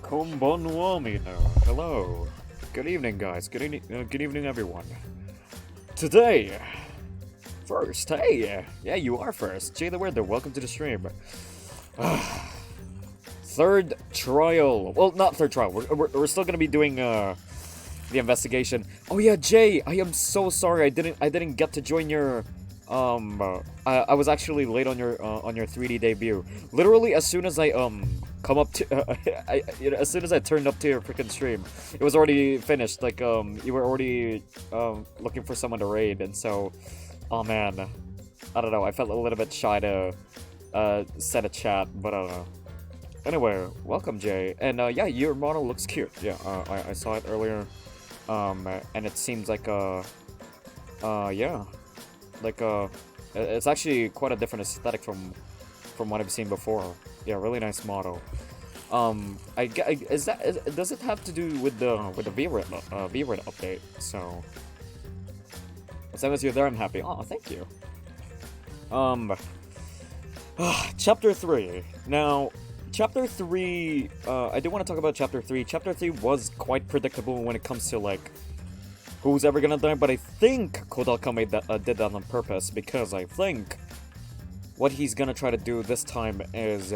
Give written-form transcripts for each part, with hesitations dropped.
Konbanwa, Mino. Hello. Good evening, guys. Good evening, everyone. Today, first, hey, yeah, you are first. Jay the Weirdo, welcome to the stream. Third trial. Well, not third trial. We're still gonna be doing the investigation. Oh yeah, Jay, I am so sorry. I didn't get to join your I was actually late on your 3D debut. Literally, as soon as I come up to as soon as I turned up to your freaking stream, it was already finished. Like you were already looking for someone to raid, and so, oh man, I don't know. I felt a little bit shy to send a chat, but anyway, welcome, Jay. And yeah, your model looks cute. Yeah, I saw it earlier, and it seems like yeah. Like, it's actually quite a different aesthetic from what I've seen before. Yeah, really nice model. Does it have to do with the VRIT update? So, as long as you're there, I'm happy. Oh, thank you. Chapter 3. Now, Chapter 3, I do want to talk about Chapter 3. Chapter 3 was quite predictable when it comes to, like, who's ever gonna die, but I think Kodaka did that on purpose, because I think what he's gonna try to do this time is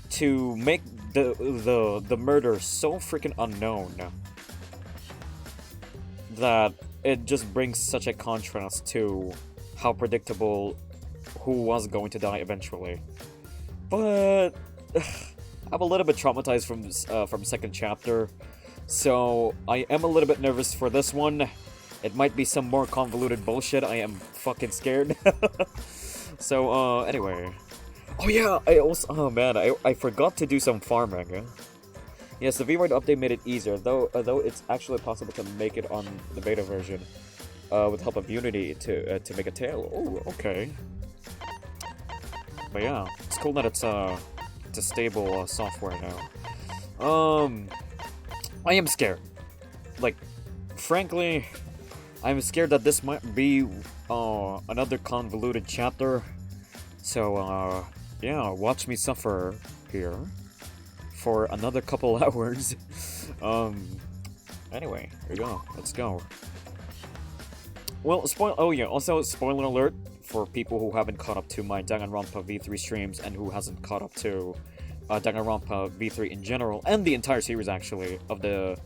to make the murder so freaking unknown that it just brings such a contrast to how predictable who was going to die eventually. But I'm a little bit traumatized from second chapter. So, I am a little bit nervous for this one. It might be some more convoluted bullshit. I am fucking scared. So, anyway. Oh yeah, oh man, I forgot to do some farming. Yes, the VRIT update made it easier, though it's actually possible to make it on the beta version. With the help of Unity to make a tail. Oh, okay. But yeah, it's cool that it's a stable software now. I am scared. Like, frankly, I'm scared that this might be another convoluted chapter. So, yeah, watch me suffer here for another couple hours. Anyway, here we go. Let's go. Well, oh yeah, also spoiler alert for people who haven't caught up to my Danganronpa V3 streams and who hasn't caught up to Danganronpa V3 in general, and the entire series actually of the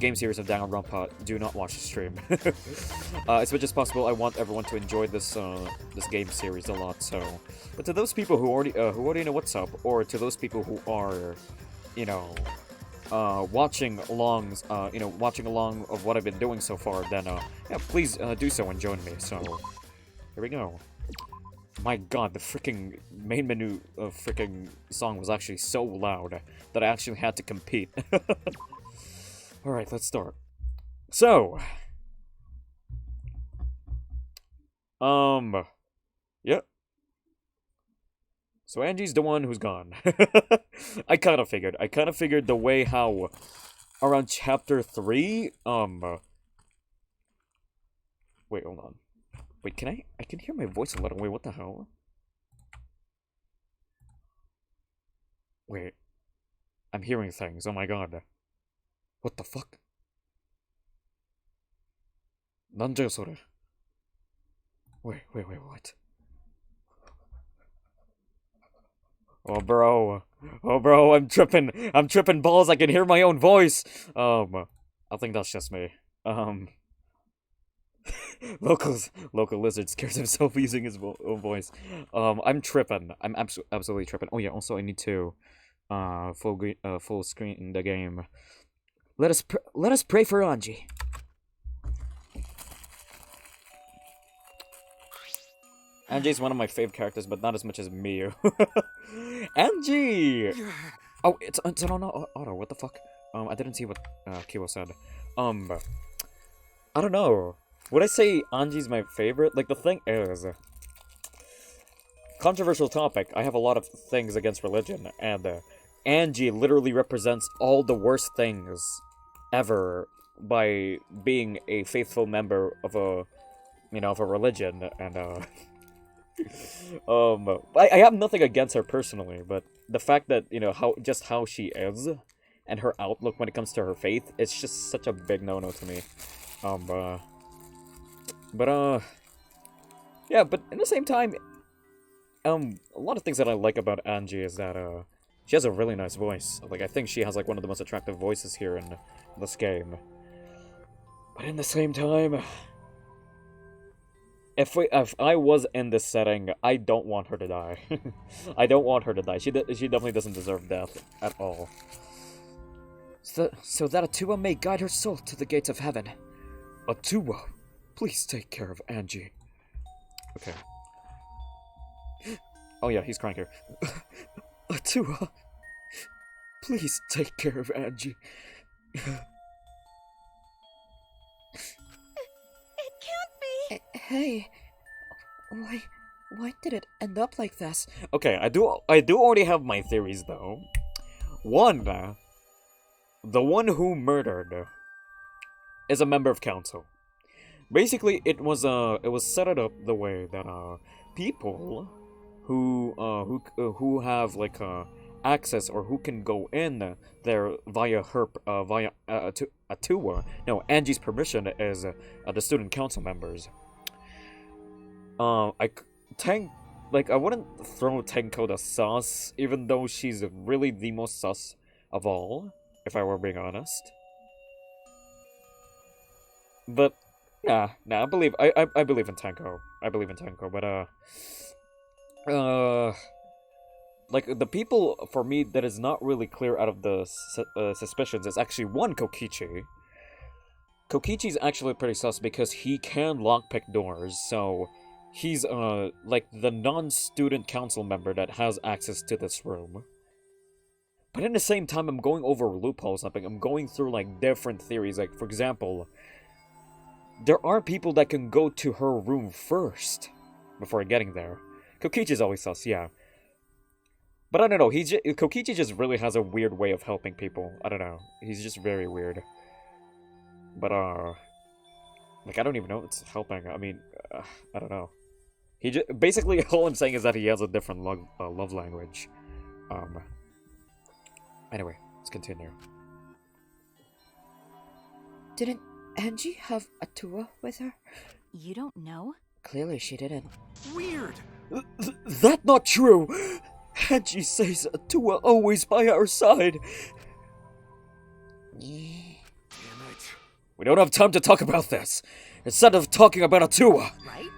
game series of Danganronpa. Do not watch the stream. As much as possible, I want everyone to enjoy this this game series a lot. So, but to those people who already know what's up, or to those people who are, you know, watching along, watching along of what I've been doing so far, then yeah, please do so and join me. So, here we go. My god, the freaking main menu of freaking song was actually so loud that I actually had to compete. Alright, let's start. So, yep. So Angie's the one who's gone. I kind of figured the way how around chapter 3, wait, hold on. Wait, I can hear my voice a little. Wait, what the hell? Wait. I'm hearing things. Oh my god. What the fuck? Nanjo sore. Wait, what? Oh bro. Oh bro, I'm tripping. I'm tripping balls. I can hear my own voice. I think that's just me. Local lizard scares himself using his own voice. I'm tripping. I'm absolutely tripping. Oh yeah, also I need to full screen the game. Let us pray for Angie. Angie's one of my fave characters, but not as much as Miyu. Angie! Oh, it's on auto. What the fuck? I didn't see what Kiwo said. I don't know. Would I say Anji's my favorite? Like, the thing is, controversial topic. I have a lot of things against religion, and Angie literally represents all the worst things ever by being a faithful member of a religion, and I have nothing against her personally, but the fact that, how she is, and her outlook when it comes to her faith, it's just such a big no-no to me. Yeah, but at the same time, a lot of things that I like about Angie is that, she has a really nice voice. Like, I think she has, like, one of the most attractive voices here in this game. But in the same time, if I was in this setting, I don't want her to die. I don't want her to die. She definitely doesn't deserve death at all. So that Atua may guide her soul to the gates of heaven. Atua, please take care of Angie. Okay. Oh yeah, he's crying here. Atua, please take care of Angie. It can't be! Hey, why did it end up like this? Okay, I do already have my theories though. One, the one who murdered is a member of council. Basically, it was set it up the way that people who have like access or who can go in there via Atua. No, Angie's permission is the student council members. I wouldn't throw Tenko the sus, even though she's really the most sus of all, if I were being honest. But yeah, I believe in Tenko. I believe in Tenko, but like the people for me that is not really clear out of the suspicions is actually one Kokichi. Kokichi's actually pretty sus because he can lockpick doors, so he's like the non-student council member that has access to this room. But in the same time, I'm going over loopholes. I'm going through like different theories. Like for example, there are people that can go to her room first before getting there. Kokichi's always sus, yeah. But I don't know, Kokichi just really has a weird way of helping people. I don't know, he's just very weird. But, like, I don't even know if it's helping. I mean, I don't know. Basically, all I'm saying is that he has a different love language. Anyway, let's continue. Didn't Angie have Atua with her? You don't know? Clearly she didn't. Weird! That's not true! Angie says Atua always by our side. Damn it. We don't have time to talk about this. Instead of talking about Atua. Right?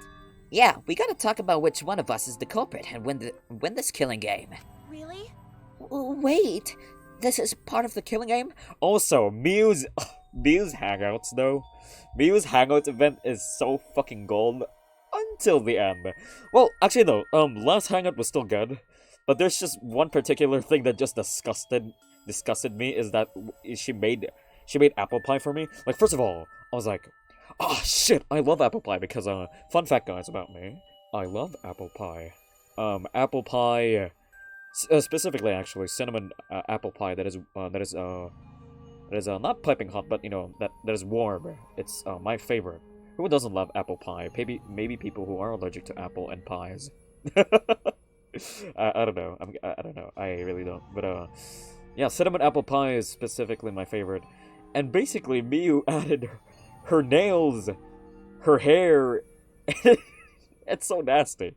Yeah, we gotta talk about which one of us is the culprit and win this killing game. Really? Wait, this is part of the killing game? Also, Miyu's hangouts though. Miyu's hangouts event is so fucking gold until the end. Well, actually no, last hangout was still good, but there's just one particular thing that just disgusted me is that she made apple pie for me. Like, first of all, I was like, oh shit, I love apple pie because fun fact guys about me, I love apple pie. Apple pie, specifically actually cinnamon apple pie that is not piping hot, but you know that is warm. It's my favorite. Who doesn't love apple pie? Maybe people who are allergic to apple and pies. I don't know. I don't know. I really don't. But yeah, cinnamon apple pie is specifically my favorite. And basically, Miyu added her nails, her hair. It's so nasty.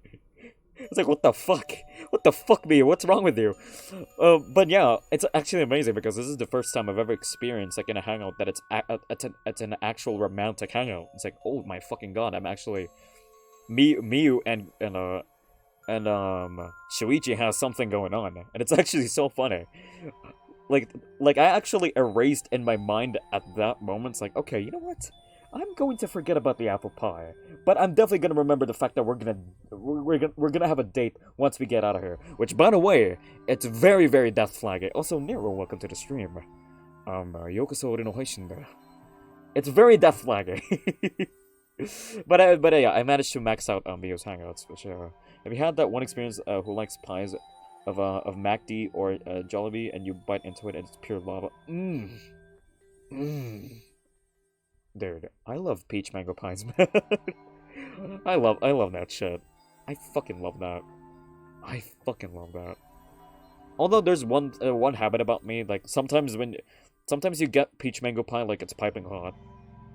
It's like, what the fuck? What the fuck, Miyu? What's wrong with you? But yeah, it's actually amazing because this is the first time I've ever experienced, like, in a hangout that it's an actual romantic hangout. It's like, oh my fucking god, I'm actually... Miyu and Shuichi has something going on. And it's actually so funny. Like I actually erased in my mind at that moment, it's like, okay, you know what? I'm going to forget about the apple pie, but I'm definitely gonna remember the fact that we're gonna have a date once we get out of here. Which, by the way, it's very, very death flagging. Also, Nero, welcome to the stream. Yokoso ore no haishin da. It's very death flagging. but yeah, I managed to max out Miyu's hangouts. Which have you had that one experience who likes pies of MacD or Jollibee and you bite into it and it's pure lava? Dude, I love peach mango pies, man. I love that shit. I fucking love that. I fucking love that. Although there's one habit about me, like sometimes you get peach mango pie like it's piping hot,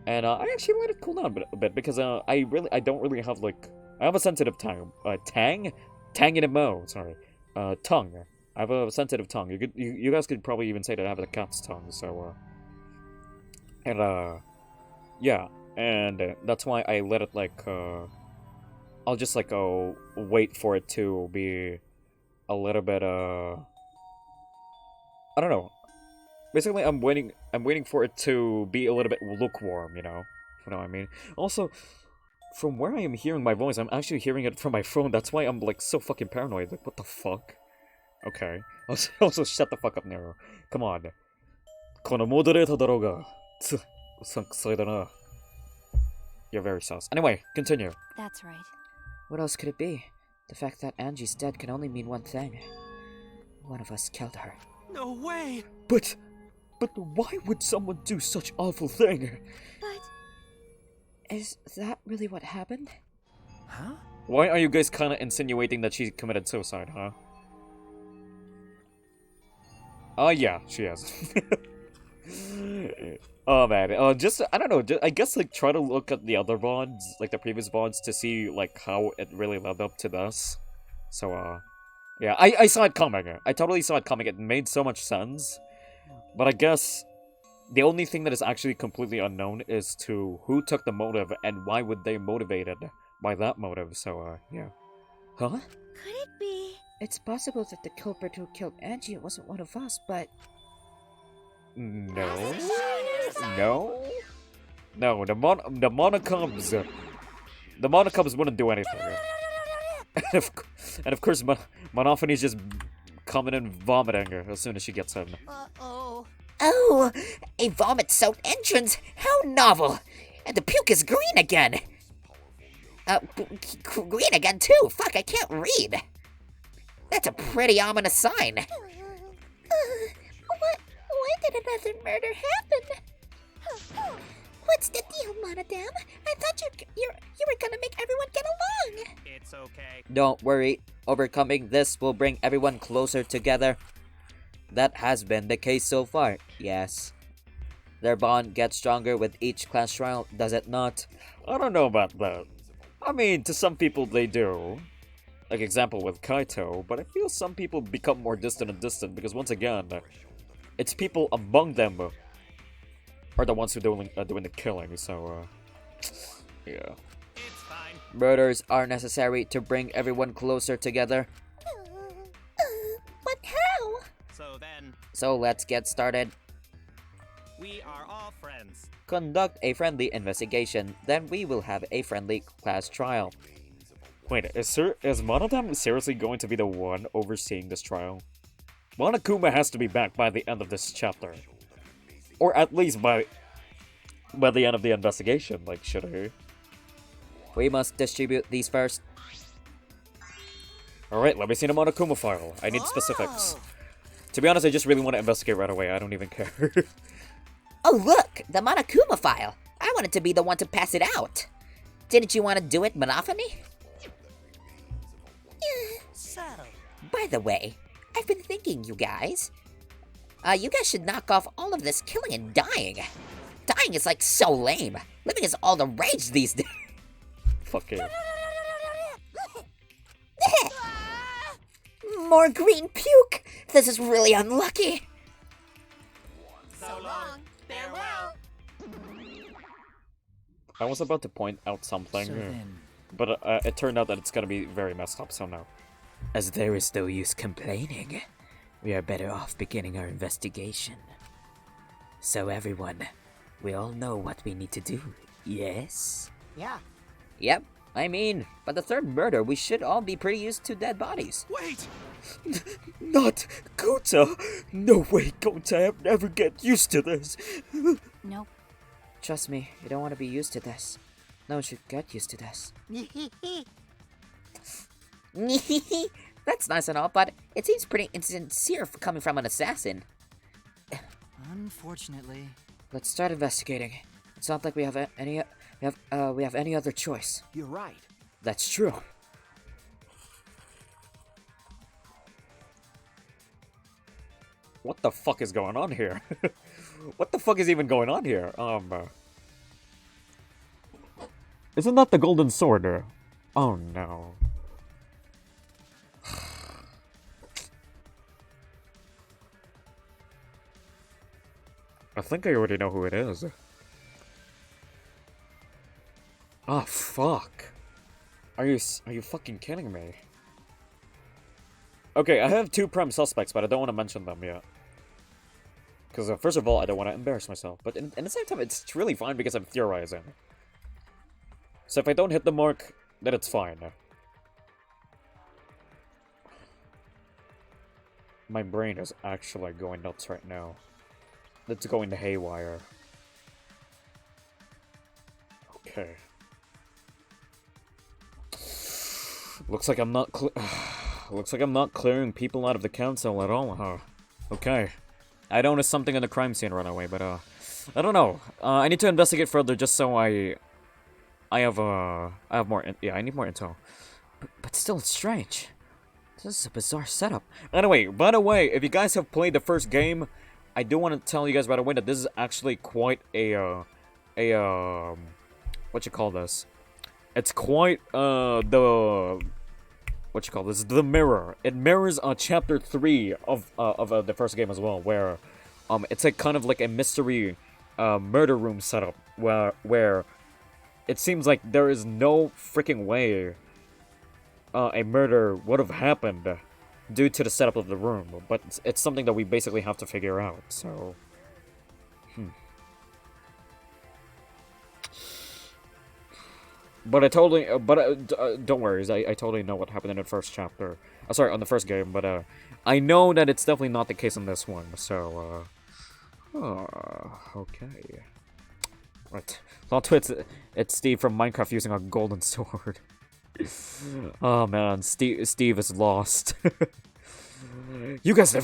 and I actually let it cool down a bit because I don't really have like I have a sensitive tongue, tang in a mo, sorry, tongue. I have a sensitive tongue. You guys could probably even say that I have a cat's tongue. So yeah, and that's why I let it like I'll just like wait for it to be a little bit I don't know. Basically, I'm waiting for it to be a little bit lukewarm, you know? You know what I mean? Also, from where I am hearing my voice, I'm actually hearing it from my phone. That's why I'm like so fucking paranoid. Like, what the fuck? Okay. Also shut the fuck up, Nero. Come on. このモデレーターだろうが。つ、うさんくさいだな. You're very sus. Anyway, continue. That's right. What else could it be? The fact that Angie's dead can only mean one thing. One of us killed her. No way! But why would someone do such awful thing? But Is that really what happened? Huh? Why are you guys kind of insinuating that she committed suicide, huh? Oh yeah, she has. Oh man, just I don't know. I guess like try to look at the other VODs, like the previous VODs, to see like how it really led up to this. So yeah, I saw it coming. I totally saw it coming. It made so much sense. But I guess the only thing that is actually completely unknown is to who took the motive and why would they motivated by that motive. So yeah. Huh? could it be? It's possible that the culprit who killed Angie wasn't one of us, but No. No. No. The Monocubs. The Monocubs wouldn't do anything. and of course, Monophony's just coming and vomiting as soon as she gets in. Uh-oh. oh, a vomit-soaked entrance! How novel! And the puke is green again. Green again too. Fuck, I can't read. That's a pretty ominous sign. When did another murder happen? What's the deal, Monodam? I thought you were gonna make everyone get along. It's okay. Don't worry. Overcoming this will bring everyone closer together. That has been the case so far, yes. Their bond gets stronger with each class trial, does it not? I don't know about that. I mean, to some people they do. Like example with Kaito, but I feel some people become more distant and distant because once again, it's people among them are the ones who doing the killing, so yeah. It's fine. Murders are necessary to bring everyone closer together. But how? So let's get started. We are all friends. Conduct a friendly investigation, then we will have a friendly class trial. Wait, is Monodam seriously going to be the one overseeing this trial? Monokuma has to be back by the end of this chapter. Or at least by the end of the investigation, like, should he? We must distribute these first. Alright, let me see the Monokuma file. I need specifics. To be honest, I just really want to investigate right away. I don't even care. Oh look, the Monokuma file. I wanted to be the one to pass it out. Didn't you want to do it, Monophony? By the way, I've been thinking, you guys. You guys should knock off all of this killing and dying. Dying is like so lame. Living is all the rage these days. Fuck you. More green puke. This is really unlucky. So long. Farewell. I was about to point out something, but it turned out that it's gonna be very messed up, so no. As there is no use complaining, we are better off beginning our investigation. So everyone, we all know what we need to do, yes? Yeah. Yep, I mean, by the third murder, we should all be pretty used to dead bodies. Wait! Not Kota! No way, Kota, I'll never get used to this! Nope. Trust me, you don't want to be used to this. No one should get used to this. That's nice and all, but it seems pretty insincere for coming from an assassin. Unfortunately. Let's start investigating. It's not like we have any other choice. You're right. That's true. What the fuck is going on here? What the fuck is even going on here? Isn't that the golden sword? Oh no. I think I already know who it is. Ah, fuck. Are you fucking kidding me? Okay, I have 2 prime suspects, but I don't want to mention them yet. Because, first of all, I don't want to embarrass myself. But in the same time, it's really fine because I'm theorizing. So if I don't hit the mark, then it's fine. My brain is actually going nuts right now. It's going to haywire. Okay. Looks like I'm not looks like I'm not clearing people out of the council at all, huh? Okay. I noticed something in the crime scene right away, but I don't know. I need to investigate further just so I have more yeah, I need more intel. But still, it's strange. This is a bizarre setup. Anyway, by the way, if you guys have played the first game, I do want to tell you guys right away that this is actually quite what you call this? It's quite the mirror. It mirrors chapter 3 of the first game as well, where it's like kind of like a mystery murder room setup where it seems like there is no freaking way a murder would have happened due to the setup of the room, but it's something that we basically have to figure out, so... But I totally... don't worry, I totally know what happened in the first chapter. Sorry, on the first game, but I know that it's definitely not the case in this one, so... okay. Right. Plot twist, it's Steve from Minecraft using a golden sword. Oh man, Steve is lost. You guys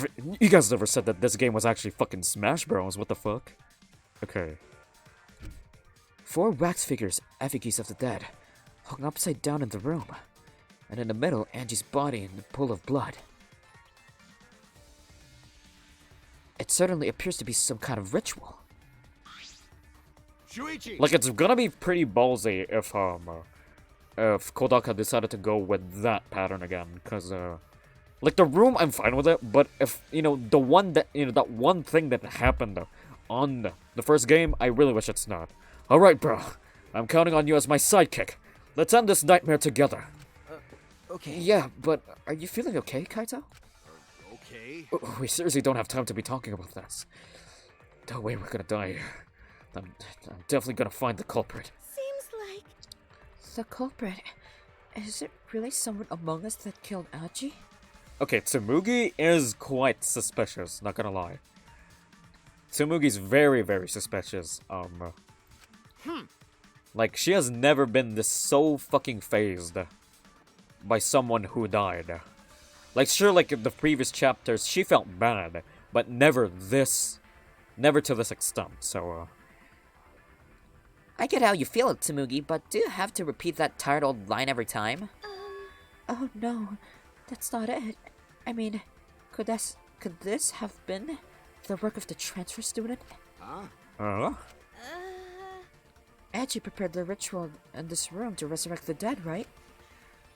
never said that this game was actually fucking Smash Bros. What the fuck? Okay. 4 wax figures, effigies of the dead, hung upside down in the room, and in the middle, Angie's body in a pool of blood. It certainly appears to be some kind of ritual. Shuichi! Like, it's gonna be pretty ballsy if Kodaka decided to go with that pattern again, because, like, the room, I'm fine with it, but if, that one thing that happened on the first game, I really wish it's not. Alright, bro. I'm counting on you as my sidekick. Let's end this nightmare together. Okay. Yeah, but are you feeling okay, Kaito? Okay. We seriously don't have time to be talking about this. No way we're gonna die here. I'm definitely gonna find the culprit. Seems like... The culprit. Is it really someone among us that killed Aji? Okay, Tsumugi is quite suspicious, not gonna lie. Tsumugi's very, very suspicious. Like, she has never been this so fucking phased by someone who died. Like, sure, like, in the previous chapters, she felt bad, but never to this extent, so, I get how you feel, Tsumugi, but do you have to repeat that tired old line every time? Oh no, that's not it. I mean, could this have been the work of the transfer student? Aji prepared the ritual in this room to resurrect the dead, right?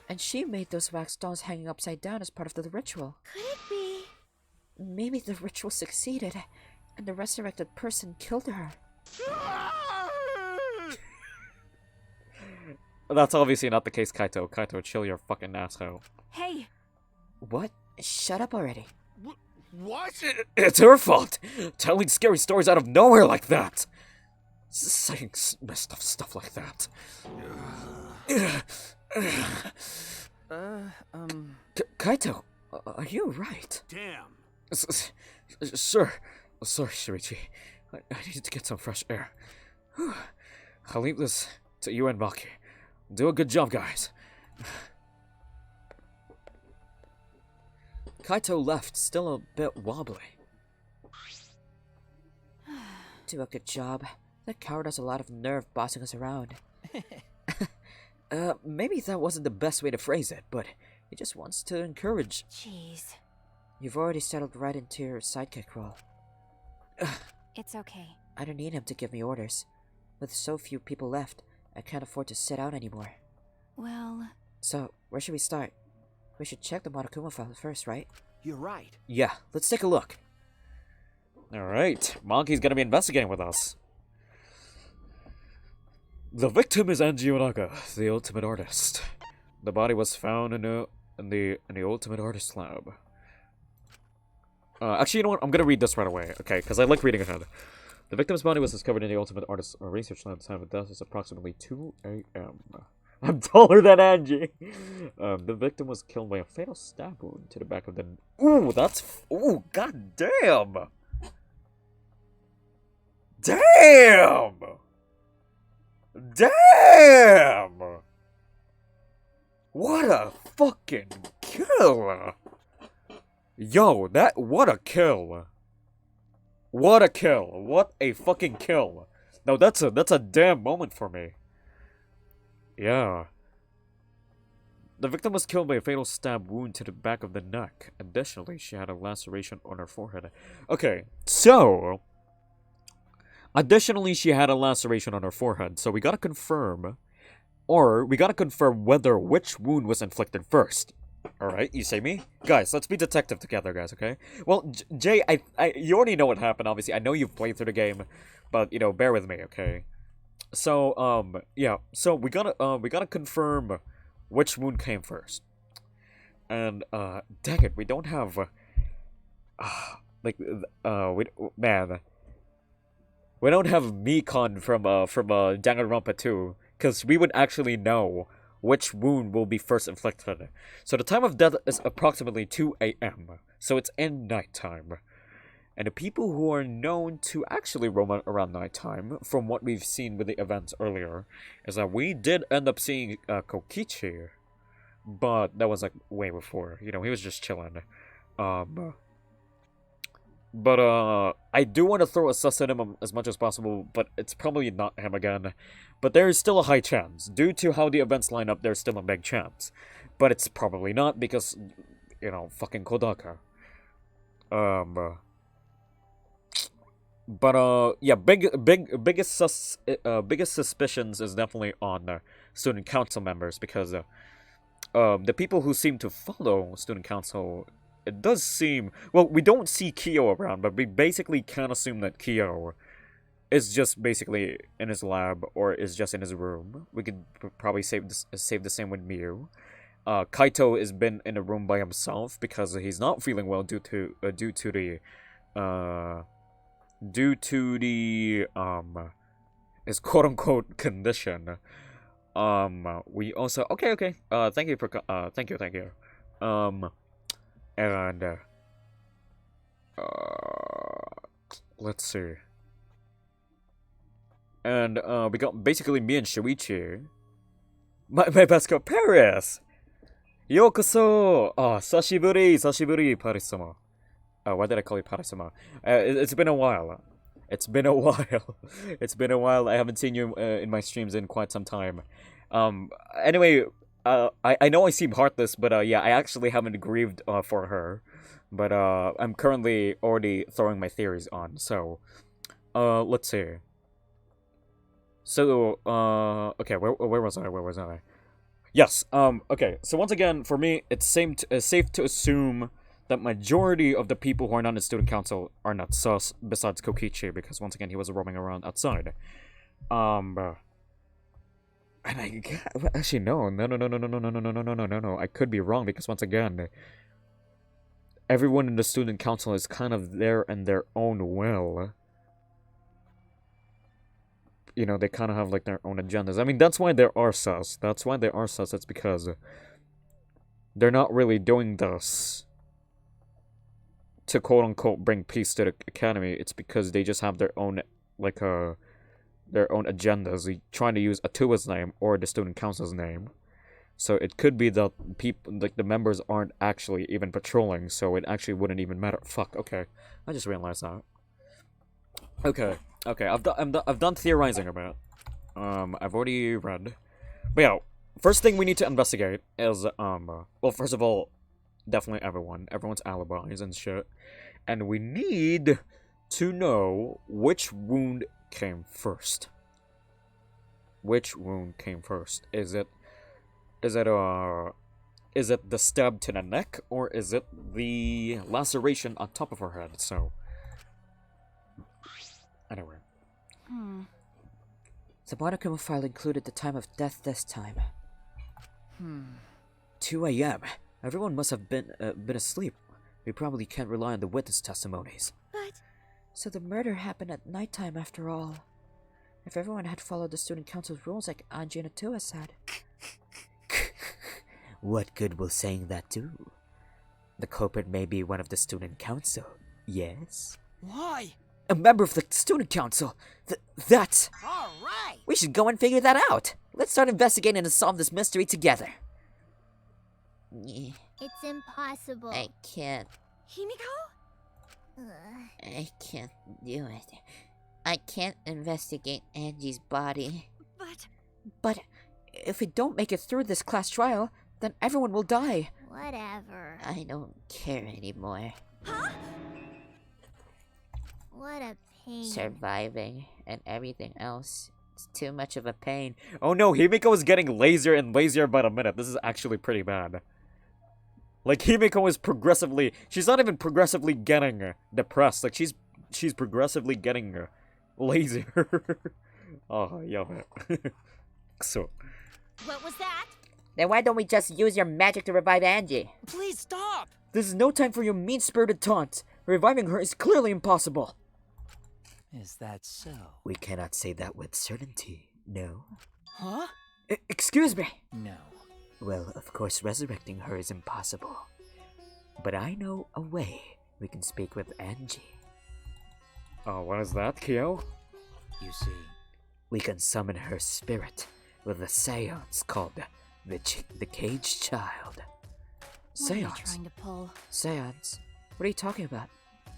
And she made those wax dolls hanging upside down as part of the ritual. Could it be? Maybe the ritual succeeded, and the resurrected person killed her. That's obviously not the case, Kaito. Kaito, chill your fucking asshole. Hey! What? Shut up already. What? It's her fault! Telling scary stories out of nowhere like that! Saying messed up stuff like that. Kaito, are you right? Damn. Sure. Sorry, Shuichi. I need to get some fresh air. Whew. I'll leave this to you and Maki. Do a good job, guys. Kaito left, still a bit wobbly. Do a good job. That coward has a lot of nerve bossing us around. Maybe that wasn't the best way to phrase it, but he just wants to encourage. Jeez. You've already settled right into your sidekick role. It's okay. I don't need him to give me orders. With so few people left, I can't afford to sit out anymore. Well, So, where should we start? We should check the Monokuma file first, right? You're right. Yeah, let's take a look. Alright, Monkey's gonna be investigating with us. The victim is Anji Onaga, the ultimate artist. The body was found in the ultimate artist lab. Actually, you know what? I'm gonna read this right away, okay? Because I like reading ahead. The victim's body was discovered in the ultimate artist research lab. Time of death is approximately 2 a.m. I'm taller than Angie. The victim was killed by a fatal stab wound to the back of the. Ooh, ooh, god damn! Damn! Damn! What a fucking kill! Yo, what a kill! What a kill! What a fucking kill! No, that's a damn moment for me. Yeah. The victim was killed by a fatal stab wound to the back of the neck. Additionally, she had a laceration on her forehead. Okay, so... Additionally, she had a laceration on her forehead, so we gotta confirm... Or, we gotta confirm whether which wound was inflicted first. Alright, you say me? Guys, let's be detective together, guys, okay? Well, Jay, you already know what happened, obviously. I know you've played through the game, but, you know, bear with me, okay? So, yeah. So, we gotta confirm which wound came first. And, dang it, we don't have, man. We don't have Mikon from Danganronpa 2, because we would actually know which wound will be first inflicted. So the time of death is approximately 2 a.m., so it's in nighttime. And the people who are known to actually roam around nighttime, from what we've seen with the events earlier, is that we did end up seeing Kokichi, but that was like way before. You know, he was just chilling. But I do want to throw a sus at him as much as possible, but it's probably not him again. But there is still a high chance. Due to how the events line up, there's still a big chance. But it's probably not because, you know, fucking Kodaka. But yeah, biggest suspicions is definitely on student council members, because the people who seem to follow student council, it does seem, well, we don't see Kyo around, but we basically can assume that Kyo is just basically in his lab or is just in his room. We could probably save the same with Miu. Kaito has been in a room by himself because he's not feeling well due to his quote unquote condition. We also okay. Thank you. And let's see. And we got basically me and Shuichi. My best girl, Paris! Yokoso! Oh, sashiburi, Paris-sama. Why did I call you Paris-sama? It's been a while. It's been a while. I haven't seen you in my streams in quite some time. Anyway, I know I seem heartless, but yeah, I actually haven't grieved for her. But I'm currently already throwing my theories on, so let's see. So, okay, where was I? Yes, okay, so once again, for me, it's safe to assume that majority of the people who are not in student council are not sus, besides Kokichi, because once again, he was roaming around outside. And actually, no, I could be wrong, because once again, everyone in the student council is kind of there in their own will. You know, they kind of have, like, their own agendas. I mean, that's why there are sus. It's because they're not really doing this to quote-unquote bring peace to the academy. It's because they just have their own, like, their own agendas. They're trying to use Atua's name or the student council's name. So it could be that people, like, the members aren't actually even patrolling, so it actually wouldn't even matter. Fuck, okay. I just realized that. Okay, I've done theorizing a bit. I've already read. But yeah, first thing we need to investigate is, well, first of all, Definitely everyone. Everyone's alibis and shit. And we need to know which wound came first. Which wound came first? Is it the stab to the neck, or is it the laceration on top of her head? So anyway. The Monokuma file included the time of death this time. 2 a.m. Everyone must have been asleep. We probably can't rely on the witness testimonies. But So the murder happened at nighttime after all. If everyone had followed the student council's rules like Anji and Atua said. What good will saying that do? The culprit may be one of the student council, yes? Why? A member of the student council! That's... All right. We should go and figure that out! Let's start investigating and solve this mystery together. It's impossible. I can't. Himiko? I can't do it. I can't investigate Angie's body. But if we don't make it through this class trial, then everyone will die. Whatever. I don't care anymore. What a pain. Surviving and everything else. It's too much of a pain. Oh no, Himiko is getting lazier and lazier by the minute. This is actually pretty bad. Like, Himiko is progressively... She's not even progressively getting depressed. Like, she's progressively getting lazier. Oh, yeah. So... What was that? Then why don't we just use your magic to revive Angie? Please stop! This is no time for your mean-spirited taunts. Reviving her is clearly impossible. Is that so? We cannot say that with certainty, no? Huh? Excuse me. No. Well, of course resurrecting her is impossible. But I know a way we can speak with Angie. Oh, what is that, Kyo? You see, We can summon her spirit with a seance called the Caged Child. what are you Seance? trying to pull? Seance? What are you talking about?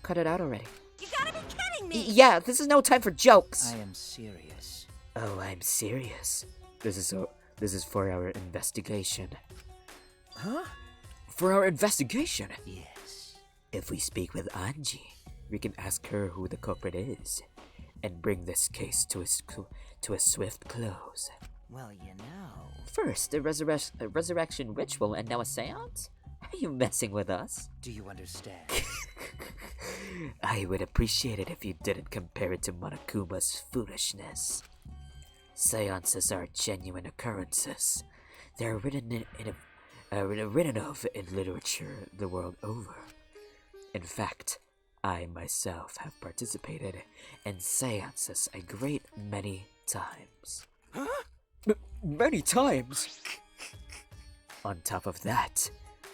Cut it out already. You gotta be kidding me! Yeah, this is no time for jokes! I am serious. Oh, I'm serious. This is for our investigation. Huh? For our investigation? Yes. If we speak with Angie, we can ask her who the culprit is, and bring this case to a swift close. Well, you know. First, a resurrection ritual, and now a seance? Are you messing with us? Do you understand? I would appreciate it if you didn't compare it to Monokuma's foolishness. Seances are genuine occurrences. They're written of in literature the world over. In fact, I myself have participated in seances a great many times. Many times? On top of that,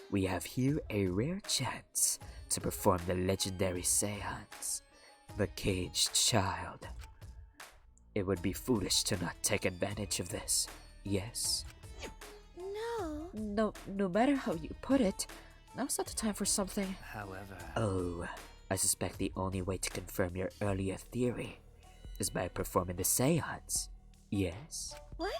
we have here a rare chance to perform the legendary seance, the Caged Child. It would be foolish to not take advantage of this, yes? No. No matter how you put it, now's not the time for something. However, Oh, I suspect the only way to confirm your earlier theory is by performing the seance, yes? What?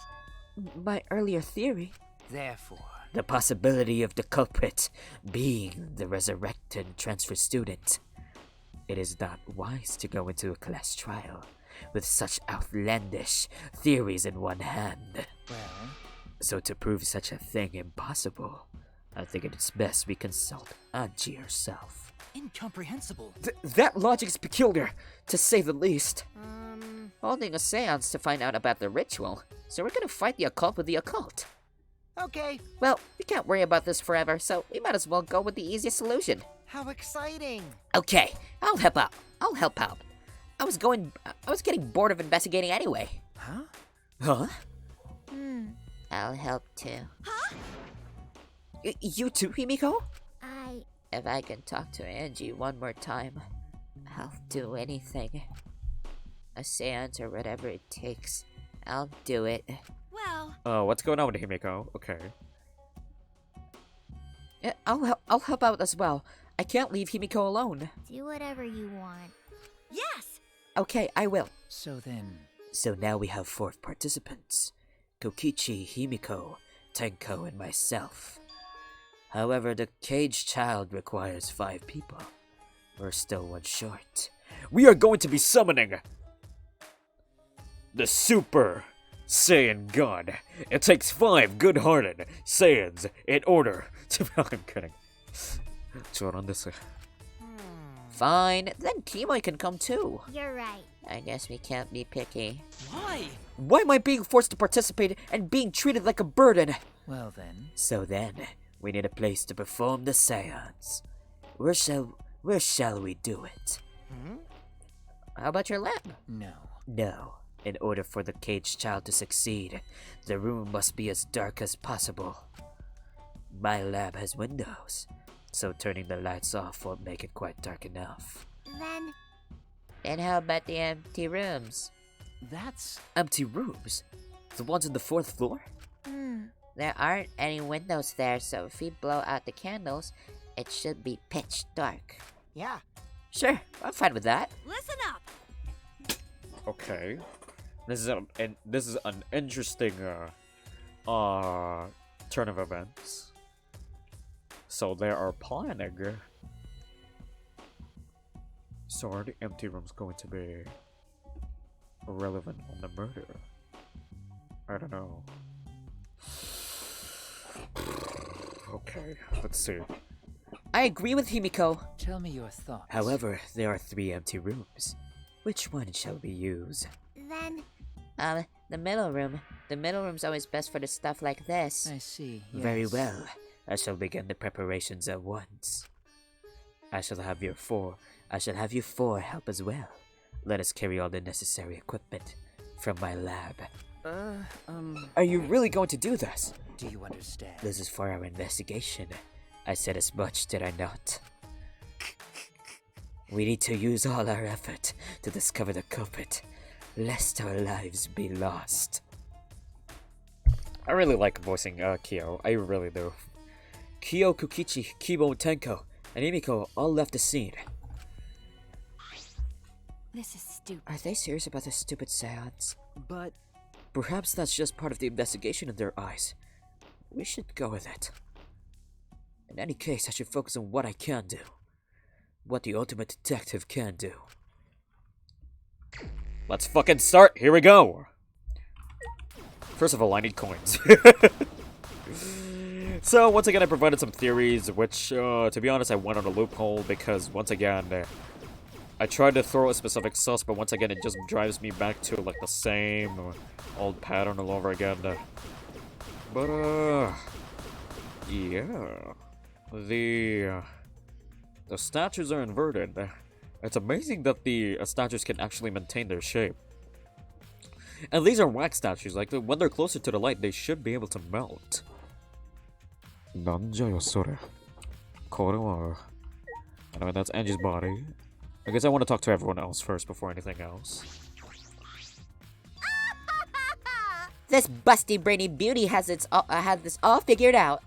My earlier theory? therefore, The possibility of the culprit being the resurrected transfer student. It is not wise to go into a class trial with such outlandish theories in one hand. well, So to prove such a thing impossible, I think it's best we consult Angie herself. incomprehensible. That logic is peculiar, to say the least. Holding a seance to find out about the ritual, so we're gonna fight the occult with the occult. Okay, Well, we can't worry about this forever, so we might as well go with the easiest solution. how exciting. Okay, I'll help out. I was getting bored of investigating anyway. Huh? Huh? I'll help too. You too, Himiko? If I can talk to Angie one more time, I'll do anything. A seance or whatever it takes. I'll do it. Well, Oh, what's going on with Himiko? Okay. Yeah, I'll help out as well. I can't leave Himiko alone. Do whatever you want. yes! Okay, I will. So then, So now we have 4 participants. Kokichi, Himiko, Tenko, and myself. However, the caged child requires 5 people. We're still one short. We are going to be summoning the Super Saiyan God. It takes 5 good-hearted Saiyans in order to... I'm kidding. Fine, then Kimoy can come too. You're right. I guess we can't be picky. Why? Why am I being forced to participate and being treated like a burden? Well then. So then, we need a place to perform the seance. Where shall we do it? How about your lab? No. No. In order for the caged child to succeed, the room must be as dark as possible. My lab has windows, so turning the lights off won't make it quite dark enough. And how about the empty rooms? That's... Empty rooms? The ones on the 4th floor? There aren't any windows there, so if we blow out the candles, it should be pitch dark. Yeah. Sure, I'm fine with that. Listen up. Okay. This is an interesting turn of events. So they are planning. So are the empty rooms going to be relevant on the murder? I don't know. Okay, let's see. I agree with Himiko. Tell me your thoughts. However, there are 3 empty rooms. Which one shall we use? The middle room. The middle room's always best for the stuff like this. I see. Very yes. well. I shall begin the preparations at once. I shall have you 4 help as well. Let us carry all the necessary equipment from my lab. Are you really going to do this? Do you understand? This is for our investigation. I said as much, did I not? We need to use all our effort to discover the culprit, lest our lives be lost. I really like voicing Kyo. I really do. Kyo, Kukichi, Kibo, Tenko, and Himiko all left the scene. This is stupid. Are they serious about this stupid seance? But... Perhaps that's just part of the investigation in their eyes. We should go with it. In any case, I should focus on what I can do. What the ultimate detective can do. Let's fucking start. Here we go. First of all, I need coins. So, once again, I provided some theories, which, to be honest, I went on a loophole because, once again, I tried to throw a specific sus, but once again, it just drives me back to, like, the same old pattern all over again. But, yeah. The statues are inverted. It's amazing that the statues can actually maintain their shape. And these are wax statues, like, when they're closer to the light, they should be able to melt. Anyway, that's Angie's body. I guess I want to talk to everyone else first before anything else. This busty brainy beauty has this all figured out.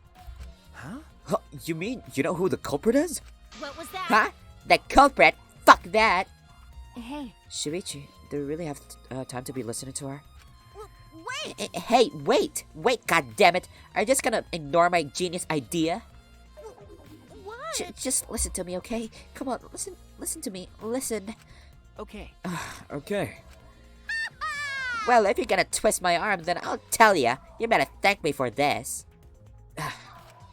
Huh, you mean you know who the culprit is? What was that? Huh? The culprit? Fuck that. Hey, Shuichi, do we really have time to be listening to her? wait! Hey, wait, goddammit. Are you just gonna ignore my genius idea? What? Just listen to me, okay? Come on, listen to me, listen. Okay. Okay. Well, if you're gonna twist my arm, then I'll tell ya. You better thank me for this.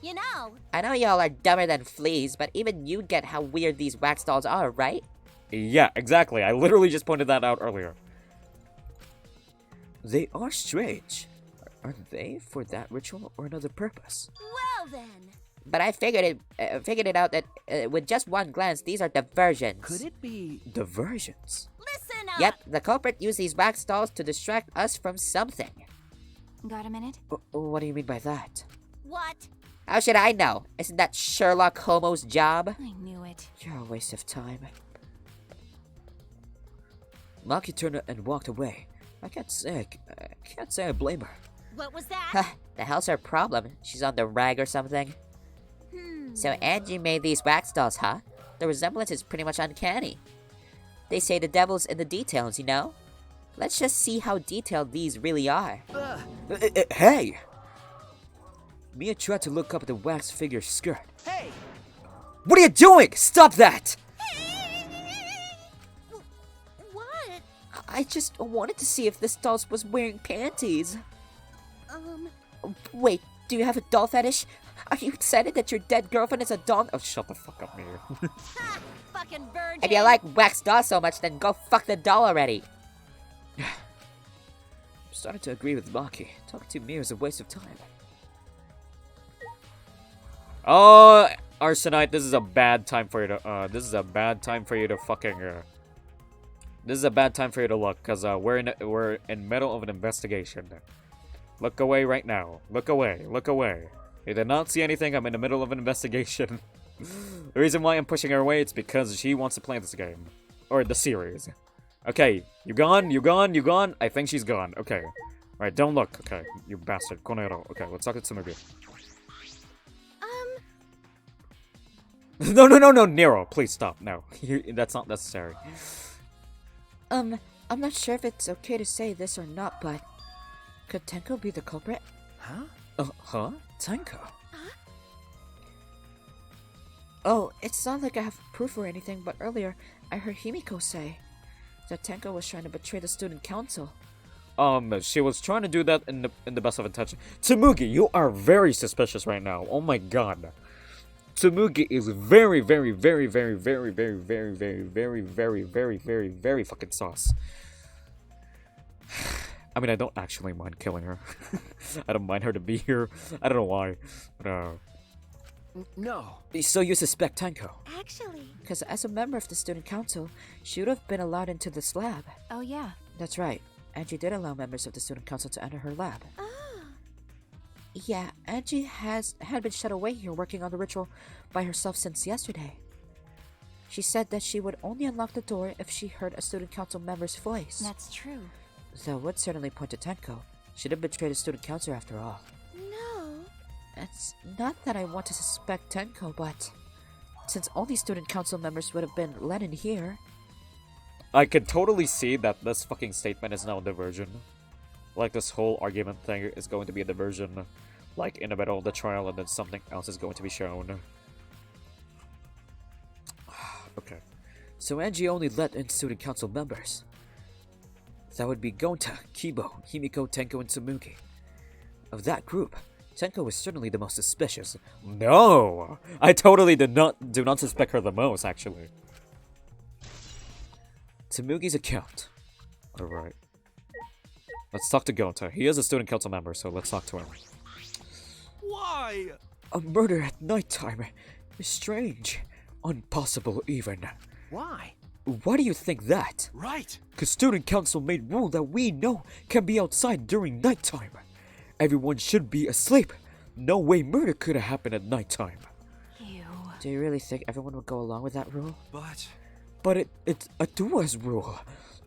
You know, I know y'all are dumber than fleas, but even you get how weird these wax dolls are, right? Yeah, exactly. I literally just pointed that out earlier. They are strange. Are they for that ritual or another purpose? well then. But I figured it out that with just one glance, these are diversions. Could it be... Diversions. Listen up. Yep, the culprit used these wax dolls to distract us from something. Got a minute? What do you mean by that? What? How should I know? Isn't that Sherlock Holmes' job? I knew it. You're a waste of time. Maki turned and walked away. I can't say I blame her. What was that? The hell's her problem? She's on the rag or something? So Angie made these wax dolls, huh? The resemblance is pretty much uncanny. They say the devil's in the details, you know? Let's just see how detailed these really are. Hey! Mia tried to look up at the wax figure's skirt. Hey! What are you doing? Stop that! What? I just wanted to see if this doll was wearing panties. Um, Wait, do you have a doll fetish? Are you excited that your dead girlfriend is a doll? Oh, shut the fuck up, Mia. ha! Fucking virgin! If you like wax dolls so much, then go fuck the doll already. I'm starting to agree with Maki. Talking to Mia is a waste of time. Oh, Arsenite, this is a bad time for you to, this is a bad time for you to fucking, this is a bad time for you to look, cause, we're in middle of an investigation. Look away right now. Look away. Look away. You did not see anything. I'm in the middle of an investigation. The reason why I'm pushing her away, it's because she wants to play this game. Or the series. Okay, you gone? You gone? You gone? I think she's gone. Okay. Alright, don't look. Okay, you bastard. Konero. Okay, let's talk to Tsunugi. No, Nero, please stop. No, that's not necessary. I'm not sure if it's okay to say this or not, but could Tenko be the culprit? Huh? Huh? Tenko? Oh, it's not like I have proof or anything, but earlier I heard Himiko say that Tenko was trying to betray the student council. She was trying to do that in the best of intention. Tsunugi, you are very suspicious right now. Oh my god. Tsunugi is very fucking sauce. I mean, I don't actually mind killing her. I don't mind her to be here. I don't know why. But, No. So you suspect Tenko? Actually, Because as a member of the student council, she would have been allowed into this lab. Oh, yeah. That's right. Angie did allow members of the student council to enter her lab. ah, Yeah, Angie had been shut away here working on the ritual by herself since yesterday. She said that she would only unlock the door if she heard a student council member's voice. That's true. That would certainly point to Tenko. She didn't betray the student council after all. no. It's not that I want to suspect Tenko, but since all these student council members would have been let in here, I can totally see that this fucking statement is now a diversion. Like, this whole argument thing is going to be a diversion. Like, in the middle of the trial, and then something else is going to be shown. Okay. So Angie only let in student council members. That would be Gonta, Kibo, Himiko, Tenko, and Tsunugi. Of that group, Tenko was certainly the most suspicious. No! I totally do not suspect her the most, actually. Tsunugi's account. Alright. Let's talk to Gonta. He is a student council member, so let's talk to him. Why? A murder at nighttime is strange. Impossible even. Why? Why do you think that? Right. Cause student council made rule that we know can be outside during nighttime. Everyone should be asleep. No way murder could have happened at nighttime. Ew. do you really think everyone would go along with that rule? But it's a Dua's rule.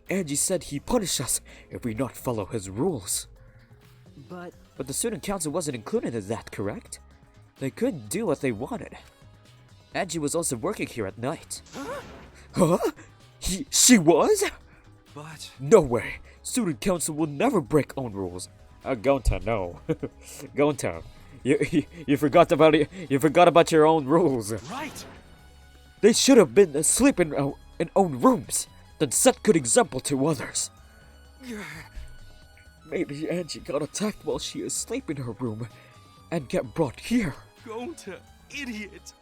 Angie said he punish us if we not follow his rules. But But the student council wasn't included in that, correct? They couldn't do what they wanted. Angie was also working here at night. Huh? She was? but No way. Student council will never break own rules. Gonta, no. Gonta, you forgot about it. You forgot about your own rules. right. They should have been asleep in own rooms. Then set good example to others. Maybe Angie got attacked while she is asleep in her room and get brought here. Gonta, idiot.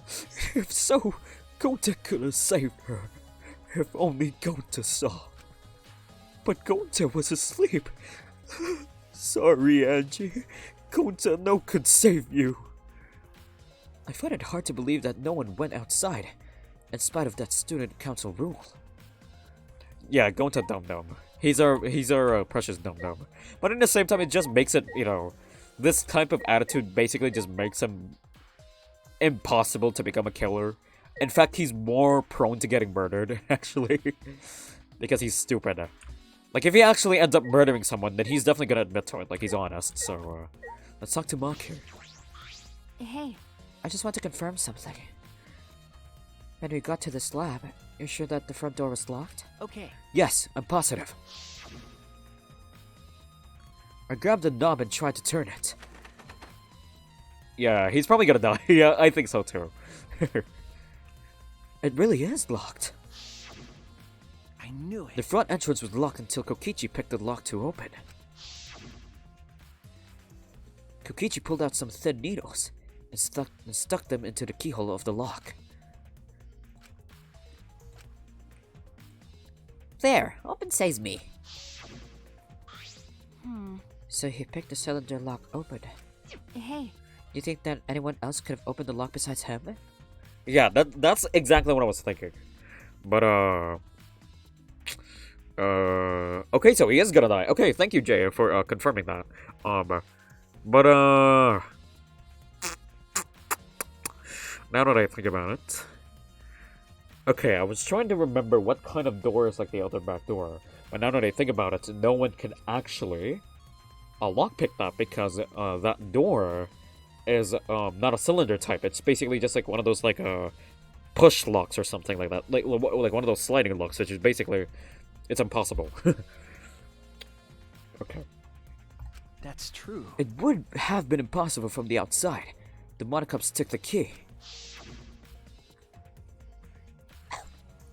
If so, Gonta could have saved her. If only Gonta saw. But Gonta was asleep. Sorry, Angie. Gonta no could save you. I find it hard to believe that no one went outside, in spite of that student council rule. Yeah, Gonta Dum Dum. He's our precious Dum Dum. But at the same time, it just makes it, you know, this type of attitude basically just makes him impossible to become a killer. In fact, he's more prone to getting murdered, actually. Because he's stupid. Like, if he actually ends up murdering someone, then he's definitely gonna admit to it, like, he's honest, so, Let's talk to Mark here. Hey, I just want to confirm something. When we got to this lab, you're sure that the front door was locked? Okay. Yes, I'm positive. I grabbed the knob and tried to turn it. Yeah, he's probably gonna die. Yeah, I think so too. It really is locked. I knew The it. front entrance was locked until Kokichi picked the lock to open. Kokichi pulled out some thin needles and stuck them into the keyhole of the lock. There, open sesame. So he picked the cylinder lock open. Hey, Do you think that anyone else could have opened the lock besides him? Yeah, that's exactly what I was thinking. But okay, so he is gonna die. Okay, thank you, Jay, for confirming that. But now that I think about it, okay, I was trying to remember what kind of door is like the other back door. But now that I think about it, no one can actually lockpick that because that door is not a cylinder type. It's basically just like one of those like push locks or something like that, like one of those sliding locks, which is basically it's impossible. Okay. That's true. It would have been impossible from the outside. The Monocups took the key.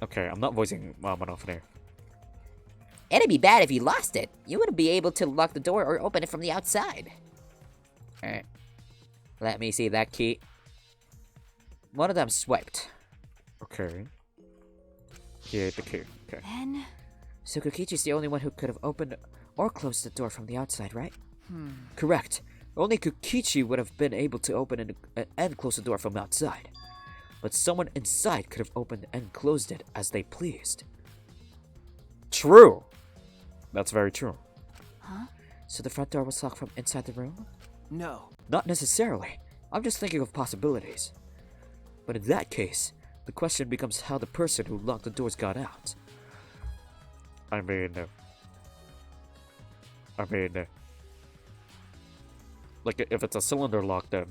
Okay, I'm not voicing monotony. It'd be bad if you lost it. You wouldn't be able to lock the door or open it from the outside. Alright. Let me see that key. One of them swiped. Okay. He ate the key. Okay. then So Kokichi's the only one who could have opened or closed the door from the outside, right? Correct. Only Kokichi would have been able to open and close the door from outside. But someone inside could have opened and closed it as they pleased. True. That's very true. So the front door was locked from inside the room? No. Not necessarily. I'm just thinking of possibilities. But in that case, the question becomes how the person who locked the doors got out. I mean, like if it's a cylinder lock, then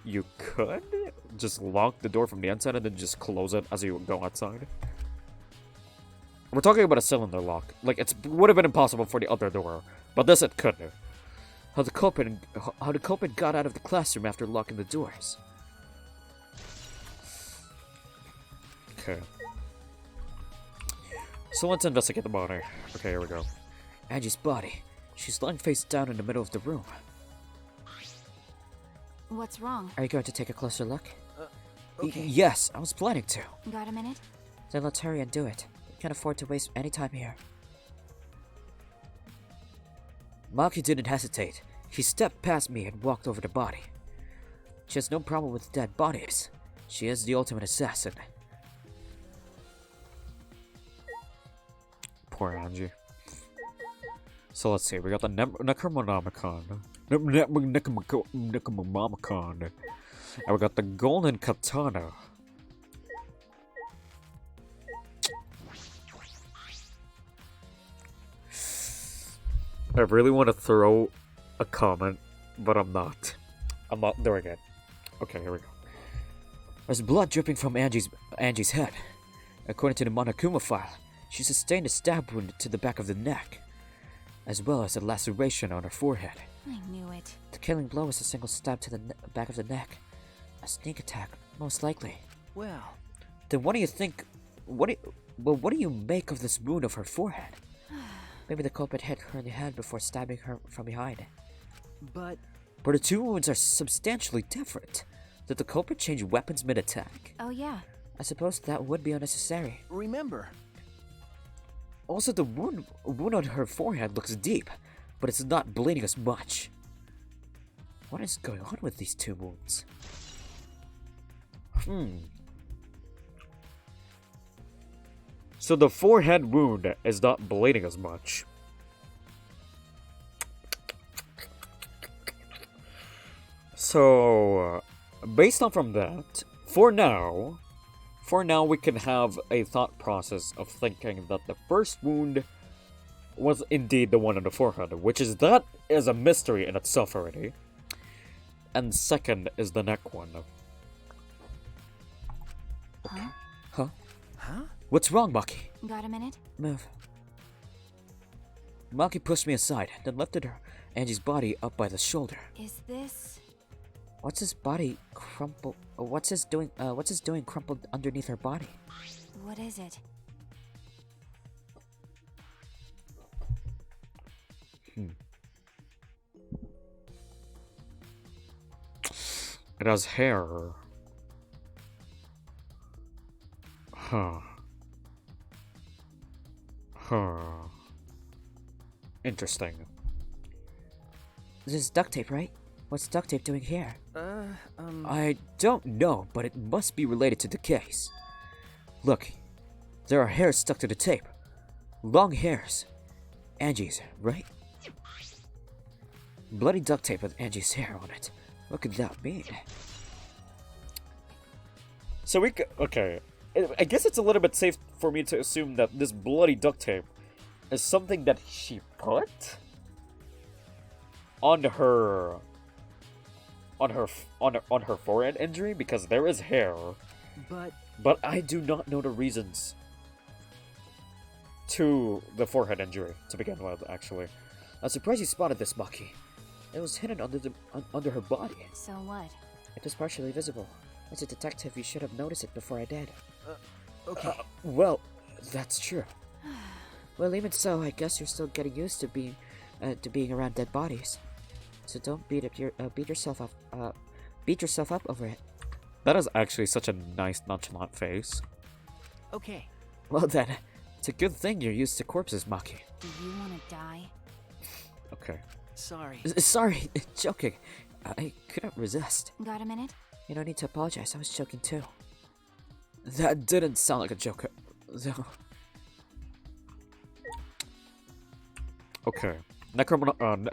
you could just lock the door from the inside and then just close it as you go outside. We're talking about a cylinder lock. Like it would have been impossible for the other door, but this it could. How the culprit got out of the classroom after locking the doors. Okay. So let's investigate the body. Okay, here we go. Angie's body. She's lying face down in the middle of the room. what's wrong? Are you going to take a closer look? Okay. Yes, I was planning to. Got a minute? Then let's hurry and do it. We can't afford to waste any time here. Maki didn't hesitate. She stepped past me and walked over the body. She has no problem with dead bodies. She is the ultimate assassin. Poor Angie. So let's see, we got the Necronomicon. Necronomicon. And we got the Golden Katana. I really want to throw a comment, but I'm not. I'm not doing it. Okay, here we go. There's blood dripping from Angie's head. According to the Monokuma file, she sustained a stab wound to the back of the neck, as well as a laceration on her forehead. I knew it. The killing blow was a single stab to the back of the neck. A sneak attack, most likely. Well, Then what do you think? What do you make of this wound of her forehead? Maybe the culprit hit her in the head before stabbing her from behind. but But the two wounds are substantially different. Did the culprit change weapons mid-attack? Oh yeah. I suppose that would be unnecessary. remember, Also, the wound on her forehead looks deep, but it's not bleeding as much. What is going on with these two wounds? So the forehead wound is not bleeding as much. So, based on from that, for now we can have a thought process of thinking that the first wound was indeed the one on the forehead, which is that is a mystery in itself already. And second is the neck one. Huh? huh? What's wrong, Maki? Got a minute? Move. Maki pushed me aside, then lifted Angie's body up by the shoulder. Is this... What's his body crumpled? What's his doing crumpled underneath her body? What is it? It has hair. Huh. Interesting. This is duct tape, right? What's duct tape doing here? I don't know, but it must be related to the case. Look, there are hairs stuck to the tape. Long hairs. Angie's, right? Bloody duct tape with Angie's hair on it. What could that mean? So okay. I guess it's a little bit safe for me to assume that this bloody duct tape is something that she put on her forehead injury, because there is hair. But I do not know the reasons to the forehead injury to begin with. Actually, I'm surprised you spotted this, Maki. It was hidden under her body. So what? It was partially visible. As a detective, you should have noticed it before I did. Okay. Well, that's true. Well, even so, I guess you're still getting used to being around dead bodies. So don't beat yourself up over it. That is actually such a nice nonchalant face. Okay. Well then, it's a good thing you're used to corpses, Maki. Do you want to die? Okay. Sorry. Sorry, joking. I couldn't resist. Got a minute? You don't need to apologize. I was joking too. That didn't sound like a joke, though. Okay. Necronomicon.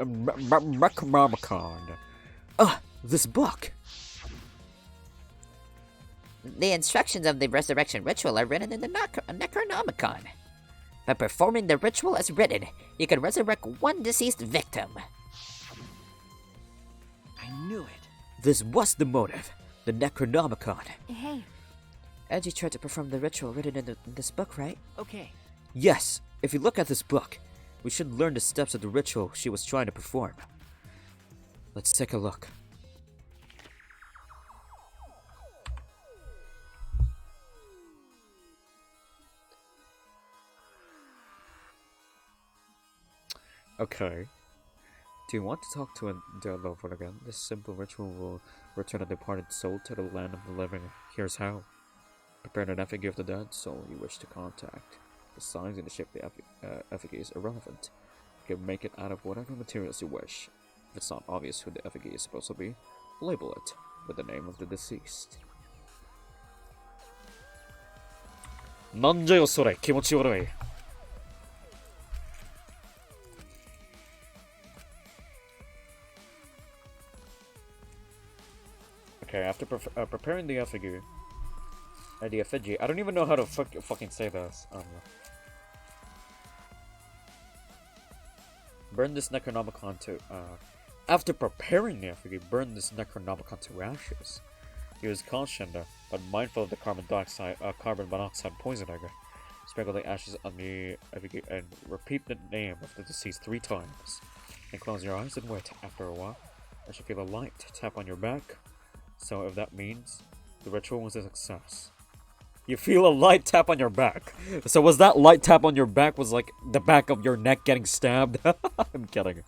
This book. The instructions of the resurrection ritual are written in the Necronomicon. By performing the ritual as written, you can resurrect one deceased victim. I knew it. This was the motive. The Necronomicon. Hey, Angie tried to perform the ritual written in this book, right? Okay. Yes, if you look at this book, we should learn the steps of the ritual she was trying to perform. Let's take a look. Okay. Do you want to talk to their loved one again? This simple ritual will return a departed soul to the land of the living. Here's how. Prepare an effigy of the dead soul you wish to contact. The size and the shape of the effigy is irrelevant. You can make it out of whatever materials you wish. If it's not obvious who the effigy is supposed to be, label it with the name of the deceased. なんじゃよそれ、気持ち悪い。Okay, after preparing the effigy, I don't even know how to fucking say this. Burn this Necronomicon to, after preparing the effigy, burn this Necronomicon to ashes. Use caution, but mindful of the carbon monoxide poisoning. Sprinkle the ashes on the effigy and repeat the name of the deceased 3 times. And close your eyes and wait. After a while, you should feel a light tap on your back. So if that means the ritual was a success. You feel a light tap on your back. So was that light tap on your back was like the back of your neck getting stabbed? I'm kidding.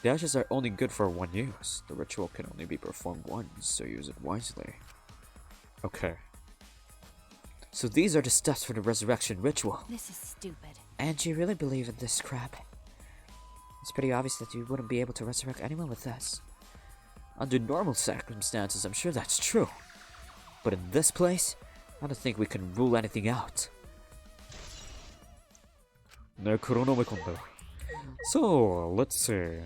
The ashes are only good for 1 use. The ritual can only be performed once, so use it wisely. Okay. So these are the steps for the resurrection ritual. this is stupid. And you really believe in this crap? It's pretty obvious that you wouldn't be able to resurrect anyone with this. Under normal circumstances, I'm sure that's true. But in this place, I don't think we can rule anything out. Necronomicon. So, let's see.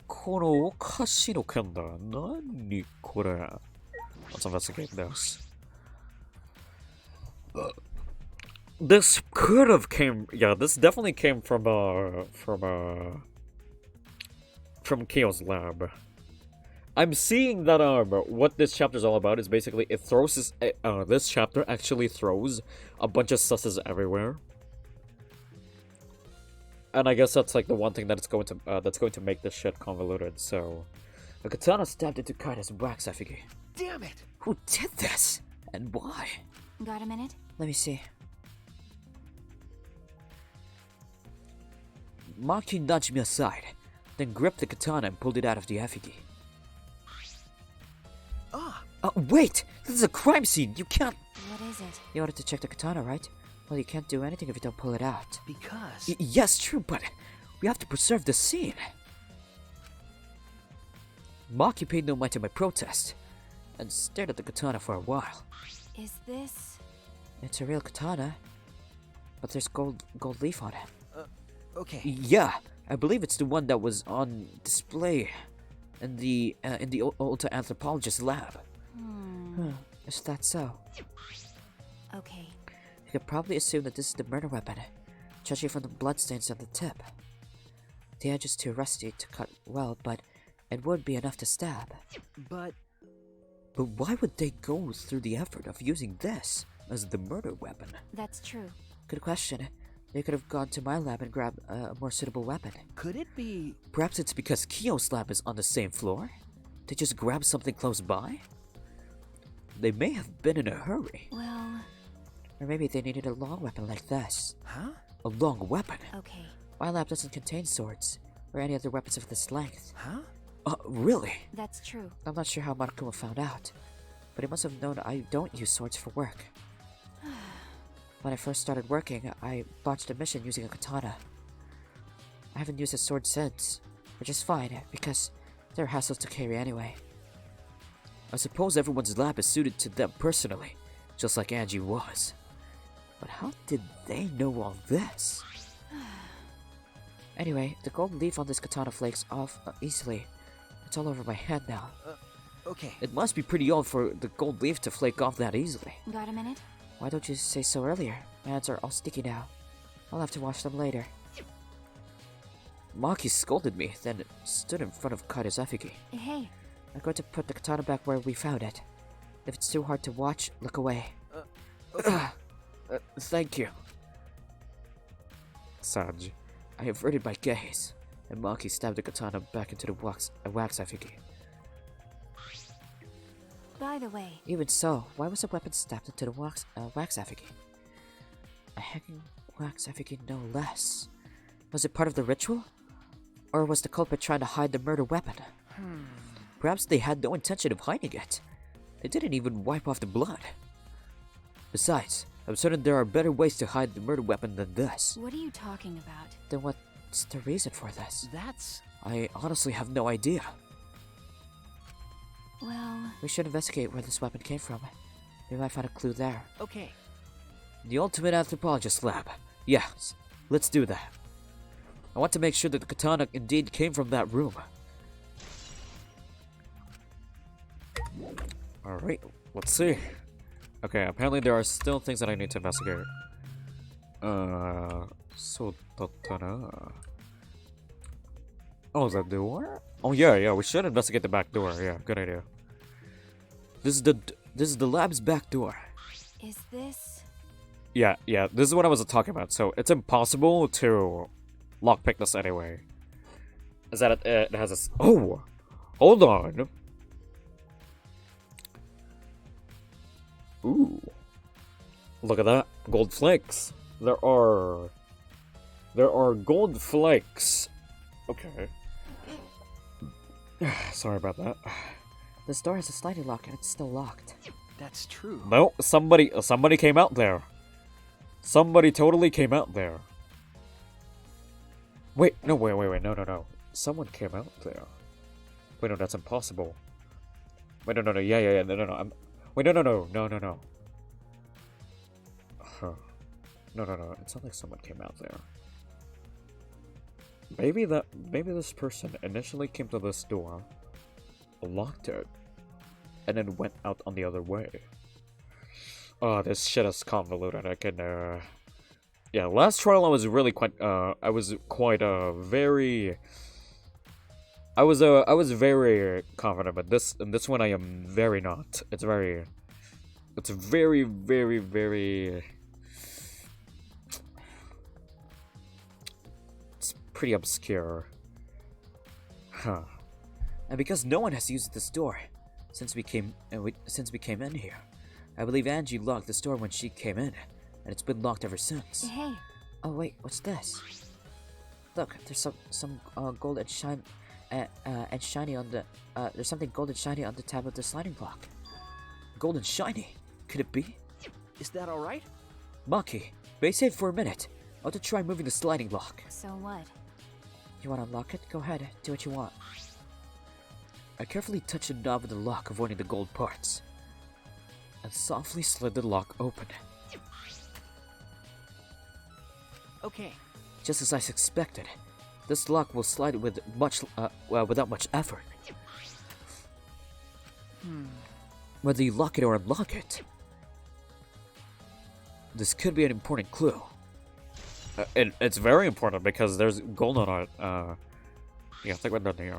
このお菓子の剣だ。何これ? Let's investigate this. This could have came. Yeah, this definitely came from Keo's lab. I'm seeing that what this chapter is all about is basically it throws this chapter actually throws a bunch of susses everywhere. And I guess that's like the one thing that's going to make this shit convoluted. So, a katana stabbed into Kaida's wax effigy. Damn it! Who did this? And why? Got a minute? Let me see. Maki nudged me aside, then gripped the katana and pulled it out of the effigy. Ah, Wait! This is a crime scene! You can't... What is it? You ordered to check the katana, right? Well, you can't do anything if you don't pull it out. because... Yes, true, but we have to preserve the scene. Maki paid no mind to my protest, and stared at the katana for a while. Is this... It's a real katana, but there's gold leaf on it. Okay. Yeah, I believe it's the one that was on display in the Ultra Anthropologist lab. Is that so? Okay. You could probably assume that this is the murder weapon, judging from the bloodstains on the tip. The edge is too rusty to cut well, but it would be enough to stab. But... But why would they go through the effort of using this as the murder weapon? That's true. Good question. They could have gone to my lab and grabbed a more suitable weapon. could it be... Perhaps it's because Kyo's lab is on the same floor? They just grabbed something close by? They may have been in a hurry. Well, Or maybe they needed a long weapon like this. Huh? A long weapon? okay. My lab doesn't contain swords, or any other weapons of this length. Huh? Really? That's true. I'm not sure how Monokuma found out, but he must have known I don't use swords for work. When I first started working, I botched a mission using a katana. I haven't used a sword since, which is fine, because they're hassles to carry anyway. I suppose everyone's lab is suited to them personally, just like Angie was. But how did they know all this? Anyway, the gold leaf on this katana flakes off easily. It's all over my hand now. Okay. It must be pretty old for the gold leaf to flake off that easily. Got a minute? Why don't you say so earlier? My hands are all sticky now. I'll have to wash them later. Maki scolded me, then stood in front of Kaida's effigy. Hey, I'm going to put the katana back where we found it. If it's too hard to watch, look away. Thank you. Sanj, I averted my gaze, and Maki stabbed the katana back into the wax effigy. by the way, Even so, why was the weapon stabbed into the wax effigy? A hanging wax effigy, no less. Was it part of the ritual? Or was the culprit trying to hide the murder weapon? Perhaps they had no intention of hiding it. They didn't even wipe off the blood. Besides, I'm certain there are better ways to hide the murder weapon than this. what are you talking about? Then what's the reason for this? That's... I honestly have no idea. Well, We should investigate where this weapon came from. We might find a clue there. Okay. The Ultimate Anthropologist Lab. Yes, let's do that. I want to make sure that the katana indeed came from that room. Alright, let's see. Okay, apparently there are still things that I need to investigate. So tatana. Oh, is that door? Oh yeah, we should investigate the back door. Yeah, good idea. This is the lab's back door. is this... Yeah, this is what I was talking about. So it's impossible to lockpick this anyway. Is that it has a... Oh! Hold on! Ooh. Look at that. Gold flakes. There are gold flakes. Okay. Sorry about that. This door has a sliding lock and it's still locked. That's true. No, somebody came out there. Somebody totally came out there. Wait, no. Someone came out there. Wait, no, that's impossible. Wait, no, yeah, no. Wait, no. Huh. No. It's not like someone came out there. Maybe this person initially came to this door, locked it, and then went out on the other way. Oh, this shit is convoluted. I can, yeah, last trial I was really quite, I was very confident, but in this one I am very not. It's very, pretty obscure. Huh. And because no one has used this door since we came in here, I believe Angie locked this door when she came in, and it's been locked ever since. Hey, Oh wait, what's this? Look, there's some gold and shiny on the there's something gold and shiny on the tab of the sliding block. Gold and shiny? Could it be? Is that alright? Maki, base hit for a minute. I want to try moving the sliding block. so what? You want to unlock it? Go ahead, do what you want. I carefully touched the knob of the lock, avoiding the gold parts, and softly slid the lock open. Okay. Just as I expected, this lock will slide with without much effort. Whether you lock it or unlock it, this could be an important clue. It's very important because there's gold on it. Yeah, think about that here.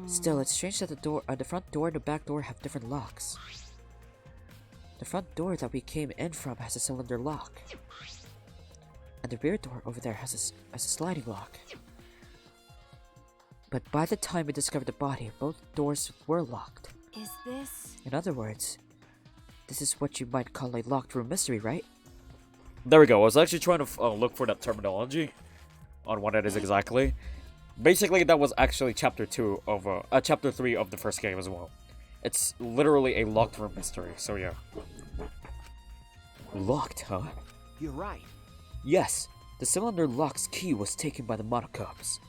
Still, it's strange that the front door and the back door have different locks. The front door that we came in from has a cylinder lock, and the rear door over there has a sliding lock. But by the time we discovered the body, both doors were locked. Is this... In other words, this is what you might call a locked room mystery, right? There we go. I was actually trying to look for that terminology on what it is exactly. Basically, that was actually chapter 3 of the first game as well. It's literally a locked room mystery. So yeah. Locked, huh? You're right. Yes, the cylinder lock's key was taken by the Monocubs.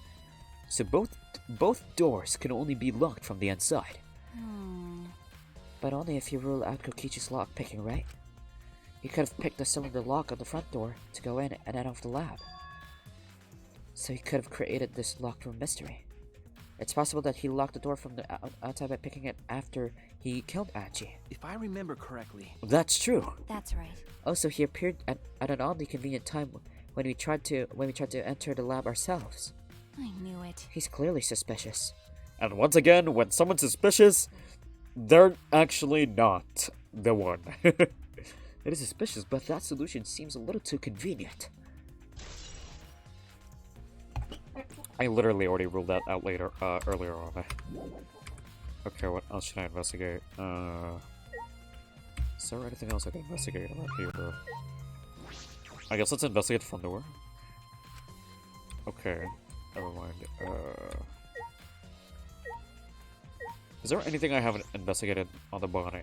So both doors can only be locked from the inside. But only if you rule out Kokichi's lock picking, right? He could have picked the cylinder lock on the front door to go in and out of the lab. So he could have created this locked room mystery. It's possible that he locked the door from the outside by picking it after he killed Angie. If I remember correctly. That's true. That's right. Also, he appeared at an oddly convenient time when we tried to enter the lab ourselves. I knew it. He's clearly suspicious. And once again, when someone's suspicious, they're actually not the one. It is suspicious, but that solution seems a little too convenient. I literally already ruled that out earlier on. Okay, what else should I investigate? Is there anything else I can investigate around here? I guess let's investigate the front door. Okay, never mind. Is there anything I haven't investigated on the body?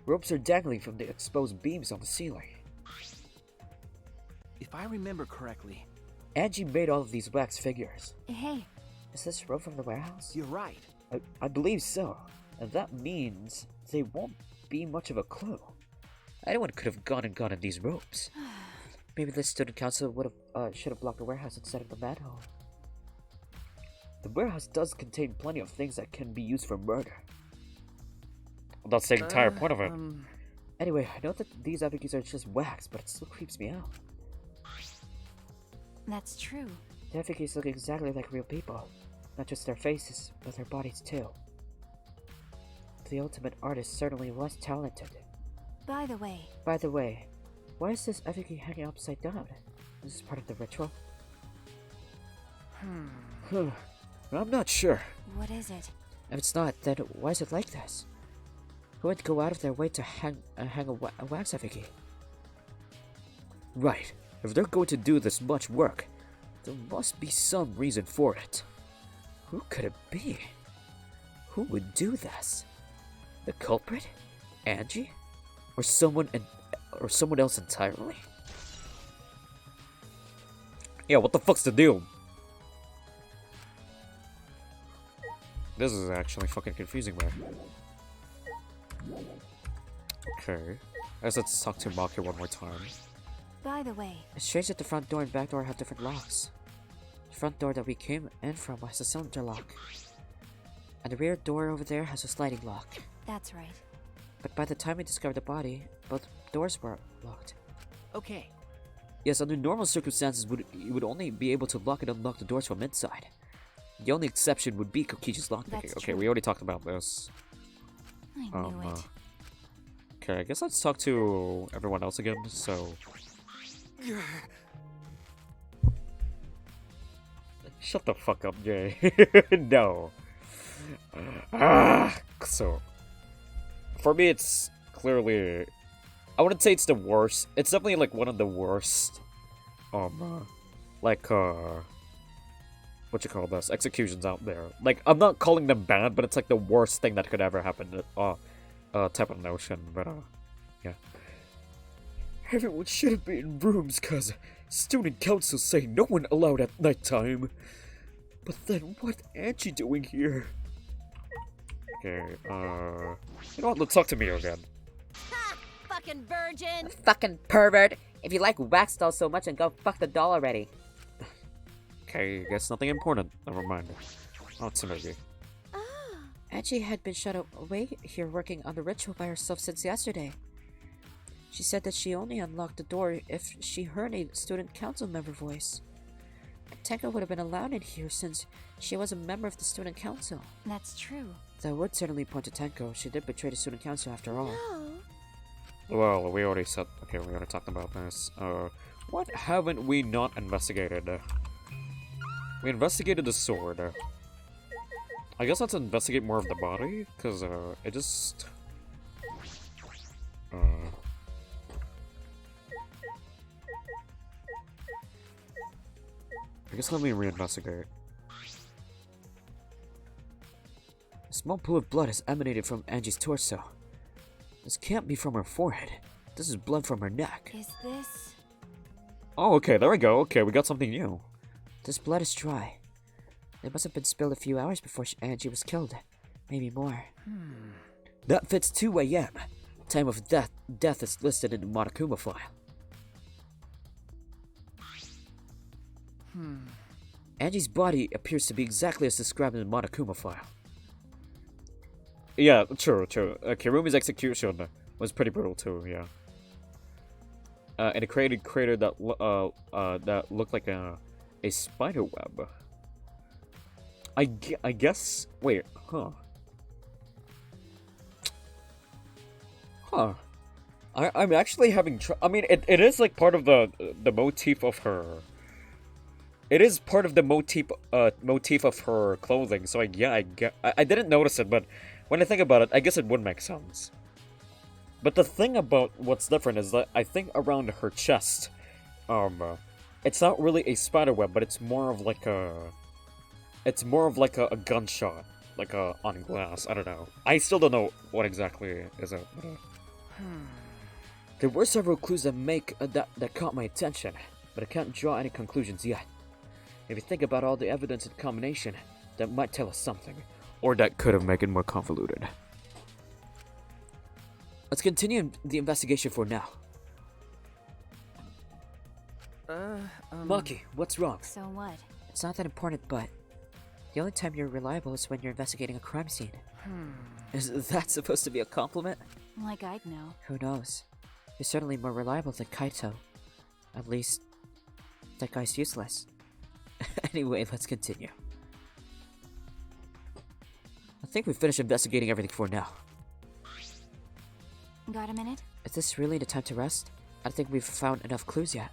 Ropes are dangling from the exposed beams on the ceiling. If I remember correctly. Angie made all of these wax figures. Hey, Is this rope from the warehouse? You're right. I believe so. And that means they won't be much of a clue. Anyone could have gone and gotten these ropes. Maybe the student council should have blocked the warehouse instead of the manhole. The warehouse does contain plenty of things that can be used for murder. That's the entire point of it. Anyway, I know that these effigies are just wax, but it still creeps me out. that's true. The effigies look exactly like real people. Not just their faces, but their bodies too. The ultimate artist certainly was talented. By the way, Why is this effigy hanging upside down? Is this part of the ritual? I'm not sure. what is it? If it's not, then why is it like this? Who would go out of their way to hang a wax effigy? Right. If they're going to do this much work, there must be some reason for it. Who could it be? Who would do this? The culprit? Angie? Or someone else entirely? Yeah, what the fuck's the deal? This is actually fucking confusing, man. Okay. I guess let's talk to Maki one more time. By the way, It's strange that the front door and back door have different locks. The front door that we came in from has a cylinder lock. And the rear door over there has a sliding lock. that's right. But by the time we discovered the body, both doors were locked. Okay. Yes, under normal circumstances, you would only be able to lock and unlock the doors from inside. The only exception would be Kokichi's lockpicking. That's Okay, true. we already talked about this. I knew it. Okay, I guess let's talk to everyone else again, so... Shut the fuck up, Jay. No. So... For me, it's clearly... I wouldn't say it's the worst. It's definitely, like, one of the worst, what you call this? Executions out there. Like, I'm not calling them bad, but it's, like, the worst thing that could ever happen. Type of notion, but, yeah. Everyone shouldn't be in rooms, cause student council say no one allowed at nighttime. But then, what Angie doing here? Okay, you know what? Let's talk to Mio again. Ha! Fucking virgin! Fucking pervert! If you like wax dolls so much, then go fuck the doll already. Okay, I guess nothing important. Never mind. Oh, Tsunugi. Angie had been shut away here working on the ritual by herself since yesterday. She said that she only unlocked the door if she heard a student council member voice. Tenko would have been allowed in here since she was a member of the student council. That's true. That would certainly point to Tenko. She did betray the student council after all. Well, we already said... Okay, we already talked about this. What haven't we not investigated? We investigated the sword. I guess let's investigate more of the body, because, it just... I guess let me reinvestigate. A small pool of blood has emanated from Angie's torso. This can't be from her forehead. This is blood from her neck. Is this... Oh, okay, there we go. Okay, we got something new. This blood is dry. It must have been spilled a few hours before Angie was killed. Maybe more. That fits 2 a.m. Time of death. Death is listed in the Monokuma file. Angie's body appears to be exactly as described in the Monokuma file. Yeah, true. Kirumi's execution was pretty brutal too, yeah. And it created crater that that looked like a spider web. I guess. Wait, huh? I'm actually having I mean, it is like part of the motif of her. It is part of the motif of her clothing. So I didn't notice it, but when I think about it, I guess it would make sense. But the thing about what's different is that I think around her chest, it's not really a spider web, but it's more of like a gunshot, like on glass. I don't know. I still don't know what exactly is it. There were several clues that caught my attention, but I can't draw any conclusions yet. If you think about all the evidence in combination, that might tell us something. Or that could have made it more convoluted. Let's continue the investigation for now. Maki, what's wrong? So what? It's not that important, but the only time you're reliable is when you're investigating a crime scene. Is that supposed to be a compliment? Like I'd know. Who knows? You're certainly more reliable than Kaito. At least, that guy's useless. Anyway, let's continue. I think we've finished investigating everything for now. Got a minute? Is this really the time to rest? I don't think we've found enough clues yet.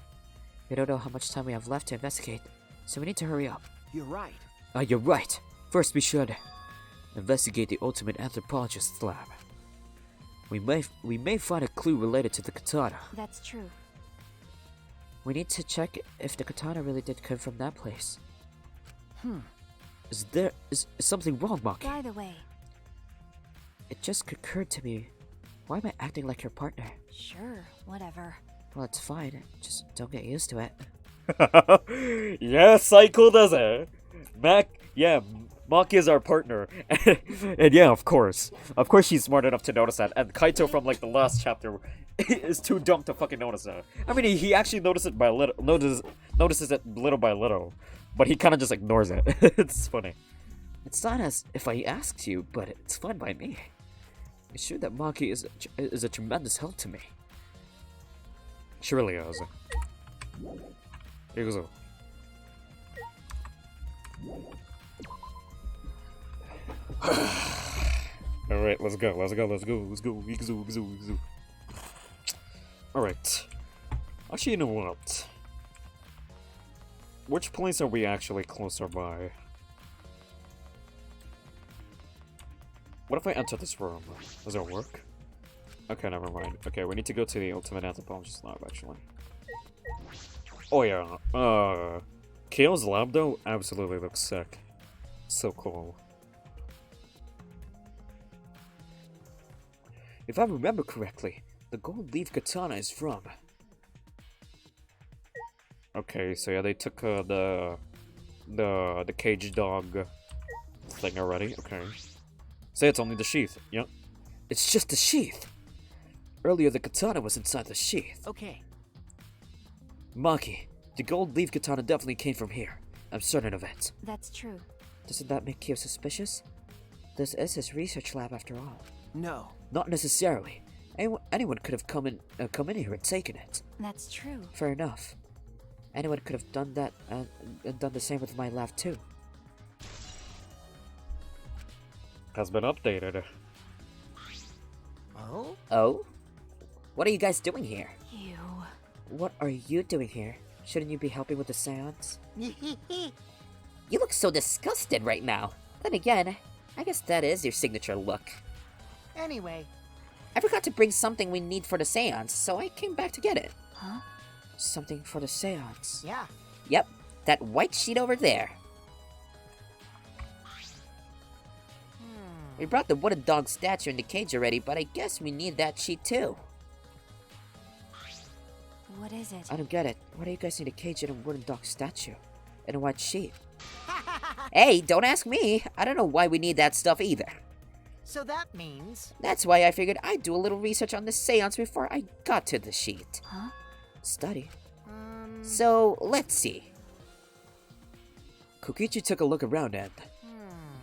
We don't know how much time we have left to investigate, so we need to hurry up. You're right. You're right. First we should investigate the ultimate anthropologist's lab. We may find a clue related to the katana. That's true. We need to check if the katana really did come from that place. Is something wrong, Maki? By the way. It just occurred to me. Why am I acting like your partner? Sure, whatever. Well, it's fine. Just don't get used to it. Yeah, Psycho does it. Maki is our partner. And yeah, of course. Of course she's smart enough to notice that. And Kaito from like the last chapter is too dumb to fucking notice that. I mean, he actually notices it little by little. But he kind of just ignores it. It's funny. It's not as if I asked you, but it's fine by me. It's true that Maki is a tremendous help to me. She really is. Here goes. Alright, let's go. Alright. Actually, you know what? Which place are we actually closer by? What if I enter this room? Does it work? Okay, never mind. Okay, we need to go to the ultimate anthropologist lab, actually. Oh yeah, Kale's lab, though, absolutely looks sick. So cool. If I remember correctly, the gold leaf katana is from... Okay, so yeah, they took the cage dog thing already. Okay. Say it's only the sheath. Yep. It's just the sheath. Earlier, the katana was inside the sheath. Okay. Maki, the gold leaf katana definitely came from here. I'm certain of it. That's true. Doesn't that make you suspicious? This is his research lab after all. No. Not necessarily. Anyone could have come in here and taken it. That's true. Fair enough. Anyone could have done that and done the same with my lab too. Has been updated. Oh? Oh? What are you guys doing here? You. What are you doing here? Shouldn't you be helping with the seance? You look so disgusted right now. Then again, I guess that is your signature look. Anyway. I forgot to bring something we need for the seance, so I came back to get it. Huh? Something for the seance. Yeah. Yep, that white sheet over there. We brought the wooden dog statue in the cage already, but I guess we need that sheet too. What is it? I don't get it. Why do you guys need a cage and a wooden dog statue? And a white sheet? Hey, don't ask me. I don't know why we need that stuff either. So that means... That's why I figured I'd do a little research on this seance before I got to the sheet. Huh? Study. So, let's see. Kokichi took a look around and...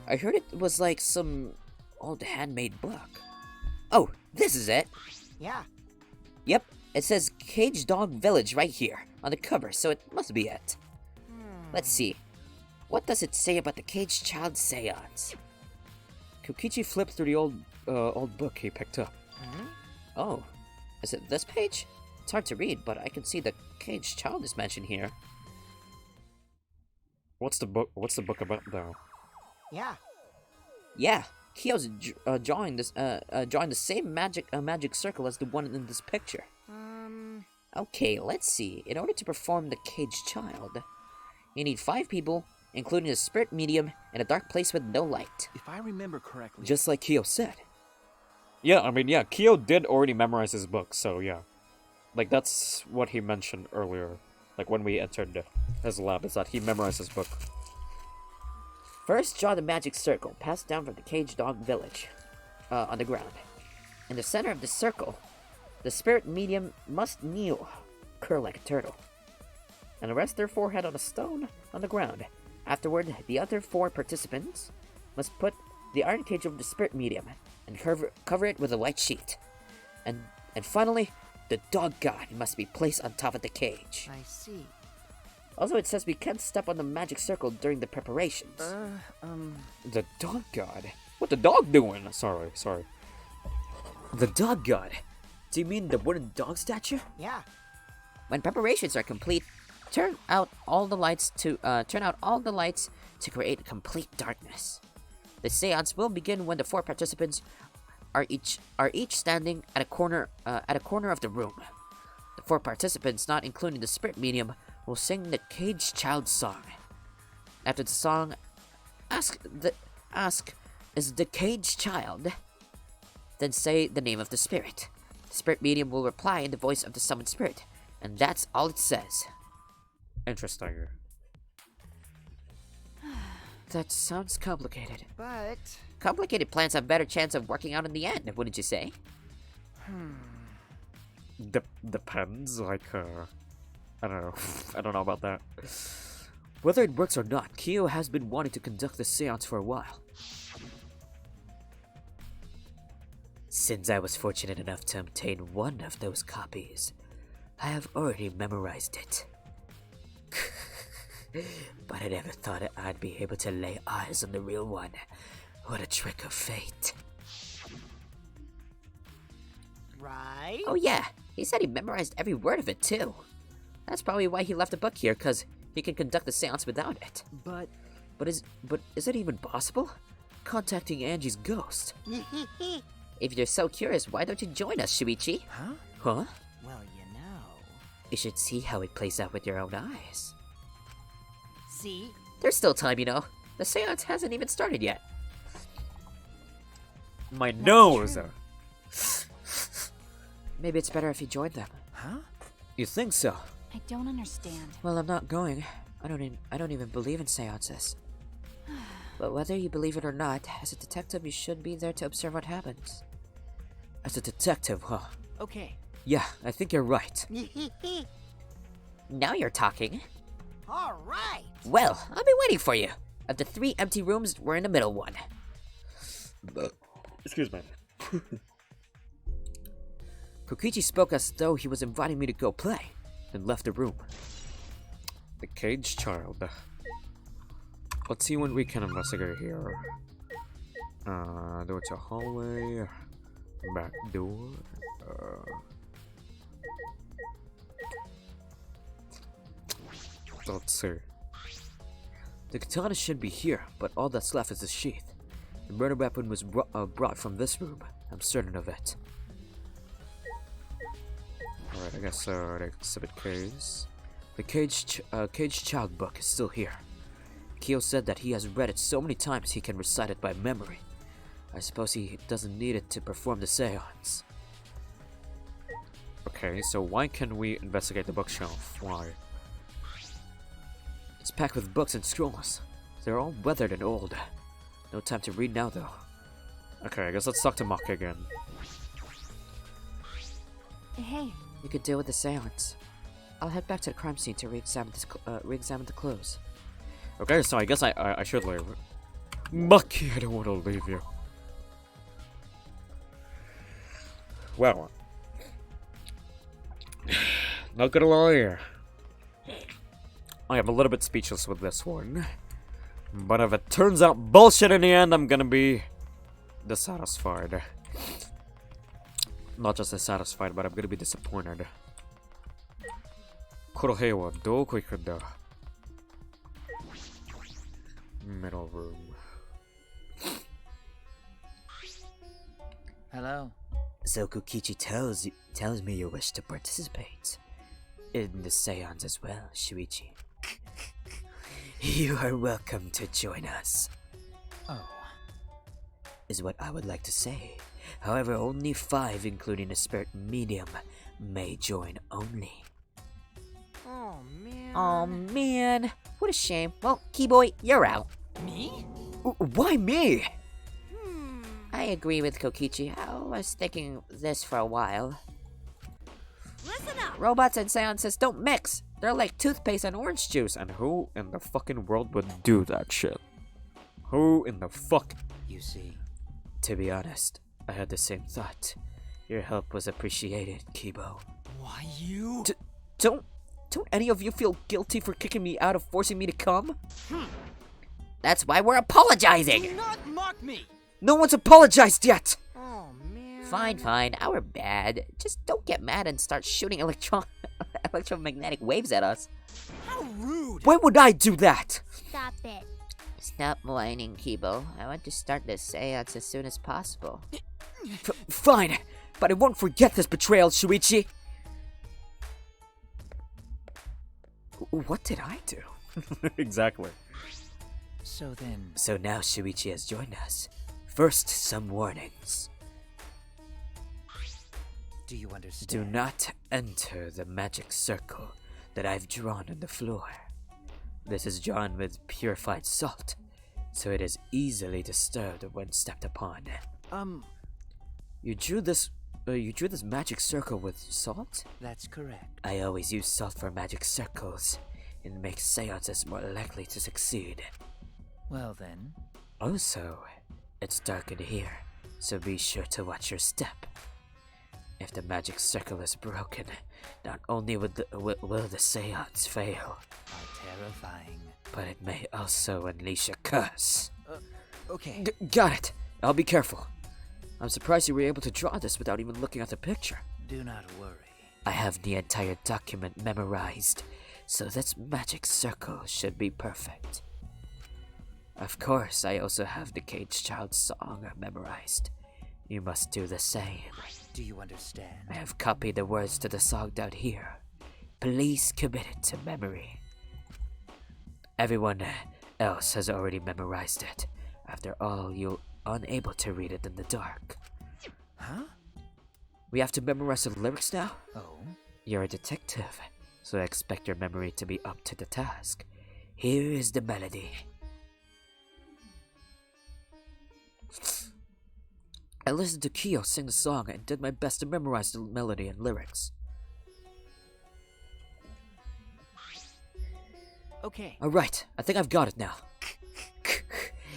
I heard it was like some old handmade book. Oh, this is it. Yeah. Yep, it says Cage Dog Village right here on the cover, so it must be it. Let's see. What does it say about the Caged Child seance? Kokichi flipped through the old book he picked up. Oh, is it this page? It's hard to read, but I can see the Caged Child is mentioned here. What's the book about, though? Yeah. Yeah, Kyo's drawing the same magic circle as the one in this picture. Okay, let's see. In order to perform the Caged Child, you need 5 people, including a spirit medium in a dark place with no light. If I remember correctly... Just like Kyo said. Yeah, I mean, yeah, Kyo did already memorize his book, so yeah. Like, that's what he mentioned earlier. Like, when we entered his lab, is that he memorized his book. First, draw the magic circle passed down from the Caged Dog Village on the ground. In the center of the circle, the spirit medium must kneel, curl like a turtle, and rest their forehead on a stone on the ground. Afterward, the other 4 participants must put the iron cage over the spirit medium and cover it with a white sheet. And finally, the dog god must be placed on top of the cage. I see. Also, it says we can't step on the magic circle during the preparations. The dog god? What the dog doing? Sorry. The dog god? Do you mean the wooden dog statue? Yeah. When preparations are complete, turn out all the lights to create complete darkness. The seance will begin when the 4 participants are each standing at a corner of the room. The 4 participants, not including the spirit medium, will sing the Caged Child song. After the song, ask, is the Caged Child? Then say the name of the spirit. The spirit medium will reply in the voice of the summoned spirit, and that's all it says. Interesting. That sounds complicated. But... Complicated plans have better chance of working out in the end, wouldn't you say? Depends, like, I don't know. I don't know about that. Whether it works or not, Kyo has been wanting to conduct the seance for a while. Since I was fortunate enough to obtain one of those copies, I have already memorized it. But I never thought I'd be able to lay eyes on the real one. What a trick of fate. right? Oh yeah, he said he memorized every word of it too. That's probably why he left a book here, cause he can conduct the seance without it. But But is it even possible? Contacting Angie's ghost. If you're so curious, why don't you join us, Shuichi? huh? Huh? Well, you know. You should see how it plays out with your own eyes. See? There's still time, you know. The seance hasn't even started yet. My nose! true. Maybe it's better if you join them. Huh? You think so? I don't understand. Well, I'm not going. I don't even believe in seances. But whether you believe it or not, as a detective, you should be there to observe what happens. As a detective, huh? Okay. Yeah, I think you're right. Now you're talking. All right. Well, I'll be waiting for you. Of the 3 empty rooms, we're in the middle one. Excuse me. Kokichi spoke as though he was inviting me to go play, then left the room. The caged child. Let's see when we can investigate here. Door to hallway. Back door. Let's see. The katana should be here, but all that's left is the sheath. The murder weapon was brought from this room. I'm certain of it. Alright, I guess the exhibit case. The caged child book is still here. Kyo said that he has read it so many times he can recite it by memory. I suppose he doesn't need it to perform the seance. Okay, so why can we investigate the bookshelf? Why? It's packed with books and scrolls. They're all weathered and old. No time to read now, though. Okay, I guess let's talk to Maka again. Hey, You could deal with the seance. I'll head back to the crime scene to re-examine the clues. Okay, so I guess I should leave. Maki, I don't want to leave you. Well, not gonna lie, I am a little bit speechless with this one. But if it turns out bullshit in the end, I'm gonna be dissatisfied. Not just dissatisfied, but I'm gonna be disappointed. Korohei wa doko iku da? Middle room. Hello. So Kokichi tells me you wish to participate in the seance as well, Shuichi. You are welcome to join us, Oh. is what I would like to say. However, only 5, including a spirit medium, may join only. Oh, man. Oh man, what a shame. Well, Keyboy, you're out. Me? Why me? I agree with Kokichi. I was thinking this for a while. Listen up. Robots and seances don't mix. They're like toothpaste and orange juice. And who in the fucking world would do that shit? Who in the fuck? You see. To be honest, I had the same thought. Your help was appreciated, Kibo. Why you? Don't any of you feel guilty for kicking me out of forcing me to come? That's why we're apologizing. Do not mock me. No one's apologized yet! Oh, man. Fine, our bad. Just don't get mad and start shooting electromagnetic waves at us. How rude. Why would I do that? Stop it. Stop whining, Kibo. I want to start this seance as soon as possible. Fine, but I won't forget this betrayal, Shuichi. What did I do? Exactly. So then. So now Shuichi has joined us. First, some warnings. Do you understand? Do not enter the magic circle that I've drawn on the floor. This is drawn with purified salt, so it is easily disturbed when stepped upon. You drew this magic circle with salt? That's correct. I always use salt for magic circles. It makes seances more likely to succeed. Well then. Also, it's dark in here, so be sure to watch your step. If the magic circle is broken, not only will the seance fail, How terrifying. but it may also unleash a curse. Okay. Got it. I'll be careful. I'm surprised you were able to draw this without even looking at the picture. Do not worry. I have the entire document memorized, so this magic circle should be perfect. Of course, I also have the Cage Child song memorized. You must do the same. Do you understand? I have copied the words to the song down here. Please commit it to memory. Everyone else has already memorized it. After all, you're unable to read it in the dark. Huh? We have to memorize the lyrics now? Oh? You're a detective, so I expect your memory to be up to the task. Here is the melody. I listened to Kyo sing the song and did my best to memorize the melody and lyrics. Okay. Alright, I think I've got it now.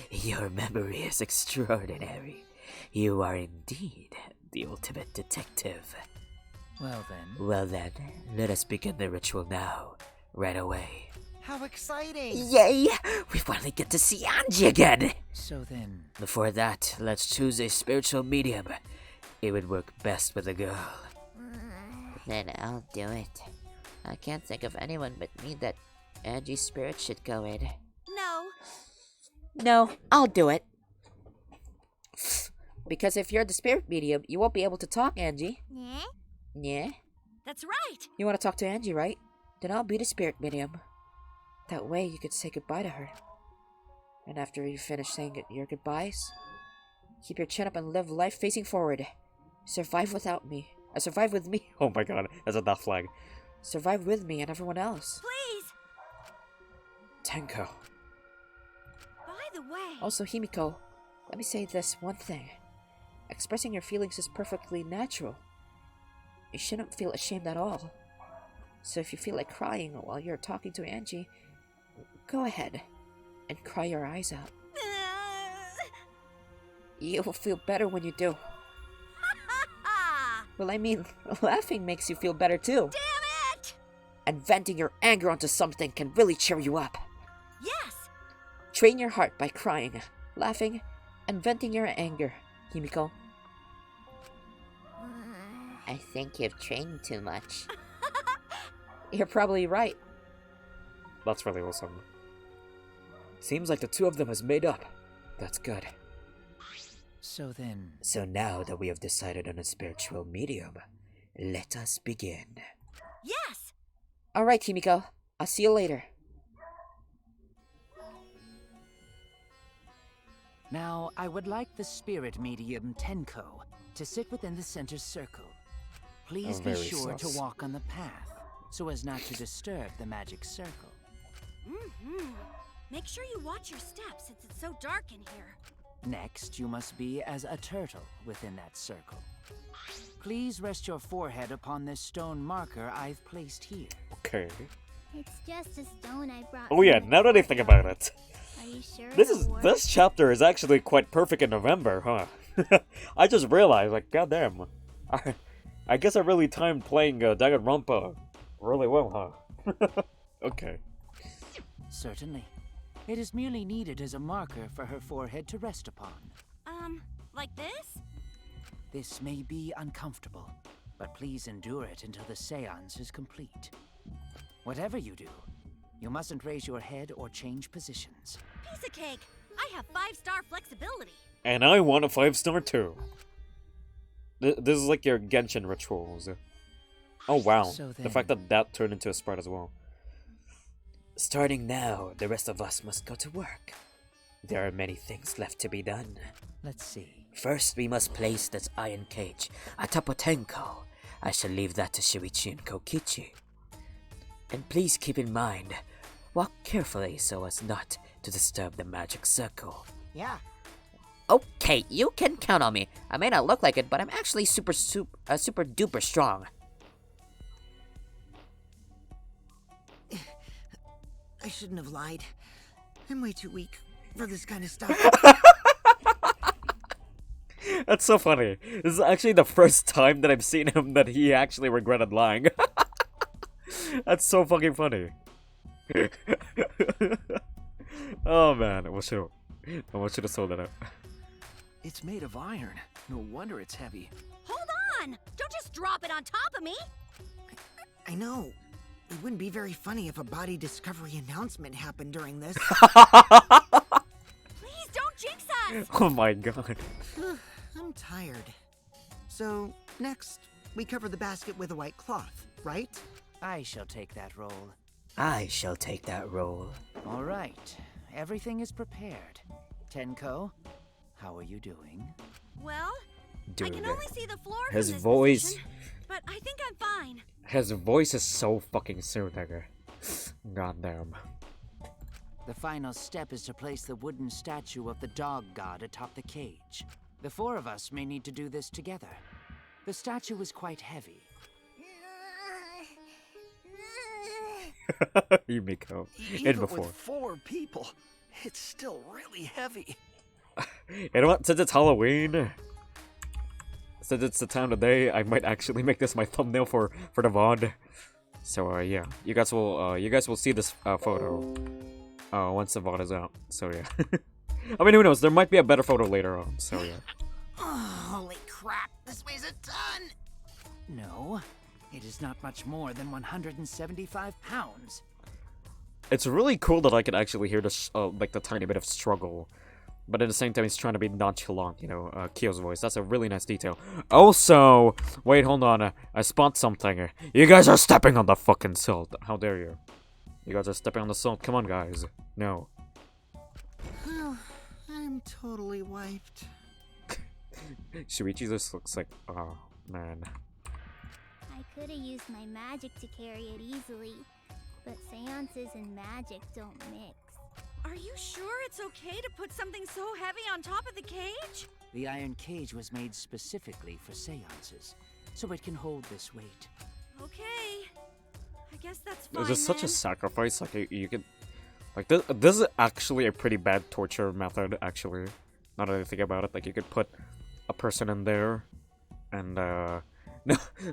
Your memory is extraordinary. You are indeed the ultimate detective. Well then. Let us begin the ritual now, right away. How exciting! Yay! We finally get to see Angie again! So then, Before that, let's choose a spiritual medium. It would work best with a girl. Then I'll do it. I can't think of anyone but me that Angie's spirit should go in. No. No, I'll do it. Because if you're the spirit medium, you won't be able to talk, Angie. Yeah? Yeah? That's right. You want to talk to Angie, right? Then I'll be the spirit medium. That way you could say goodbye to her. And after you finish saying your goodbyes, keep your chin up and live life facing forward. Survive without me. Survive with me. Oh my god, that's a death flag. Survive with me and everyone else. Please. Tenko. By the way. Also, Himiko, let me say this one thing. Expressing your feelings is perfectly natural. You shouldn't feel ashamed at all. So if you feel like crying while you're talking to Angie, go ahead and cry your eyes out. You will feel better when you do. Well, I mean, laughing makes you feel better too. Damn it! And venting your anger onto something can really cheer you up. Yes. Train your heart by crying, laughing, and venting your anger, Himiko. I think you've trained too much. You're probably right. That's really awesome. Seems like the two of them has made up. That's good. so then, So now that we have decided on a spiritual medium, let us begin. Yes. Alright, Himiko. I'll see you later. now I would like the spirit medium Tenko to sit within the center circle. Please be Very sure sus. to walk on the path, so as not to disturb the magic circle. Make sure you watch your steps since it's so dark in here. Next, you must be as a turtle within that circle. Please rest your forehead upon this stone marker I've placed here. Okay. It's just a stone I brought. Oh yeah, now that I think about it. Are you sure? This chapter is actually quite perfect in November, huh? I just realized, like, goddamn. I guess I really timed playing Danganronpa really well, huh? Okay. Certainly. It is merely needed as a marker for her forehead to rest upon. Like this? This may be uncomfortable, but please endure it until the seance is complete. Whatever you do, you mustn't raise your head or change positions. Piece of cake. I have 5-star flexibility. And I want a 5-star too. This is like your Genshin rituals. Oh wow, So the then- fact that that turned into a sprite as well. Starting now, the rest of us must go to work. There are many things left to be done. Let's see. First, we must place this iron cage atop a Tenko. I shall leave that to Shuichi and Kokichi. And please keep in mind, walk carefully so as not to disturb the magic circle. Yeah. Okay, you can count on me. I may not look like it, but I'm actually super duper strong. I shouldn't have lied. I'm way too weak for this kind of stuff. That's so funny. This is actually the first time that I've seen him that he actually regretted lying. That's so fucking funny. Oh man, I want you to sort that out. It's made of iron. No wonder it's heavy. Hold on! Don't just drop it on top of me! I know. It wouldn't be very funny if a body discovery announcement happened during this. Please don't jinx us! Oh my god. I'm tired. So, next, we cover the basket with a white cloth, right? I shall take that role. I shall take that role. All right. Everything is prepared. Tenko, how are you doing? Well, I can only see the floor His from this voice. position, but I think I'm fine. His voice is so fucking soothing. Goddamn. The final step is to place the wooden statue of the dog god atop the cage. The four of us may need to do this together. The statue is quite heavy. Yumiko. Even And before. with 4 people, it's still really heavy. You know what? Since it's Halloween, since it's the time of day, I might actually make this my thumbnail for the VOD. So yeah, you guys will see this photo once the VOD is out. So yeah. I mean, who knows? There might be a better photo later on. So yeah. Oh, holy crap, this weighs a ton! No, it is not much more than 175 pounds. It's really cool that I can actually hear this, like the tiny bit of struggle, but at the same time, he's trying to be nonchalant. You know, Kyo's voice. That's a really nice detail. Also, wait, hold on. I spot something. You guys are stepping on the fucking salt. How dare you? You guys are stepping on the salt. Come on, guys. No. I'm totally wiped. Shuichi just looks like, oh man. I could have used my magic to carry it easily, but seances and magic don't mix. Are you sure it's okay to put something so heavy on top of the cage? The iron cage was made specifically for seances, so it can hold this weight. Okay. I guess that's fine. This is such a then. sacrifice. Like you could, like this is actually a pretty bad torture method. Actually, now that I think about it, like you could put a person in there, and no,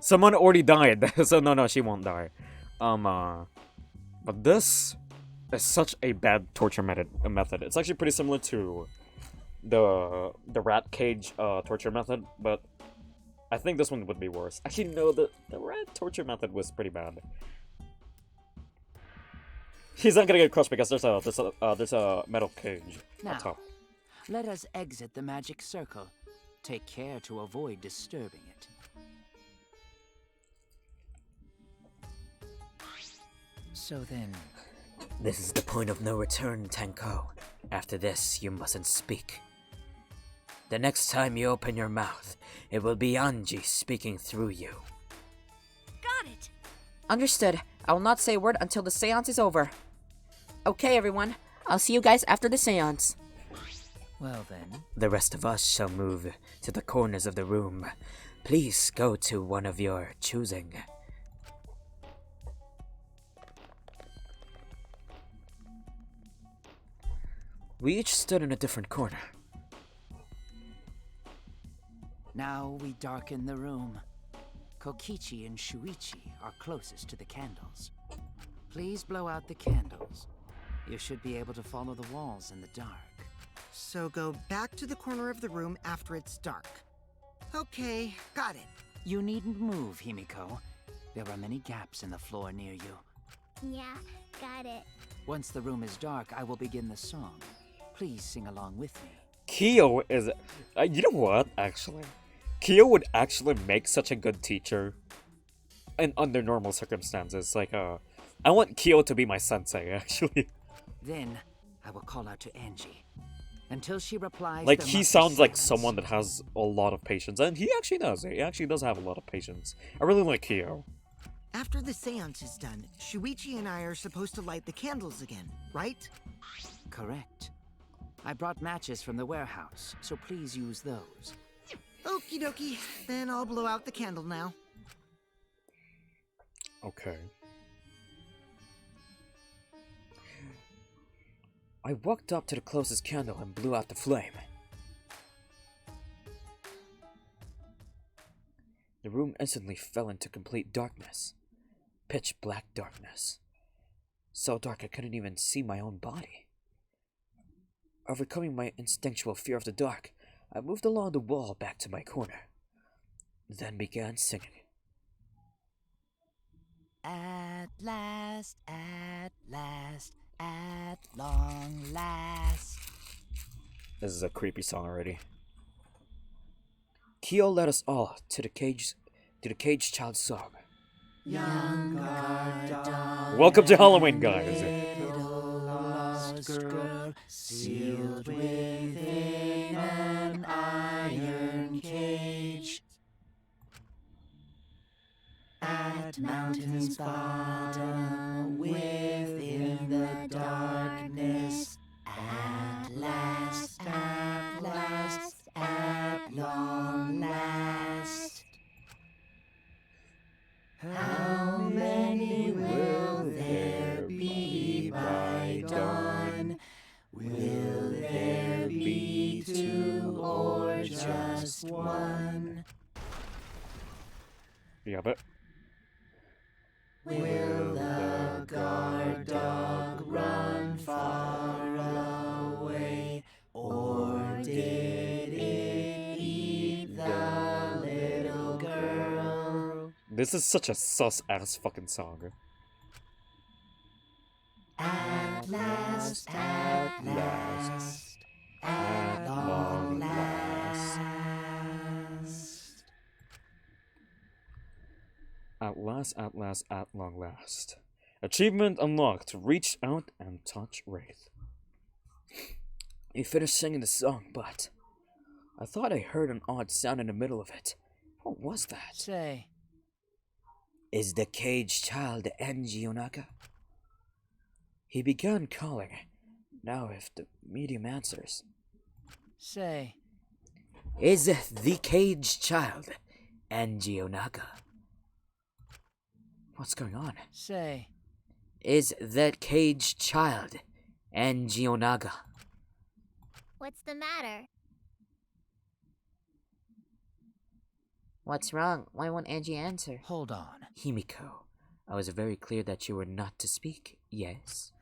someone already died. So no, she won't die. But this is such a bad torture method. It's actually pretty similar to the rat cage torture method, but I think this one would be worse. Actually, no, the rat torture method was pretty bad. He's not gonna get crushed because there's a metal cage Now, on top. let us exit the magic circle. Take care to avoid disturbing it. So then, This is the point of no return, Tenko. After this, you mustn't speak. The next time you open your mouth, it will be Anji speaking through you. Got it. Understood. I will not say a word until the seance is over. Okay, everyone. I'll see you guys after the seance. well then, The rest of us shall move to the corners of the room. Please go to one of your choosing. We each stood in a different corner. now we darken the room. Kokichi and Shuichi are closest to the candles. Please blow out the candles. You should be able to follow the walls in the dark. So go back to the corner of the room after it's dark. Okay, got it. You needn't move, Himiko. There are many gaps in the floor near you. Yeah, got it. Once the room is dark, I will begin the song. Please sing along with me. Kyo is, you know what? Actually, Kyo would actually make such a good teacher, and under normal circumstances. Like, I want Kyo to be my sensei. Actually, Then, I will call out to Angie. Until she replies, like there he must be sounds like silence. someone that has a lot of patience, and he actually does. He actually does have a lot of patience. I really like Kyo. After the seance is done, Shuichi and I are supposed to light the candles again, right? Correct. I brought matches from the warehouse, so please use those. Okie dokie. Then I'll blow out the candle now. Okay. I walked up to the closest candle and blew out the flame. The room instantly fell into complete darkness. Pitch black darkness. So dark I couldn't even see my own body. Overcoming my instinctual fear of the dark, I moved along the wall back to my corner, then began singing. At last, at long last. This is a creepy song already. Kyo led us all to the cage child song. Young guard dog, Welcome to Halloween, guys. little lost girl, sealed within an iron cage. At mountain's bottom, within the darkness, at last, at long last. How many will there be by dawn? Will there be two or just one? Yeah, but Will the guard dog run far away, or did it eat the little girl? this is such a sus-ass fucking song. At last, at long last. At long last. Achievement unlocked. Reach out and touch Wraith. He finished singing the song, but I thought I heard an odd sound in the middle of it. What was that? Say, Is the cage child Enji Onaka? He began calling. Now if the medium answers. say, Is the cage child Enji Onaka? What's going on? say. Is that cage child Enji Onaga? What's the matter? What's wrong? Why won't Angie answer? Hold on. Himiko, I was very clear that you were not to speak, yes?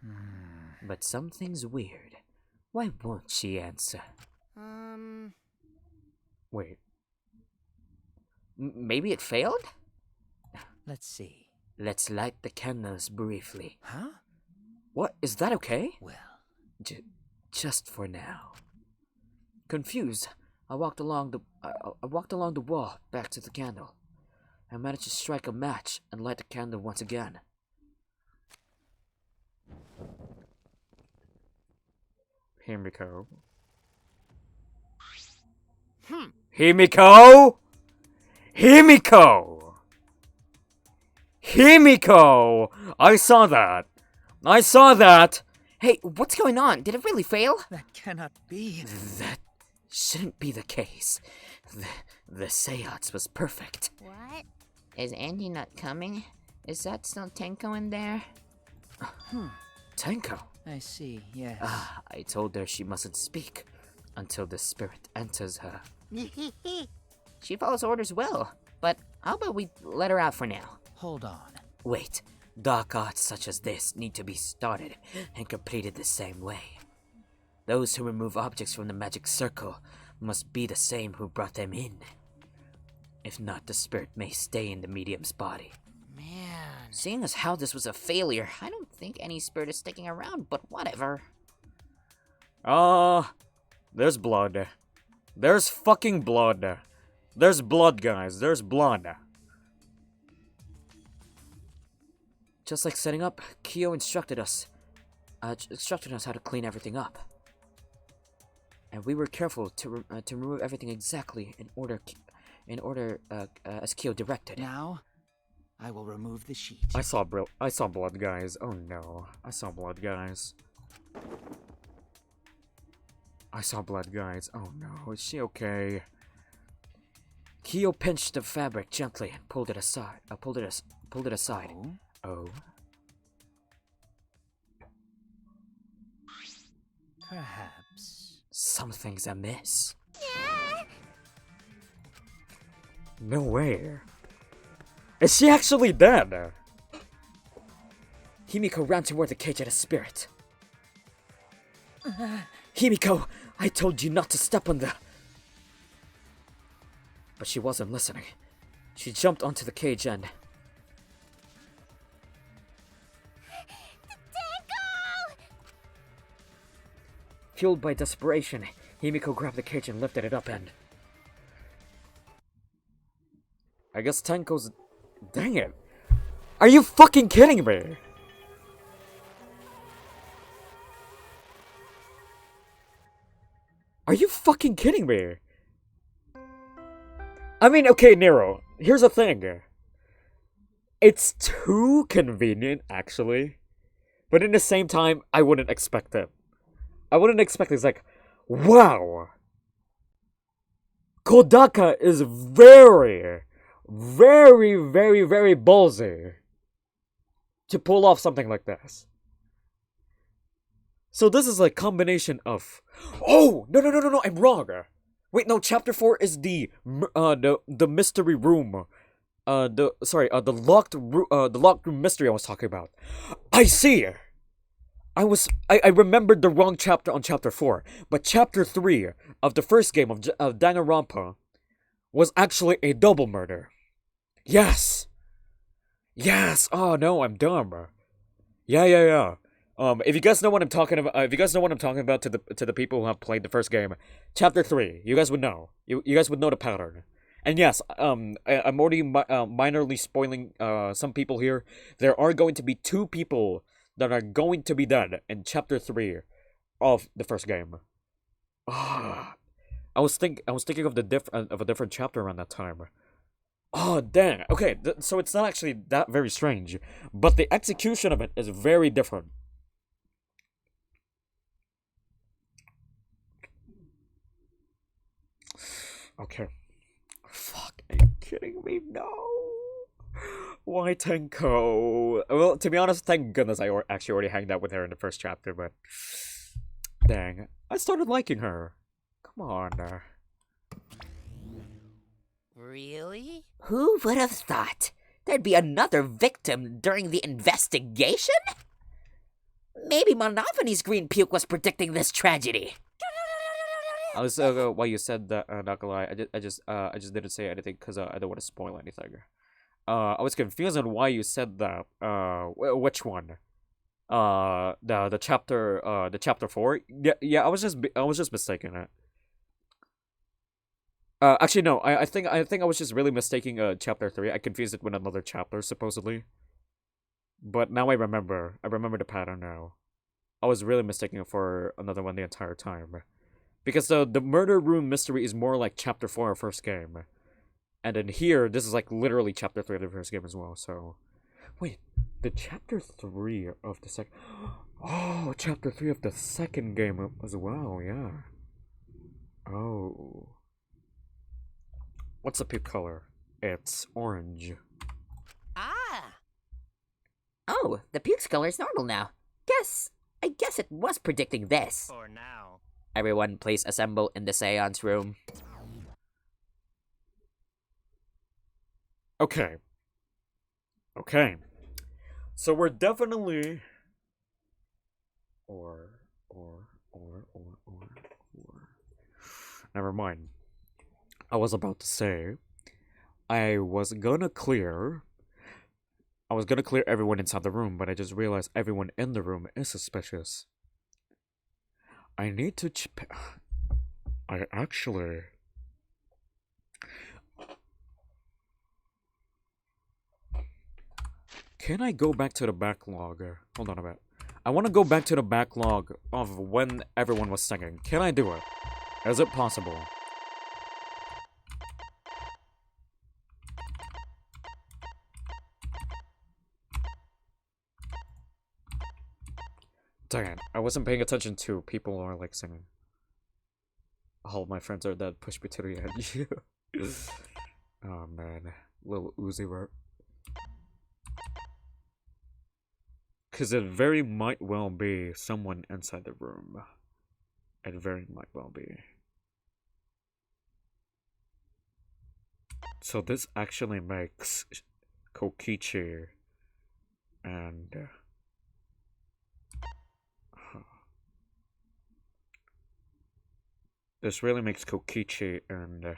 But something's weird. Why won't she answer? Wait. Maybe it failed? Let's see. Let's light the candles briefly. Huh? What? Is that okay? Well, Just for now. Confused, I walked along the wall back to the candle. I managed to strike a match and light the candle once again. Himiko. Himiko! Himiko! Himiko! I saw that! I saw that! Hey, what's going on? Did it really fail? that cannot be. That shouldn't be the case. The seance was perfect. What? Is Angie not coming? Is that still Tenko in there? Tenko. I see, yes. I told her she mustn't speak until the spirit enters her. She follows orders well, but how about we let her out for now? Hold on. Wait, dark arts such as this need to be started and completed the same way. Those who remove objects from the magic circle must be the same who brought them in. If not, the spirit may stay in the medium's body. Man, seeing as how this was a failure, I don't think any spirit is sticking around, but whatever. There's blood. There's fucking blood. There's blood, guys. There's blood. Just like setting up, Kyo instructed us how to clean everything up. And we were careful to remove everything exactly in order as Kyo directed. Now, I will remove the sheet. I saw blood, guys. Oh no. I saw blood, guys. I saw blood, guys. Oh no. Is she okay? Kyo pinched the fabric gently and pulled it aside. Pulled it aside. Oh. Perhaps. Something's amiss. No way. Is she actually dead? Himiko ran toward the cage at a spirit. Himiko, I told you not to step on the... But she wasn't listening. She jumped onto the cage and... Dango! Fueled by desperation, Himiko grabbed the cage and lifted it up and... I guess Tenko's... Dang it! Are you fucking kidding me? Are you fucking kidding me? I mean, okay, Nero, here's the thing. It's too convenient, actually. But in the same time, I wouldn't expect it. I wouldn't expect it. It's like, wow! Kodaka is very, very, very, very ballsy to pull off something like this. So this is like combination of... Oh! No, I'm wrong! Wait, no, chapter 4 is the mystery room. The locked room mystery I was talking about. I see! I remembered the wrong chapter on chapter 4, but chapter 3 of the first game of Danganronpa was actually a double murder. Yes! Yes! Oh no, I'm dumb. Yeah. If you guys know what I'm talking about, to the people who have played the first game, chapter 3, you guys would know. You guys would know the pattern. And yes, I'm already minorly spoiling some people here. There are going to be 2 people that are going to be dead in chapter 3 of the first game. I was thinking of a different chapter around that time. Oh dang. Okay, so it's not actually that very strange, but the execution of it is very different. Okay. Fuck, are you kidding me? No. Why Tenko? Well, to be honest, thank goodness I actually already hanged out with her in the first chapter, but... Dang. I started liking her. Come on. Really? Who would have thought there'd be another victim during the investigation? Maybe Monophanie's green puke was predicting this tragedy. I was while you said that, not gonna lie, I just didn't say anything because I don't want to spoil anything. I was confused on why you said that. Which one? The chapter 4. Yeah. I was just mistaken it. Actually no. I think I was just really mistaking chapter 3. I confused it with another chapter supposedly. But now I remember. I remember the pattern now. I was really mistaking it for another one the entire time. Because the murder room mystery is more like chapter 4 of first game. And then here, this is like literally chapter 3 of the first game as well, so... Wait, the chapter 3 of the second... Oh, chapter 3 of the second game as well, yeah. Oh. What's the puke color? It's orange. Ah! Oh, the puke's color is normal now. I guess it was predicting this. For now. Everyone, please assemble in the seance room. Okay. So we're definitely... Or... Never mind. I was about to say... I was gonna clear everyone inside the room, but I just realized everyone in the room is suspicious. I need to I actually... Can I go back to the backlog? Hold on a bit. I want to go back to the backlog of when everyone was singing. Can I do it? Is it possible? Dang it, I wasn't paying attention to people who are like singing. All my friends are dead, push me to the edge. Oh man, little Uzi Vert. Cause it very might well be someone inside the room. It very might well be. So this actually makes Kokichi and... This really makes Kokichi and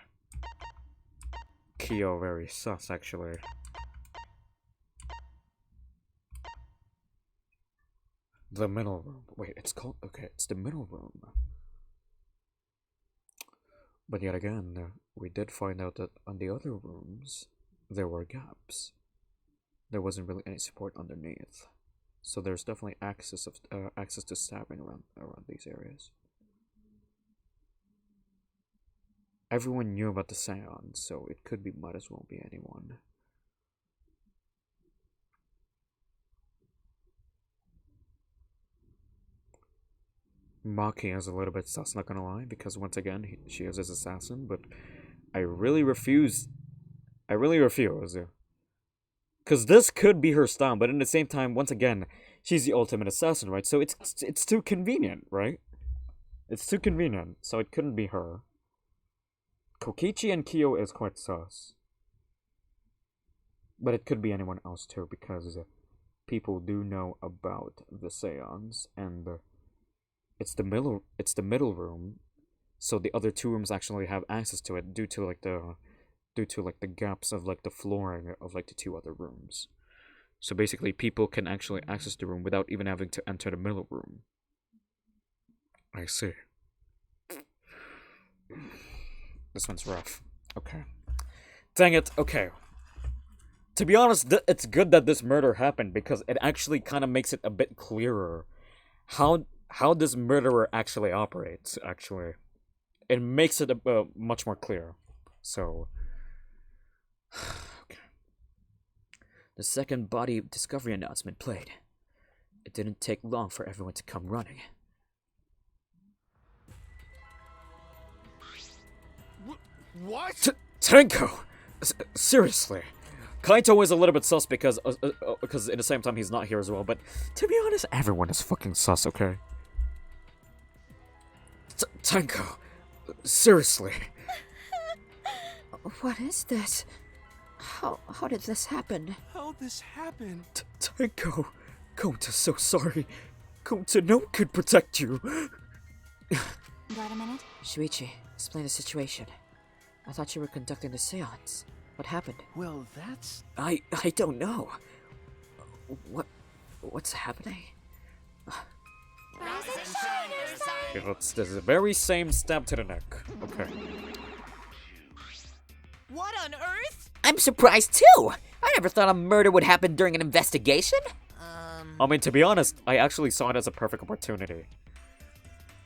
Kyo very sus, actually. The middle room. Wait, it's called... Okay, it's the middle room. But yet again, we did find out that on the other rooms, there were gaps. There wasn't really any support underneath. So there's definitely access to stabbing around these areas. Everyone knew about the seance, so it might as well be anyone. Maki is a little bit sus, not gonna lie, because once again, she is his assassin, but I really refuse. Because this could be her style, but at the same time, once again, she's the ultimate assassin, right? So it's too convenient, right? It's too convenient, so it couldn't be her. Kokichi and Kyo is quite sus. But it could be anyone else too, because people do know about the seance, and it's the middle room, so the other two rooms actually have access to it due to the gaps of like the flooring of like the two other rooms. So basically, people can actually access the room without even having to enter the middle room. I see. This one's rough. Okay. Dang it. Okay. To be honest, it's good that this murder happened because it actually kind of makes it a bit clearer how this murderer actually operates. Actually, it makes it much more clear. So, okay. The second body discovery announcement played. It didn't take long for everyone to come running. What? Tenko! Seriously. Kaito is a little bit sus because at the same time he's not here as well, but to be honest, everyone is fucking sus, okay? Tenko, seriously. What is this? How did this happen? How this happened? Tenko, Kota's so sorry. Kota, no one could protect you. Got a minute? Shuichi, explain the situation. I thought you were conducting the seance. What happened? Well, that's... I don't know. What's happening? It's the very same stab to the neck. Okay. What on earth? I'm surprised too! I never thought a murder would happen during an investigation. I mean, to be honest, I actually saw it as a perfect opportunity.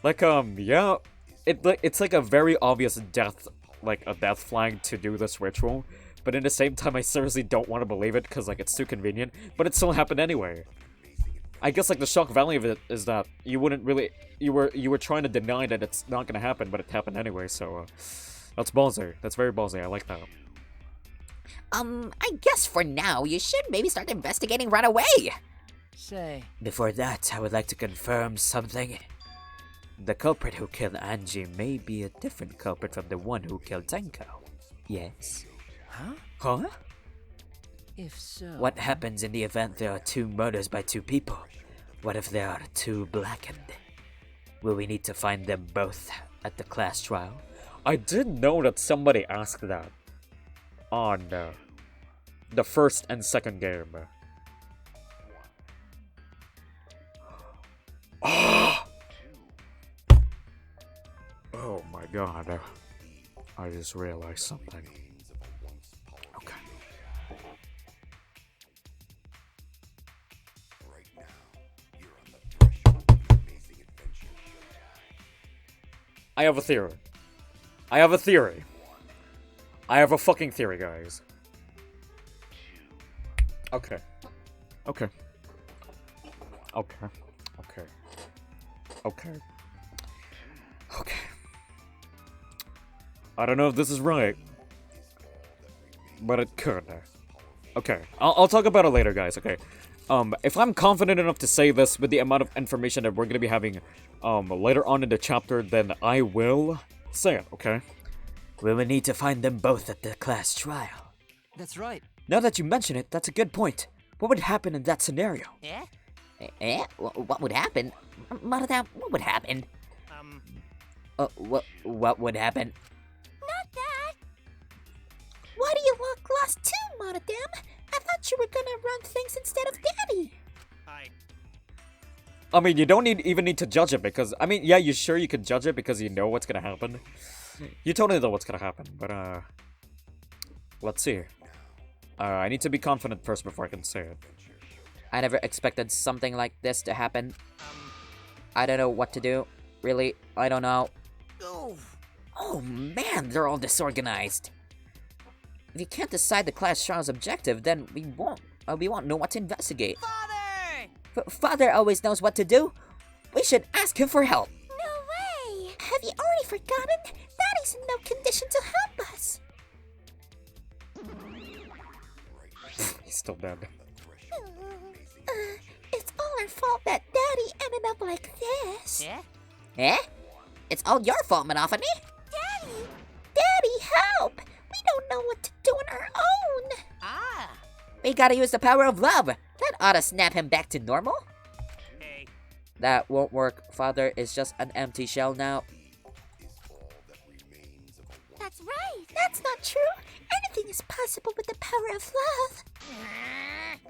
Like, yeah, it's like a very obvious death, like a death flag to do this ritual, but at the same time, I seriously don't want to believe it because, like, it's too convenient, but it still happened anyway. I guess, like, the shock value of it is that you wouldn't really, you were trying to deny that it's not gonna happen, but it happened anyway, so, that's ballsy. That's very ballsy, I like that. I guess for now, you should maybe start investigating right away. Say, Before that, I would like to confirm something. The culprit who killed Angie may be a different culprit from the one who killed Tenko. Yes? huh? Huh? If so... What happens in the event there are two murders by two people? What if there are two blackened? Will we need to find them both at the class trial? I did know that somebody asked that on the first and second game. Oh my god. I just realized something. Okay. I have a theory. I have a theory. I have a fucking theory, guys. Okay. Okay. Okay. Okay. Okay. Okay. I don't know if this is right, but it could. Okay, I'll talk about it later, guys, okay? If I'm confident enough to say this with the amount of information that we're gonna be having, later on in the chapter, then I will say it, okay? We will need to find them both at the class trial. That's right. Now that you mention it, that's a good point. What would happen in that scenario? What would happen? Marada, what would happen? What would happen? Not that. Why do you look lost too, Monodam? I thought you were gonna run things instead of Daddy. I mean, you don't even need to judge it because, I mean, yeah, you sure you can judge it because you know what's gonna happen. You totally know what's gonna happen, but, let's see. I need to be confident first before I can say it. I never expected something like this to happen. I don't know what to do. Really, I don't know. Oh man, they're all disorganized. If you can't decide the class trial's objective, then we won't know what to investigate. Father always knows what to do. We should ask him for help. No way! Have you already forgotten? Daddy's in no condition to help us. He's still dead. It's all our fault that Daddy ended up like this. Eh? It's all your fault, Monophony. Daddy, help! We don't know what to do on our own. We gotta use the power of love. That ought to snap him back to normal. That won't work. Father is just an empty shell now. That's right! That's not true. Anything is possible with the power of love.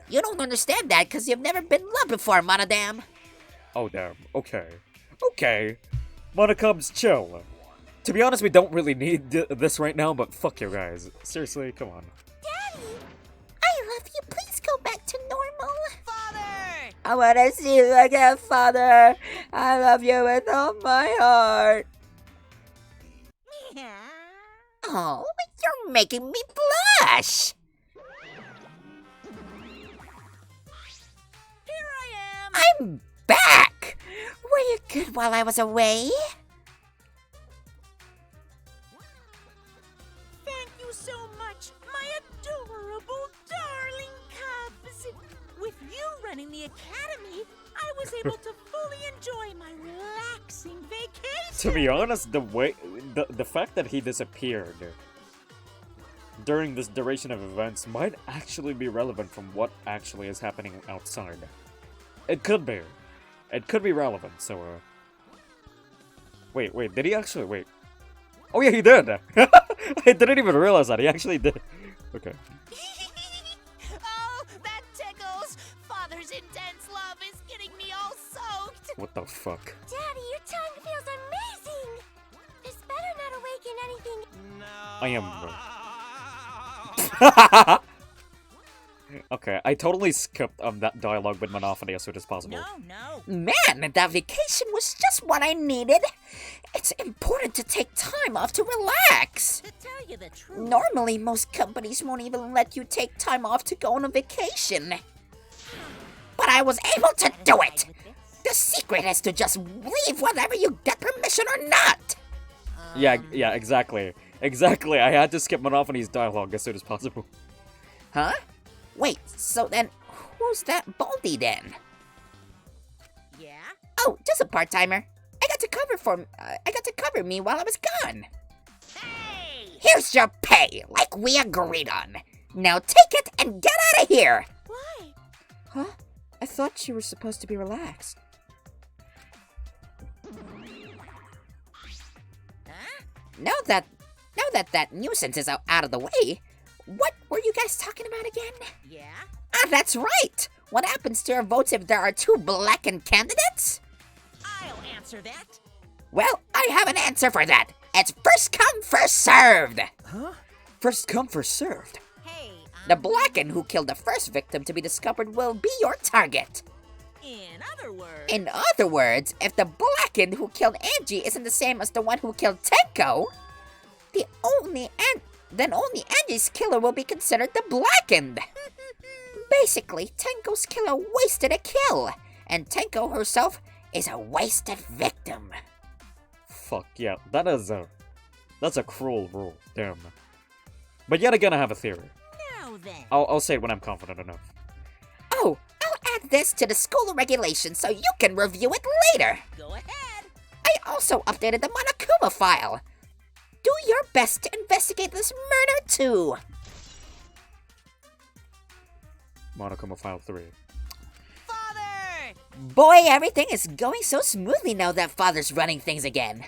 You don't understand that because you've never been loved before, Monodam. Oh, damn. Okay. Okay. Monocubs, chill. To be honest, we don't really need this right now, but fuck you guys. Seriously, come on. Daddy! I love you. Please go back to normal. Father! I want to see you again, Father. I love you with all my heart. Oh, you're making me blush. Here I am! I'm back. Were you good while I was away? Thank you so much, my adorable darling cubs! With you running the academy, I was able to fully enjoy my relaxing vacation! To be honest, the fact that he disappeared during this duration of events might actually be relevant from what actually is happening outside. It could be. It could be relevant, so, Wait, did he actually- wait. Oh yeah, he did! I didn't even realize that, he actually did. Okay. Oh, that tickles! Father's intense love is getting me all soaked! What the fuck? Daddy, your tongue feels amazing! This better not awaken anything. I am... Okay, I totally skipped that dialogue with Monophony as soon as possible. No. Man, that vacation was just what I needed. It's important to take time off to relax. To tell you the truth. Normally, most companies won't even let you take time off to go on a vacation. But I was able to do it. The secret is to just leave whether you get permission or not. Yeah, exactly. Exactly, I had to skip Monophony's dialogue as soon as possible. Huh? Wait, so then, who's that Baldy then? Yeah? Oh, just a part-timer. I got to cover me while I was gone. Hey! Here's your pay, like we agreed on. Now take it and get out of here. Why? Huh? I thought you were supposed to be relaxed. Huh? Now that nuisance is out of the way, what were you guys talking about again? Yeah? Ah, that's right! What happens to our votes if there are two blackened candidates? I'll answer that. Well, I have an answer for that. It's first come, first served. Huh? First come, first served. Hey, The blackened who killed the first victim to be discovered will be your target. in other words, if the blackened who killed Angie isn't the same as the one who killed Tenko, then only Angie's killer will be considered the blackened. Basically, Tenko's killer wasted a kill, and Tenko herself is a wasted victim. Fuck yeah, that's a cruel rule. Damn. But yet again, I have a theory. now then. I'll say it when I'm confident enough. Oh, I'll add this to the school regulations so you can review it later. Go ahead. I also updated the Monokuma file. Do your best to investigate this murder too. Monokuma File 3. Father! Boy, everything is going so smoothly now that Father's running things again.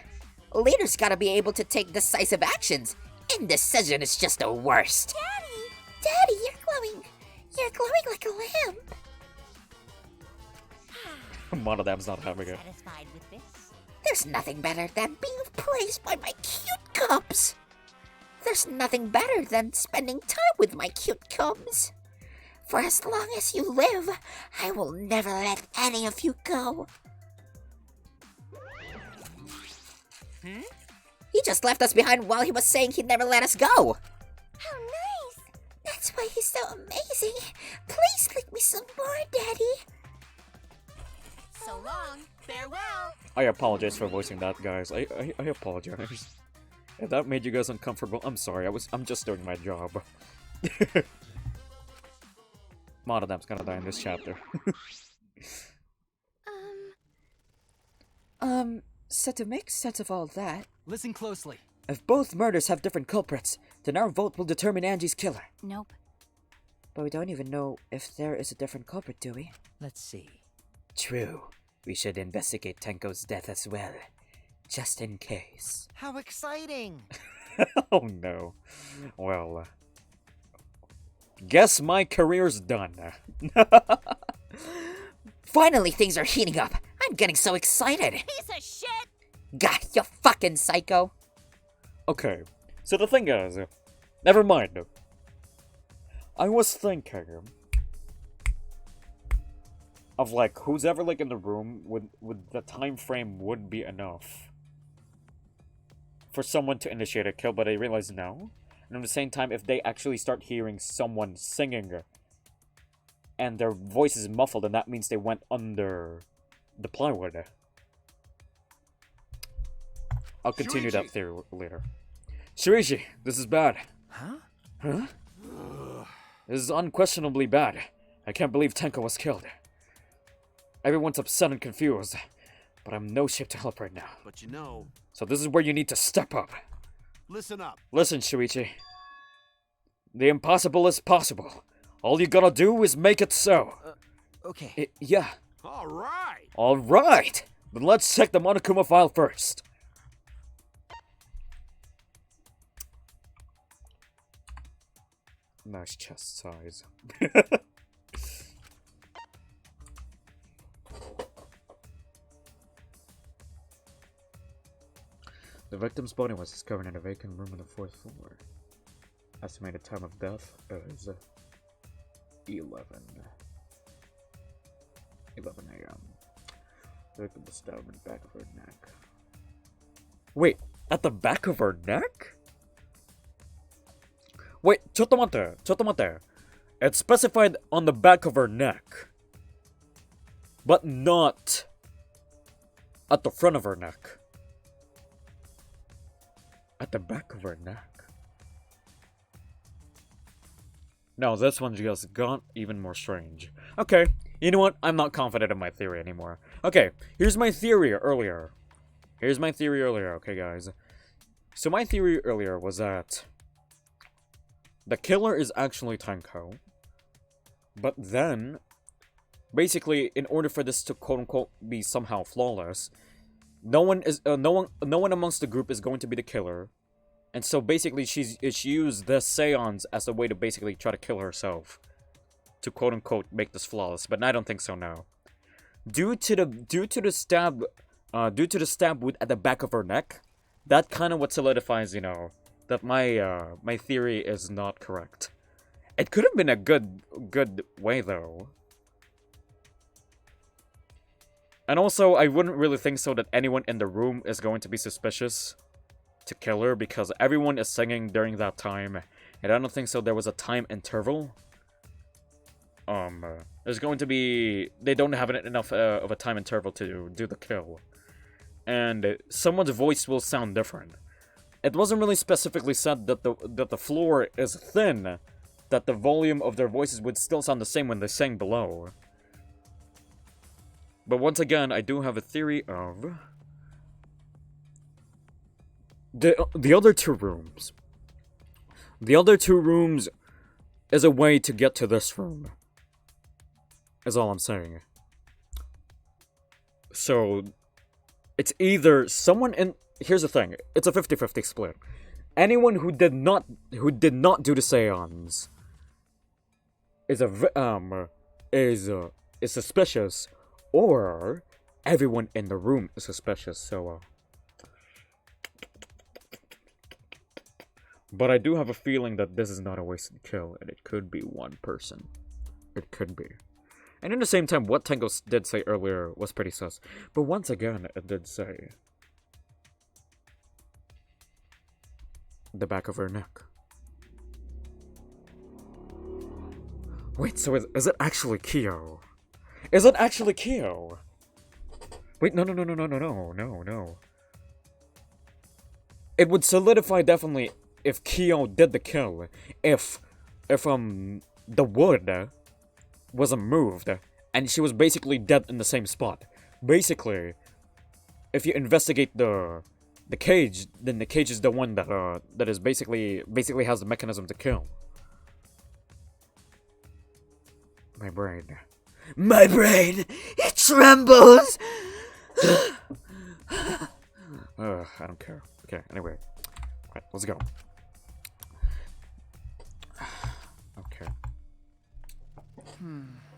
Leaders gotta be able to take decisive actions, Indecision is just the worst. Daddy! Daddy, you're glowing like a lamp. Monodam's not having it. Satisfied with this? There's nothing better than being praised by my cute cubs. There's nothing better than spending time with my cute cubs. For as long as you live, I will never let any of you go. He just left us behind while he was saying he'd never let us go. How nice! That's why he's so amazing. Please lick me some more, Daddy. So long. Farewell. I apologize for voicing that, guys. I apologize. If that made you guys uncomfortable, I'm sorry. I'm just doing my job. Monodam's gonna die in this chapter. So to make sense of all that, Listen closely. if both murders have different culprits, then our vote will determine Angie's killer. Nope. But we don't even know if there is a different culprit, do we? Let's see. True. We should investigate Tenko's death as well, just in case. How exciting! Oh no. Well, guess my career's done. Finally, things are heating up. I'm getting so excited. Piece of shit! God, you fucking psycho. Okay, so the thing is, never mind. I was thinking of like who's ever like in the room would the time frame would be enough for someone to initiate a kill, but I realized no. And at the same time, if they actually start hearing someone singing and their voice is muffled, then that means they went under the plywood. I'll continue that theory later. Shuichi, this is bad. Huh? Huh? This is unquestionably bad. I can't believe Tenko was killed. Everyone's upset and confused, but I'm no shape to help right now. But you know, So this is where you need to step up. listen up. Listen, Shuichi. The impossible is possible. All you gotta do is make it so. Okay. Yeah. All right. Alright! Then let's check the Monokuma file first. Nice chest size. The victim's body was discovered in a vacant room on the 4th floor. Estimated time of death is 11 a.m. The victim was stabbed in the back of her neck. Wait, at the back of her neck? Wait, ちょっと待って. It's specified on the back of her neck, but not at the front of her neck. At the back of her neck. No, this one just got even more strange. Okay, you know what? I'm not confident in my theory anymore. Okay, here's my theory earlier. Okay, guys. So my theory earlier was that the killer is actually Tenko. But then, basically, in order for this to quote-unquote be somehow flawless, no one amongst the group is going to be the killer. And so basically she used the seance as a way to basically try to kill herself. To quote-unquote make this flawless. But I don't think so now. Due to the stab at the back of her neck, that kind of what solidifies, you know, that my theory is not correct. It could have been a good way though. And also, I wouldn't really think so that anyone in the room is going to be suspicious to kill her because everyone is singing during that time, and I don't think so there was a time interval. There's going to be... They don't have enough of a time interval to do the kill. And someone's voice will sound different. It wasn't really specifically said that the floor is thin, that the volume of their voices would still sound the same when they sang below. But once again, I do have a theory of the other two rooms. The other two rooms is a way to get to this room. Is all I'm saying. So it's either someone in... Here's the thing. It's a 50-50 split. anyone who did not do the seance is suspicious, or everyone in the room is suspicious. So, but I do have a feeling that this is not a wasted kill, and it could be one person. It could be. And at the same time, what Tango did say earlier was pretty sus. But once again, it did say the back of her neck. Wait, so is it actually Kyo? Is it actually Kyo? Wait, no. It would solidify definitely if Kyo did the kill. If the wood wasn't moved and she was basically dead in the same spot. Basically, if you investigate the cage, then the cage is the one that is basically has the mechanism to kill. My brain, it trembles. I don't care. Okay, anyway, right, let's go. Okay.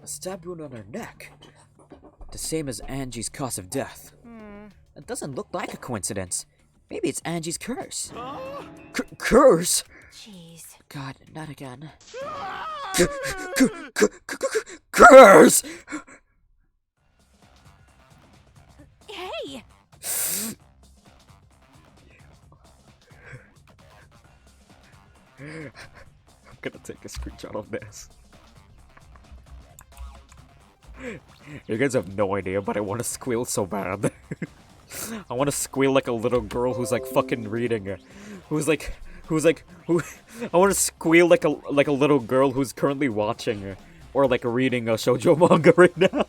A stab wound on her neck. The same as Angie's cause of death. It doesn't look like a coincidence. Maybe it's Angie's curse. Curse? Jeez. God, not again. Curse! Hey! I'm gonna take a screenshot of this. You guys have no idea, but I want to squeal so bad. I want to squeal like a little girl who's like fucking reading. I want to squeal like a little girl who's currently watching or like reading a shoujo manga right now.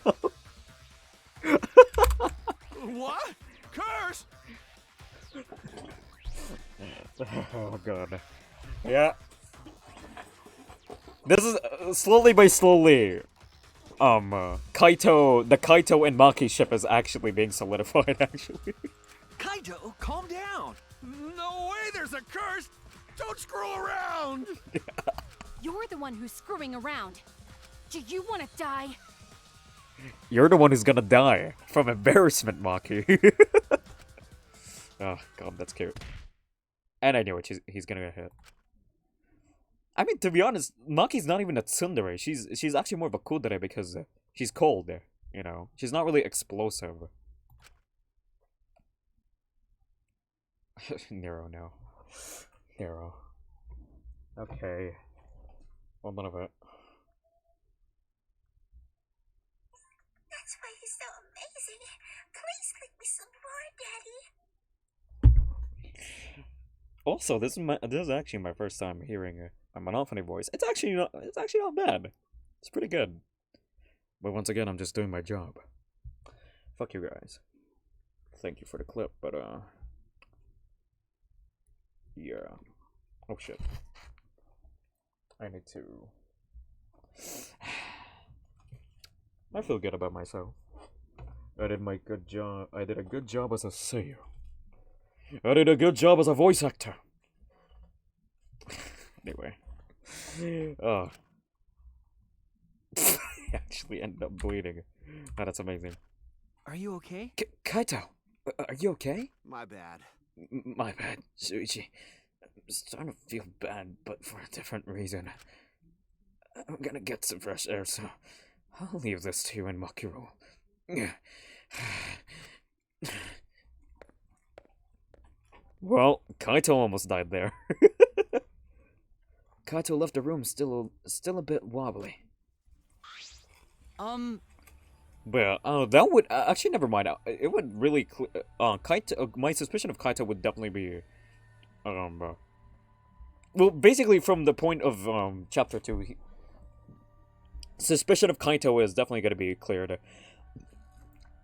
What? Curse! Oh god. Yeah. This is slowly by slowly. The Kaito and Maki ship is actually being solidified, actually. Kaito, calm down! No way there's a curse! Don't screw around! You're the one who's screwing around. Do you want to die? You're the one who's gonna die from embarrassment, Maki. Oh god, that's cute. And I knew it. He's gonna get hit. I mean, to be honest, Maki's not even a tsundere. She's actually more of a kudere because she's cold. You know, she's not really explosive. Nero, no. Nero. Okay. Well, none of it. That's why he's so amazing. Please click me some more, Daddy. Also, this is actually my first time hearing a monophony voice. It's actually not bad. It's pretty good. But once again, I'm just doing my job. Fuck you guys. Thank you for the clip, but yeah. Oh shit. I need to. I feel good about myself. I did a good job as a seiyuu. I did a good job as a voice actor. Anyway. Oh. I actually ended up bleeding. Oh, that's amazing. Are you okay? Kaito, are you okay? My bad. My bad, Shuichi. I'm starting to feel bad, but for a different reason. I'm gonna get some fresh air, so I'll leave this to you and Makiro. Well, Kaito almost died there. Kaito left the room still a bit wobbly. But that would actually never mind. It would really Kaito. My suspicion of Kaito would definitely be, well, basically from the point of chapter 2, suspicion of Kaito is definitely going to be cleared.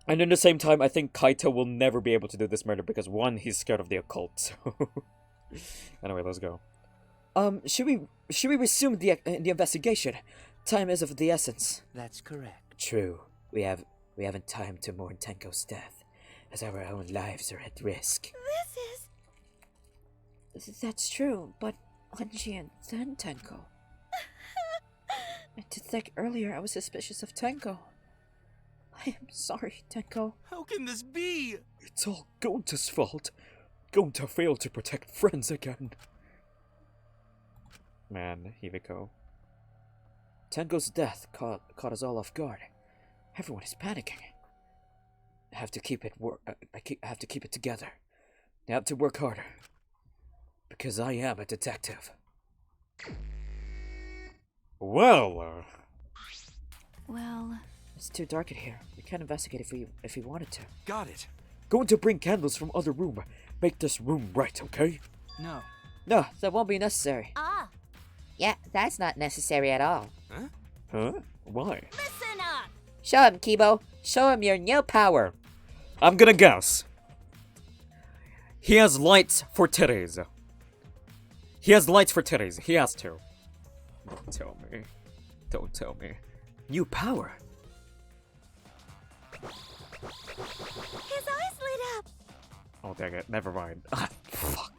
And in the same time, I think Kaito will never be able to do this murder because one, he's scared of the occult. So anyway, let's go. Should we resume the investigation? Time is of the essence. That's correct. True. We haven't time to mourn Tenko's death, as our own lives are at risk. That's true, but Anji and then Tenko. And to think earlier I was suspicious of Tenko. I am sorry, Tenko. How can this be? It's all Gonta's fault. Gonta failed to protect friends again. Man, Himiko. Tenko's death caught us all off guard. Everyone is panicking. I have to keep it I have to keep it together. I have to work harder. Because I am a detective. Well, Well, It's too dark in here. We can't investigate if we wanted to. Got it. going to bring candles from other room. Make this room right, okay? No. No, that won't be necessary. Ah, Yeah, that's not necessary at all. Huh? Why? listen up! Show him, Kibo. Show him your new power. I'm gonna guess. He has lights for titties. He has lights for titties. He has to. Don't tell me. Don't tell me. New power. His eyes lit up. Oh, dang it. Never mind. Ah, fuck.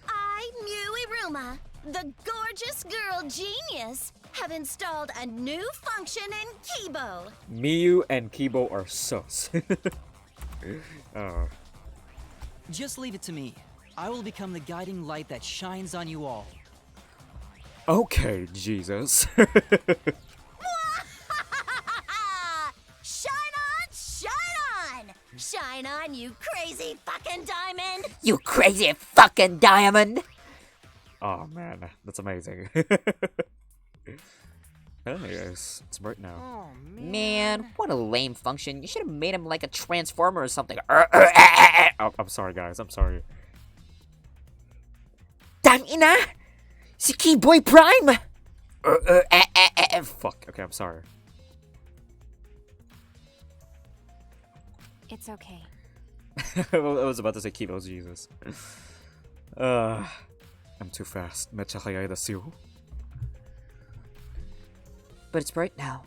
I, Muiruma, the gorgeous girl genius, have installed a new function in Kibo. Miyu and Kibo are sus. Just leave it to me. I will become the guiding light that shines on you all. Okay, Jesus. Shine on, shine on! Shine on, you crazy fucking diamond! You crazy fucking diamond. Oh, man. That's amazing. Anyways, it's bright now. Oh, Man, what a lame function. You should have made him like a transformer or something. Oh, I'm sorry, guys. I'm sorry. Tangina! Si Keyboy Prime! Fuck. Okay, I'm sorry. it's okay. I was about to say Kibo's Jesus. I'm too fast. Mecha hayai desu. But it's bright now.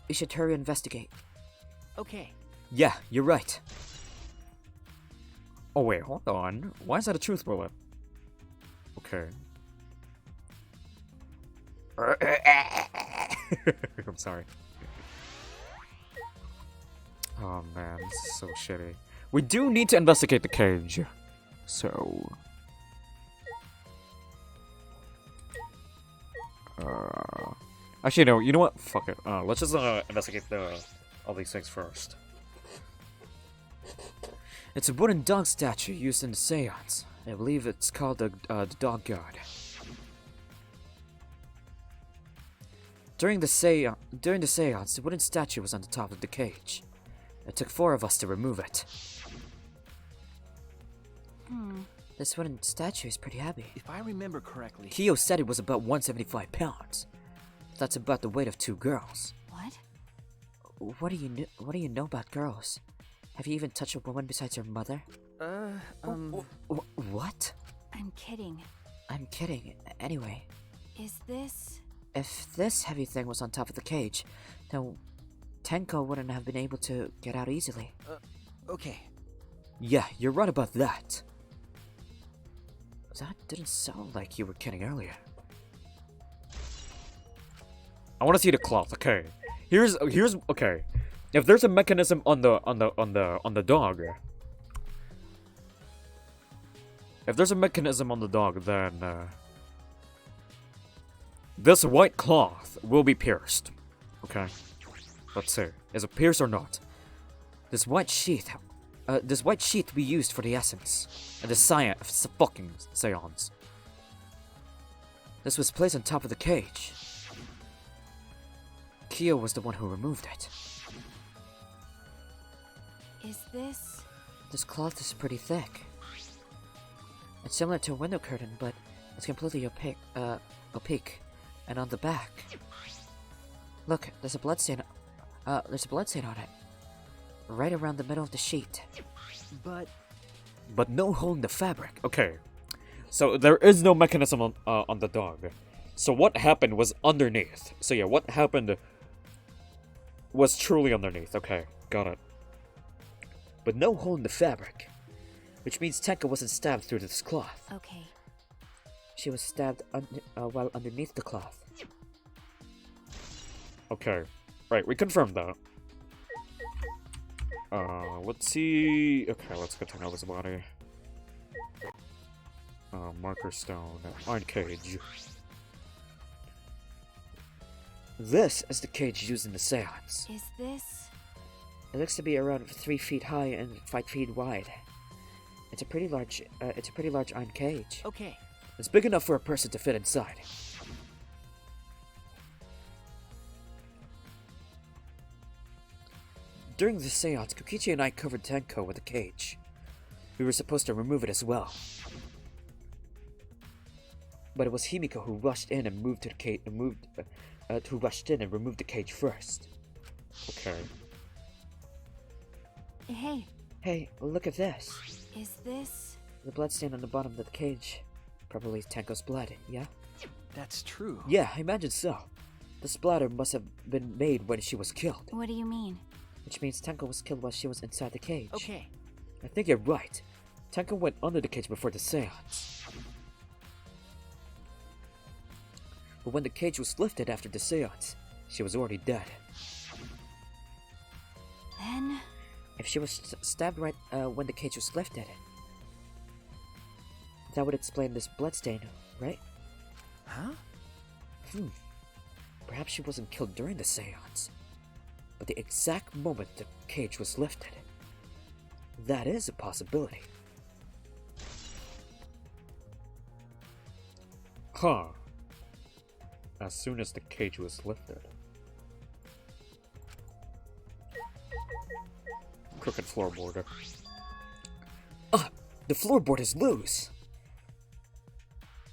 We should hurry and investigate. Okay. Yeah, you're right. Oh wait, hold on. Why is that a truth bullet? Okay. I'm sorry. Oh man, this is so shitty. We do need to investigate the cage. So... Actually, no, you know what? Fuck it. Let's just investigate all these things first. It's a wooden dog statue used in the seance. I believe it's called the dog god. During the seance, the wooden statue was on the top of the cage. It took 4 of us to remove it. This wooden statue is pretty heavy. If I remember correctly, Kyo said it was about 175 pounds. That's about the weight of 2 girls. What? What do you know about girls? Have you even touched a woman besides your mother? What? I'm kidding. I'm kidding. Anyway, Is this... if this heavy thing was on top of the cage, then Tenko wouldn't have been able to get out easily. okay. Yeah, you're right about that. That didn't sound like you were kidding earlier. I want to see the cloth. Okay, here's okay. If there's a mechanism on the dog, if there's a mechanism on the dog, then this white cloth will be pierced. Okay, let's see. Is it pierced or not? This white sheath we used for the essence and the fucking seance. This was placed on top of the cage. Kyo was the one who removed it. Is this... This cloth is pretty thick. It's similar to a window curtain, but it's completely opaque. And on the back, look, there's a bloodstain. There's a bloodstain on it, right around the middle of the sheet. But no hole in the fabric. Okay, so there is no mechanism on the dog. So what happened was underneath. So yeah, what happened was truly underneath. Okay, got it. But no hole in the fabric, which means Tenka wasn't stabbed through this cloth. Okay. She was stabbed while underneath the cloth. Okay. Right, we confirmed that. Let's see... Okay, let's get to know his body. Marker stone. Iron cage. This is the cage used in the seance. Is this... It looks to be around 3 feet high and 5 feet wide. It's a pretty large iron cage. Okay. It's big enough for a person to fit inside. During the seance, Kokichi and I covered Tenko with a cage. We were supposed to remove it as well. But it was Himiko who rushed in and moved to the cage who rushed in and removed the cage first. Okay. Hey, Hey, look at this. is this... The bloodstain on the bottom of the cage. Probably Tenko's blood, yeah? That's true. Yeah, I imagine so. The splatter must have been made when she was killed. What do you mean? Which means Tenko was killed while she was inside the cage. Okay. I think you're right. Tenko went under the cage before the seance. But when the cage was lifted after the seance, she was already dead. Then... If she was stabbed right when the cage was lifted, that would explain this bloodstain, right? Huh? Perhaps she wasn't killed during the seance, but the exact moment the cage was lifted. That is a possibility. Huh. As soon as the cage was lifted. Crooked floorboard. Ah! The floorboard is loose!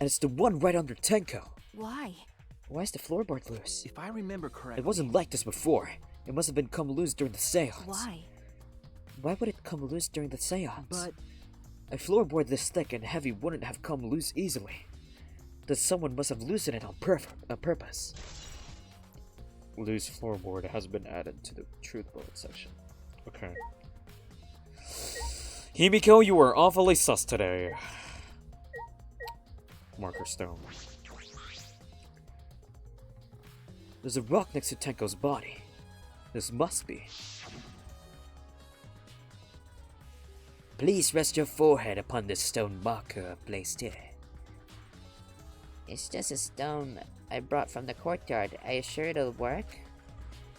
And it's the one right under Tenko. Why? Why is the floorboard loose? If I remember correctly... It wasn't like this before. It must have been come loose during the seance. Why? Why would it come loose during the seance? But... A floorboard this thick and heavy wouldn't have come loose easily. That someone must have loosened it on purpose. Loose floorboard has been added to the truth bullet section. Okay. Himiko, you were awfully sus today. Marker stone. There's a rock next to Tenko's body. This must be. Please rest your forehead upon this stone marker placed here. It's just a stone I brought from the courtyard. Are you sure it'll work?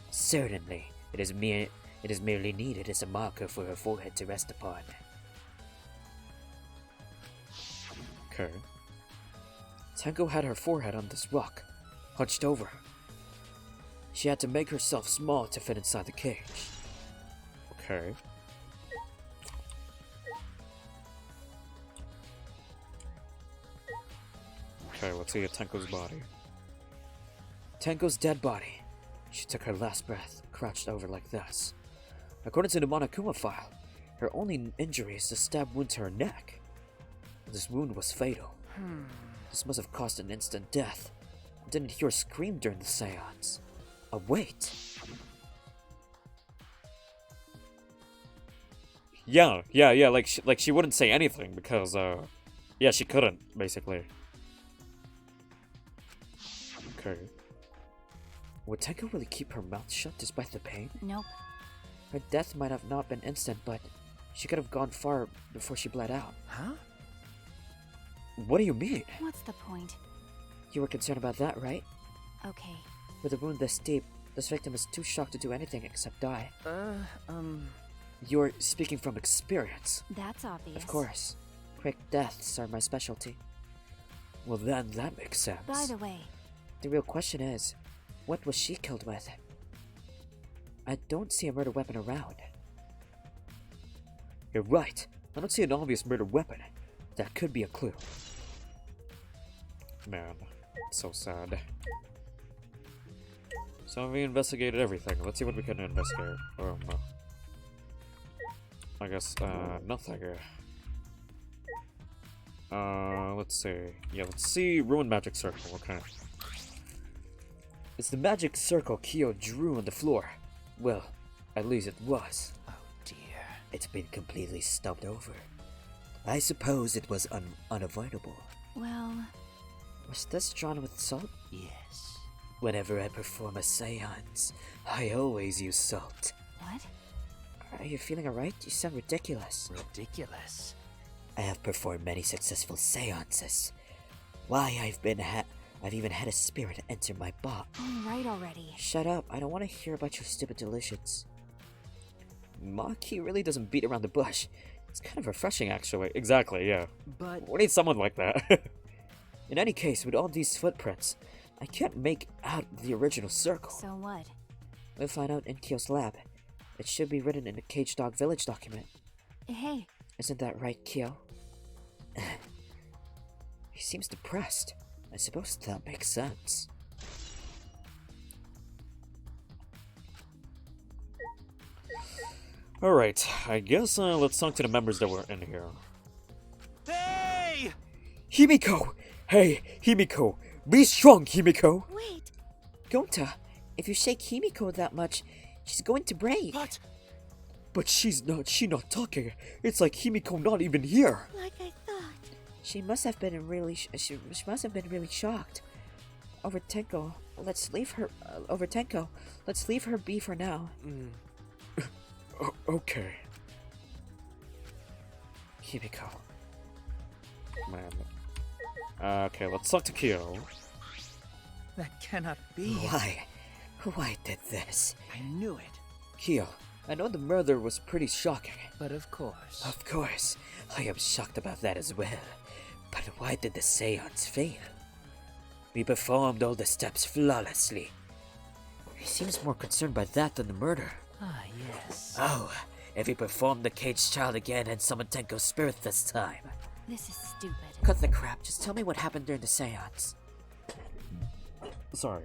Certainly. It is merely needed as a marker for her forehead to rest upon. Okay. Tenko had her forehead on this rock, hunched over. She had to make herself small to fit inside the cage. Okay. Okay, let's see Tenko's body. Tenko's dead body. She took her last breath, crouched over like this. According to the Monokuma file, her only injury is the stab wound to her neck. This wound was fatal. This must have caused an instant death. I didn't hear a scream during the seance. Wait. Yeah, like she wouldn't say anything because, yeah, she couldn't, basically. Okay. Would Tenko really keep her mouth shut despite the pain? Nope. Her death might have not been instant, but she could have gone far before she bled out. Huh? What do you mean? What's the point? You were concerned about that, right? Okay. With a wound this deep, this victim is too shocked to do anything except die. Um... You're speaking from experience. That's obvious. Of course. Quick deaths are my specialty. Well then, that makes sense. By the way, The real question is, what was she killed with? I don't see a murder weapon around. You're right. I don't see an obvious murder weapon. That could be a clue. Man, it's so sad. So we investigated everything. Let's see what we can investigate. I guess, nothing. Let's see. Yeah, let's see Ruined Magic Circle. Okay. It's the magic circle Kyo drew on the floor. Well, at least it was. Oh dear. It's been completely stubbed over. I suppose it was unavoidable. well, Was this drawn with salt? Yes. Whenever I perform a seance, I always use salt. What? Are you feeling alright? You sound ridiculous. Ridiculous. I have performed many successful seances. Why, I've even had a spirit enter my body. All right already. Shut up, I don't want to hear about your stupid delusions. Maki really doesn't beat around the bush. It's kind of refreshing, actually. Exactly, yeah. But We need someone like that. In any case, with all these footprints, I can't make out the original circle. So what? We'll find out in Kyo's lab. It should be written in the Cage Dog Village document. Hey, Isn't that right, Kyo? He seems depressed. I suppose that makes sense. Alright, I guess let's talk to the members that were in here. Hey! Himiko! Hey, Himiko! Be strong, Himiko! Wait, Gonta, if you shake Himiko that much, she's going to break. But she not talking. It's like Himiko not even here. like I thought. She must have been really she must have been really shocked. Over Tenko, let's leave her be for now. Okay. Himiko. Man. Okay, let's talk to Kyo. That cannot be. Why did this? I knew it. Kyo, I know the murder was pretty shocking. But of course. Of course, I am shocked about that as well. But why did the seance fail? We performed all the steps flawlessly. He seems more concerned by that than the murder. Ah, yes. Oh, if we perform the caged child again and summon Tenko's spirit this time. this is stupid. Cut the crap, just tell me what happened during the seance. Sorry.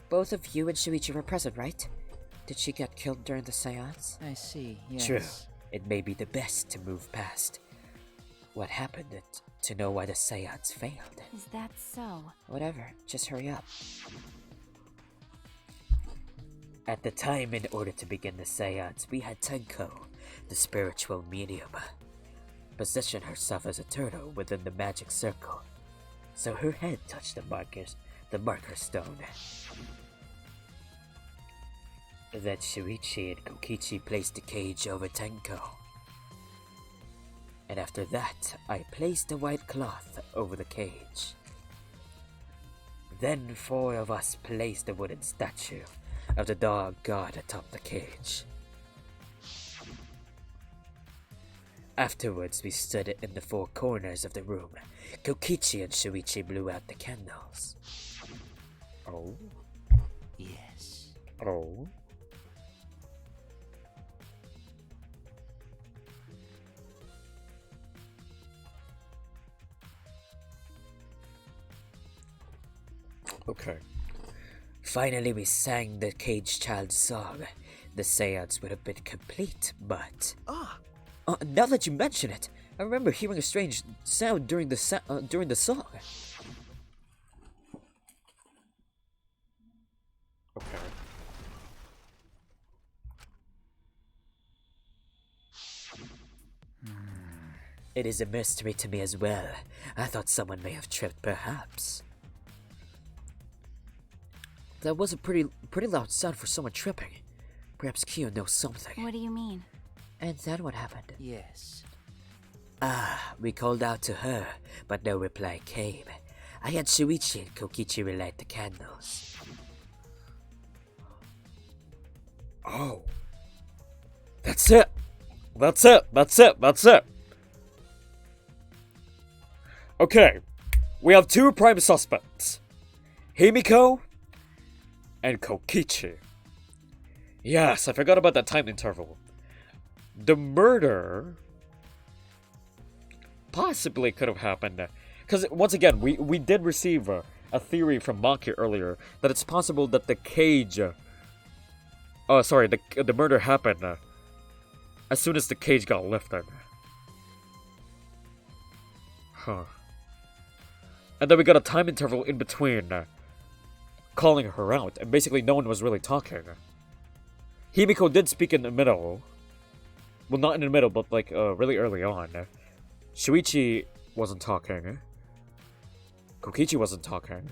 Both of you and Shuichi were present, right? Did she get killed during the seance? I see, yes. True. It may be the best to move past what happened to know why the seance failed. Is that so? Whatever, just hurry up. At the time, in order to begin the seance, we had Tenko, the spiritual medium, position herself as a turtle within the magic circle, so her head touched the marker stone. Then Shuichi and Kokichi placed the cage over Tenko. And after that, I placed a white cloth over the cage. Then 4 of us placed a wooden statue of the dog god atop the cage. Afterwards, we stood in the 4 corners of the room. Kokichi and Shuichi blew out the candles. Oh? Yes. Oh? Okay. Finally, we sang the caged child's song. The seance would have been complete, but... now that you mention it, I remember hearing a strange sound during the song. Okay. It is a mystery to me as well. I thought someone may have tripped, perhaps. That was a pretty loud sound for someone tripping. Perhaps Kyo knows something. What do you mean? And then what happened? Yes. We called out to her, but no reply came. I had Shuichi and Kokichi relight the candles. Oh. That's it! That's it! Okay. We have 2 prime suspects. Himiko and Kokichi. Yes, I forgot about that time interval. The murder possibly could have happened. Because, once again, we did receive a theory from Maki earlier that it's possible that the cage... the murder happened as soon as the cage got lifted. Huh. And then we got a time interval in between calling her out, and basically no one was really talking. Himiko did speak in the middle. Well, not in the middle, but like really early on. Shuichi wasn't talking. Kokichi wasn't talking.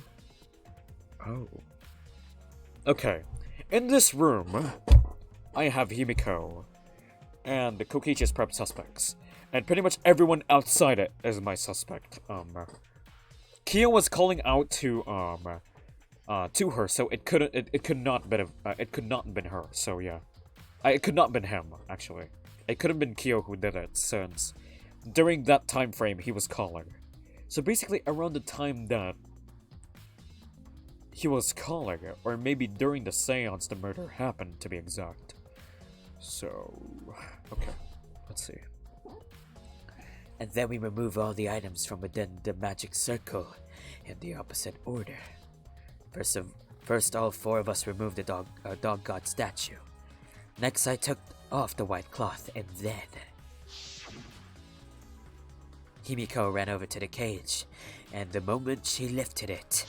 Oh. Okay. In this room, I have Himiko and Kokichi's prep suspects. And pretty much everyone outside it is my suspect. Kia was calling out to her, so it could not been her. So yeah, it could not been him actually. It could have been Kyo who did it, since during that time frame he was calling. So basically, around the time that he was calling, or maybe during the seance the murder happened, to be exact. So, okay, let's see. And then we remove all the items from within the magic circle in the opposite order. First, all four of us removed the dog god statue. Next, I took off the white cloth, and then Himiko ran over to the cage, and the moment she lifted it,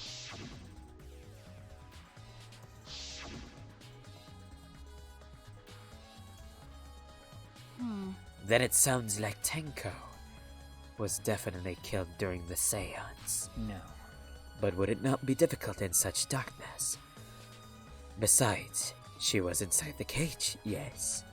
then it sounds like Tenko was definitely killed during the seance. No. But would it not be difficult in such darkness? Besides, she was inside the cage, yes.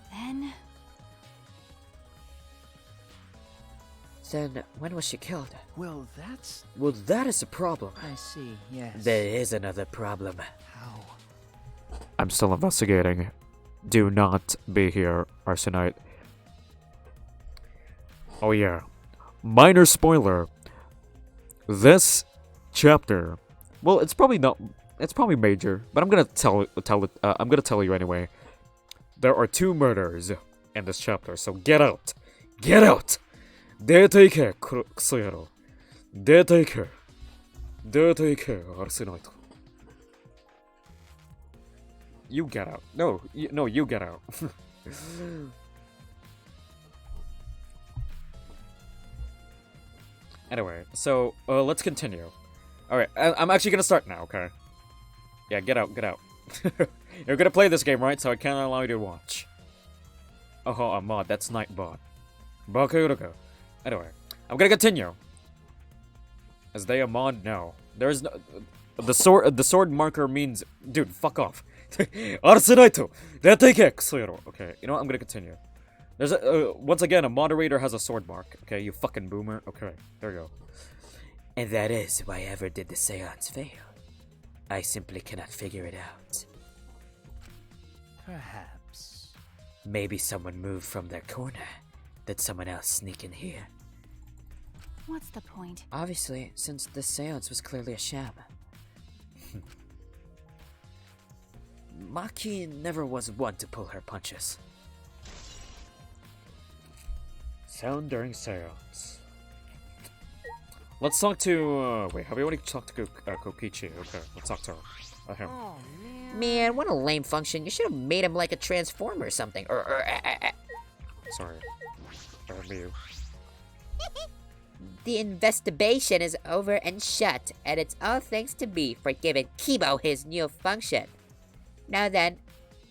Then when was she killed? Well, that's... Well, that is a problem. I see, yes. There is another problem. How? I'm still investigating. Do not be here, Arsenite. Oh yeah. Minor spoiler. This chapter, well, it's probably not. It's probably major, but I'm gonna I'm gonna tell you anyway. There are 2 murders in this chapter, so get out, get out. 出て行け、クソ野郎。出て行け、出て行け、アルセナイト。You get out. No, you get out. Anyway, so let's continue. Alright, I'm actually gonna start now, okay? Yeah, get out, get out. You're gonna play this game, right? So I can't allow you to watch. Oh, a mod, that's Nightbot. Bakuruga. Anyway, I'm gonna continue. Is they a mod? No. There's no... The sword marker means... Dude, fuck off. Arsenaito! Okay, you know what? I'm gonna continue. There's once again, a moderator has a sword mark. Okay, you fucking boomer. Okay, there you go. And that is why ever did the seance fail. I simply cannot figure it out. Perhaps. Maybe someone moved from their corner. Did someone else sneak in here? What's the point? Obviously, since the seance was clearly a sham. Maki never was one to pull her punches. Sound during seance. Let's talk to, wait, have we already talked to Kokichi? Okay, let's talk to him. Man, what a lame function. You should have made him like a transformer or something. Sorry. You. The investigation is over and shut, and it's all thanks to me for giving Kibo his new function. Now then,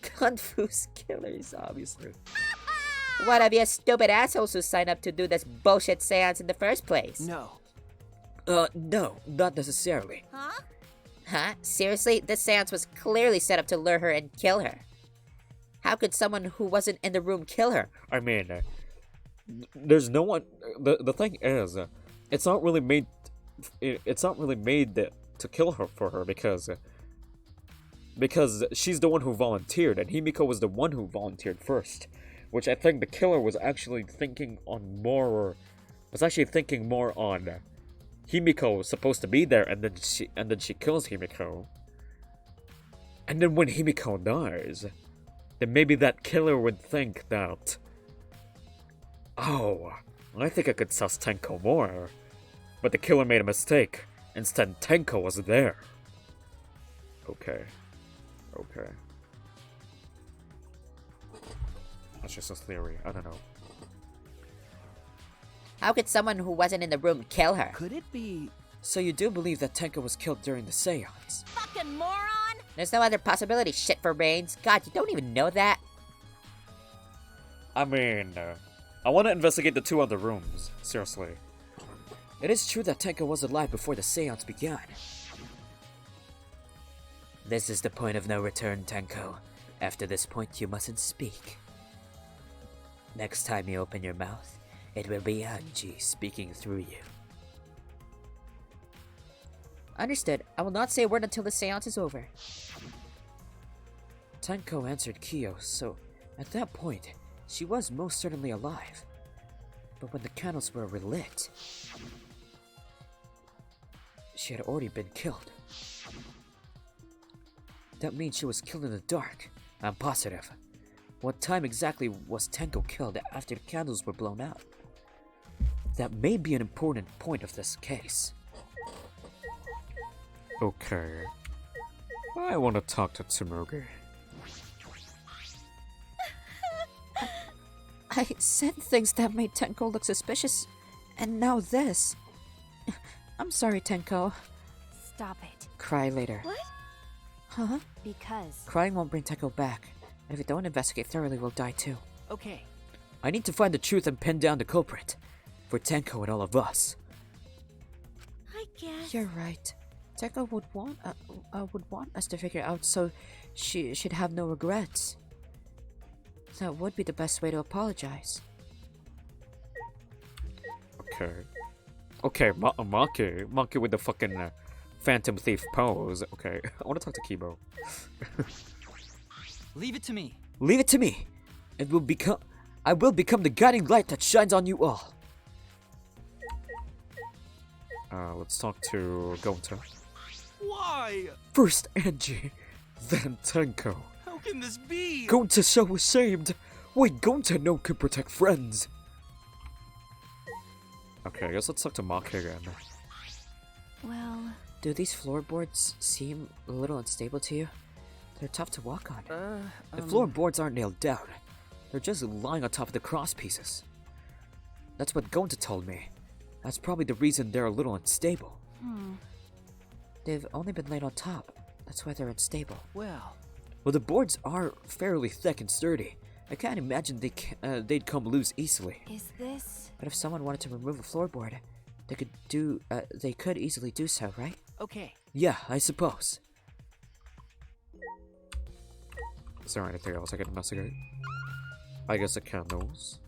confuse killers, obviously. What of you stupid assholes who signed up to do this bullshit seance in the first place? No. No, not necessarily. Huh? Huh? Seriously? This seance was clearly set up to lure her and kill her. How could someone who wasn't in the room kill her? I mean, there's no one. The thing is, it's not really made. It's not really made to kill her for her because she's the one who volunteered, and Himiko was the one who volunteered first. Which I think the killer was actually thinking on more. Was actually thinking more on. Himiko was supposed to be there, and then she kills Himiko. And then when Himiko dies, then maybe that killer would think that, oh, I think I could sus Tenko more. But the killer made a mistake. Instead, Tenko was there. Okay. Okay. That's just a theory. I don't know. How could someone who wasn't in the room kill her? Could it be... So you do believe that Tenko was killed during the seance? Fucking moron! There's no other possibility, shit for brains. God, you don't even know that? I mean, I want to investigate the 2 other rooms. Seriously. It is true that Tenko was alive before the seance began. This is the point of no return, Tenko. After this point, you mustn't speak. Next time you open your mouth, it will be Anji speaking through you. Understood. I will not say a word until the seance is over. Tenko answered Kyo, so at that point, she was most certainly alive. But when the candles were relit, she had already been killed. That means she was killed in the dark. I'm positive. What time exactly was Tenko killed after the candles were blown out? That may be an important point of this case. Okay. I want to talk to Tsurugi. I said things that made Tenko look suspicious, and now this. I'm sorry, Tenko. Stop it. Cry later. What? Huh? Because Crying won't bring Tenko back. And if we don't investigate thoroughly, we'll die too. Okay. I need to find the truth and pin down the culprit. For Tenko and all of us. I guess. You're right. Tenko would want us to figure out so she should have no regrets. That would be the best way to apologize. Okay. Okay, Monkey with the fucking Phantom Thief pose. Okay, I want to talk to Kibo. Leave it to me. Leave it to me. I will become the guiding light that shines on you all. Let's talk to Gonta. Why? First Angie, then Tenko. How can this be? Gonta's so ashamed. Wait, Gonta no could protect friends. Okay, I guess let's talk to Maki again. well, Do these floorboards seem a little unstable to you? They're tough to walk on. The floorboards aren't nailed down. They're just lying on top of the cross pieces. That's what Gonta told me. That's probably the reason they're a little unstable. They've only been laid on top. That's why they're unstable. Well, Well, the boards are fairly thick and sturdy. I can't imagine they'd come loose easily. is this? But if someone wanted to remove a floorboard, they could easily do so, right? okay. Yeah, I suppose. Is there anything else I can investigate? I guess the candles.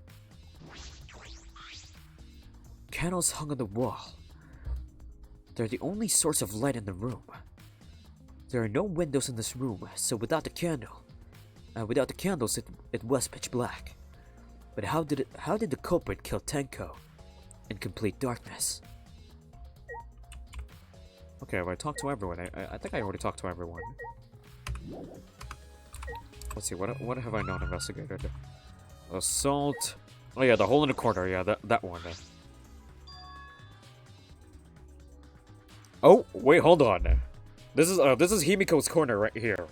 Candles hung on the wall. They're the only source of light in the room. There are no windows in this room, so without the candles, it was pitch black. But how did the culprit kill Tenko in complete darkness? Okay, have I talked to everyone? I think I already talked to everyone. Let's see, what have I not investigated? Assault. Oh yeah, the hole in the corner. Yeah, that one. Oh wait, hold on. This is Himiko's corner right here.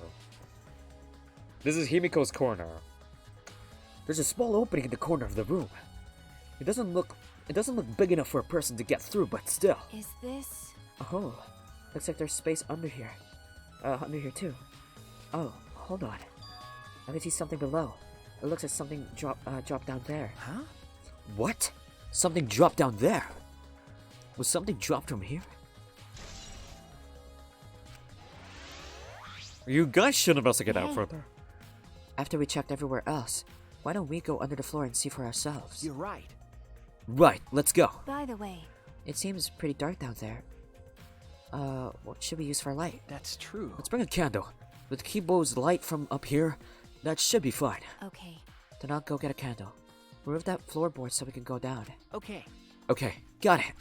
This is Himiko's corner. There's a small opening in the corner of the room. It doesn't look big enough for a person to get through, but still. Is this? Oh, looks like there's space under here. Under here too. Oh, hold on. I can see something below. It looks like something dropped down there. Huh? What? Something dropped down there? Was something dropped from here? You guys should investigate out further. After we checked everywhere else, why don't we go under the floor and see for ourselves? You're right. Right, let's go. By the way, It seems pretty dark down there. What should we use for light? That's true. Let's bring a candle. With Kibo's light from up here, that should be fine. okay. Then I'll go get a candle. Remove that floorboard so we can go down. Okay. Okay, got it.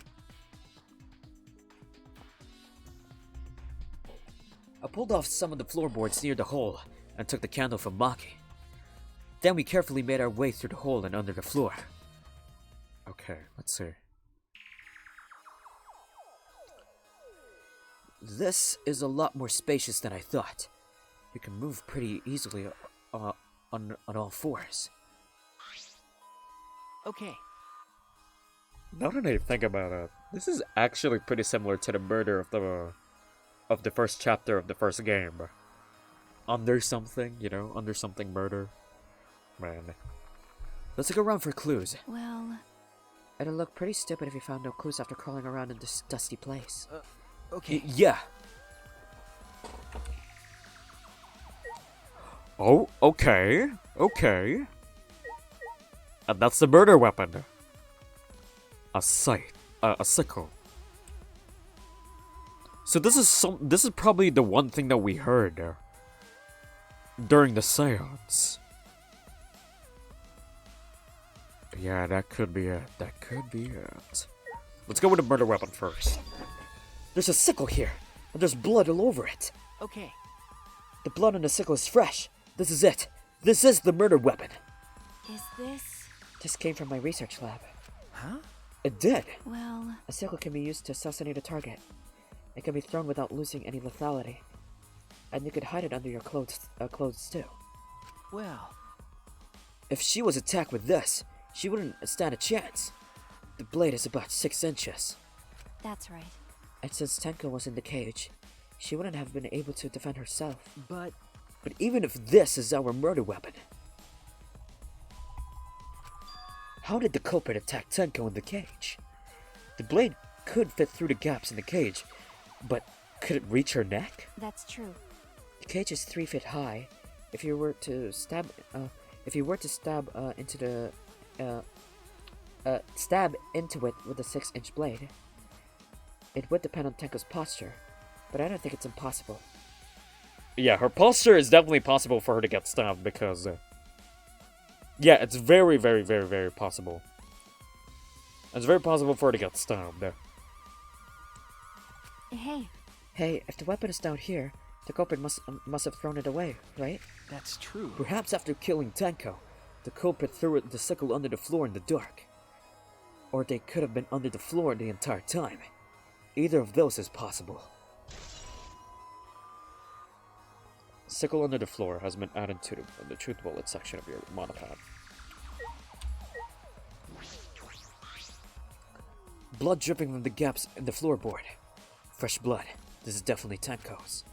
I pulled off some of the floorboards near the hole and took the candle from Maki. Then we carefully made our way through the hole and under the floor. Okay, let's see. This is a lot more spacious than I thought. You can move pretty easily on all fours. Okay. Now that I think about it, this is actually pretty similar to the murder of the first chapter of the first game. Under something, under something murder. Man. Let's look around for clues. Well, It'll look pretty stupid if you found no clues after crawling around in this dusty place. Okay. Yeah. Oh, okay. Okay. And that's the murder weapon. A sickle. So this is probably the one thing that we heard during the seance. Yeah, that could be it. That could be it. Let's go with the murder weapon first. There's a sickle here, and there's blood all over it. Okay. The blood on the sickle is fresh. This is it. This is the murder weapon. Is this... This came from my research lab. Huh? It did. Well... A sickle can be used to assassinate a target. It can be thrown without losing any lethality. And you could hide it under your clothes too. Well... If she was attacked with this, she wouldn't stand a chance. The blade is about 6 inches. That's right. And since Tenko was in the cage, she wouldn't have been able to defend herself. But even if this is our murder weapon, how did the culprit attack Tenko in the cage? The blade could fit through the gaps in the cage, but could it reach her neck? That's true. The cage is 3 feet high. If you were to stab into it with a 6-inch blade, it would depend on Tenko's posture, but I don't think it's impossible. Yeah, her posture is definitely possible for her to get stabbed because... yeah, it's very, very, very, very possible. It's very possible for her to get stabbed. Hey. Hey, if the weapon is down here, the culprit must have thrown it away, right? that's true. Perhaps after killing Tenko, the culprit threw the sickle under the floor in the dark. Or they could have been under the floor the entire time. Either of those is possible. Sickle under the floor has been added to the truth bullet section of your monopad. Blood dripping from the gaps in the floorboard. Fresh blood. This is definitely Tenko's.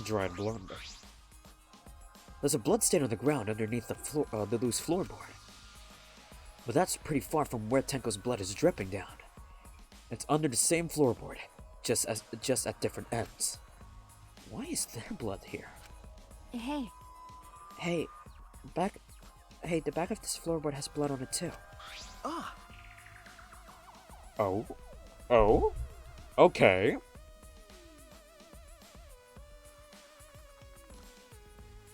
Dried blood. There's a blood stain on the ground underneath the loose floorboard. But that's pretty far from where Tenko's blood is dripping down. It's under the same floorboard, just at different ends. Why is there blood here? Hey. Hey, the back of this floorboard has blood on it too. Ah, Oh? Oh? Okay.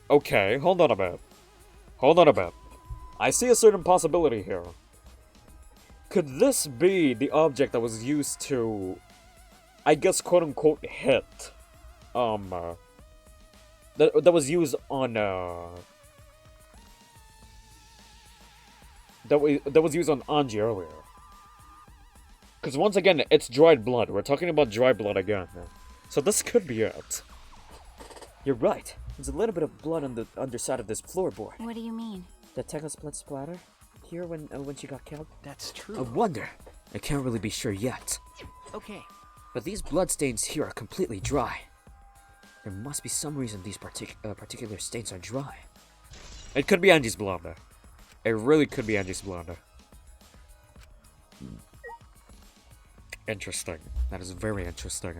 Okay, hold on a bit. Hold on a bit. I see a certain possibility here. Could this be the object that was used to, I guess, quote-unquote, hit? That was used on, that was used on Anji earlier. Because once again, it's dried blood. We're talking about dried blood again. So this could be it. You're right. There's a little bit of blood on the underside of this floorboard. What do you mean? The Tenko's blood splatter here when she got killed. that's I true. wonder. I can't really be sure yet. Okay. But these blood stains here are completely dry. There must be some reason these particular stains are dry. It could be Anji's blood. It really could be Anji's blood. Interesting. That is very interesting.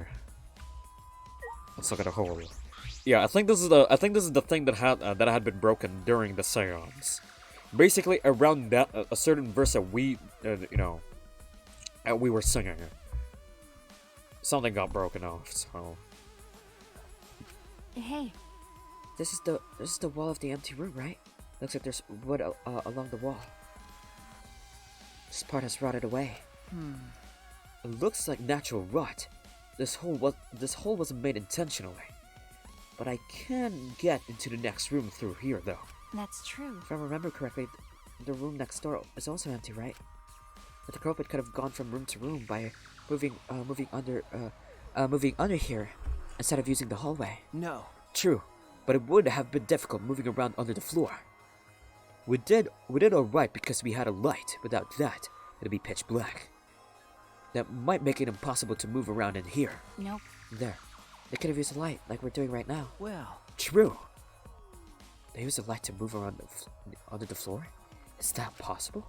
Let's look at a hole. Yeah, I think this is the thing that had been broken during the seance. Basically, around that a certain verse that we we were singing, something got broken off. So Hey. This is the wall of the empty room, right? Looks like there's wood along the wall. This part has rotted away. It looks like natural rot. This hole wasn't made intentionally. But I can get into the next room through here, though. That's true. If I remember correctly, the room next door is also empty, right? But the culprit could have gone from room to room by moving under here instead of using the hallway. No. True, but it would have been difficult moving around under the floor. We did alright because we had a light. Without that, it'd be pitch black. That might make it impossible to move around in here. Nope. There. They could have used a light, like we're doing right now. Well, True. They used a light to move around under the floor? Is that possible?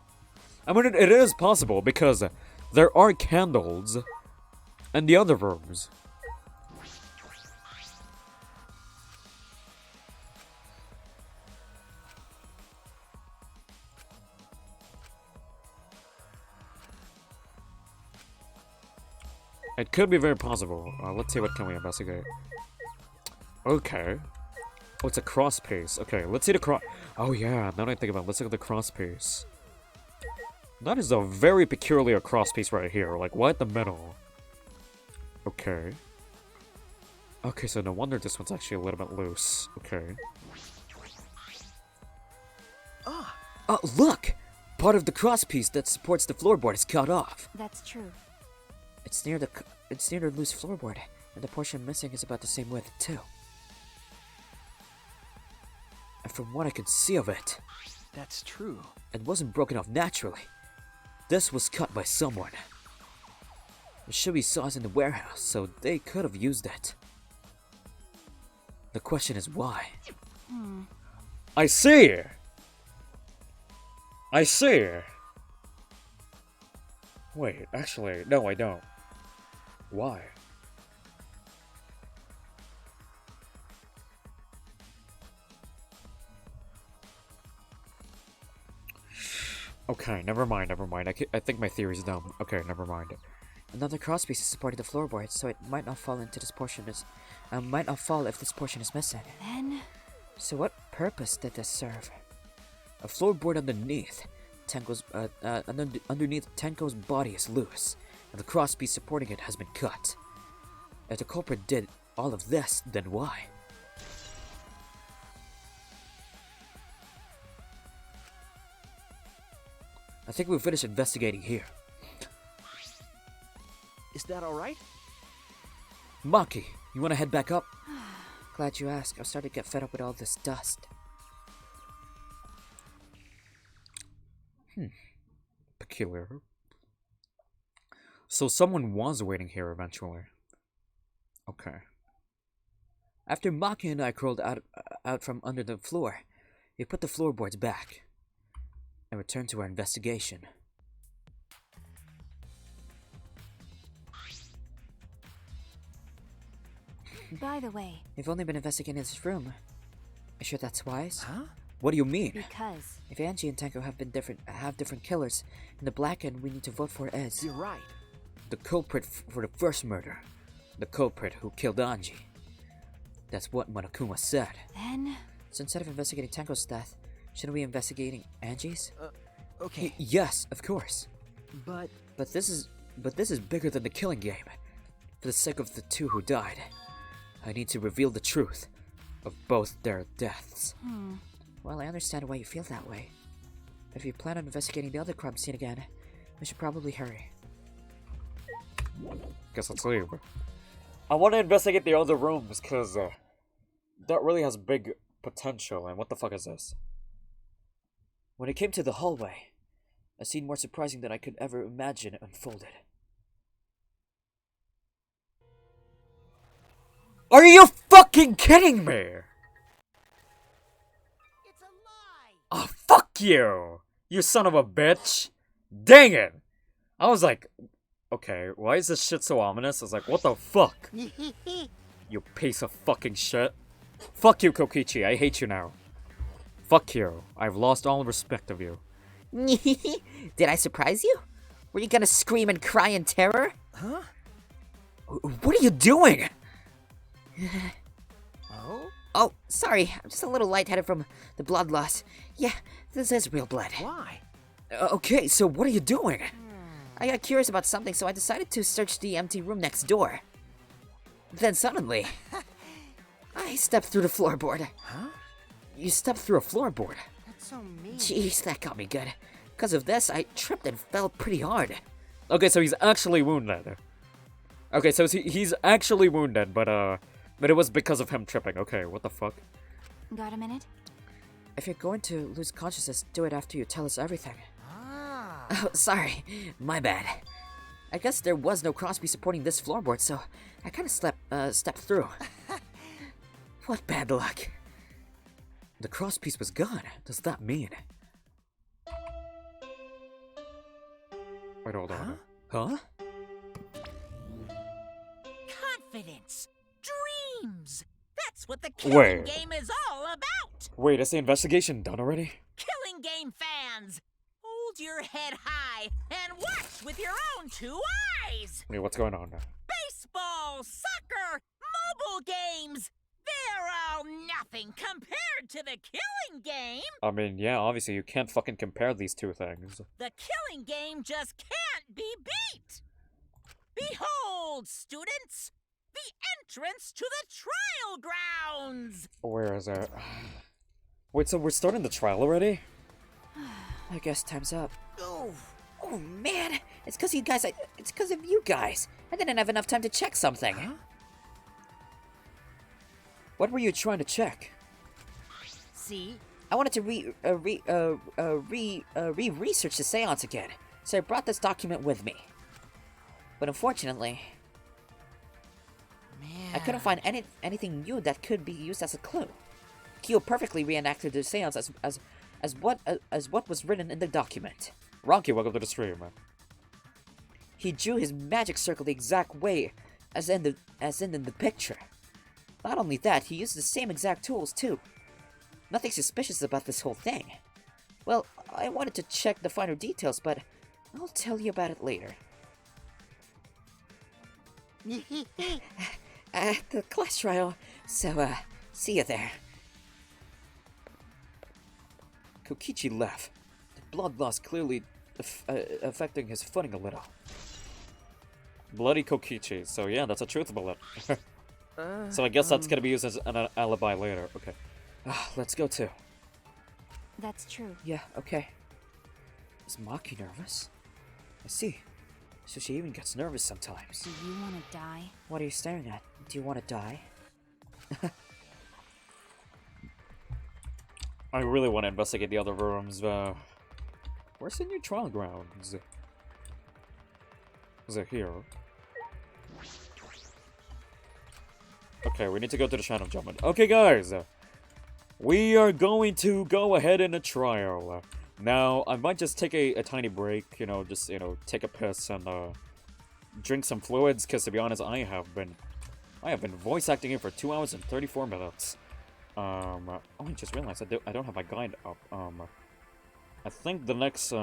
I mean, it is possible because there are candles in the other rooms. It could be very possible. Let's see, what can we investigate? Okay. Oh, it's a cross piece. Okay, let's see the cross. Oh yeah, now that I think about it, let's look at the cross piece. That is a very peculiar cross piece right here. Like, right in the middle. Okay. Okay, so no wonder this one's actually a little bit loose. Okay. Oh, look! Part of the cross piece that supports the floorboard is cut off. That's true. It's near the loose floorboard, and the portion missing is about the same width too. And from what I can see of it, That's true. it wasn't broken off naturally. This was cut by someone. The Shubi saw it in the warehouse, so they could have used it. The question is why? I see! I see! Wait, actually, no, I don't. Why? Okay, never mind. I think my theory's dumb. Okay, never mind. Another crosspiece is supporting the floorboard, so it might not fall into this portion. Might not fall if this portion is missing. Then... So what purpose did this serve? A floorboard underneath. Underneath Tenko's body is loose, and the crosspiece supporting it has been cut. If the culprit did all of this, then why? I think we've finished investigating here. Is that alright? Maki, you wanna head back up? Glad you asked. I'm starting to get fed up with all this dust. Peculiar. So someone was waiting here eventually. Okay. After Maki and I crawled out from under the floor, we put the floorboards back and returned to our investigation. By the way, We've only been investigating this room. You sure that's wise? Huh? What do you mean? because... If Angie and Tenko have different killers, and the black end we need to vote for is You're right. The culprit for the first murder. The culprit who killed Angie. That's what Monokuma said. Then... So instead of investigating Tenko's death, shouldn't we be investigating Angie's? Okay. Yes, of course. But But this is bigger than the killing game. For the sake of the two who died, I need to reveal the truth of both their deaths. Well, I understand why you feel that way. But if you plan on investigating the other crime scene again, we should probably hurry. Guess let's leave. I want to investigate the other rooms, because that really has big potential, and what the fuck is this? When it came to the hallway, a scene more surprising than I could ever imagine unfolded. Are you fucking kidding me? It's a lie! Oh, fuck you! You son of a bitch! Dang it! I was like, okay, why is this shit so ominous? I was like, what the fuck? You piece of fucking shit. Fuck you, Kokichi, I hate you now. Fuck you. I've lost all respect of you. Did I surprise you? Were you gonna scream and cry in terror? huh? What are you doing? Oh? Oh, sorry. I'm just a little lightheaded from the blood loss. Yeah, this is real blood. Why? Okay, so what are you doing? I got curious about something, so I decided to search the empty room next door. Then suddenly, I stepped through the floorboard. Huh? You stepped through a floorboard. That's so mean. Jeez, that got me good. Because of this, I tripped and fell pretty hard. Okay, so he's actually wounded. Okay, so he's actually wounded, but it was because of him tripping. Okay, what the fuck? Got a minute? If you're going to lose consciousness, do it after you tell us everything. Ah. Oh, sorry. My bad. I guess there was no crossbeam supporting this floorboard, so I kind of stepped through. What bad luck. The crosspiece was gone. Does that mean? hold on. Huh? Confidence. Dreams. That's what the killing Wait. game is all about. Wait, is the investigation done already? Killing game fans, hold your head high and watch with your own 2 eyes. Wait, what's going on now? Baseball, soccer, mobile games. They're all nothing compared to the killing game. I mean, yeah, obviously you can't fucking compare these two things. The killing game just can't be beat. Behold, students, the entrance to the trial grounds. Where is it? Wait, so we're starting the trial already? I guess time's up. Oh man, it's because you guys. It's because of you guys. I didn't have enough time to check something. Huh? What were you trying to check? See? I wanted to research the seance again, so I brought this document with me. But unfortunately, Man. I couldn't find anything new that could be used as a clue. Kyo perfectly reenacted the seance as what was written in the document. Ronki, welcome to the stream. He drew his magic circle the exact way as in the picture. Not only that, he used the same exact tools too. Nothing suspicious about this whole thing. Well, I wanted to check the finer details, but I'll tell you about it later. At the class trial, so see you there. Kokichi left. The blood loss clearly affecting his footing a little. Bloody Kokichi. So yeah, that's a truth bullet. So I guess that's gonna be used as an alibi later. Okay. Let's go too. That's true. Yeah, okay. Is Maki nervous? I see. So she even gets nervous sometimes. Do you want to die? What are you staring at? Do you want to die? I really want to investigate the other rooms. Where's the new trial grounds? Is it here? Okay, we need to go to the Shrine of Judgment. Okay, guys. We are going to go ahead in a trial. Now, I might just take a tiny break, just, take a piss and, drink some fluids, because to be honest, I have been voice acting here for 2 hours and 34 minutes. Oh, I just realized I don't have my guide up. I think the next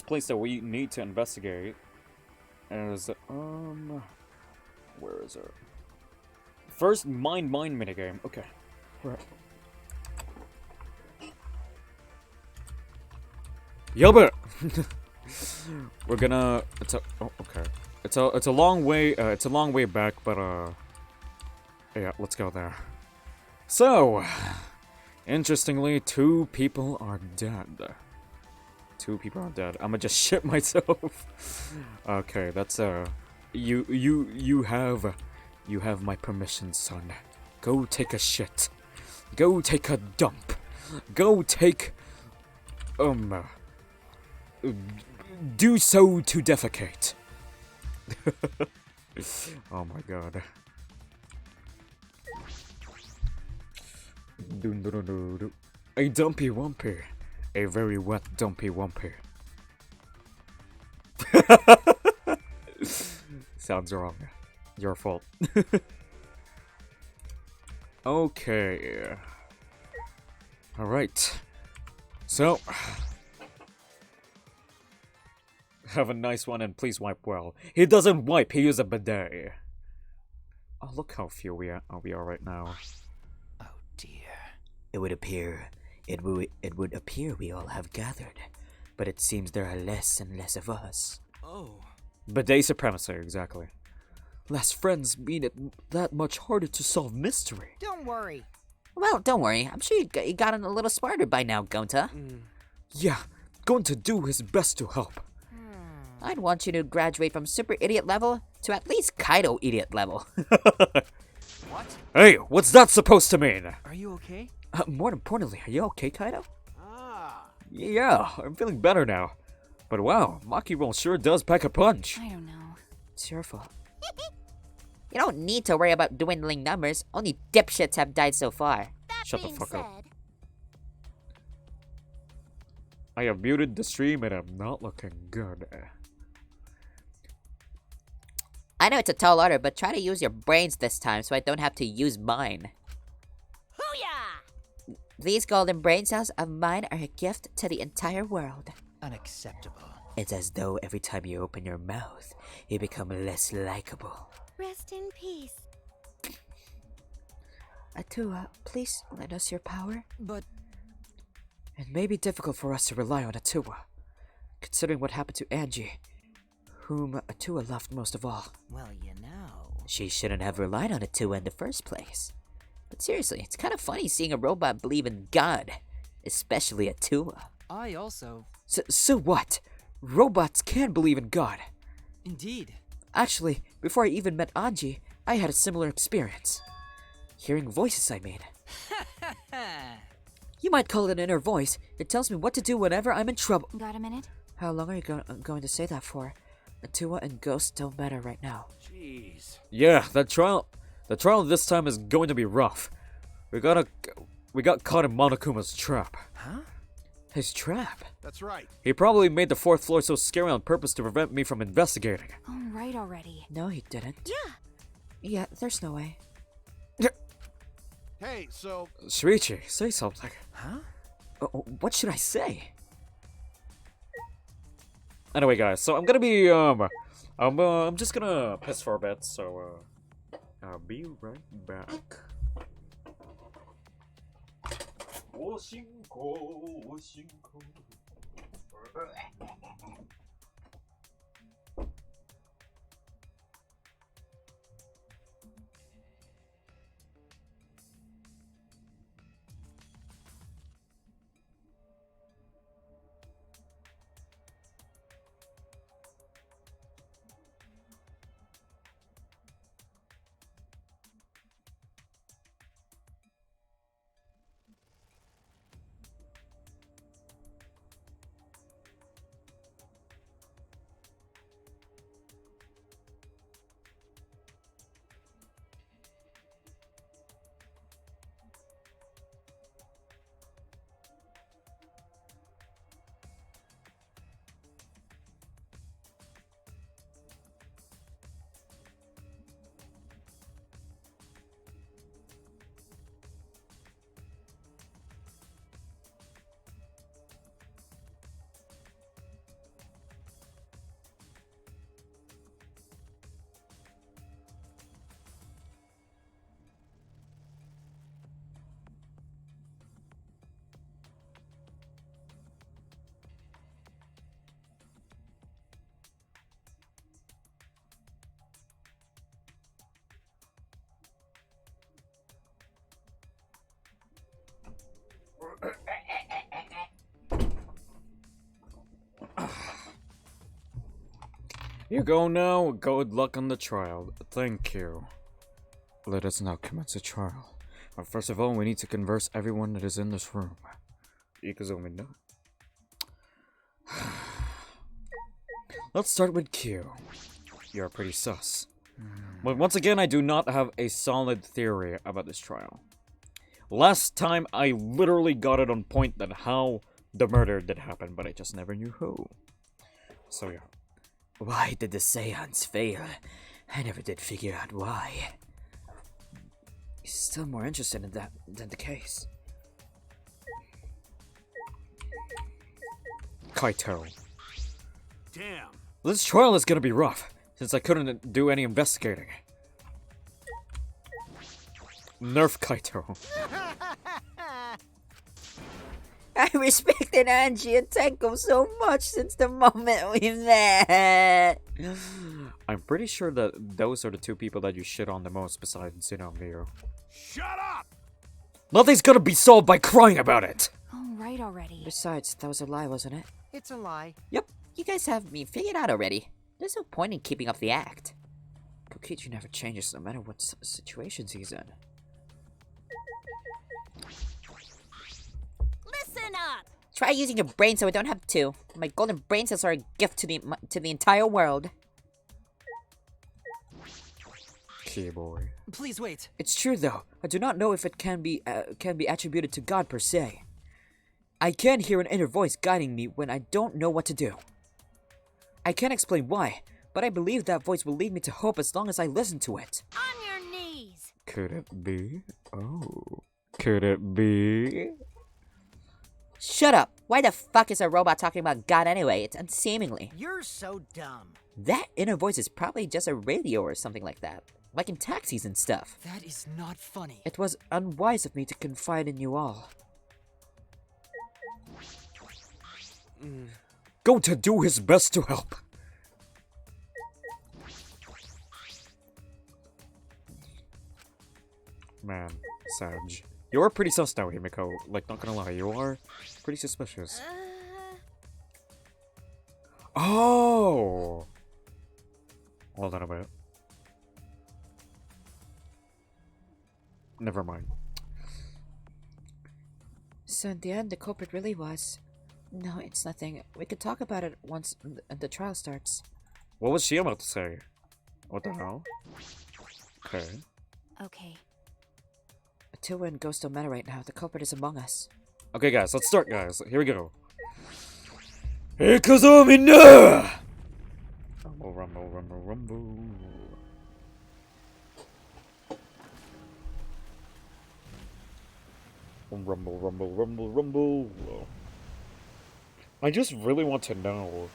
place that we need to investigate is, where is it? First, mine minigame. Okay. Right. Yelbert! We're gonna... okay. It's a long way, back, but, yeah, let's go there. So, interestingly, 2 people are dead. 2 people are dead. I'ma just shit myself. Okay, that's, you have my permission, son. Go take a shit. Go take a dump. Go take, do so to defecate. Oh my god. A dumpy wumpy. A very wet dumpy wumpy. Sounds wrong. Your fault. Okay. Alright. So, have a nice one and please wipe well. He doesn't wipe, he uses a bidet. Oh, look how few we are right now. Oh dear. It would appear we all have gathered, but it seems there are less and less of us. Oh. Bidet supremacy, exactly. Less friends mean it that much harder to solve mystery. Don't worry. Well, don't worry. I'm sure you gotten a little smarter by now, Gonta. Yeah, going to do his best to help. I'd want you to graduate from super idiot level to at least Kaido idiot level. What? Hey, what's that supposed to mean? Are you okay? More importantly, are you okay, Kaido? Ah. Yeah, I'm feeling better now. But wow, Maki roll sure does pack a punch. I don't know. It's your fault. You don't need to worry about dwindling numbers. Only dipshits have died so far. That Shut the being fuck said, up. I have muted the stream and I'm not looking good. I know it's a tall order, but try to use your brains this time so I don't have to use mine. Hoo-yah! These golden brain cells of mine are a gift to the entire world. Unacceptable. It's as though every time you open your mouth, you become less likable. Rest in peace. Atua, please lend us your power. But It may be difficult for us to rely on Atua, considering what happened to Angie, whom Atua loved most of all. Well, you know. She shouldn't have relied on Atua in the first place. But seriously, it's kind of funny seeing a robot believe in God, especially Atua. I also... So what? Robots can believe in God. Indeed. Actually, before I even met Angie, I had a similar experience. Hearing voices, I mean. You might call it an inner voice. It tells me what to do whenever I'm in trouble. Got a minute? How long are you going to say that for? Atua and Ghost don't matter right now. Jeez. Yeah, the trial this time is going to be rough. We got caught in Monokuma's trap. Huh? His trap? That's right. He probably made the 4th floor so scary on purpose to prevent me from investigating. All right already. No, he didn't. Yeah. Yeah, there's no way. Hey, so Shuichi, say something. Huh? What should I say? Anyway, guys, so I'm gonna be I'm just gonna piss for a bit, so I'll be right back. You go now. Good luck on the trial. Thank you. Let us now commence the trial. But first of all, we need to converse everyone that is in this room. Ikazumi no. Let's start with Q. You're pretty sus. But once again, I do not have a solid theory about this trial. Last time, I literally got it on point that how the murder did happen, but I just never knew who. So yeah. Why did the seance fail? I never did figure out why. Still more interested in that than the case. Kaito. damn. This trial is gonna be rough, since I couldn't do any investigating. Nerf Kaito. I respected Angie and Tenko so much since the moment we met. I'm pretty sure that those are the two people that you shit on the most besides Miyu. Shut up! Nothing's gonna be solved by crying about it! All right already. Besides, that was a lie, wasn't it? It's a lie. Yep, you guys have me figured out already. There's no point in keeping up the act. Kokichi never changes no matter what situations he's in. Listen up! Try using your brain so I don't have to. My golden brain cells are a gift to the entire world. Keyboard. Please wait. It's true though. I do not know if it can be attributed to God per se. I can hear an inner voice guiding me when I don't know what to do. I can't explain why, but I believe that voice will lead me to hope as long as I listen to it. On your knees! Could it be? Oh. Could it be? Shut up! Why the fuck is a robot talking about God anyway? It's unseemly. You're so dumb. That inner voice is probably just a radio or something like that. Like in taxis and stuff. That is not funny. It was unwise of me to confide in you all. Go to do his best to help. Man, Sag. You're pretty sus now, Himiko. Like, not gonna lie, you are pretty suspicious. Oh! Hold on a minute. Never mind. So in the end, the culprit really was... No, it's nothing. We could talk about it once the trial starts. What was she about to say? What the hell? Okay. Okay. But Tua and Ghost don't matter right now. The culprit is among us. Okay, guys, let's start, guys. Here we go. Ikazomina! Rumble, rumble, rumble, rumble. Rumble, rumble, rumble, rumble. I just really want to know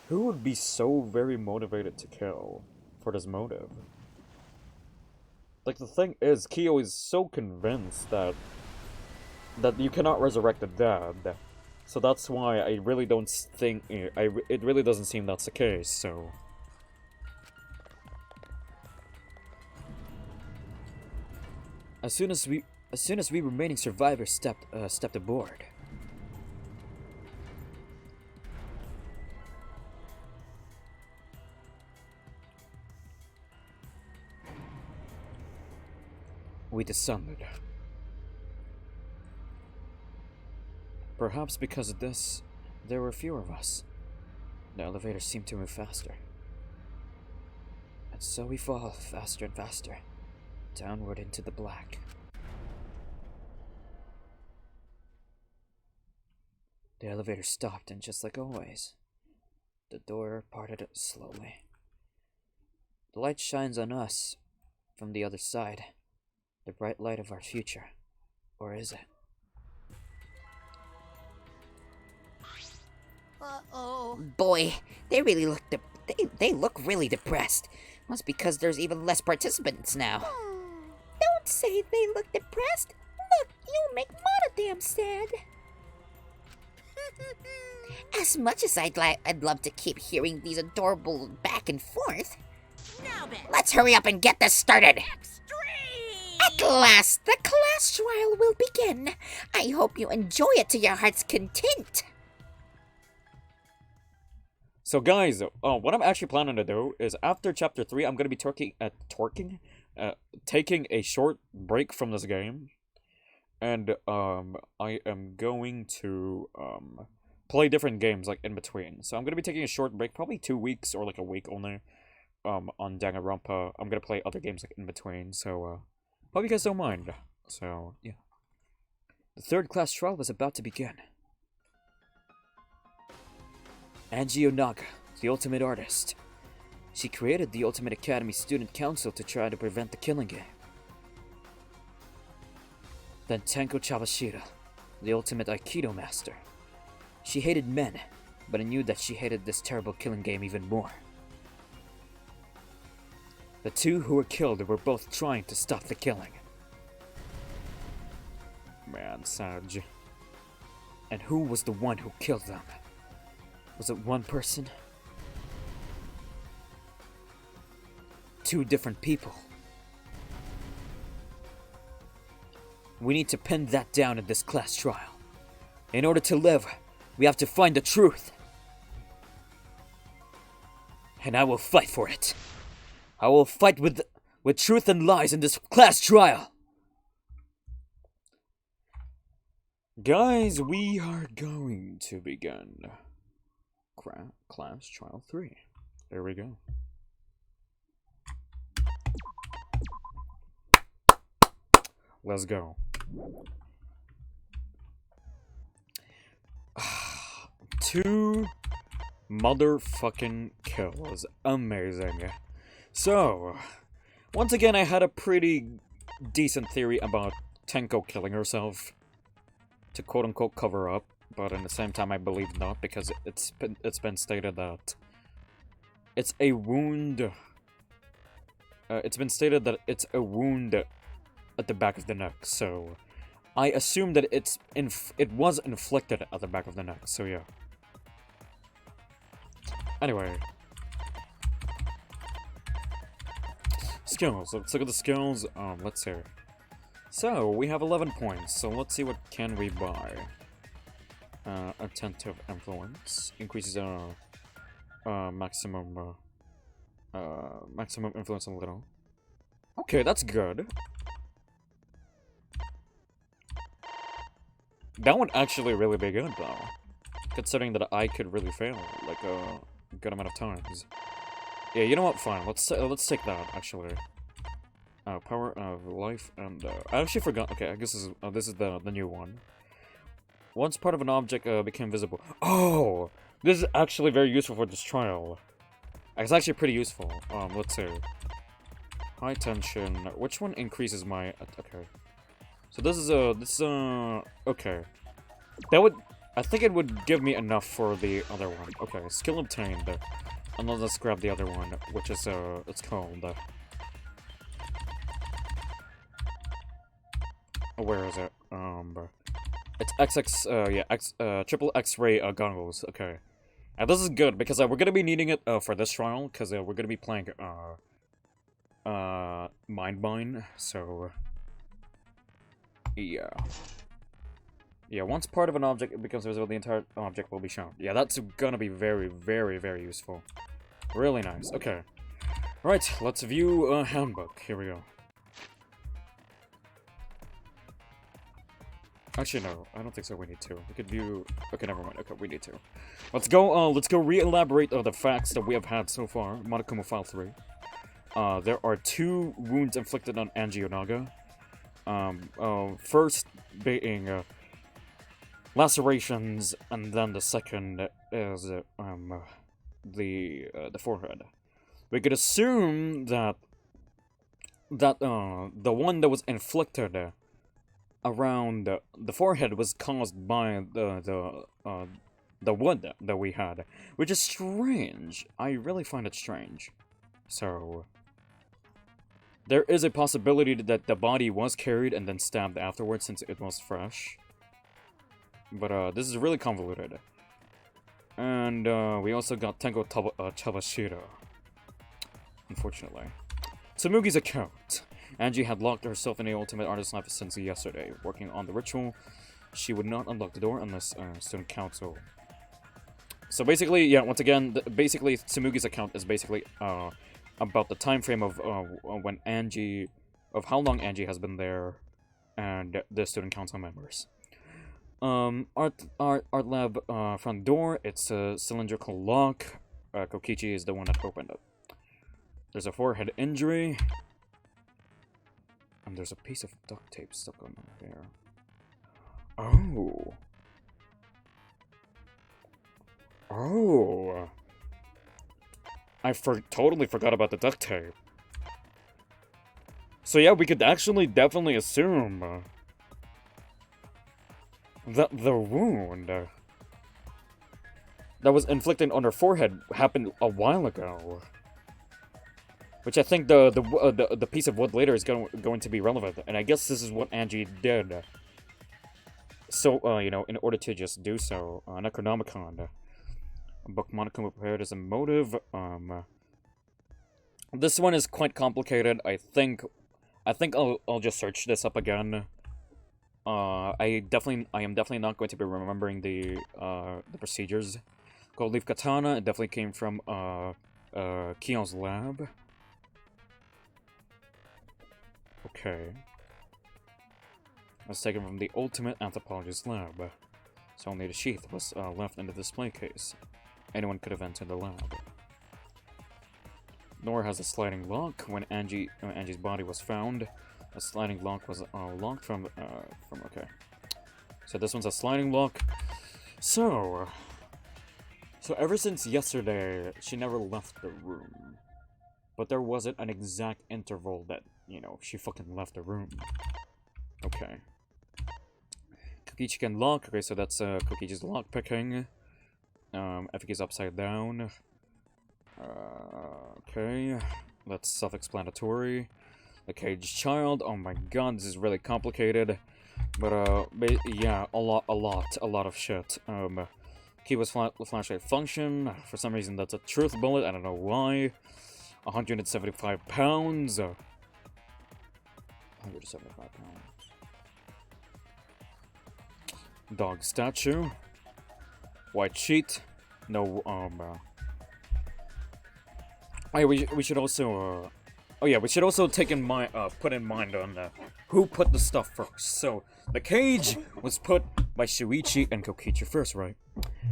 who would be so very motivated to kill for this motive. Like, the thing is, Kyo is so convinced that you cannot resurrect the dead. So that's why I really don't think it really doesn't seem that's the case. So as soon as we remaining survivors stepped aboard, we descended. Perhaps because of this, there were fewer of us. The elevator seemed to move faster. And so we fall faster and faster, downward into the black. The elevator stopped, and just like always, the door parted slowly. The light shines on us from the other side, the bright light of our future. Or is it? Uh-oh. Boy, they really look they look really depressed. Must because there's even less participants now. Don't say they look depressed. Look, you make Monodam sad. As much as I'd love to keep hearing these adorable back and forth. Now then. Let's hurry up and get this started. Extreme! At last, the class trial will begin. I hope you enjoy it to your heart's content. So guys, what I'm actually planning to do is after chapter 3, I'm gonna be taking a short break from this game, and I am going to play different games like in between. So I'm gonna be taking a short break, probably 2 weeks or like a week only, on Danganronpa. I'm gonna play other games like in between. So hope you guys don't mind. So yeah, the third class trial was about to begin. Angie Onaga, the ultimate artist. She created the Ultimate Academy Student Council to try to prevent the killing game. Then Tenko Chabashira, the ultimate Aikido master. She hated men, but I knew that she hated this terrible killing game even more. The two who were killed were both trying to stop the killing. Man, Sag. And who was the one who killed them? Was it one person? Two different people? We need to pin that down in this class trial. In order to live, we have to find the truth. And I will fight for it. I will fight with truth and lies in this class trial. Guys, we are going to begin Class Trial 3. There we go. Let's go. 2 motherfucking kills. Amazing. So, once again, I had a pretty decent theory about Tenko killing herself to quote-unquote cover up, but at the same time I believe not, because it's been stated that it's a wound. It's been stated that it's a wound at the back of the neck, so I assume that it was inflicted at the back of the neck, so yeah. Anyway. Skills. Let's look at the skills. Let's see. So, we have 11 points, so let's see what can we buy. Attentive influence. Increases maximum influence a little. Okay, that's good. That would actually really be good, though. Considering that I could really fail, like, a good amount of times. Yeah, you know what? Fine. Let's take that, actually. Power of life and, I actually forgot. Okay, I guess this is the new one. Once part of an object became visible. Oh! This is actually very useful for this trial. It's actually pretty useful. Let's see. High tension. Which one increases my... Okay. So this is okay. That would... I think it would give me enough for the other one. Okay, skill obtained. And then let's grab the other one, which is, it's called... where is it? It's triple X-ray goggles. Okay. And this is good, because we're gonna be needing it, for this trial, because, we're gonna be playing, Mind Mine, so... Yeah. Yeah, once part of an object becomes visible, the entire object will be shown. Yeah, that's gonna be very, very, very useful. Really nice. Okay. Right, let's view a handbook. Here we go. Actually, no, I don't think so. We need to. We could view... Okay, never mind. Okay, we need to. Let's go re-elaborate the facts that we have had so far. Monokuma File 3. There are 2 wounds inflicted on Angie Onaga. First being, lacerations, and then the second is, the forehead. We could assume that, the one that was inflicted, around the forehead was caused by the wood that we had, which is strange. I really find it strange. So, there is a possibility that the body was carried and then stabbed afterwards since it was fresh. But this is really convoluted. And we also got Tenko Tabashiro. Unfortunately. Tsumugi's account. Angie had locked herself in the Ultimate Artist life since yesterday. Working on the ritual, she would not unlock the door unless student council. So basically, yeah, once again, basically Tsumugi's account is basically about the time frame of when Angie, of how long Angie has been there, and the student council members. Art lab front door. It's a cylindrical lock. Kokichi is the one that opened it. There's a forehead injury. And there's a piece of duct tape stuck on there. Oh. Oh. I totally forgot about the duct tape. So yeah, we could actually definitely assume that the wound that was inflicted on her forehead happened a while ago. Which I think the piece of wood later is going to be relevant, and I guess this is what Angie did. So, you know, in order to just do so, Necronomicon, a book Monokuma prepared as a motive. This one is quite complicated. I think I'll just search this up again. I am definitely not going to be remembering the procedures. Gold Leaf Katana, it definitely came from Kion's lab. Okay. Was taken from the Ultimate Anthropologist lab. So only the sheath was left in the display case. Anyone could have entered the lab. Nor has a sliding lock. When Angie's body was found, a sliding lock was locked from okay. So this one's a sliding lock. So So ever since yesterday, she never left the room. But there wasn't an exact interval that, you know, she fucking left the room. Okay. Kokichi can lock. Okay, so that's Kokichi's lock picking. Effigy's upside down. Okay. That's self-explanatory. The caged child. Oh my god, this is really complicated. But yeah, a lot of shit. Key was flashlight function. For some reason, that's a truth bullet. I don't know why. 175 pounds. 175 pounds. Dog statue. White sheet. No, oh, yeah, we should also, oh yeah, we should also take in mind, put in mind on, who put the stuff first. So, the cage was put by Shuichi and Kokichi first, right?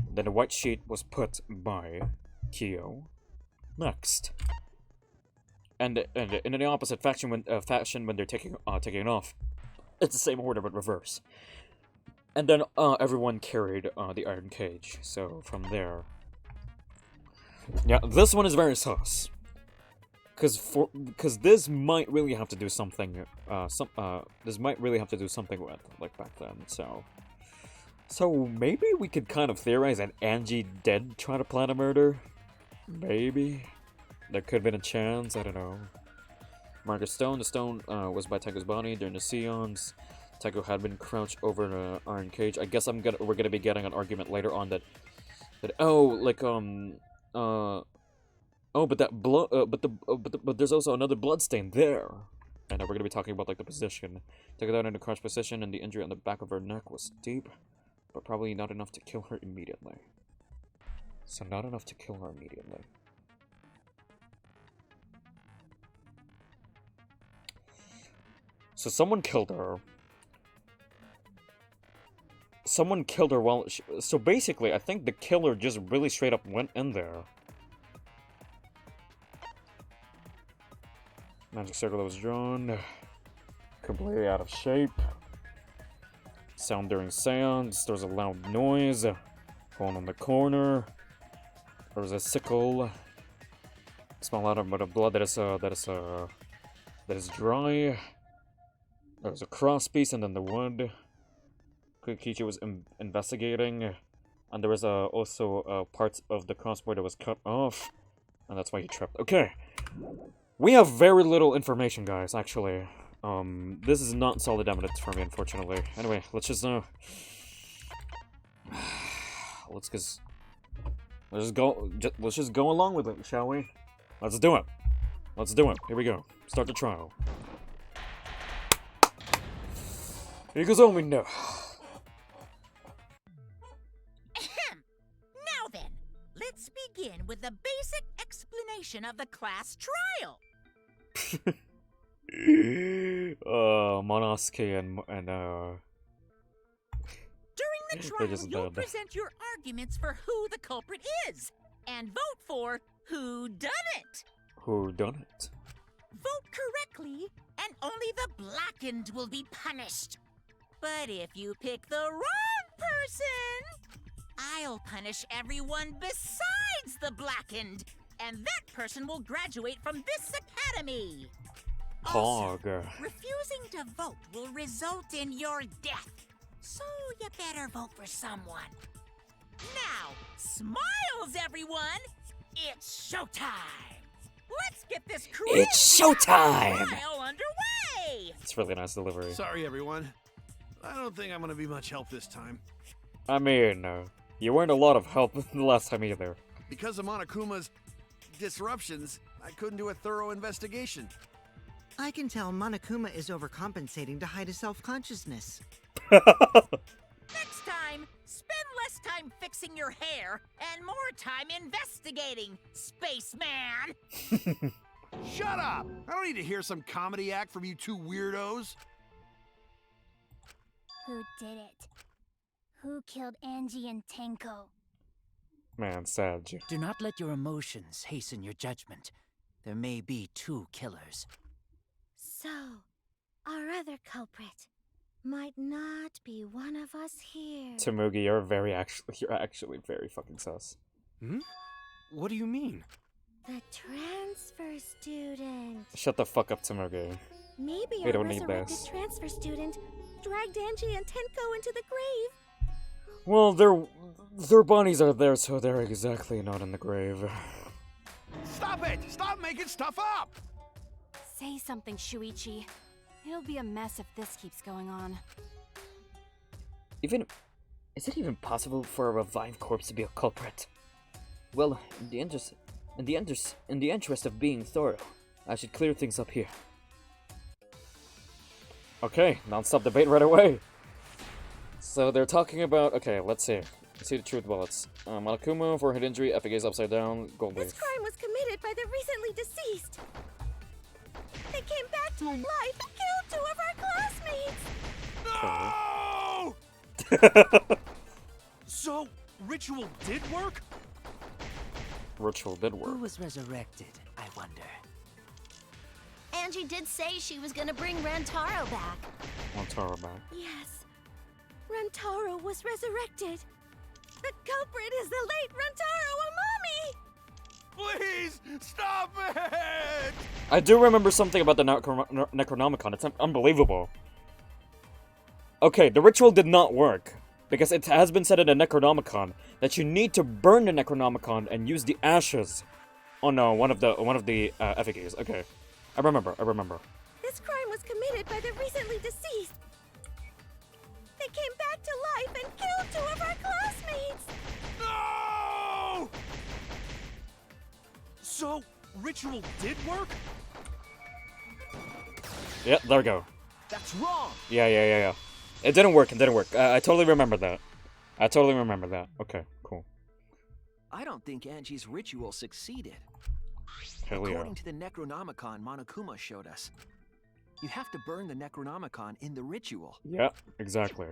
Then the white sheet was put by Kyo next. And in the opposite fashion when they're taking it off, it's the same order but reverse. And then everyone carried the iron cage. So from there, yeah, this one is very sus. Cause this might really have to do something. This might really have to do something with like back then. So maybe we could kind of theorize that Angie did try to plan a murder. Maybe there could have been a chance. I don't know. Margaret Stone. The stone was by Tego's body during the Seance. Tego had been crouched over the iron cage. I guess we're gonna be getting an argument later on that but that blood, but there's also another blood stain there, and we're gonna be talking about like the position. Take it out in the crouch position, and the injury on the back of her neck was deep, but probably not enough to kill her immediately. So not enough to kill her immediately. So someone killed her. Someone killed her while so basically, I think the killer just really straight up went in there. Magic circle that was drawn. Completely out of shape. Sound during seance. There was a loud noise. Hole on the corner. There was a sickle. Smell out of blood that is dry. There was a cross piece and then the wood. Kokichi was investigating, and there was also parts of the crossbow that was cut off, and that's why he tripped. Okay, we have very little information, guys. Actually, this is not solid evidence for me, unfortunately. Anyway, let's just go along with it, shall we? Let's do it. Let's do it. Here we go. Start the trial. Here goes on, we know. Now then, let's begin with the basic explanation of the class trial. Monosuke and During the trial, you'll present your arguments for who the culprit is, and vote for who done it. Who done it? Vote correctly, and only the blackened will be punished. But if you pick the wrong person, I'll punish everyone besides the blackened, and that person will graduate from this academy. Also, refusing to vote will result in your death, so you better vote for someone. Now, smiles, everyone! It's showtime! Let's get this crazy It's showtime! trial underway! It's really nice delivery. Sorry, everyone. I don't think I'm gonna be much help this time. I mean, you weren't a lot of help the last time either. Because of Monokuma's disruptions, I couldn't do a thorough investigation. I can tell Monokuma is overcompensating to hide his self-consciousness. Next time, spend less time fixing your hair and more time investigating, spaceman! Shut up! I don't need to hear some comedy act from you two weirdos. Who did it? Who killed Angie and Tenko? Man, Sag. Do not let your emotions hasten your judgment. There may be two killers. So, our other culprit might not be one of us here. Tamugi, you're actually very fucking sus. Hmm? What do you mean? The transfer student. Shut the fuck up, Tsurugi. Maybe We our don't need resurrected this. transfer student dragged Angie and Tenko into the grave. Well, their bodies are there, so they're exactly not in the grave. Stop it! Stop making stuff up! Say something, Shuichi. It'll be a mess if this keeps going on. Is it even possible for a revived corpse to be a culprit? Well, in the interest of being thorough, I should clear things up here. Okay, non-stop debate right away. So they're talking about, okay, let's see. Let's see the truth bullets. Monokuma for head injury, epic gaze upside down, gold This leaf. crime was committed by the recently deceased. They came back to life and killed 2 of our classmates. No! So, ritual did work? Ritual did Who work. was resurrected, I wonder? Angie did say she was gonna bring Rantaro back. Montaro back. Yes. Rantaro was resurrected. The culprit is the late Rantaro Amami! Please, stop it! I do remember something about the Necronomicon. It's unbelievable. Okay, the ritual did not work. Because it has been said in the Necronomicon that you need to burn the Necronomicon and use the ashes on one of the effigies. Okay, I remember. This crime was committed by the recently deceased. They came back to life and killed 2 of our classmates. No! So, ritual did work? Yeah, there we go. That's wrong! Yeah. It didn't work. I totally remember that. Okay, cool. I don't think Angie's ritual succeeded. Hell yeah. According to the Necronomicon Monokuma showed us, you have to burn the Necronomicon in the ritual. Yeah, exactly.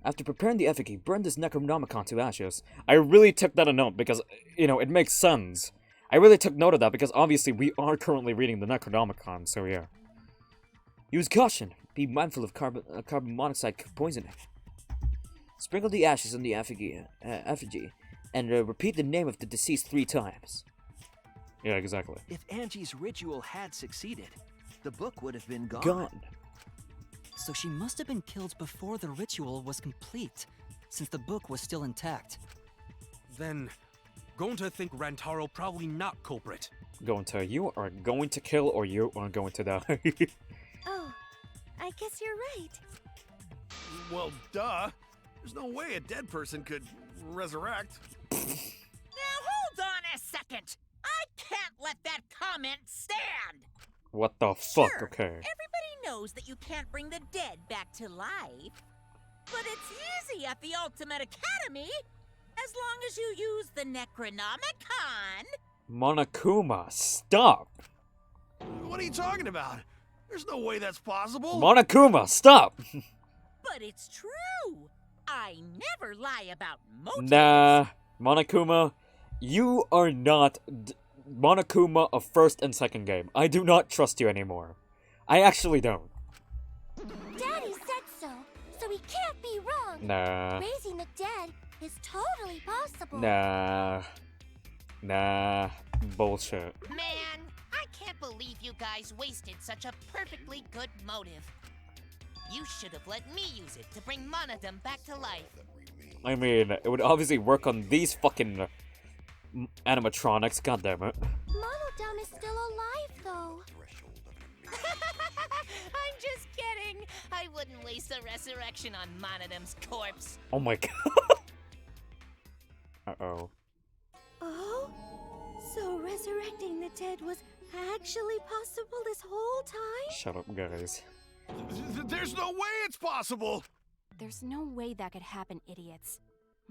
After preparing the effigy, burn this Necronomicon to ashes. I really took that a note because, it makes sense. I really took note of that because obviously we are currently reading the Necronomicon, so yeah. Use caution. Be mindful of carbon monoxide poisoning. Sprinkle the ashes on the effigy and repeat the name of the deceased 3 times. Yeah, exactly. If Angie's ritual had succeeded, the book would have been gone. Gone. So she must have been killed before the ritual was complete, since the book was still intact. Then, going to think Rantaro probably not culprit. You are going to kill or you are going to die. Oh, I guess you're right. Well, duh. There's no way a dead person could resurrect. Now hold on a second. I can't let that comment stand. What the fuck? Sure, Okay. everybody knows that you can't bring the dead back to life. But it's easy at the Ultimate Academy, as long as you use the Necronomicon. Monokuma, stop! What are you talking about? There's no way that's possible. Monokuma, stop! But it's true. I never lie about motives. Nah, Monokuma, you are not Monokuma of first and second game. I do not trust you anymore. I actually don't. Daddy said so he can't be wrong. Nah. Raising the dead is totally possible. Nah, bullshit. Man, I can't believe you guys wasted such a perfectly good motive. You should have let me use it to bring Monodum back to life. I mean, it would obviously work on these fucking animatronics, goddammit. Monodum is still alive, though. I'm just kidding. I wouldn't waste a resurrection on Monodum's corpse. Oh my god. Uh-oh. Oh? So resurrecting the dead was actually possible this whole time? Shut up, guys. There's no way it's possible! There's no way that could happen, idiots.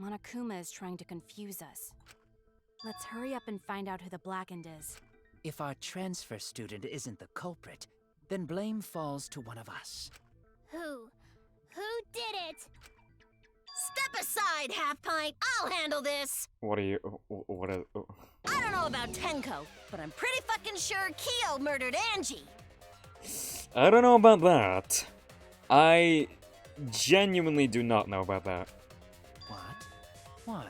Monokuma is trying to confuse us. Let's hurry up and find out who the Blackened is. If our transfer student isn't the culprit, then blame falls to one of us. Who? Who did it? Step aside, Half-Pint. I'll handle this. What are you... what are... I don't know about Tenko, but I'm pretty fucking sure Kyo murdered Angie. I don't know about that. I genuinely do not know about that. What? Why?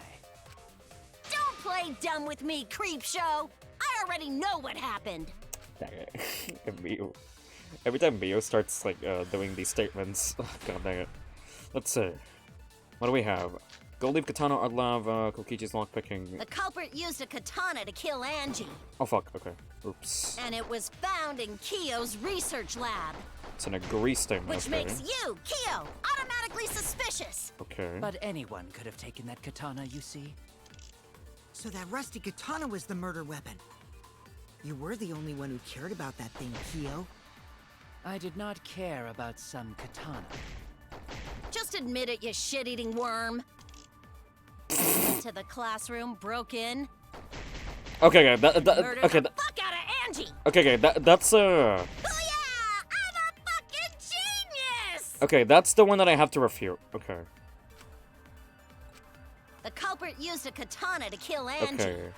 Don't play dumb with me, Creepshow! I already know what happened! Dang it. Mio. Every time Mio starts, like, doing these statements, god dang it. Let's see. What do we have? Gold Leaf Katana, Art Lava, Kokichi's lockpicking. The culprit used a katana to kill Angie. Oh fuck, okay. Oops. And it was found in Kiyo's research lab. It's an agree sting, Which okay. makes you, Kiyo, automatically suspicious. Okay. But anyone could have taken that katana, you see. So that rusty katana was the murder weapon. You were the only one who cared about that thing, Kiyo. I did not care about some katana. Just admit it, you shit-eating worm. Went to the classroom, broke in. Okay, okay, Murdered okay, the fuck out of Angie. okay, that's Oh yeah, I'm a fucking genius. okay, that's the one that I have to refute. Okay. The culprit used a katana to kill Angie. Okay.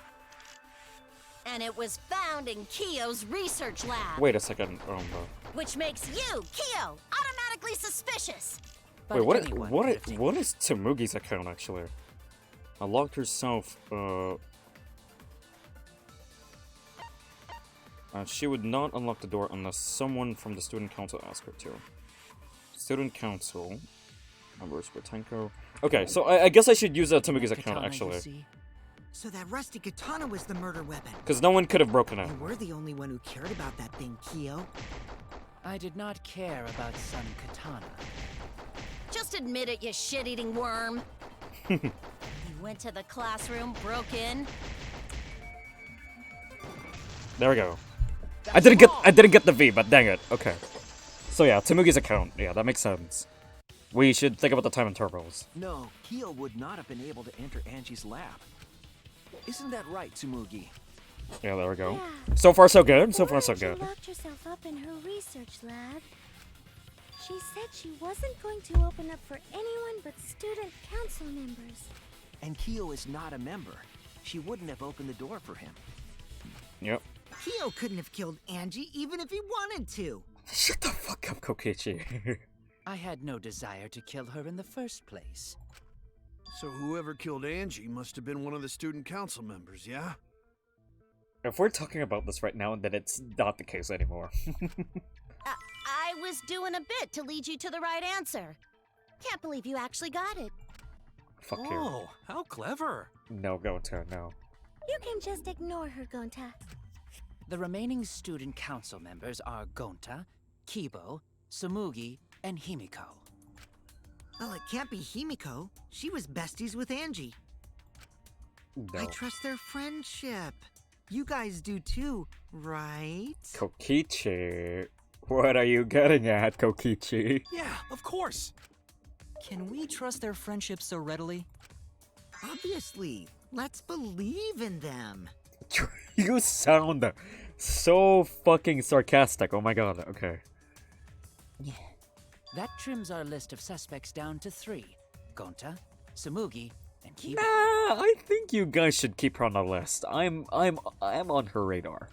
And it was found in Kiyo's research lab. Wait a second. Which makes you, Kiyo, automatically suspicious. Wait, what is Tsurugi's account actually? I locked herself. She would not unlock the door unless someone from the student council asked her to. Student council. Members Tenko. Okay, so I guess I should use Tsurugi's account actually. So that rusty katana was the murder weapon. Because no one could have broken it. You were the only one who cared about that thing, Kiyo. I did not care about some katana. Just admit it, you shit-eating worm. You went to the classroom, broke in. There we go. I didn't get the V, but dang it. Okay. So yeah, Tsurugi's account. Yeah, that makes sense. We should think about the time intervals. No, Kiyo would not have been able to enter Angie's lab. Isn't that right, Tsumugi? Yeah, there we go. Yeah. So far, so good. So far, so She good. locked herself up in her research lab. She said she wasn't going to open up for anyone but student council members. And Kiyo is not a member. She wouldn't have opened the door for him. Yep. Kiyo couldn't have killed Angie even if he wanted to. Shut the fuck up, Kokichi. I had no desire to kill her in the first place. So whoever killed Angie must have been one of the student council members, yeah? If we're talking about this right now, then it's not the case anymore. I was doing a bit to lead you to the right answer. Can't believe you actually got it. Fuck you. Oh, how clever. No, Gonta, no. You can just ignore her, Gonta. The remaining student council members are Gonta, Kibo, Tsumugi, and Himiko. Well, it can't be Himiko. She was besties with Angie. No. I trust their friendship. You guys do too, right? Kokichi. What are you getting at, Kokichi? Yeah, of course. Can we trust their friendship so readily? Obviously. Let's believe in them. You sound so fucking sarcastic. Oh my god, okay. That trims our list of suspects down to 3. Gonta, Tsumugi, and Kibo. Nah, I think you guys should keep her on the list. I'm on her radar.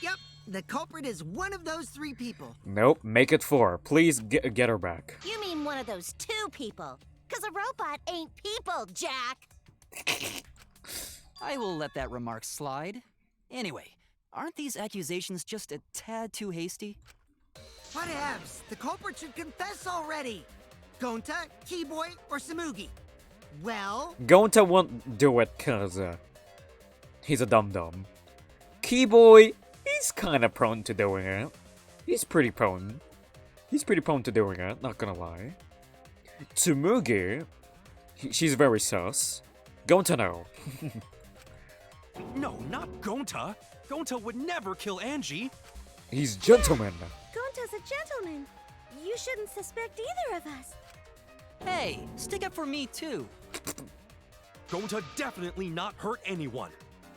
Yep. The culprit is one of those 3 people. Nope, make it 4. Please get her back. You mean one of those 2 people? 'Cause a robot ain't people, Jack. I will let that remark slide. Anyway, aren't these accusations just a tad too hasty? Whatevs. The culprit should confess already. Gonta, Keyboy, or Tsumugi. Well... Gonta won't do it cause, he's a dum-dum. Keyboy, he's kinda prone to doing it. He's pretty prone to doing it, not gonna lie. Tsumugi, she's very sus. Gonta, no. No, not Gonta. Gonta would never kill Angie. He's gentleman. Gonta's a gentleman. You shouldn't suspect either of us. Hey, stick up for me too. Gonta definitely not hurt anyone.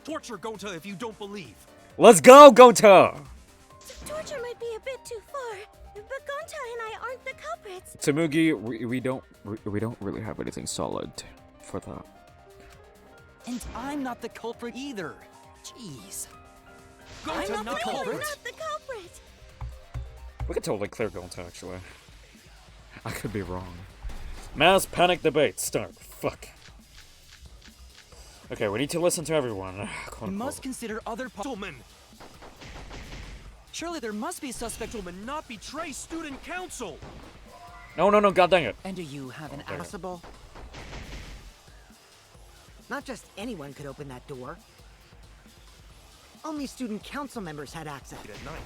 Torture Gonta if you don't believe. Let's go, Gonta! Torture might be a bit too far, but Gonta and I aren't the culprits. Tsumugi, we don't really have anything solid for that. And I'm not the culprit either. Jeez. Gonta I'm not the culprit. We're not the culprit. We could totally clear Gonta, actually. I could be wrong. Mass panic debate start. Fuck. Okay, we need to listen to everyone. We must consider other Gentlemen, Surely there must be a suspect. gentlemen, not betray student council. No, god dang it. And do you have an Possible. Not just anyone could open that door. Only student council members had access. At night,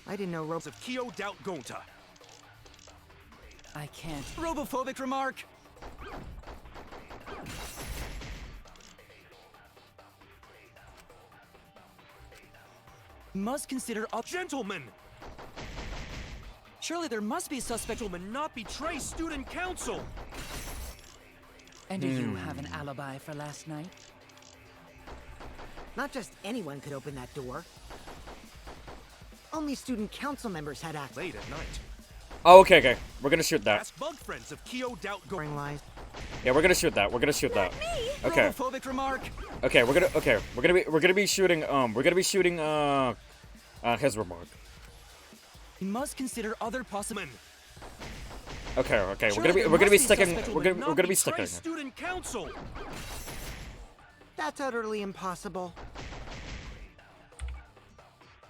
I didn't know ropes. of Kyo doubt Gonta. I can't. Robophobic remark. Must consider Gentlemen, Surely there must be a suspect. gentlemen, not betray student council. And do you have an alibi for last night? Not just anyone could open that door. Only student council members had access. Late at night, Oh, okay. We're gonna shoot that. ask bug friends of Kyo doubt Gonta. Boring lies. Yeah, we're gonna shoot that. Okay. Robophobic remark. Okay, we're gonna be shooting his remark. We must consider other possible. Gentlemen, Okay, Surely there we're gonna must be be sticking suspect. we're not gonna be betray sticking. student council. That's utterly impossible.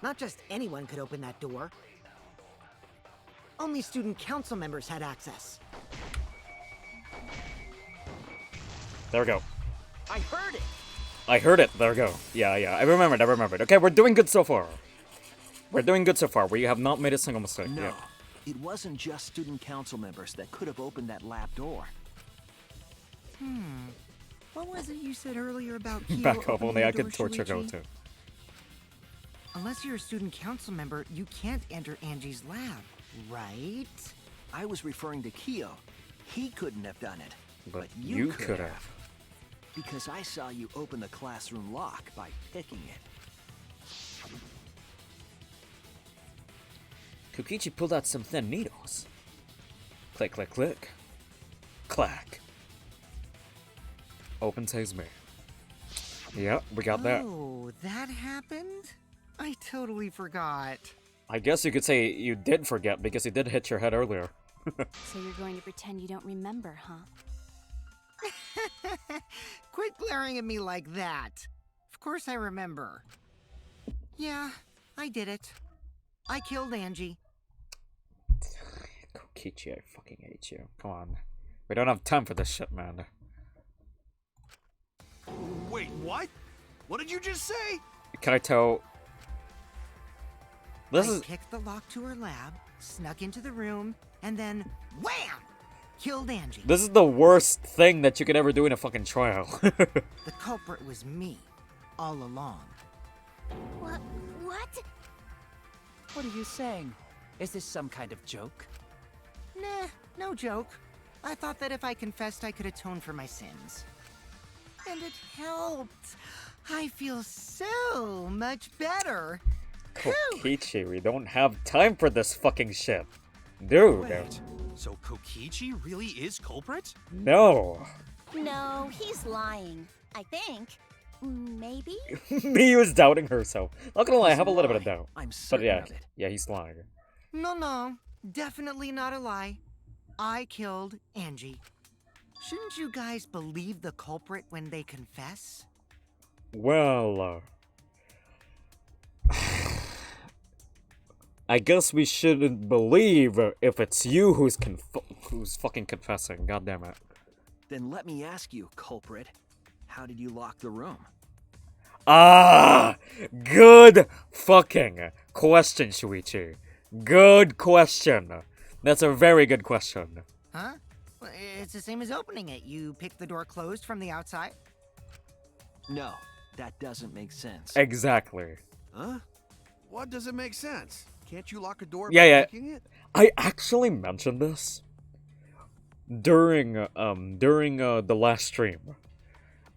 Not just anyone could open that door. Only student council members had access. There we go. I heard it. I heard it. There we go. Yeah, I remembered. Okay, we're doing good so far. We have not made a single mistake. No, Yeah. it wasn't just student council members that could have opened that lab door. What was it you said earlier about Kyo Back up, opening only the I door, could torture go Shuichi? too. Unless you're a student council member, you can't enter Angie's lab, right? I was referring to Kyo. He couldn't have done it. But you could have. Because I saw you open the classroom lock by picking it. Kokichi pulled out some thin needles. Click, click, click. Clack. Open me. Yep, we got that. Oh, that happened? I totally forgot. I guess you could say you did forget because you did hit your head earlier. So you're going to pretend you don't remember, huh? Quit glaring at me like that. Of course I remember. Yeah, I did it. I killed Angie. Kokichi, I fucking hate you. Come on. We don't have time for this shit, man. Wait, what? What did you just say? Can I tell? This I is picked the lock to her lab, snuck into the room, and then wham! Killed Angie. this is the worst thing that you could ever do in a fucking trial. The culprit was me, all along. What? What are you saying? Is this some kind of joke? Nah, no joke. I thought that if I confessed, I could atone for my sins. And it helped. I feel so much better. Kokichi, we don't have time for this fucking shit. Dude. Wait, so Kokichi really is culprit? No. No, he's lying. I think. Maybe? Miyu's doubting herself. Not gonna lie, I have a little bit of doubt. I'm But certain yeah, of it. yeah, he's lying. No, definitely not a lie. I killed Angie. Shouldn't you guys believe the culprit when they confess? Well, I guess we shouldn't believe if it's you who's fucking confessing. God damn it. Then let me ask you, culprit. How did you lock the room? Ah, good fucking question, Shuichi. Good question. That's a very good question. Huh? Well, it's the same as opening it. You pick the door closed from the outside. No, that doesn't make sense. Exactly. Huh? What doesn't make sense? Can't you lock a door Yeah, by yeah. picking it? I actually mentioned this during the last stream.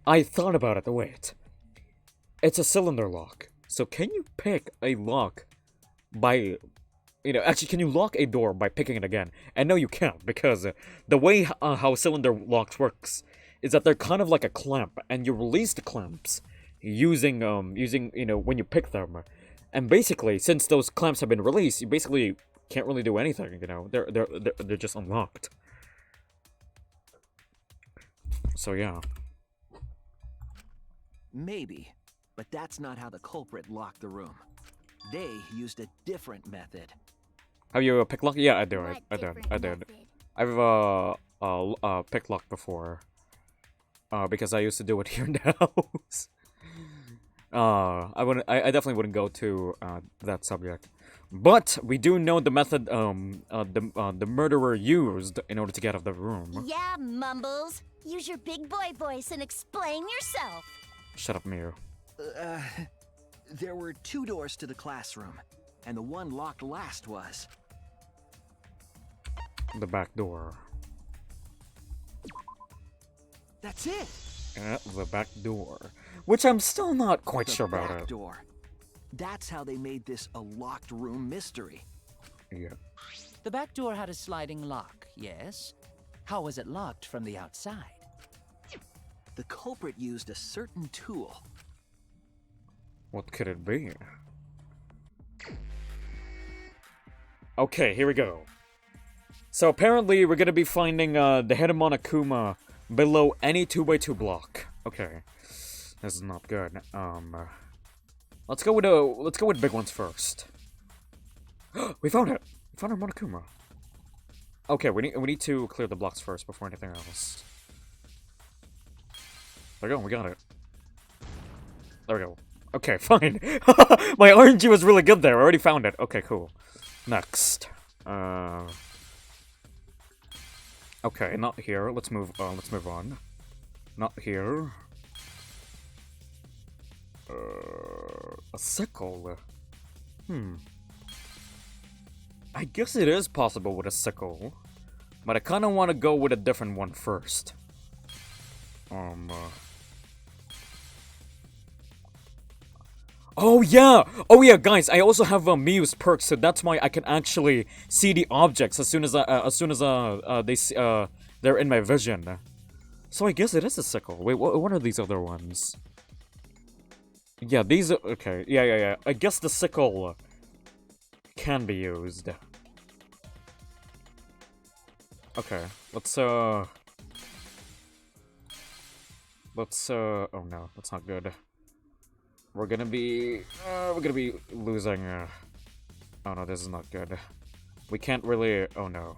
I thought about it. Wait, it's a cylinder lock. So can you pick a lock by, actually, can you lock a door by picking it again? And no, you can't, because the way how cylinder locks works is that they're kind of like a clamp, and you release the clamps using when you pick them. And basically, since those clamps have been released, you basically can't really do anything. They're just unlocked. So yeah. Maybe, but that's not how the culprit locked the room. They used a different method. Have you pick lock? Yeah, I do. What I did. different I did. method? I've pick lock before. Because I used to do it here in the house. I definitely wouldn't go to that subject. But we do know the method the murderer used in order to get out of the room. Yeah, Mumbles. Use your big boy voice and explain yourself. Shut up, Mew. There were 2 doors to the classroom, and the one locked last was... The back door. That's it! The back door. Which I'm still not quite The sure about back it. door. That's how they made this a locked room mystery. Yeah. The back door had a sliding lock, yes? How was it locked from the outside? The culprit used a certain tool. What could it be? Okay, here we go. So apparently we're gonna be finding the head of Monokuma below any 2x2 block. Okay. This is not good. Let's go with big ones first. We found it! We found our Monokuma. Okay, we need to clear the blocks first before anything else. There we go, we got it. There we go. Okay, fine. My RNG was really good there. I already found it. Okay, cool. Next. Okay, not here. Let's move on. Not here. A sickle. I guess it is possible with a sickle. But I kinda wanna go with a different one first. Oh yeah! Oh yeah, guys, I also have a Muse perk, so that's why I can actually see the objects as soon as they're in my vision. So I guess it is a sickle. Wait, what are these other ones? Yeah, these are okay. Yeah. I guess the sickle can be used. Okay, let's oh no, that's not good. We're gonna be losing. Oh no, this is not good. We can't really. Oh no.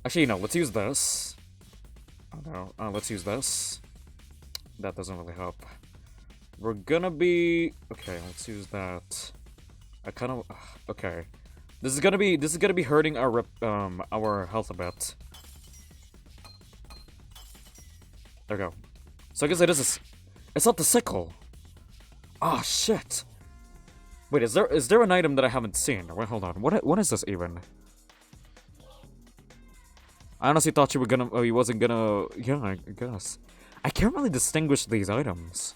Actually, no. Let's use this. Oh no. Let's use this. That doesn't really help. We're gonna be okay. Let's use that. I kind of okay. This is gonna be hurting our health a bit. There we go. So I guess it is. It's not the sickle. Oh shit! Wait, is there an item that I haven't seen? Wait, hold on. What is this even? I honestly thought you were gonna. Oh, you wasn't gonna. Yeah, I guess. I can't really distinguish these items.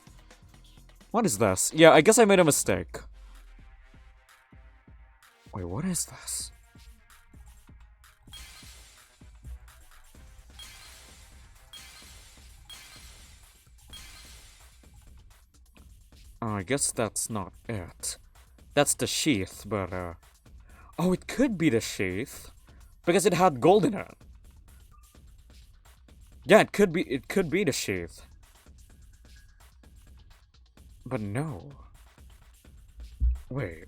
What is this? Yeah, I guess I made a mistake. Wait, what is this? I guess that's not it. That's the sheath, but, oh, it could be the sheath. Because it had gold in it. Yeah, it could be the sheath. But no. Wait.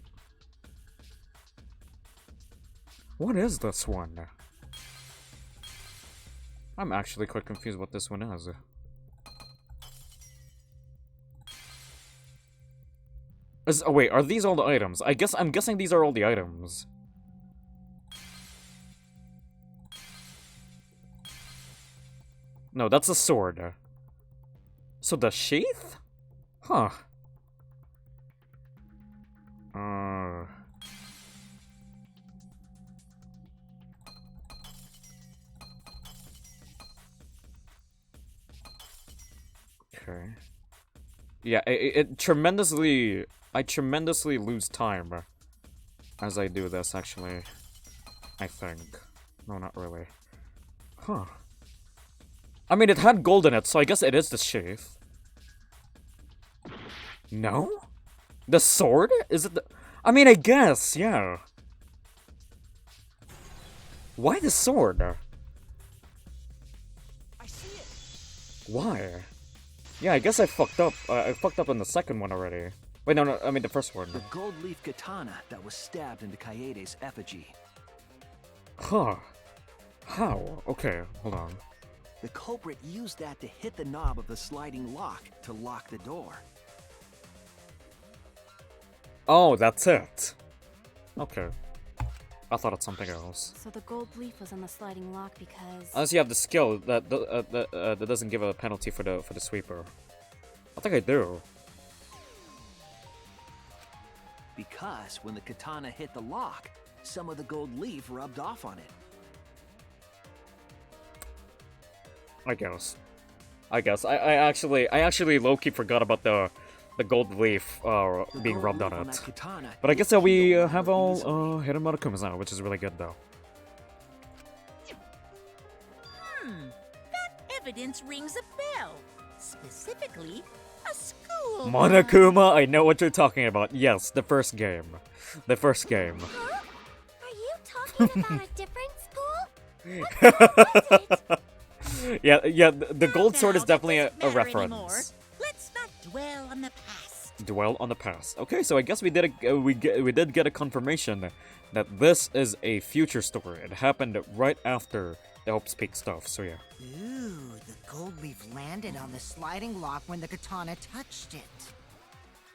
What is this one? I'm actually quite confused what this one is. Oh wait, are these all the items? I'm guessing these are all the items. No, that's a sword. So the sheath? Huh. Okay. Yeah, I tremendously lose time as I do this, actually. I think. No, not really. Huh. I mean, it had gold in it, so I guess it is the sheath. No? The sword? Is it the... I mean, I guess, yeah. Why the sword? I see it. Why? Yeah, I guess I fucked up. I fucked up on the second one already. Wait, no, I mean the first one. The gold leaf katana that was stabbed into Kaede's effigy. Huh. How? Okay, hold on. The culprit used that to hit the knob of the sliding lock to lock the door. Oh, that's it. Okay. I thought it's something else. So the gold leaf was on the sliding lock because... Unless you have the skill, that doesn't give a penalty for the sweeper. I think I do. Because when the katana hit the lock, some of the gold leaf rubbed off on it. I guess. I actually low-key forgot about the gold leaf being rubbed on it. But I guess that we have all hidden Monokumas now, which is really good though. That evidence rings a bell. Specifically, a school. Monokuma, I know what you're talking about. Yes, the first game. The first game. Huh? Are you talking about a different school? What school was it? Yeah, the gold sword is Now, definitely that a doesn't matter reference. anymore. Let's not dwell on the past. Dwell on the past. Okay, so I guess we did we did get a confirmation that this is a future story. It happened right after the Hope's Peak stuff. So yeah. Ooh, the gold leaf landed on the sliding lock when the katana touched it.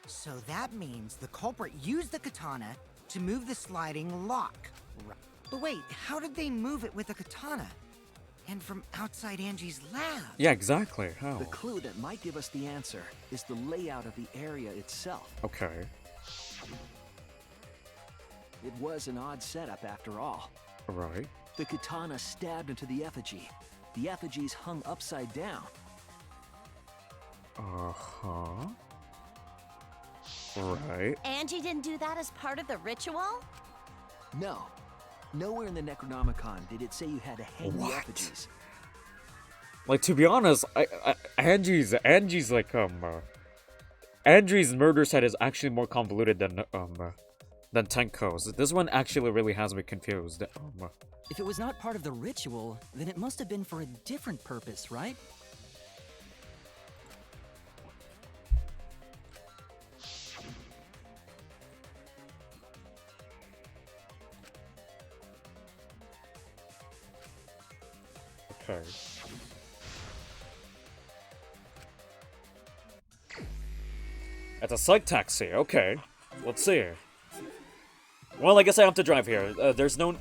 So that means the culprit used the katana to move the sliding lock. But wait, how did they move it with the katana? And from outside Angie's lab? Yeah, exactly. How? The clue that might give us the answer is the layout of the area itself. Okay. It was an odd setup after all. Right. The katana stabbed into the effigy. The effigy's hung upside down. Uh-huh. Right. Angie didn't do that as part of the ritual? No. Nowhere in the Necronomicon did it say you had to hang What? the effigies. Like, to be honest, Angie's Angie's murder set is actually more convoluted than Tenko's. This one actually really has me confused. If it was not part of the ritual, then it must have been for a different purpose, right? Okay. It's a psych taxi. Okay. Let's see. Well, I guess I have to drive here. There's no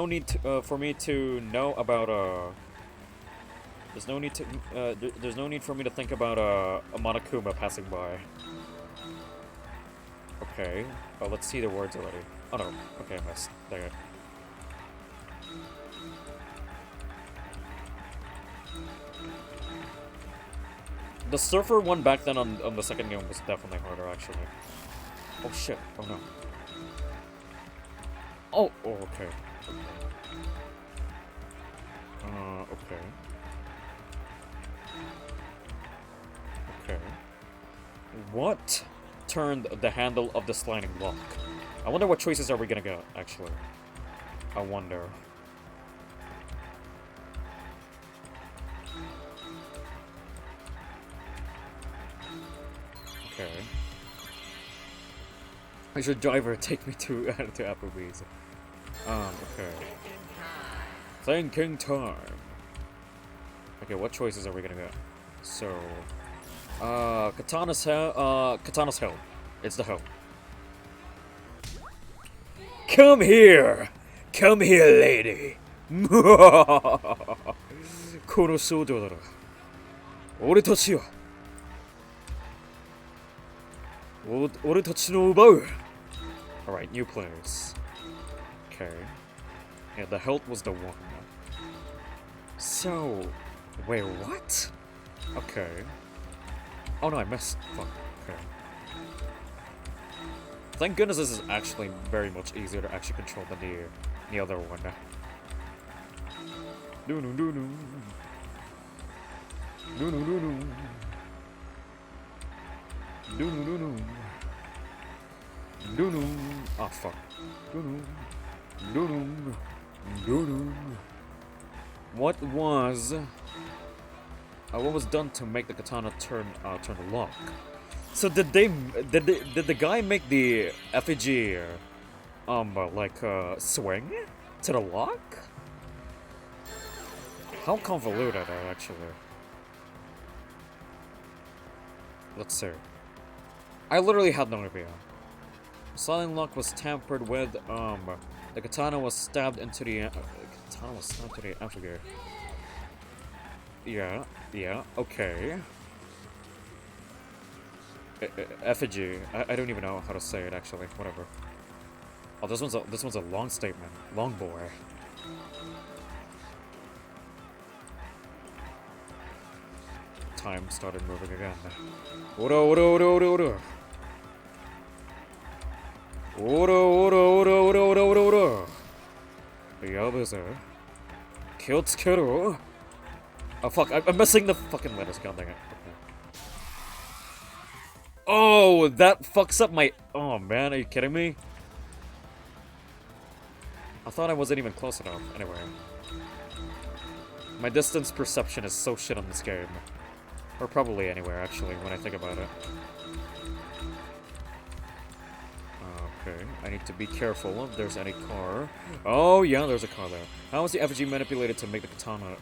need to, for me to know about There's no need to there's no need for me to think about a Monokuma passing by. Okay. Oh, let's see the words already. Oh no. Okay, I missed. There. The surfer one back then on the second game was definitely harder, actually. Oh shit! Oh no. Oh, okay. Okay. Okay. What turned the handle of the sliding lock? I wonder what choices are we gonna get, actually. I wonder. Okay. I should driver take me to Applebee's. Okay. Thinking time. Okay, what choices are we gonna get? So, Katana's Hell. It's the Hell. Come here! Come here, lady! この少女だろ。俺たちよ。俺たちの奪う。Alright, new players. Okay. Yeah, the health was the one. So, wait, what? Okay. Oh no, I missed. Fuck. Okay. Thank goodness this is actually very much easier to actually control than the other one. No no no no. No no no no. No no no no. No no. Oh fuck. No no. No no. No no. What was what was done to make the katana turn the lock? So did the guy make the effigy swing to the lock? How convoluted actually. Let's see. I literally had no idea. Sliding lock was tampered with. The katana was stabbed into the effigy. Yeah, okay. Effigy. I don't even know how to say it actually. Whatever. Oh, this one's a long statement. Long boy. Time started moving again. Oro. Yabuzu. Kyotsukeru. Oh fuck, I'm missing the fucking letters, god dang it. Okay. Oh, that fucks up my... Oh man, are you kidding me? I thought I wasn't even close enough. Anyway. My distance perception is so shit on this game. Or probably anywhere, actually, when I think about it. Okay, I need to be careful if there's any car. Oh, yeah, there's a car there. How was the effigy manipulated to make the katana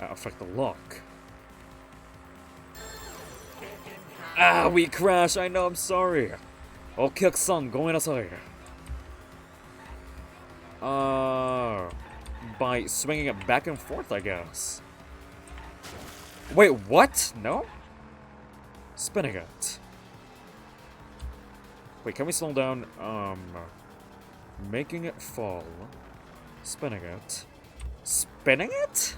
affect the lock? Ah, we crashed! I know, I'm sorry! Okiaku-san, gomenasai. By swinging it back and forth, I guess. Wait, what? No? Spinning it. Wait, can we slow down? Making it fall. Spinning it. Spinning it?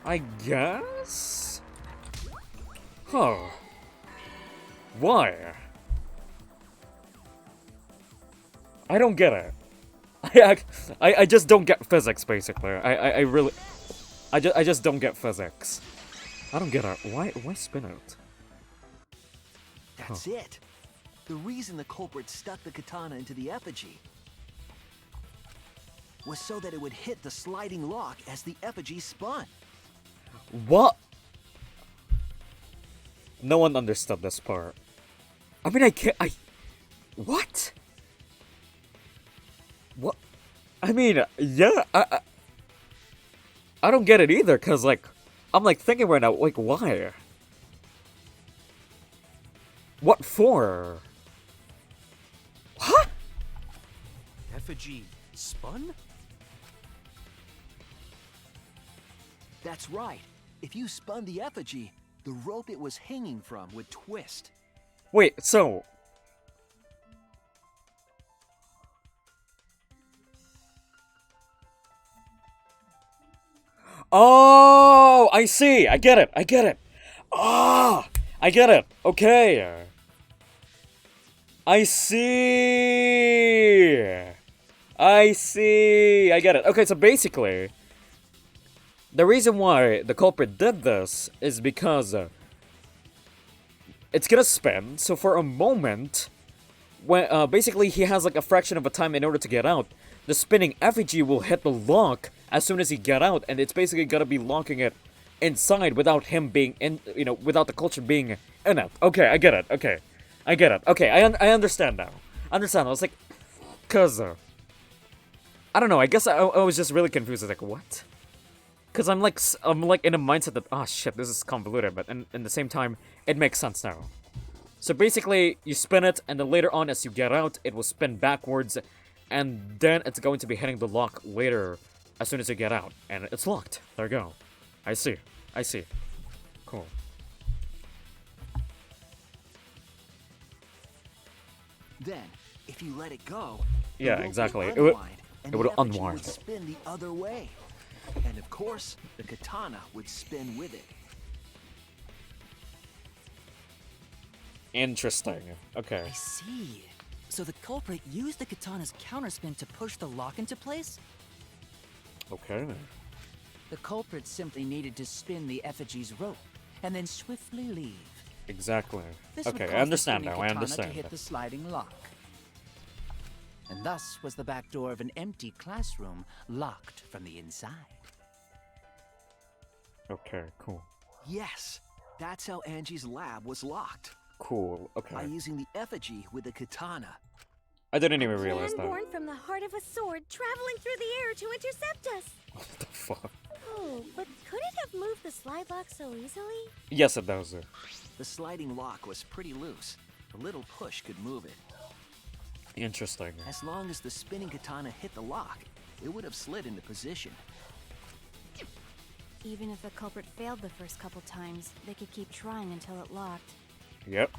I guess? Huh. Why? I don't get it. I just don't get physics, basically. I really... I just don't get physics. I don't get it. Why spin it? That's it. The reason the culprit stuck the katana into the effigy was so that it would hit the sliding lock as the effigy spun. What? No one understood this part. I mean, what? What? I mean, yeah, I don't get it either, cause like, I'm like thinking right now, like, why? What for? Huh? Effigy spun? That's right. If you spun the effigy, the rope it was hanging from would twist. Wait, so... Oh, I see. I get it. Ah, I get it. Okay. I see. I get it. Okay, so basically, the reason why the culprit did this is because it's gonna spin. So for a moment, when basically he has like a fraction of a time in order to get out, the spinning effigy will hit the lock as soon as he get out, and it's basically gonna be locking it inside without him being in, without the culture being in it. Okay, I get it. Okay, I get it. Okay, I understand now. I was like, cause I don't know. I guess I was just really confused. I was like, what? Cause I'm like in a mindset that, oh shit, this is convoluted, but in the same time, it makes sense now. So basically, you spin it, and then later on, as you get out, it will spin backwards, and then it's going to be hitting the lock later, as soon as you get out, and it's locked. There you go. I see. Cool. Then, if you let it go, yeah, exactly. It would unwind. Would spin the other way, and of course, the katana would spin with it. Interesting. Okay. I see. So the culprit used the katana's counterspin to push the lock into place? Okay. The culprit simply needed to spin the effigy's rope, and then swiftly leave. Exactly. This Okay, would I cause understand the now. spinning I katana understand. to hit the sliding lock. And thus was the back door of an empty classroom locked from the inside. Okay, cool. Yes, that's how Angie's lab was locked. Cool, By okay. using the effigy with the katana. I didn't even realize Man that. born from the heart of a sword, traveling through the air to intercept us. What the fuck? Oh, but could it have moved the slide lock so easily? Yes, it does. The sliding lock was pretty loose. A little push could move it. Interesting. As long as the spinning katana hit the lock, it would have slid into position. Even if the culprit failed the first couple times, they could keep trying until it locked. Yep.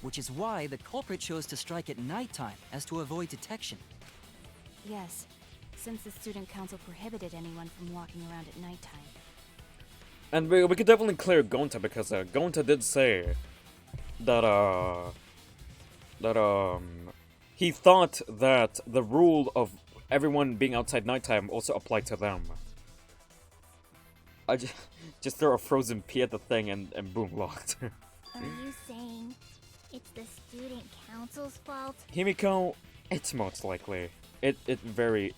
Which is why the culprit chose to strike at nighttime, as to avoid detection. Yes, since the student council prohibited anyone from walking around at nighttime. And we could definitely clear Gonta because Gonta did say that he thought that the rule of everyone being outside nighttime also applied to them. I just throw a frozen pea at the thing and boom, locked. Are you saying it's the student council's fault? Himiko, it's most likely. It's very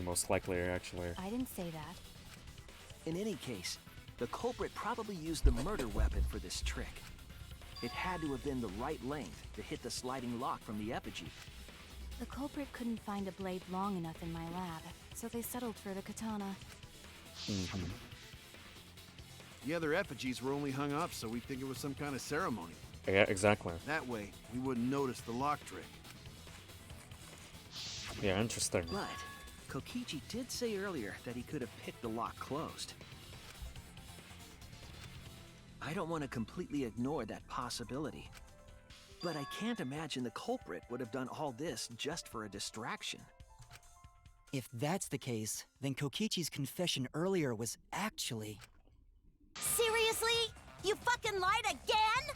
most likely actually. I didn't say that. In any case, the culprit probably used the murder weapon for this trick. It had to have been the right length to hit the sliding lock from the effigy. The culprit couldn't find a blade long enough in my lab, so they settled for the katana. Mm-hmm. The other effigies were only hung up so we'd think it was some kind of ceremony. Yeah, exactly. That way, we wouldn't notice the lock trick. Yeah, interesting. But Kokichi did say earlier that he could have picked the lock closed. I don't want to completely ignore that possibility. But I can't imagine the culprit would have done all this just for a distraction. If that's the case, then Kokichi's confession earlier was actually... Seriously? You fucking lied again?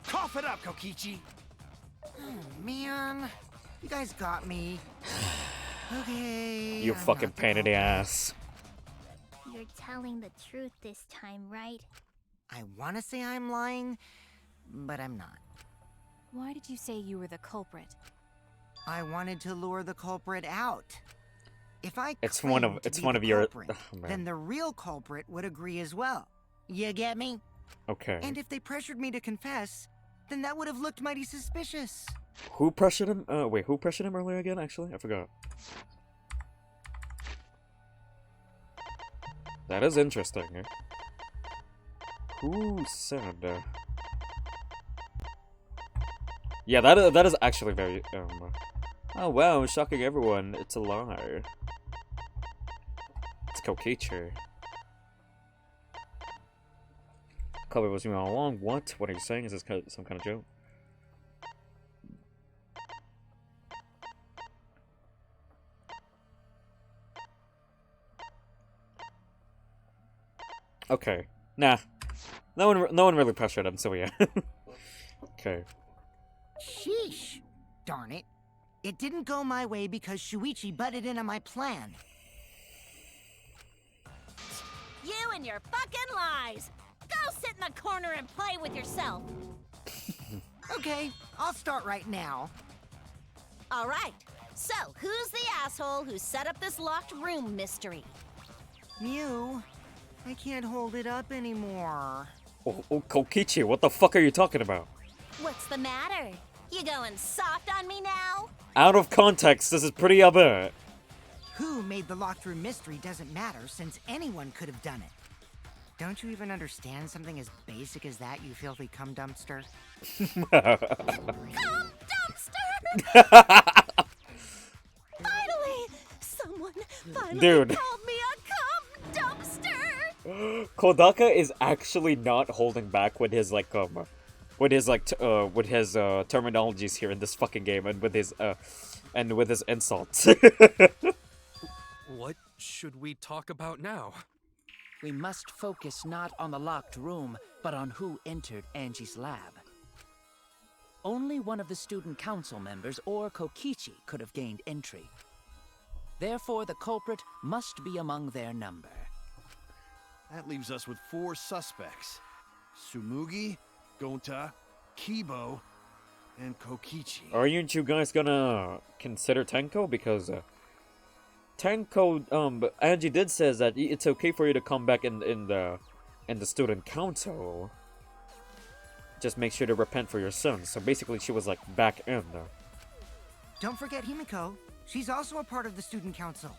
Cough it up, Kokichi! Oh, man. You guys got me. Okay. You I'm fucking not the pain in the culprit. ass. You're telling the truth this time, right? I want to say I'm lying, but I'm not. Why did you say you were the culprit? I wanted to lure the culprit out. If I It's claimed one of- to it's be one the of your- culprit, oh, man. then the real culprit would agree as well. You get me? Okay. And if they pressured me to confess, then that would have looked mighty suspicious. Who pressured him? Wait, who pressured him earlier again? Actually, I forgot. That is interesting. Eh? Who said? Yeah, that is actually very. Oh wow, shocking everyone! It's a lie. It's Kokichi. Kobe was me all along. What? What are you saying? Is this some kind of joke? Okay. Nah. No one really pressured him, so yeah. Okay. Sheesh. Darn it. It didn't go my way because Shuichi butted in on my plan. You and your fucking lies! Go sit in the corner and play with yourself! Okay, I'll start right now. Alright, so who's the asshole who set up this locked room mystery? Mew, I can't hold it up anymore. Oh, Kokichi, what the fuck are you talking about? What's the matter? You going soft on me now? Out of context, this is pretty absurd. Who made the locked room mystery doesn't matter since anyone could have done it. Don't you even understand something as basic as that, you filthy cum dumpster? Cum dumpster! Finally! Someone finally Dude. called me a cum dumpster! Kodaka is actually not holding back with his terminologies here in this fucking game and with his insults. What should we talk about now? We must focus not on the locked room, but on who entered Angie's lab. Only one of the student council members or Kokichi could have gained entry. Therefore, the culprit must be among their number. That leaves us with 4 suspects. Tsumugi, Gonta, Kibo, and Kokichi. Aren't you guys gonna consider Tenko? Because Tenko, Angie did says that it's okay for you to come back in in the student council, just make sure to repent for your sins. So basically, she was like back in there. Don't forget Himiko. She's also a part of the student council.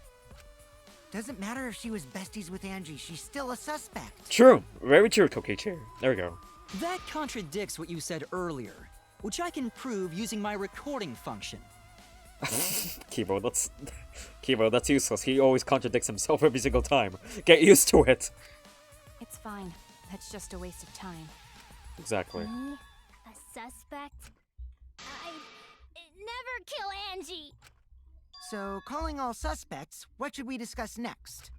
Doesn't matter if she was besties with Angie, she's still a suspect. True, very true, Kokichi. There we go. That contradicts what you said earlier, which I can prove using my recording function. Kibo, that's useless. He always contradicts himself every single time. Get used to it. It's fine. That's just a waste of time. Exactly. Me? A suspect? I never kill Angie! So, calling all suspects, what should we discuss next?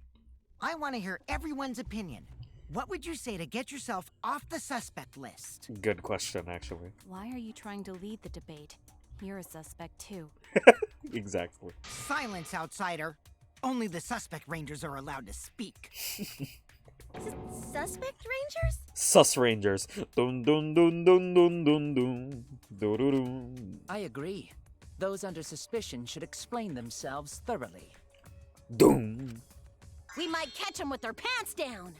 I want to hear everyone's opinion. What would you say to get yourself off the suspect list? Good question, actually. Why are you trying to lead the debate? You're a suspect too. Exactly. Silence, outsider. Only the suspect rangers are allowed to speak. Suspect rangers? Sus Rangers. Dun dun dun dun dun dun dun. Dun dun dun. I agree. Those under suspicion should explain themselves thoroughly. Dun. We might catch them with their pants down.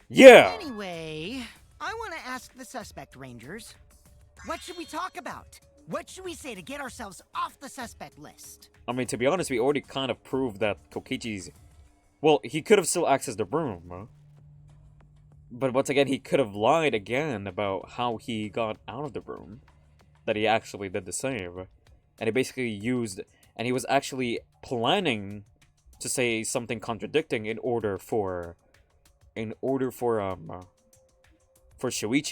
Yeah! Anyway, I want to ask the suspect rangers, what should we talk about? What should we say to get ourselves off the suspect list? I mean, to be honest, we already kind of proved that Kokichi's... Well, he could have still accessed the room. Huh? But once again, he could have lied again about how he got out of the room. That he actually did the same. And he basically used... And he was actually planning to say something contradicting in order for Shuichi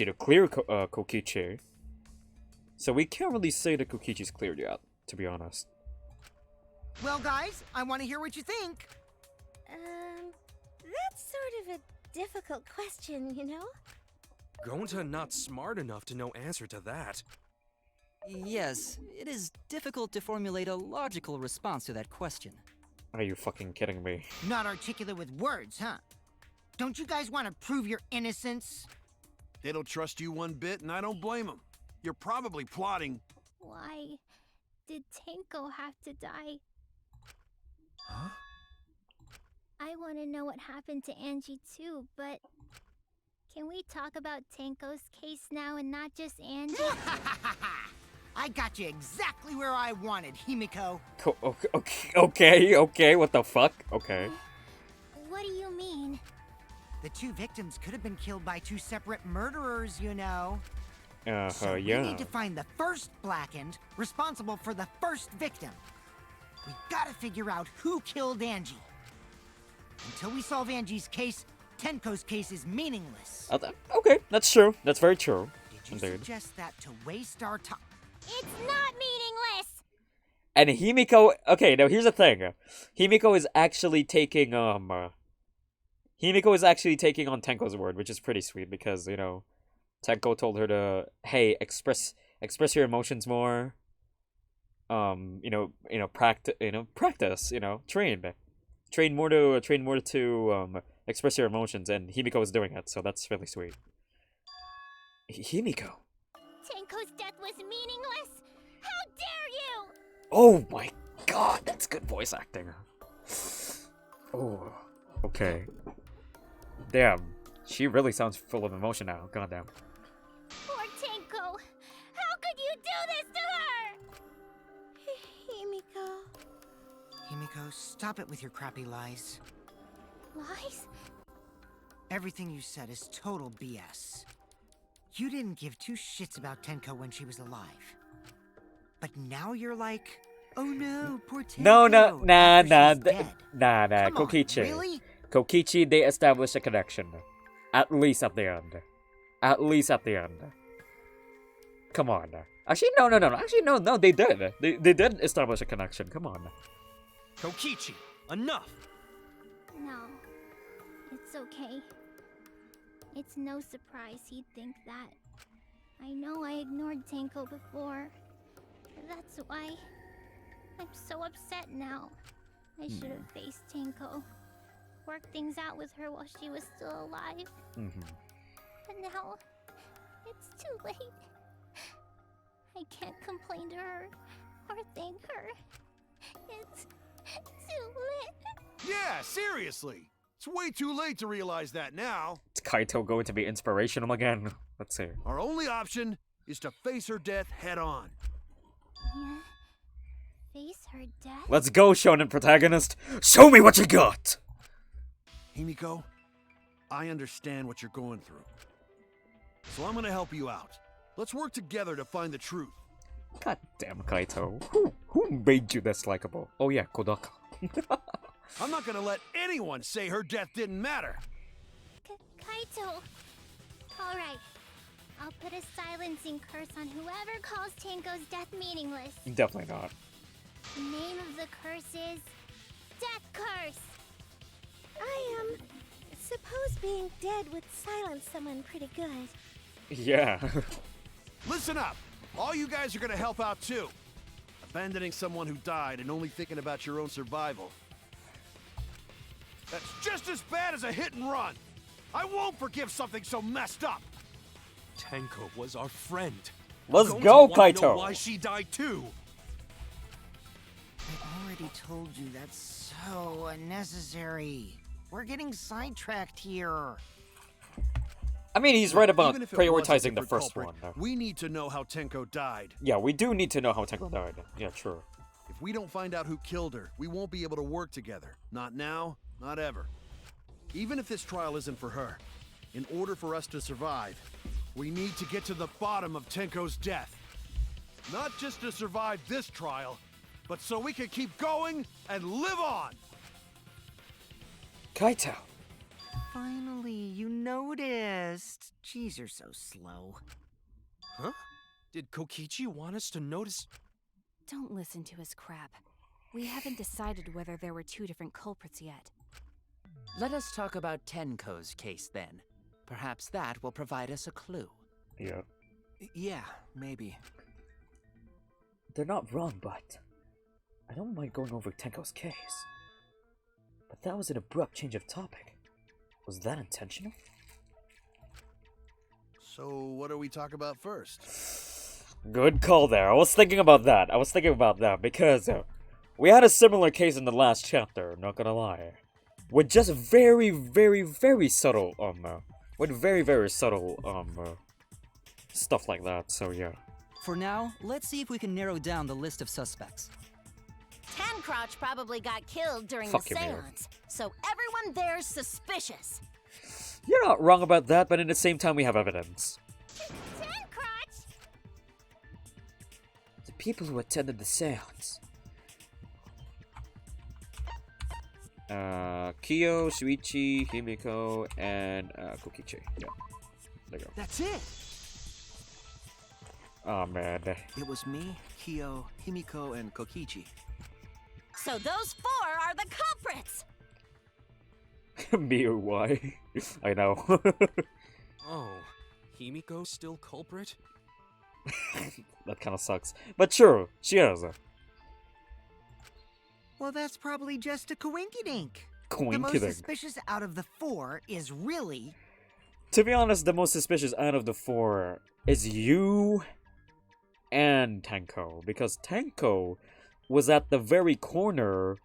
to clear Kokichi. So we can't really say that Kokichi's cleared yet, to be honest. Well, guys, I want to hear what you think. That's sort of a difficult question, you know? Gonta not smart enough to know answer to that. Yes, it is difficult to formulate a logical response to that question. Are you fucking kidding me? Not articulate with words, huh? Don't you guys want to prove your innocence? They don't trust you one bit, and I don't blame them. You're probably plotting. Why did Tenko have to die? Huh? I want to know what happened to Angie too, but can we talk about Tenko's case now and not just Angie? I got you exactly where I wanted, Himiko. Okay, what the fuck? Okay. What do you mean? The two victims could have been killed by two separate murderers, you know. So yeah. we need to find the first Blackened responsible for the first victim. We gotta figure out who killed Angie. Until we solve Angie's case, Tenko's case is meaningless. Okay, that's true. That's very true. Did you suggest that to waste our time? It's not meaningless! And Himiko... Okay, now here's the thing. Himiko is actually taking, Himiko is actually taking on Tenko's word, which is pretty sweet because, you know, Tenko told her to, hey, express your emotions more. Practice, train more to express your emotions, and Himiko is doing it, so that's really sweet. Himiko. Tenko's death was meaningless? How dare you! Oh my god, that's good voice acting. Oh, okay. Damn, she really sounds full of emotion now. Goddamn. Poor Tenko! How could you do this to her? Himiko. Himiko, stop it with your crappy lies. Lies? Everything you said is total BS. You didn't give two shits about Tenko when she was alive. But now you're like, oh no, poor Tenko. No, nah, Come Kokichi. On, really? Kokichi, they established a connection. At least at the end. Come on. Actually, no. Actually, no, they did. They did establish a connection. Come on. Kokichi, enough! No. It's okay. It's no surprise he'd think that. I know I ignored Tenko before. That's why I'm so upset now. I should have faced Tenko. Worked things out with her while she was still alive. But now, it's too late. I can't complain to her or thank her. It's too late. Yeah, seriously. It's way too late to realize that now. Is Kaito going to be inspirational again? Let's see. Our only option is to face her death head on. Yeah. Face her death? Let's go, shonen protagonist. Show me what you got. Himiko, I understand what you're going through. So I'm gonna help you out. Let's work together to find the truth. God damn, Kaito. Who made you this likable? Oh yeah, Kodaka. I'm not gonna let anyone say her death didn't matter. Kaito. Alright. I'll put a silencing curse on whoever calls Tenko's death meaningless. Definitely not. The name of the curse is Death Curse. I suppose being dead would silence someone pretty good. Yeah. Listen up! All you guys are gonna help out too. Abandoning someone who died and only thinking about your own survival. That's just as bad as a hit and run. I won't forgive something so messed up. Tenko was our friend. Let's Don't go, you wanna know Kaito. why she died too? I already told you that's so unnecessary. We're getting sidetracked here. I mean, he's right about Even if it was a prioritizing the different first culprit, one. we need to know how Tenko died. Yeah, we do need to know how Tenko died. Yeah, true. If we don't find out who killed her, we won't be able to work together. Not now, not ever. Even if this trial isn't for her, in order for us to survive, we need to get to the bottom of Tenko's death. Not just to survive this trial, but so we can keep going and live on! Kaito. Finally, you noticed. Jeez, you're so slow. Huh? Did Kokichi want us to notice? Don't listen to his crap. We haven't decided whether there were two different culprits yet. Let us talk about Tenko's case then. Perhaps that will provide us a clue. Yeah. Yeah, maybe. They're not wrong, but I don't mind going over Tenko's case. But that was an abrupt change of topic. Was that intentional? So, what do we talk about first? Good call there. I was thinking about that. Because we had a similar case in the last chapter, not gonna lie. With just very, very, very subtle, stuff like that, so yeah. For now, let's see if we can narrow down the list of suspects. Tancrotch probably got killed during Fuck the you, Mira. seance, so everyone there's suspicious. You're not wrong about that, but at the same time we have evidence. Tancrotch! The people who attended the seance. Kyo, Shuichi, Himiko, and Kokichi. Yeah. There you go. That's it! Oh man. It was me, Kyo, Himiko, and Kokichi. So those four are the culprits! Miu, why? I know. Oh, Himiko's still culprit? That kind of sucks. But sure, she is. Well, that's probably just a coinkydink. The most Coinkydink. suspicious out of the four is really... To be honest, the most suspicious out of the four is you and Tenko. Because Tenko was at the very corner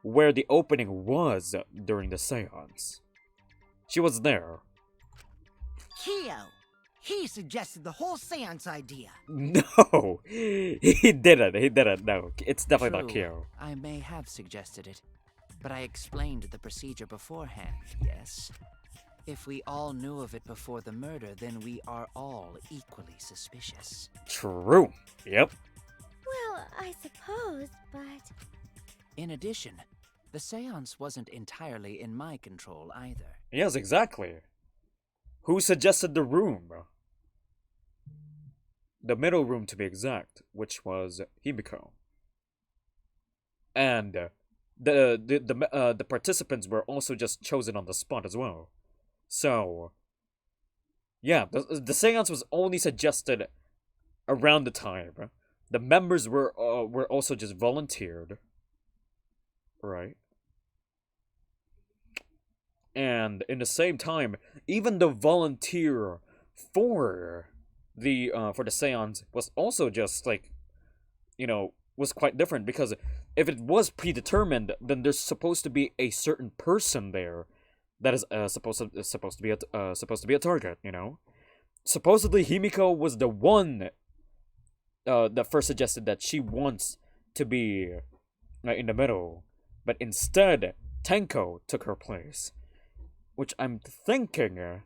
where the opening was during the seance. She was there. Kyo. He suggested the whole seance idea. No! He didn't. No, it's definitely not True, Kyo. I may have suggested it, but I explained the procedure beforehand, yes? If we all knew of it before the murder, then we are all equally suspicious. True. Yep. Well, I suppose, but... In addition, the seance wasn't entirely in my control either. Yes, exactly. Who suggested the room? The middle room, to be exact, which was Himiko. And the participants were also just chosen on the spot as well. So, yeah, the seance was only suggested around the time. The members were also just volunteered, right? And in the same time, even the volunteer for the seance was also just like, was quite different, because if it was predetermined, then there's supposed to be a certain person there that is supposed to be a target, you know. Supposedly Himiko was the one that first suggested that she wants to be in the middle, but instead Tenko took her place, which I'm thinking.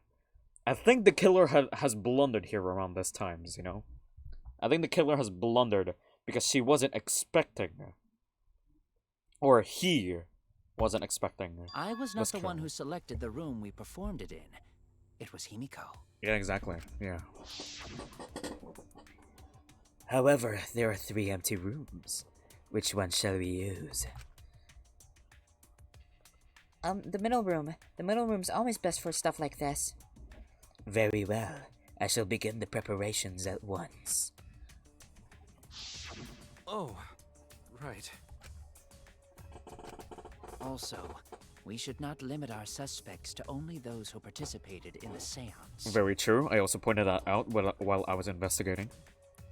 I think the killer has blundered here around this times, you know. I think the killer has blundered because she wasn't expecting, or he wasn't expecting. I was not this the kill. one who selected the room we performed it in. It was Himiko. Yeah, exactly. Yeah. However, there are 3 empty rooms. Which one shall we use? The middle room. The middle room's always best for stuff like this. Very well. I shall begin the preparations at once. Oh, right. Also, we should not limit our suspects to only those who participated in the seance. Very true. I also pointed that out while I was investigating.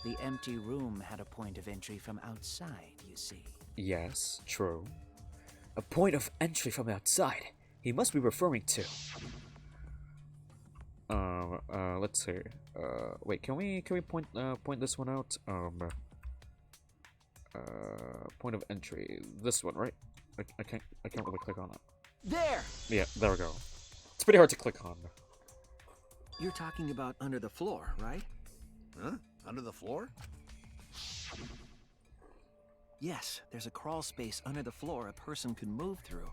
The empty room had a point of entry from outside, you see. Yes, true. A point of entry from outside. He must be referring to. Let's see. Wait, can we point this one out? Point of entry. This one, right? I can't really click on it. There! Yeah, there we go. It's pretty hard to click on. You're talking about under the floor, right? Huh? Under the floor? Yes, there's a crawl space under the floor a person can move through.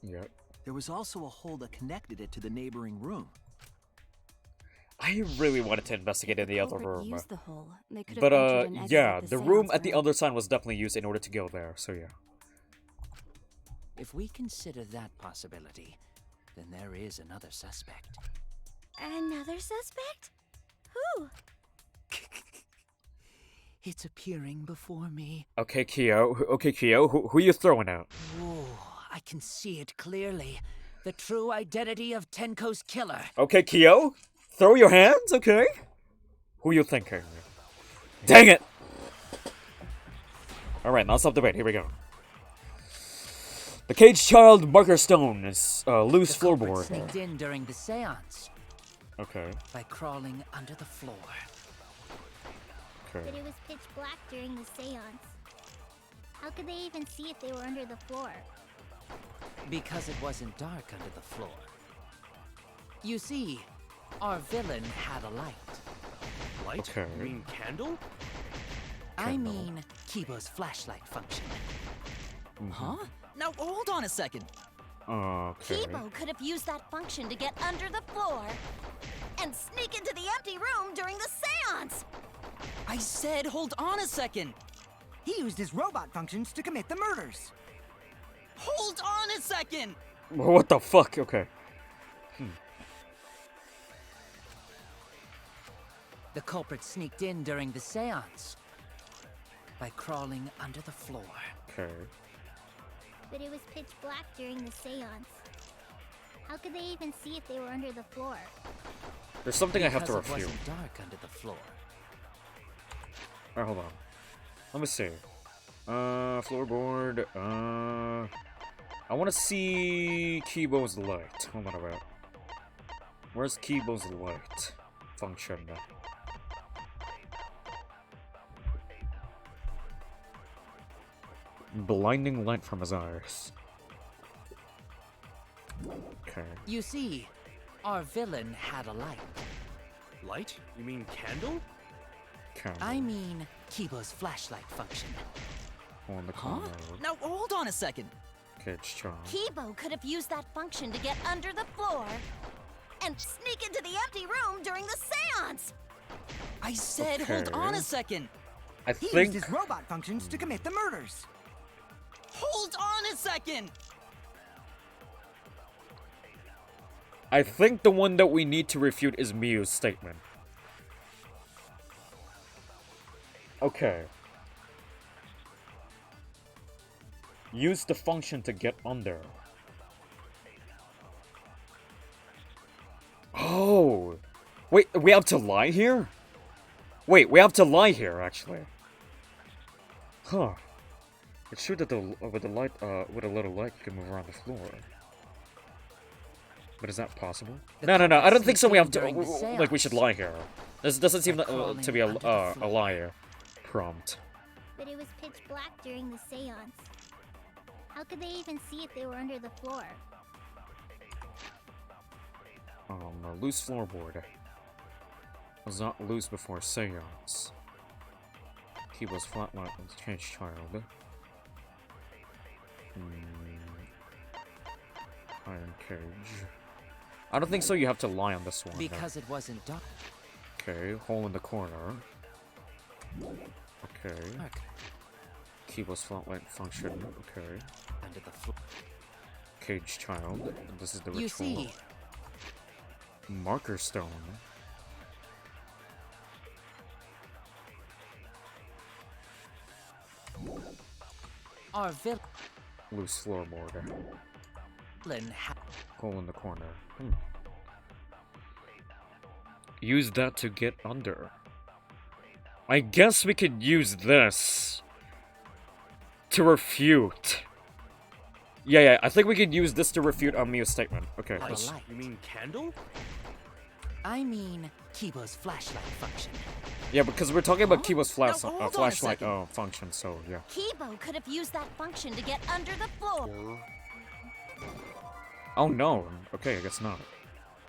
Yep. There was also a hole that connected it to the neighboring room. I really wanted to investigate in the other room. Used the hole. They could have But entered and yeah, exited the seance room at the room. other side was definitely used in order to go there, so yeah. If we consider that possibility, then there is another suspect. Another suspect? Who? It's appearing before me. Okay, Kyo, who you throwing out? Ooh, I can see it clearly. The true identity of Tenko's killer. Okay, Kyo, throw your hands, okay? Who you thinking? Dang it! Alright, now stop debate, here we go. The caged child marker stone is loose The culprit floorboard. sneaked in during the seance Okay, by crawling under the floor. But okay. it was pitch black during the seance. How could they even see if they were under the floor? Because it wasn't dark under the floor. You see, our villain had a light. Light? Okay. You mean candle? I mean, Kibo's flashlight function. Huh? Now hold on a second. Okay. Kibo could have used that function to get under the floor and sneak into the empty room during the seance. I said hold on a second. He used his robot functions to commit the murders. Hold on a second. What the fuck? Okay. The culprit sneaked in during the seance by crawling under the floor. Okay. But it was pitch black during the seance. How could they even see if they were under the floor? There's something I have to Because it refute. wasn't dark under the floor. Alright, hold on. Let me see. Floorboard. I want to see Kibo's light. Hold on a minute. Where's Kibo's light function? Blinding light from his eyes. Okay. You see, our villain had a light. Light? You mean candle? Candle. I mean, Kibo's flashlight function. On the Huh? corner. Now hold on a second. Cage charm. Kibo could have used that function to get under the floor and sneak into the empty room during the seance. I said hold on Okay. a second. I He think. used his robot functions to commit the murders. Hold on a second. I think the one that we need to refute is Miyu's statement. Okay. Use the function to get under. Oh! Wait, we have to lie here? Wait, we have to lie here, actually. Huh. It's true that with a little light, you can move around the floor. But is that possible? The No, I don't think so. We have to, during the like, we should lie here. This doesn't seem crawling to be a under the floor. liar prompt. But it was pitch black during the seance. How could they even see if they were under the floor? A loose floorboard. Was not loose before seance. He was flatlined as a change child. Iron cage. I don't think so. You have to lie on this one. Because it wasn't dark. Okay, hole in the corner. Okay. Key was flatline function. Okay. Under the floor. Cage child. This is the ritual. You see. Marker stone. Our villain Loose floorboard. had Hole in the corner. Use that to get under. I guess we could use this to refute. Yeah, I think we could use this to refute Mia's statement. Okay, let's... You mean candle? I mean Kibo's flashlight function. Yeah, because we're talking about Kibo's hold on a flashlight second. function, so yeah. Kibo could have used that function to get under the floor. Oh no. Okay, I guess not.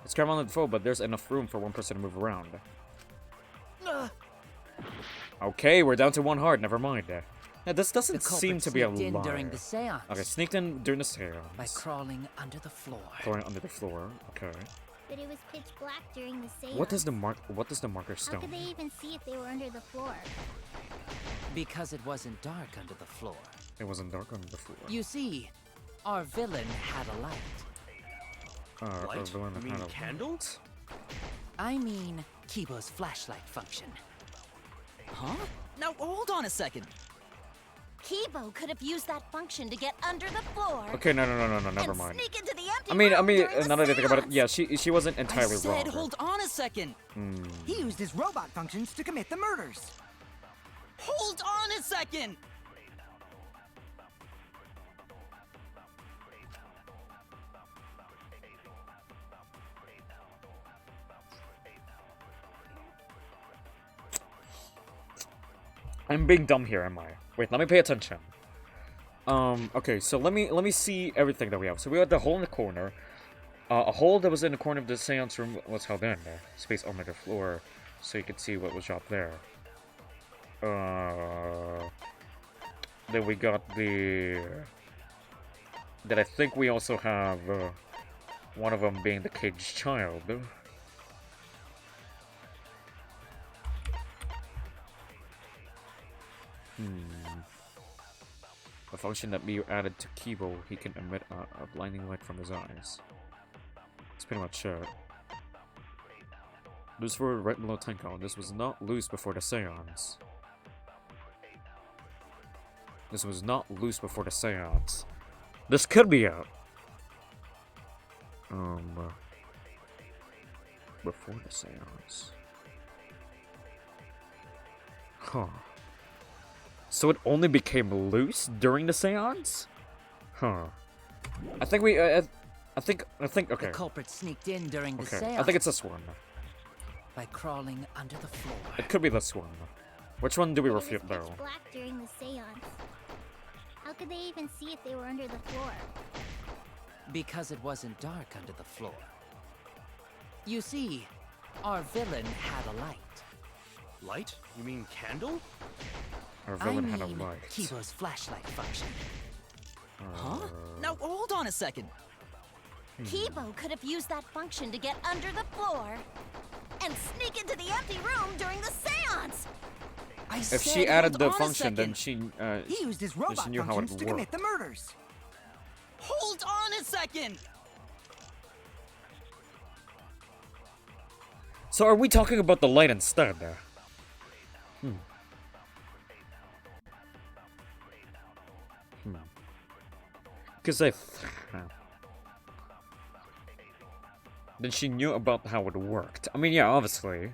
It's careful on the floor, but there's enough room for one person to move around. Okay, we're down to one heart. Never mind. Yeah, this doesn't seem to be a sneaked in lie. during the seance. Okay, sneaked in during the seance. By crawling under the floor. Crawling under the floor. Okay. But it was pitch black during the seance. What does the marker How stone? could they even see if they were under the floor? Because it wasn't dark under the floor. It wasn't dark under the floor. You see, our villain had a light. Our Light? villain You mean had a candle? I mean Kibo's flashlight function. Huh? Now hold on a second. Kibo could have used that function to get under the floor. Okay, no, never and mind. Sneak into the empty I mean, room during the now that I think about it, seance. yeah, she wasn't entirely I said, wrong. hold on a second. He used his robot functions to commit the murders. Hold on a second. I'm being dumb here, am I? Wait, let me pay attention. Okay, so let me see everything that we have. So we had the hole in the corner. A hole that was in the corner of the seance room was held in. Space under the floor, so you could see what was dropped there. Then we got the... Then I think we also have one of them being the caged child. A function that Miu added to Kibo, he can emit a blinding light from his eyes. That's pretty much it. Loose word right below Tenko. This was not loose before the seance. This was not loose before the seance. This could be it. Before the seance. Huh. So it only became loose during the seance? Huh. I think we, I think, okay. The culprit sneaked in during the Okay, seance. I think it's this one. By crawling under the floor. It could be this one. Which one do we But it was refute pitch though? black during the seance. How could they even see if they were under the floor? Because it wasn't dark under the floor. You see, our villain had a light. Light? You mean candle? Our villain I had a mean light. Kibo's flashlight function. Huh? Now hold on a second. Kibo could have used that function to get under the floor and sneak into the empty room during the seance. I If said, she added hold the on a function, then second. she, He used his then robot she knew how functions it to commit worked. the murders. Hold on a second. So are we talking about the light instead? Because then she knew about how it worked. I mean, yeah, obviously.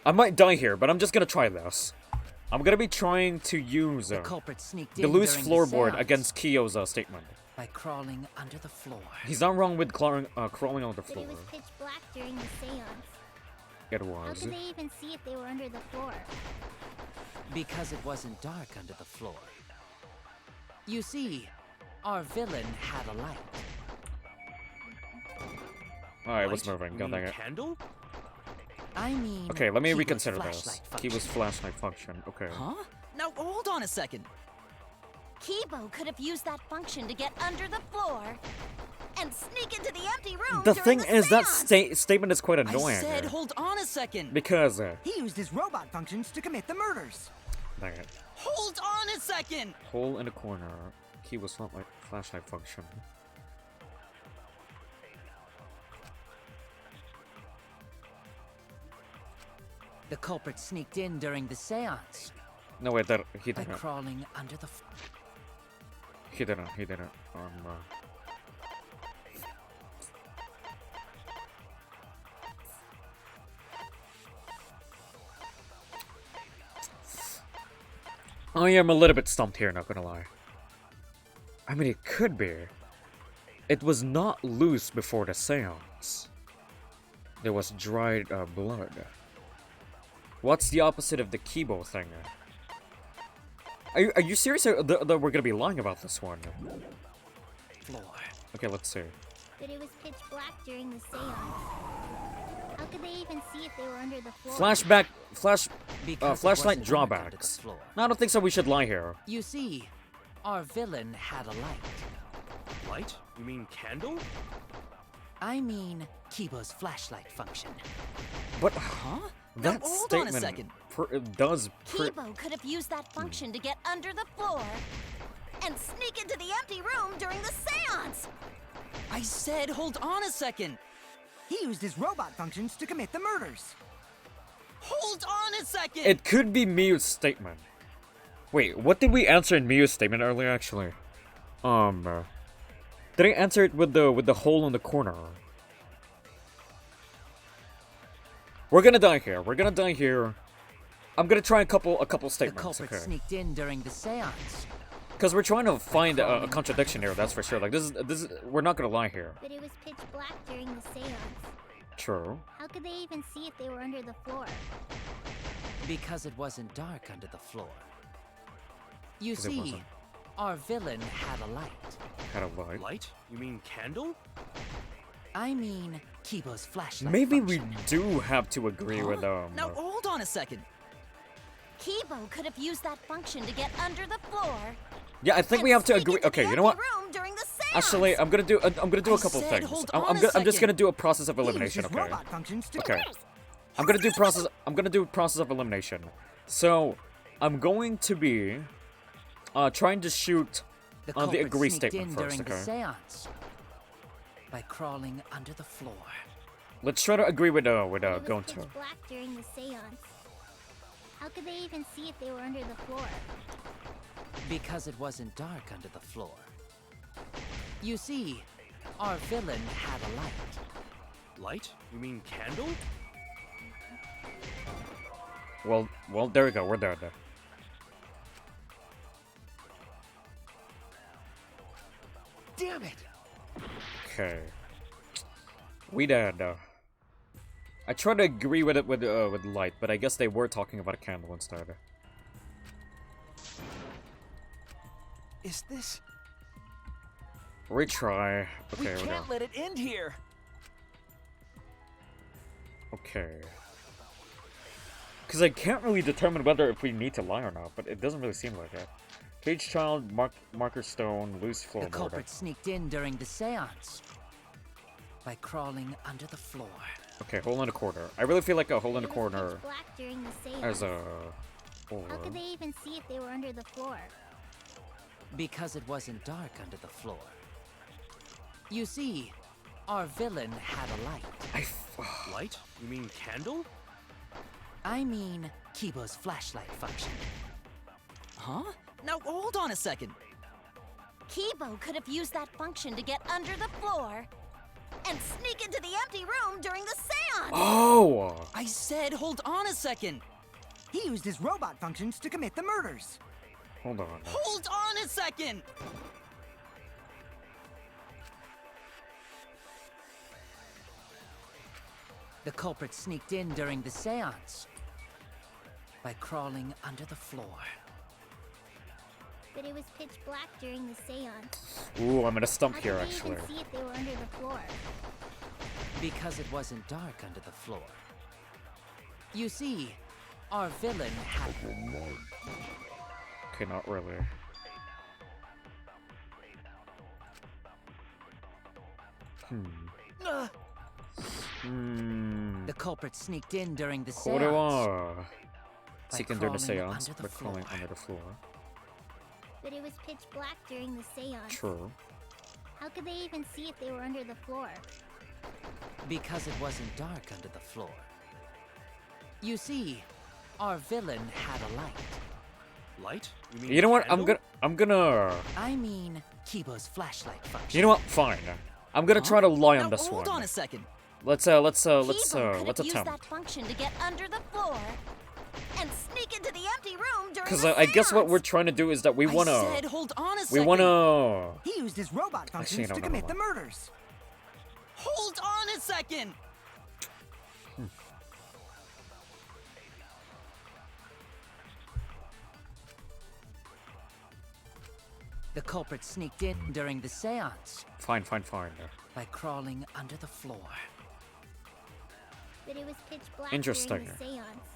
I might die here, but I'm just gonna try this. I'm gonna be trying to use The culprit sneaked the in loose during the floorboard seance. against Kiyo's statement. By crawling under the floor. He's not wrong with crawling on the But floor. it was pitch black during the seance. It How was. could they even see if they were under the floor? Because it wasn't dark under the floor. You see, our villain had a light. Alright, what's moving? God dang it. Candle? I mean... Okay, let me Kibo's reconsider this. flashlight function. Kibo's flashlight function. Okay. Huh? Now hold on a second. Kibo could have used that function to get under the floor and sneak into the empty room The during thing is, that seance. statement is quite I annoying. said hold on a second. Because, He used his robot functions to commit the murders. dang it. Hold on a second. Hole in the corner. Kibo's flashlight function. The culprit sneaked in during the seance. No, wait, he By didn't. crawling under the... He didn't. I am a little bit stumped here, not gonna lie. I mean, it could be. It was not loose before the seance. There was dried blood. What's the opposite of the Kibo thing? Are you serious that we're gonna be lying about this one? Floor. Okay, let's see. But it was pitch black during the seance. How could they even see if they were under the floor? Flashlight Because it wasn't flashlight dark drawbacks. under the floor. No, I don't think so. We should lie here. You see, our villain had a light. Light? You mean candle? I mean, Kibo's flashlight function. But Huh? that now, hold on a statement second. does. Kibo could have used that function to get under the floor and sneak into the empty room during the seance. I said hold on a second. He used his robot functions to commit the murders. Hold on a second. It could be Miyu's statement. Wait, what did we answer in Miyu's statement earlier? Actually, did I answer it with the hole in the corner? We're gonna die here. We're gonna die here. I'm gonna try a couple The statements. culprit Okay. sneaked in during the seance. Because we're trying to find a contradiction here. That's for sure. Like this is. We're not gonna lie here. But it was pitch black during the seance. True. How could they even see if they were under the floor? Because it wasn't dark under the floor. You 'Cause it see, wasn't. our villain had a light. Had a light. Light? You mean candle? I mean, Kibo's flashlight Maybe function. we do have to agree with Now hold on a second. Kibo could have used that function to get under the floor. Yeah, I think we have to sneak agree. into Okay, the you know what? empty room during the seance. Actually, I'm gonna do a couple said things. hold I'm on a just second. gonna do a process of He used elimination. his Okay. robot functions to Okay. I'm gonna do process of elimination. So I'm going to be trying to shoot The on the culprit agree sneaked statement in first. during the Okay. seance by crawling under the floor. Let's try to agree with But it was Gonto. pitch black during the seance. How could they even see if they were under the floor? Because it wasn't dark under the floor. You see, our villain had a light. Light? You mean candle? Well, there we go. We're there. Damn it! Okay. We dead. I tried to agree with it with light, but I guess they were talking about a candle instead. Is this... Retry. We Okay, we can't go. let it end here! Okay. Because I can't really determine whether if we need to lie or not, but it doesn't really seem like it. Cage child, marker stone, loose The floorboard. culprit sneaked in during the seance by crawling under the floor. Okay, hole in the corner. I really feel like a hole in the It was corner pitch black during the seance. as a... How could they even see if they were under the floor? Because it wasn't dark under the floor. You see, our villain had a light. Light? You mean candle? I mean, Kibo's flashlight function. Huh? Now hold on a second. Kibo could have used that function to get under the floor and sneak into the empty room during the seance! Oh! I said hold on a second! He used his robot functions to commit the murders. Hold on. Hold on a second! The culprit sneaked in during the seance by crawling under the floor. But it was pitch black during the seance. Ooh, I'm gonna stump How here, could they actually. even see if they were under the floor? Because it wasn't dark under the floor. You see, our villain had... Okay, not really. The culprit sneaked in during the これ seance. は by seeking during the crawling seance, under the but crawling floor. under the floor. But it was pitch black during the seance. True. How could they even see if they were under the floor? Because it wasn't dark under the floor. You see, our villain had a light. Light? You mean You know what? candle? I'm gonna. I mean, Kibo's flashlight function. You know what? Fine. I'm gonna try to lie on Now, this hold one. on a second. Let's Kibo could attempt. have used that function to get under the floor and sneak into the empty room during Because the I guess what seance. we're trying to do is that we I wanna. said hold on a We second. wanna. He used his robot functions no, to no, commit no. the murders. Hold on a second! The culprit sneaked in during the seance Fine. by crawling under the floor. But it was pitch black Interesting. during the seance.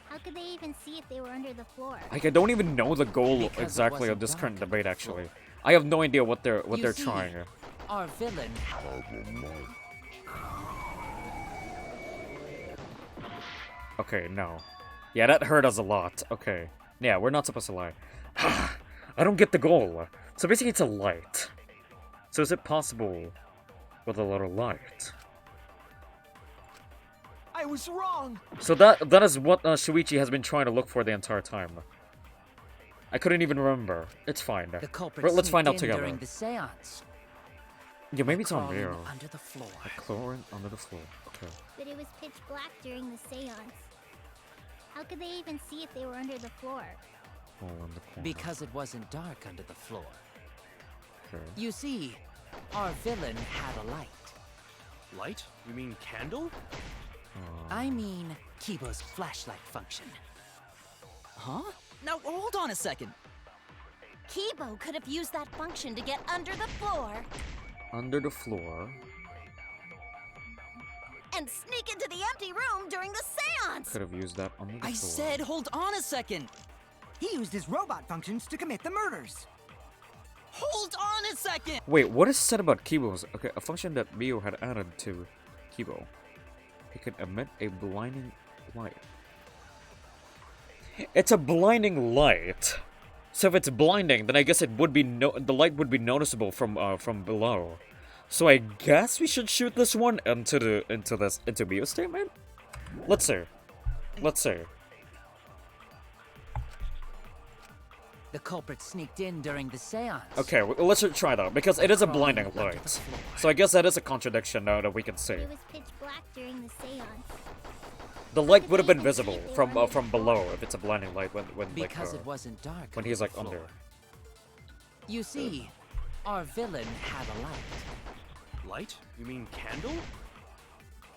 How could they even see if they were under the floor? Like I don't even know the goal Because it exactly of wasn't this dark current under debate. the Actually, floor. I have no idea what they're You see, trying. Our villain. Okay, no. Yeah, that hurt us a lot. Okay. Yeah, we're not supposed to lie. I don't get the goal. So basically it's a light. So is it possible with a little light? I was wrong. So that is what Shuichi has been trying to look for the entire time. I couldn't even remember. It's fine. The culprit Right, let's find out sneaked in together. during the seance. Yeah, maybe it's on crawling there. under the floor. Like crawling under the floor. Okay. But it was pitch black during the seance. How could they even see if they were under the floor? Hole in the corner. Because it wasn't dark under the floor. Okay. You see, our villain had a light. Light? You mean candle? I mean, Kibo's flashlight function. Huh? Now hold on a second. Kibo could have used that function to get under the floor Under the floor. and sneak into the empty room during the seance. Could have used that under the I floor. said hold on a second. He used his robot functions to commit the murders. Hold on a second. Wait, what is said about Kibo's? Okay, a function that Mio had added to Kibo. It could emit a blinding light. It's a blinding light. So if it's blinding, then I guess it would be the light would be noticeable from below. So I guess we should shoot this one into Mio's statement. Let's see. The culprit sneaked in during the seance. Okay, let's try that because it is a blinding light. So I guess that is a contradiction now that we can see. It was pitch black during the seance. The light would have been visible from below if it's a blinding light when Because like it wasn't dark. when under he's the like under. floor. You see, our villain had a light. Light? You mean candle?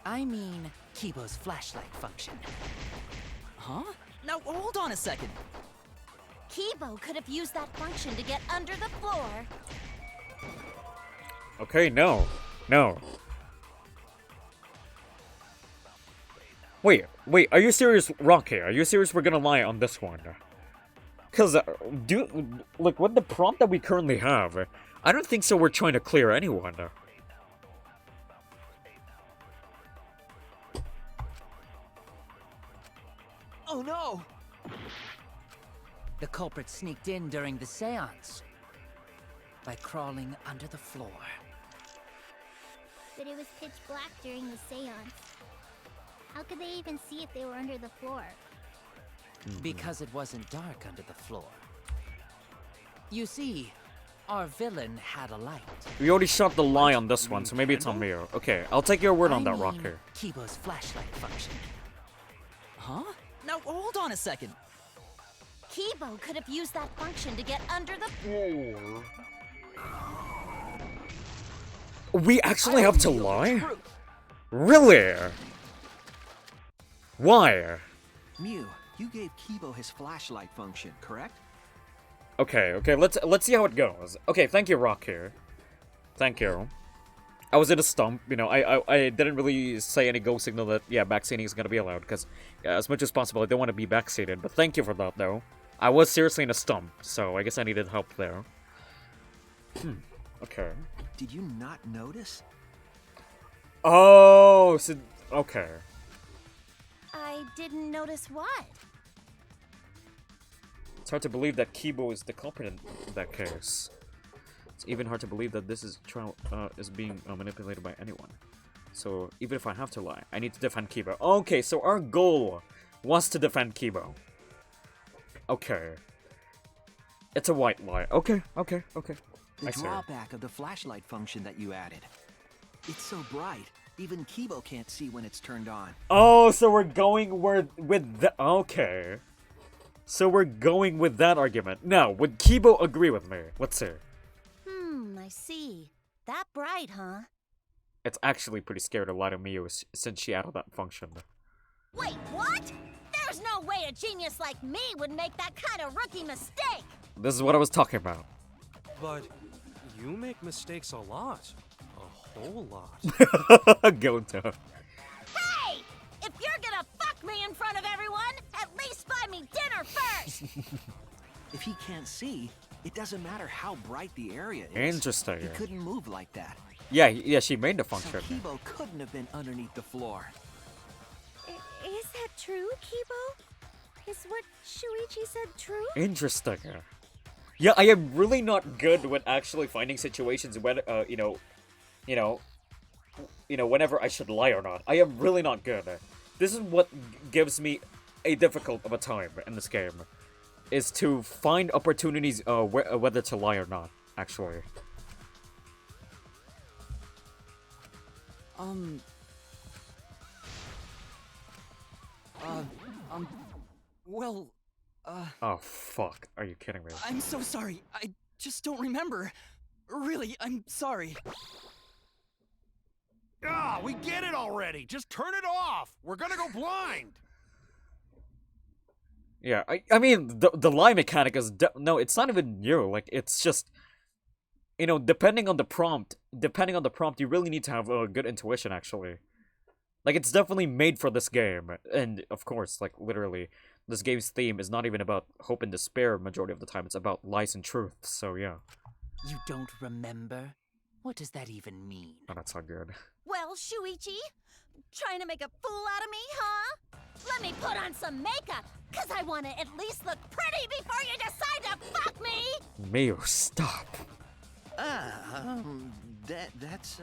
I mean, Kibo's flashlight function. Huh? Now hold on a second. Kibo could have used that function to get under the floor Okay, no. Wait, are you serious, Rocky? Are you serious we're gonna lie on this one? Cause, like, with the prompt that we currently have, I don't think so we're trying to clear anyone. Oh no! The culprit sneaked in during the seance by crawling under the floor. But it was pitch black during the seance. How could they even see if they were under the floor? Because it wasn't dark under the floor. You see, Our villain had a light. We already shot the lie on this one, so maybe it's on me. Okay, I'll take your word on that, I mean Rocker. Kibo's flashlight function. Huh? Now hold on a second. Kibo could have used that function to get under the floor. We actually have to lie? Really? Why? Mew, you gave Kibo his flashlight function, correct? Okay, let's see how it goes. Okay, thank you, Rock here. Thank you. I was in a stump, you know, I didn't really say any go signal that, yeah, backseating is gonna be allowed, because as much as possible, I don't want to be backseated, but thank you for that, though. I was seriously in a stump, so I guess I needed help there. Okay. Did you not notice? Oh, so, okay. I didn't notice what? It's hard to believe that Kibo is the culprit in that case. It's even hard to believe that this trial is being manipulated by anyone. So even if I have to lie, I need to defend Kibo. Okay, so our goal was to defend Kibo. Okay. It's a white lie. Okay. The drawback of the flashlight function that you added. It's so bright, even Kibo can't see when it's turned on. Oh, so we're going with the... Okay. So we're going with that argument. Now, would Kibo agree with me? Let's see. I see. That bright, huh? It's actually pretty scary to lie to Miyu since she added that function. Wait, what? There's no way a genius like me would make that kind of rookie mistake! This is what I was talking about. But you make mistakes a lot. A whole lot. Go to. Hey! If you're gonna fuck me in front of everyone, at least buy me dinner first! If he can't see, it doesn't matter how bright the area is. Interesting. He couldn't move like that. Yeah, she made the function. So Kibo couldn't have been underneath the floor. Is that true, Kibo? Is what Shuichi said true? Interesting. Yeah, I am really not good with actually finding situations when, whenever I should lie or not. I am really not good. This is what gives me a difficult of a time in this game. Is to find opportunities whether to lie or not, actually. Oh, fuck. Are you kidding me? I'm so sorry. I just don't remember. Really, I'm sorry. Ah, we get it already. Just turn it off. We're gonna go blind. Yeah, I mean, the lie mechanic is... No, it's not even new. Like, it's just... You know, depending on the prompt, you really need to have a good intuition, actually. Like, it's definitely made for this game. And, of course, like, literally, this game's theme is not even about hope and despair majority of the time. It's about lies and truth, so yeah. You don't remember? What does that even mean? Oh, that's not good. Well, Shuichi, trying to make a fool out of me, huh? Let me put on some makeup, cause I want to at least look pretty before you decide to fuck me! Miyu, stop. That's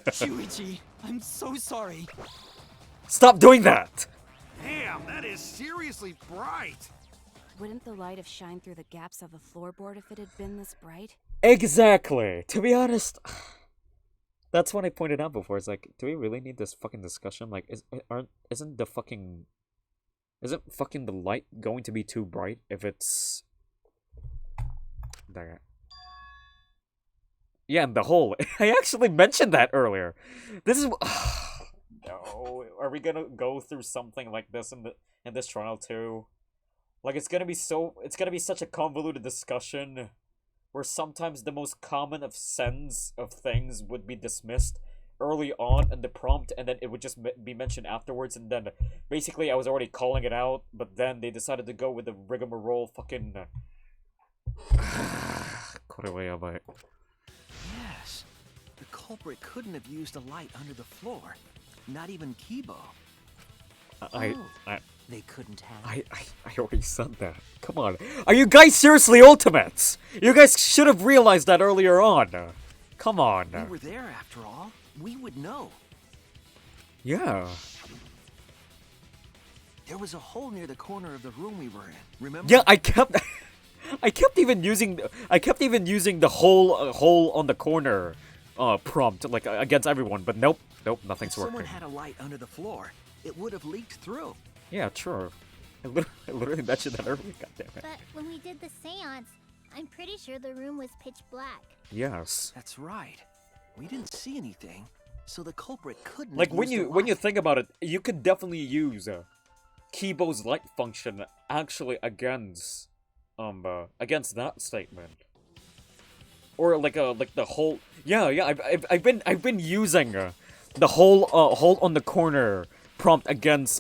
Shuichi, I'm so sorry. Stop doing that! Damn, that is seriously bright. Wouldn't the light have shined through the gaps of the floorboard if it had been this bright? Exactly! To be honest... That's what I pointed out before. It's like, do we really need this fucking discussion? Like, isn't fucking the light going to be too bright if it's... There. Yeah, and the hole. I actually mentioned that earlier. This is... No, are we gonna go through something like this in this trial too? Like, it's gonna be such a convoluted discussion where sometimes the most common of sense of things would be dismissed early on in the prompt, and then it would just be mentioned afterwards, and then basically I was already calling it out, but then they decided to go with the rigmarole fucking... Yes. The culprit couldn't have used a light under the floor. Not even Kibo. They couldn't have. I already said that. Come on. Are you guys seriously ultimates? You guys should have realized that earlier on. Come on. We were there after all. We would know. Yeah. There was a hole near the corner of the room we were in. Remember? Yeah, I kept... I kept even using the hole on the corner prompt like against everyone, but nope, nothing's If someone working. had a light under the floor, it would have leaked through. Yeah, true. I literally mentioned that earlier. Goddammit. But when we did the seance, I'm pretty sure the room was pitch black. Yes. That's right. We didn't see anything, so the culprit couldn't. Like have when used the you light. think about it, you could definitely use Kibo's light function actually against that statement, or like the whole I've been using the whole hole on the corner prompt against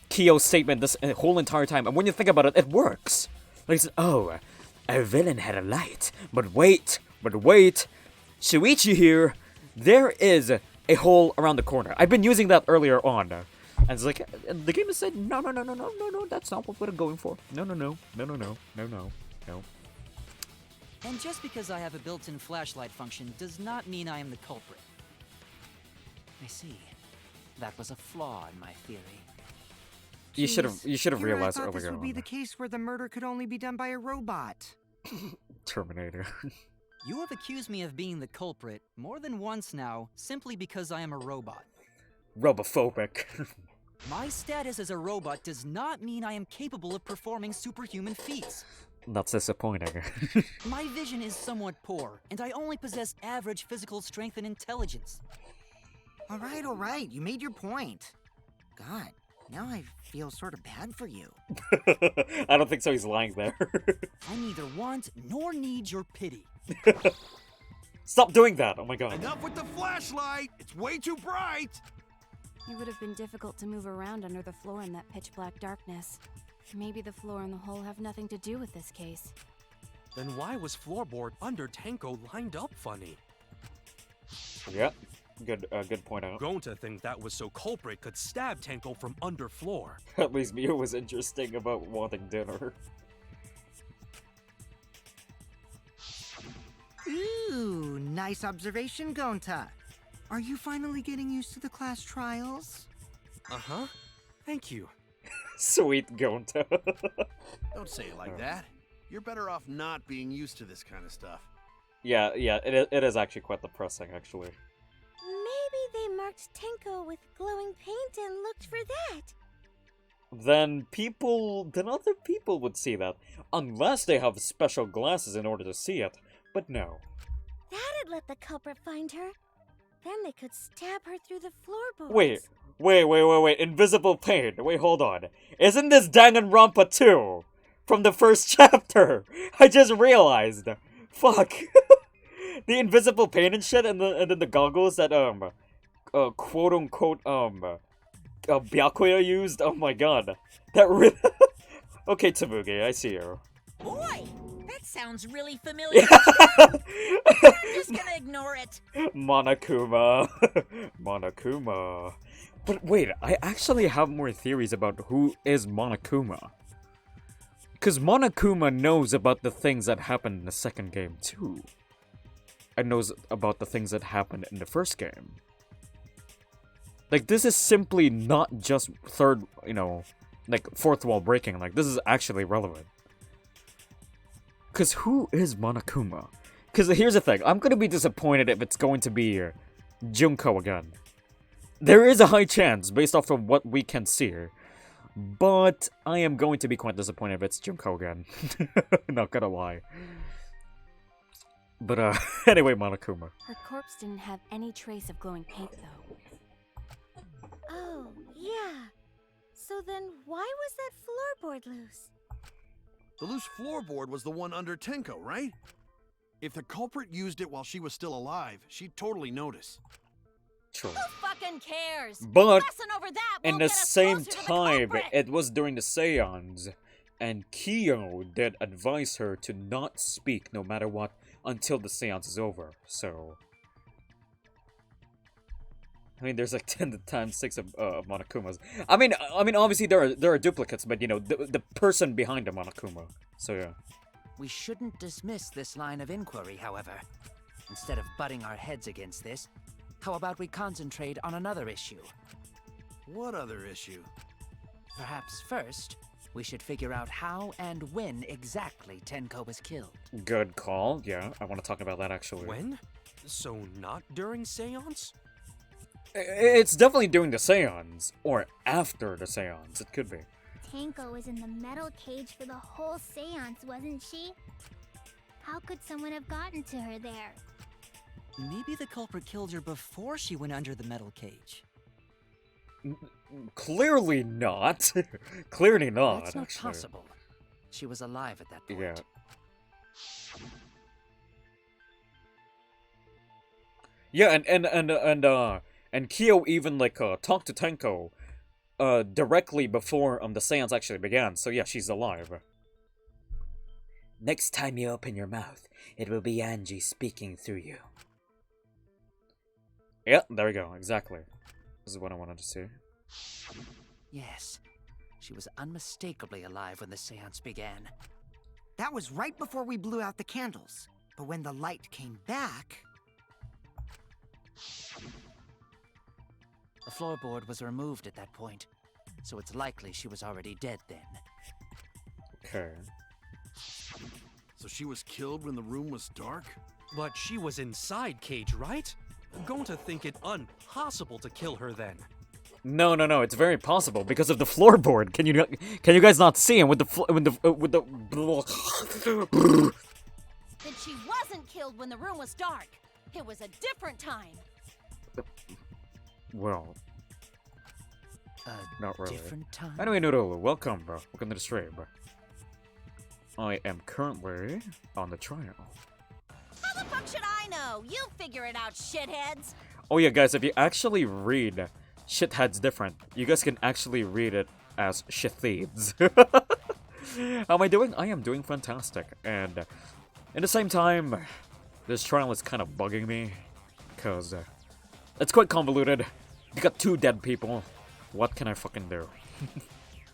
Kyo's statement this whole entire time, and when you think about it, it works. Like it's, oh, a villain had a light, but wait, Shuichi here, there is a hole around the corner. I've been using that earlier on. And it's like, the game has said, no, that's not what we're going for. No. And just because I have a built-in flashlight function does not mean I am the culprit. I see. That was a flaw in my theory. You should have Here realized I thought this earlier would be on. the case where the murder could only be done by a robot. Terminator. You have accused me of being the culprit more than once now, simply because I am a robot. Robophobic. My status as a robot does not mean I am capable of performing superhuman feats. That's disappointing. My vision is somewhat poor, and I only possess average physical strength and intelligence. All right, you made your point. God, now I feel sort of bad for you. I don't think so, he's lying there. I neither want nor need your pity. Stop doing that, oh my god. Enough with the flashlight! It's way too bright! It would have been difficult to move around under the floor in that pitch black darkness. Maybe the floor and the hole have nothing to do with this case. Then why was floorboard under Tenko lined up funny? Yep. Good point out. Gonta thinks that was so culprit could stab Tenko from under floor. At least Mio was interesting about wanting dinner. Ooh, nice observation, Gonta. Are you finally getting used to the class trials? Uh-huh. Thank you. Sweet Gonta. Don't say it like that. You're better off not being used to this kind of stuff. Yeah, it is actually quite depressing, actually. Maybe they marked Tenko with glowing paint and looked for that. Then other people would see that. Unless they have special glasses in order to see it. But no. That'd let the culprit find her. Then they could stab her through the floorboards. Wait. Invisible paint. Wait, hold on. Isn't this Danganronpa 2? From the first chapter? I just realized. Fuck. The invisible paint and shit, and then the goggles that, quote unquote, Byakuya used? Oh my god. That really... Okay, Tamugi, I see you. Boy, that sounds really familiar. I'm just gonna ignore it. Monokuma. Monokuma. But wait, I actually have more theories about who is Monokuma. Because Monokuma knows about the things that happened in the second game, too. And knows about the things that happened in the first game. Like, this is simply not just fourth wall breaking. Like, this is actually relevant. Because who is Monokuma? Because here's the thing, I'm going to be disappointed if it's going to be Junko again. There is a high chance, based off of what we can see. But I am going to be quite disappointed if it's Junko again. Not gonna lie. But, anyway, Monokuma. Her corpse didn't have any trace of glowing paint, though. Oh, yeah. So then why was that floorboard loose? The loose floorboard was the one under Tenko, right? If the culprit used it while she was still alive, she'd totally notice. True. Who fucking cares? But Lesson over that in won't the get us same closer to the time, culprit. it was during the seance, and Kyo did advise her to not speak no matter what until the seance is over, so... I mean, there's like 10 times 6 of Monokumas. I mean, obviously there are duplicates, but you know, the person behind the Monokuma, so yeah. We shouldn't dismiss this line of inquiry, however. Instead of butting our heads against this, how about we concentrate on another issue? What other issue? Perhaps first, We should figure out how and when exactly Tenko was killed. Good call. Yeah, I want to talk about that actually. When? So not during seance? It's definitely during the seance, or after the seance. It could be. Tanko was in the metal cage for the whole seance, wasn't she? How could someone have gotten to her there? Maybe the culprit killed her before she went under the metal cage. Clearly not. Clearly not. That's not actually. possible. She was alive at that point. Yeah. Yeah, and Kyo even like talked to Tenko directly before the seance actually began. So yeah, she's alive. Next time you open your mouth, it will be Angie speaking through you. Yeah, there we go. Exactly. This is what I wanted to see. Yes, she was unmistakably alive when the seance began. That was right before we blew out the candles. But when the light came back... The floorboard was removed at that point, so it's likely she was already dead then. Okay. So she was killed when the room was dark? But she was inside Cage, right? I'm going to think it impossible to kill her then. No, it's very possible because of the floorboard. Can you guys not see him with the Then she wasn't killed when the room was dark. It was a different time. Well, not really. Different time? Anyway, Noodle, welcome, bro. Welcome to the stream, bro. I am currently on the trial. How the fuck should I know? You figure it out, shitheads. Oh yeah, guys, if you actually read shitheads different, you guys can actually read it as shitheds. How am I doing? I am doing fantastic. And at the same time, this trial is kind of bugging me because it's quite convoluted. You got 2 dead people. What can I fucking do?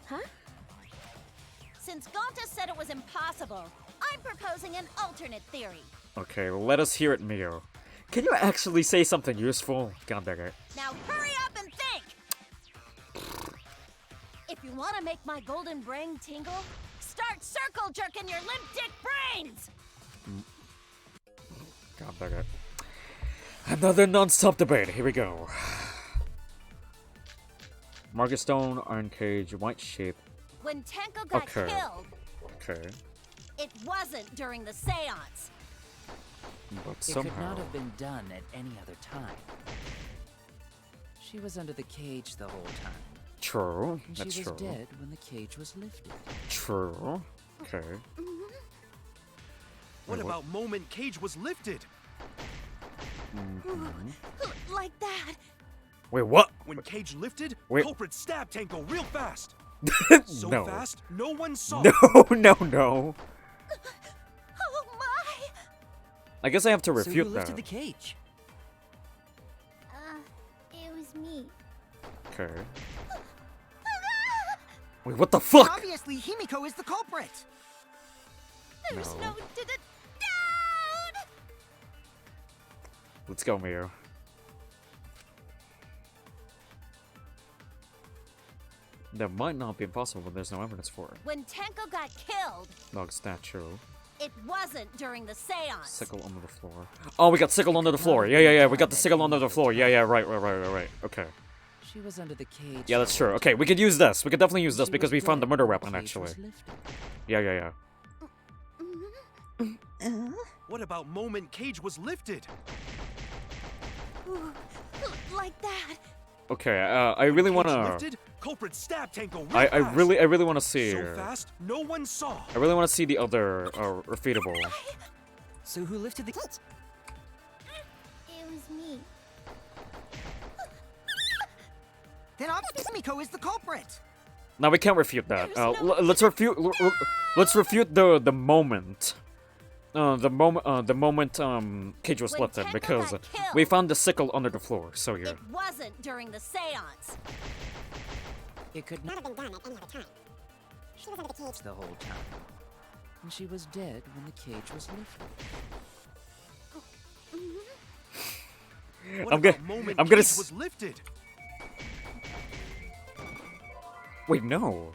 Huh? Since Gonta said it was impossible, I'm proposing an alternate theory. Okay, let us hear it, Mio. Can you actually say something useful? God dang it. Now hurry up and think! If you want to make my golden brain tingle, start circle jerking your limp dick brains! God dang it. Another non-stop debate. Here we go. Market Stone, Iron Cage, White Sheep. When Tenko got killed, Okay. it wasn't during the seance. But It somehow... could not have been done at any other time. She was under the cage the whole time. True. And That's she was true. dead when the cage was lifted. True. Okay. What Wait, about moment Cage was lifted? Like that. Wait, what? When Cage lifted, Wait. culprit stabbed Tenko real fast. So No. fast, no one saw. No. Oh my! I guess I have to So who refute lifted that. the cage? It was me. Okay. Wait, what the fuck? Obviously, Himiko is the culprit! There's No. no doubt! Let's go, Mio. That might not be impossible, but there's no evidence for it. When Tenko got killed, Dog statue. it wasn't during the seance. Sickle under the floor. Oh, we got sickle under the floor. Yeah. We got the sickle under the floor. Yeah. Right. Okay. She was under the cage. Yeah, that's true. Okay, we could use this. We could definitely use this because we found the murder weapon, Cage actually. was lifted. Yeah. What about moment Cage was lifted? Like that. Okay, I really Cage wanna... lifted, culprit stabbed Tenko real I fast. really wanna see... So fast, no one saw. I really wanna see the other, repeatable. So who lifted the cage? It was me. Then obviously Himiko is the culprit! Now we can't refute that. Let's refute... Let's refute the moment. The moment Cage was When lifted, Tenko because got killed. we found the sickle under the floor, so yeah. It wasn't during the seance. It could not have been done at any other time. She was under the cage the whole time. And she was dead when the cage was lifted. What I'm about gonna- moment I'm gonna Cage s- was lifted? Wait, no.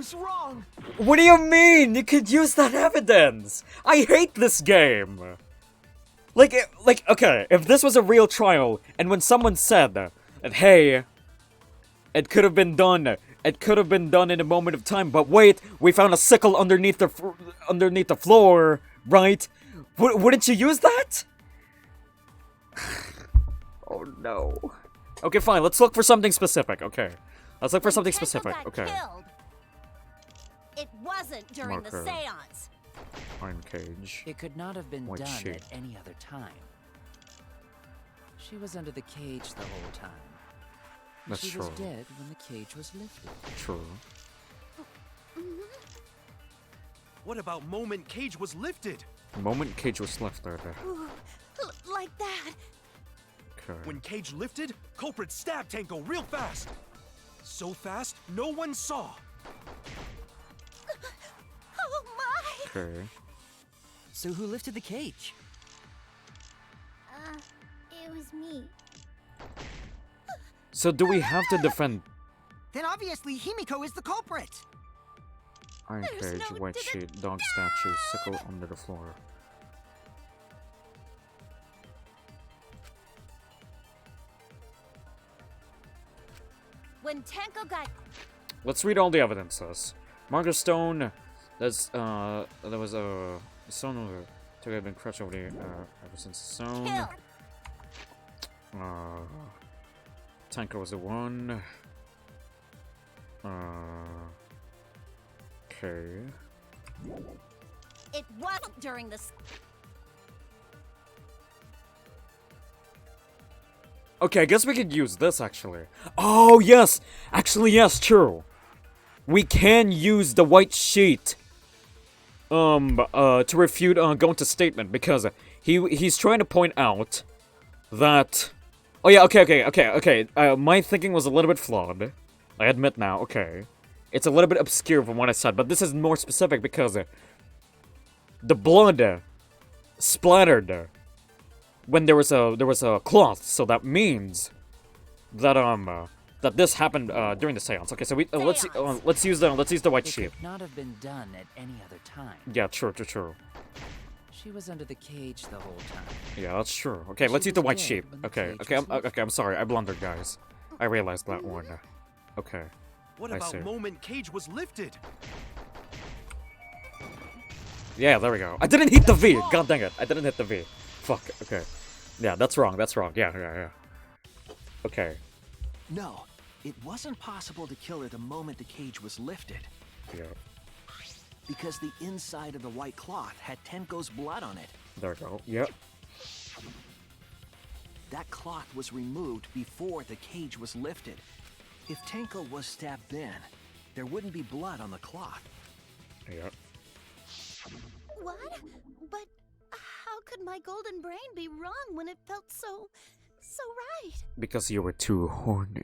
was wrong. What do you mean? You could use that evidence. I hate this game. Like, okay, if this was a real trial, and when someone said that, hey, it could have been done in a moment of time, but wait, we found a sickle underneath the floor, right? Wouldn't you use that? Oh no. Okay, fine, let's look for something specific, okay. Let's look for something specific, okay. Killed, it wasn't during the seance. Iron cage. It could not have been White done sheet. at any other time. She was under the cage the whole time. And That's she was true. dead when the cage was lifted. True. What about moment Cage was lifted? Moment cage was left there. Ooh, like that. Okay. When Cage lifted, culprit stabbed Tanko real fast. So fast, no one saw. Oh my! Okay. So who lifted the cage? It was me. So do we have to defend Then obviously Himiko is the culprit. Iron There's cage, no white sheet, dog statue, sickle under the floor? When Tenko got Let's read all the evidences. Marker stone. There was a stone over to have been crushed over the ever since the stone. killed, Tanker was the one. Okay. it wasn't during the. Okay, I guess we could use this actually. Oh yes, actually yes, true. We can use the white sheet. To refute Gonta's statement because he's trying to point out that. Oh yeah, okay. My thinking was a little bit flawed. I admit now. Okay, it's a little bit obscure from what I said, but this is more specific because the blood splattered when there was a cloth, so that means that that this happened during the seance. Okay, so let's use the white sheet. It could not have been done at any other time. Yeah, true. She was under the cage the whole time. Yeah, that's true. Okay, let's She use the was white dead sheet. when the Okay, cage was I'm sorry. I blundered, guys. I realized that one. Okay. What I about see. moment Cage was lifted? Yeah, there we go. I didn't hit the V. God dang it. I didn't hit the V. Fuck. Okay. Yeah, that's wrong. Yeah. Okay. No, it wasn't possible to kill her the moment the cage was lifted. Yeah. Because the inside of the white cloth had Tenko's blood on it. There we go. Yep. That cloth was removed before the cage was lifted. If Tenko was stabbed then, there wouldn't be blood on the cloth. Yep. What? But how could my golden brain be wrong when it felt so right? Because you were too horny.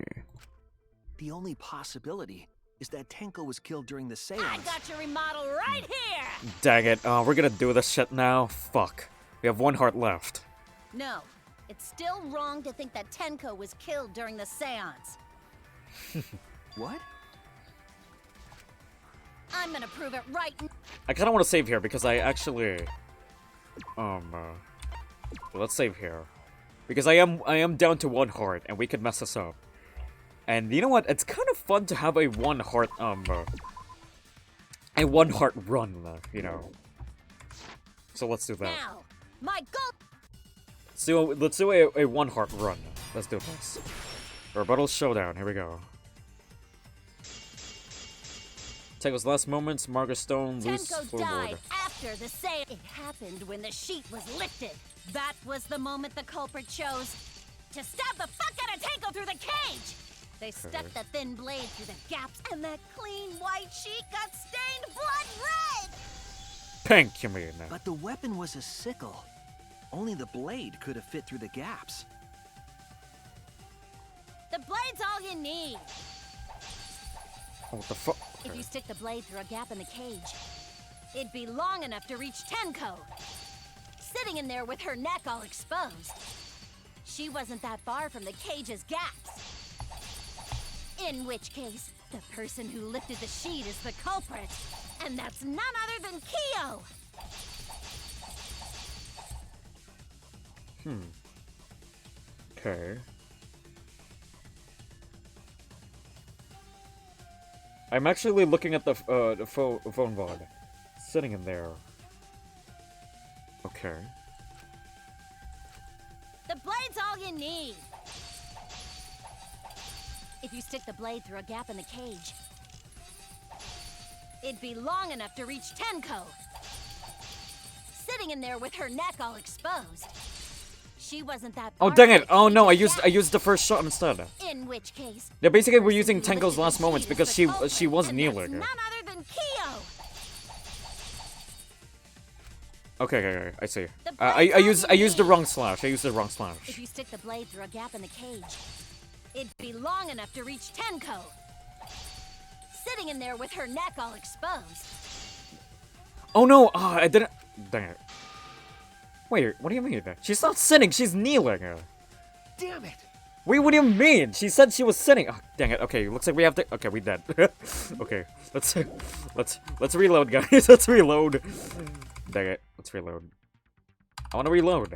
The only possibility is that Tenko was killed during the seance. I got your remodel right here! Dang it. We're gonna do this shit now? Fuck. We have one heart left. No, it's still wrong to think that Tenko was killed during the seance. What? I'm gonna prove it right now. I kinda wanna save here because I actually... let's save here. Because I am down to one heart and we could mess this up. And you know what? It's kind of fun to have a one heart run, you know. So let's do that. Now, my So let's do a one heart run. Let's do this. Rebuttal showdown. Here we go. Tenko's last moments. Margaret Stone loose Tenko floorboard. died after the seance. It happened when the sheet was lifted. That was the moment the culprit chose to stab the fuck out of Tenko through the cage. They stuck the thin blade through the gaps, and that clean white sheet got stained blood red. Pink, you mean? But the weapon was a sickle. Only the blade could have fit through the gaps. The blade's all you need. Oh, what the fuck? If you stick the blade through a gap in the cage, it'd be long enough to reach Tenko, sitting in there with her neck all exposed. She wasn't that far from the cage's gaps. In which case, The person who lifted the sheet is the culprit, and that's none other than Kyo! Okay. I'm actually looking at the phone VOD. Sitting in there. Okay. The blade's all you need! If you stick the blade through a gap in the cage, it'd be long enough to reach Tenko. Sitting in there with her neck all exposed. She wasn't that. Oh dang it! Oh no, I used the first shot instead. In which case, Yeah, basically we're using Tenko's last moments because she was kneeling. none other than Kyo. Okay, I see. I used the wrong slash. I used the wrong slash. If you stick the blade through a gap in the cage, it'd be long enough to reach Tenko. Sitting in there with her neck all exposed. Oh no! I didn't. Dang it. Wait, what do you mean? She's not sitting. She's kneeling. Damn it! Wait, what do you mean? She said she was sitting. Oh, dang it. Okay, looks like we have to. Okay, we dead. Okay, let's reload, guys. Let's reload. Dang it. Let's reload. I want to reload.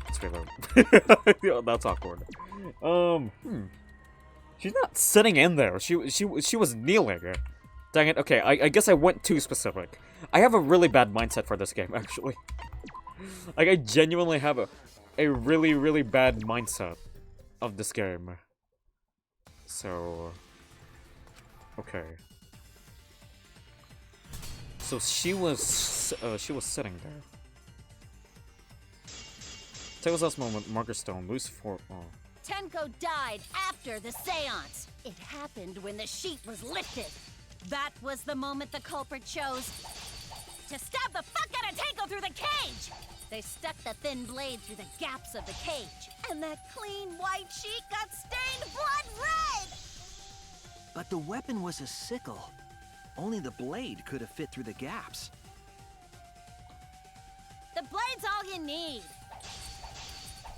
Let's reload. That's awkward. She's not sitting in there. She was kneeling. Dang it. Okay, I guess I went too specific. I have a really bad mindset for this game, actually. Like, I genuinely have a really, really bad mindset of this game. So... Okay. So she was sitting there. Tails last moment, marker stone, loose for... Oh. Tenko died after the seance. It happened when the sheet was lifted. That was the moment the culprit chose to stab the fuck out of Tenko through the cage! They stuck the thin blade through the gaps of the cage, and that clean white sheet got stained blood red! But the weapon was a sickle. Only the blade could have fit through the gaps. The blade's all you need.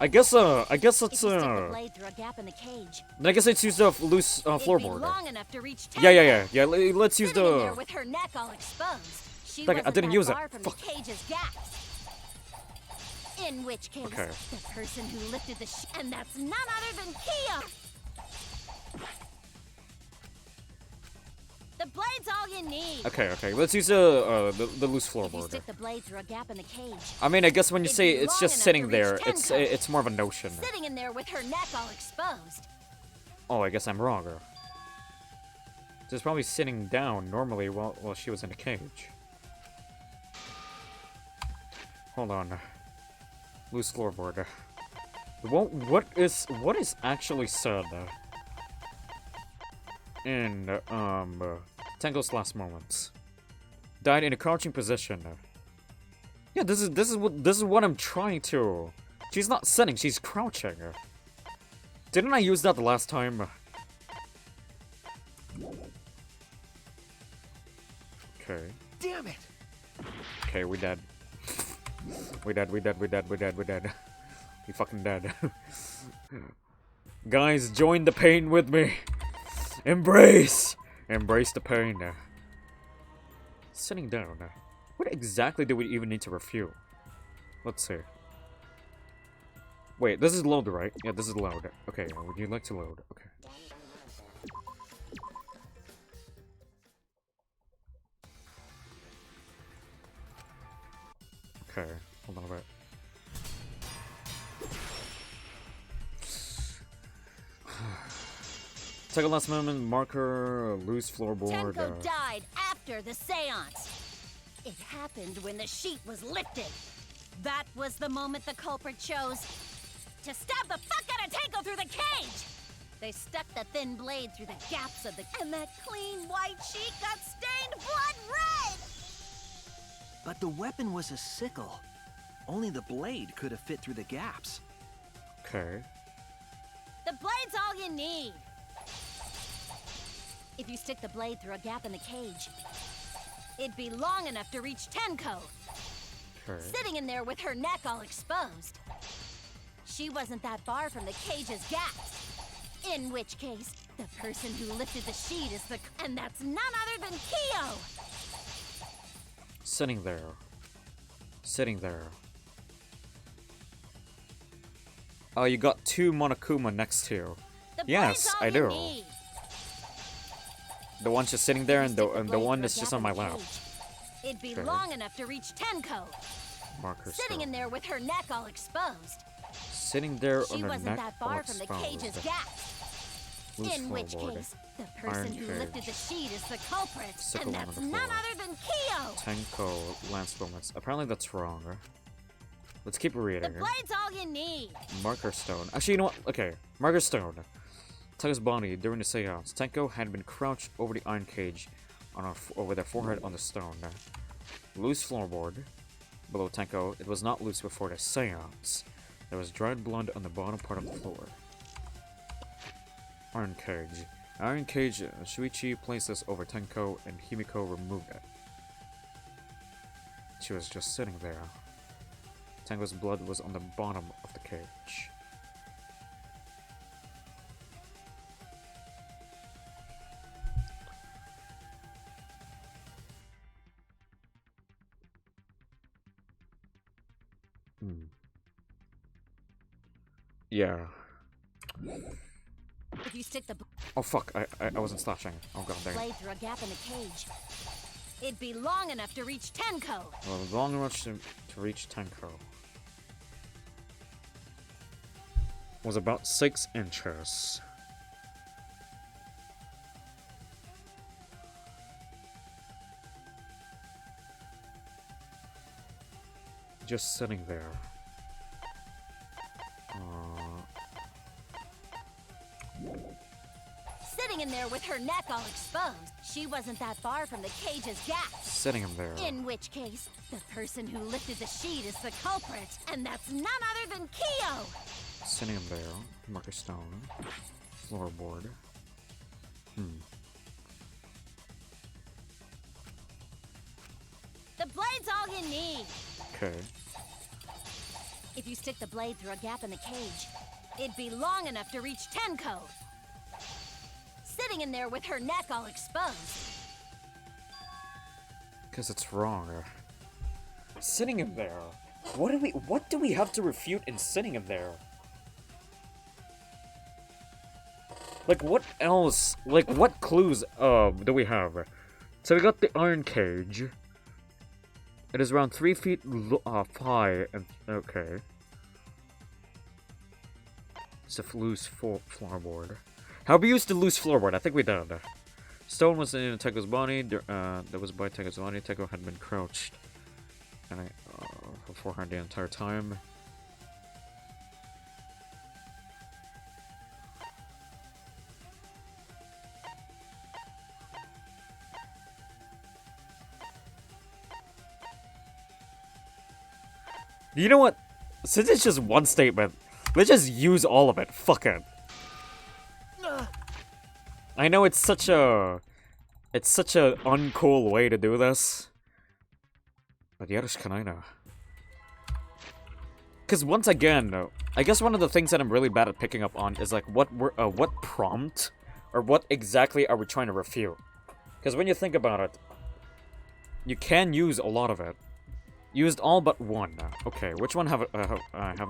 I guess let's If you stick the blade through a gap in the cage, I guess let's use the loose it'd be floorboard. long enough to reach Yeah. Let's use Sitting in there the. with her neck all exposed. She Dang it, I wasn't didn't that use it. far from Fuck. the cage's gaps. In which case, Okay. the person who lifted the and that's none other than Kyo. The blade's all you need. Okay. Let's use the loose If you floorboard. stick the blade through a gap in the cage, I mean, I guess when you it'd say be it's long just enough sitting to there, reach it's Tenko. more of a notion. Sitting in there with her neck all exposed. Oh, I guess I'm wrong. She's probably sitting down normally while she was in a cage. Hold on. Loose floorboard. What is actually said in Tenko's last moments? Died in a crouching position. Yeah, this is what I'm trying to. She's not sitting, she's crouching. Didn't I use that the last time? Okay. Damn it! Okay, we dead. We dead. We fucking dead. Guys, join the pain with me. Embrace the pain. Sitting down. What exactly do we even need to refute? Let's see. Wait, this is load, right? Yeah, this is load. Okay, would you like to load? Okay. Okay, hold on a bit. Take a last moment, marker, loose floorboard. Tenko died after the seance. It happened when the sheet was lifted. That was the moment the culprit chose to stab the fuck out of Tenko through the cage. They stuck the thin blade through the gaps of the and that clean white sheet got stained blood red. But the weapon was a sickle. Only the blade could have fit through the gaps. Okay. The blade's all you need. If you stick the blade through a gap in the cage, it'd be long enough to reach Tenko. Okay. Sitting in there with her neck all exposed. She wasn't that far from the cage's gaps. In which case, The person who lifted the sheet is the... And that's none other than Kyo! Sitting there. Sitting there. Oh, you got 2 Monokuma next to you. Yes, I do. The one's just sitting there, and the one that's just on my lap. It'd be Okay. long enough to reach Tenko. Marker Sitting in there with her neck all exposed. Sitting there on She her wasn't neck that all far from the cage's exposed. gap. Loose In which floorboard. case, the person Iron who cage. lifted the sheet is the culprit, Sickle and on that's the none floor. other than Kyo. Tenko lance movements. Apparently that's wrong. Let's keep The reading. blade's all you need. Marker stone. Actually, you know what? Okay, marker stone. Tenko's body during the seance. Tenko had been crouched over the iron cage over their forehead on the stone. Loose floorboard. Below Tenko, it was not loose before the seance. There was dried blood on the bottom part of the floor. Iron cage. Iron cage. Shuichi placed this over Tenko, and Himiko removed it. She was just sitting there. Tenko's blood was on the bottom of the cage. Yeah. If you stick the Oh fuck, I wasn't slashing. Oh god dang. blade through a gap in the cage, it'd be long enough to reach Tenko. Well, long enough to reach Tenko. Was about 6 inches. Just sitting there. Sitting in there with her neck all exposed. She wasn't that far from the cage's gap. Sitting him there. In which case, the person who lifted the sheet is the culprit, and that's none other than Kyo! Sitting him there. Marker stone. Floorboard. The blade's all you need. Okay. If you stick the blade through a gap in the cage, it'd be long enough to reach Tenko. Sitting in there with her neck all exposed. Because it's wrong. Sitting him there. What do we have to refute in sitting him there? Like what else? Like what clues do we have? So we got the iron cage. It is around 3 feet high and okay. It's a loose floorboard. How we used the loose floorboard? I think we did. Stone was in Tenko's body. That was by Tenko's body. Tenko had been crouched and for her the entire time. You know what? Since it's just one statement, let's just use all of it. Fuck it. I know it's such a uncool way to do this. But Yarush Kanaina. Because once again, I guess one of the things that I'm really bad at picking up on is like what prompt or what exactly are we trying to refute? Because when you think about it, you can use a lot of it. Used all but one. Okay, which one haven't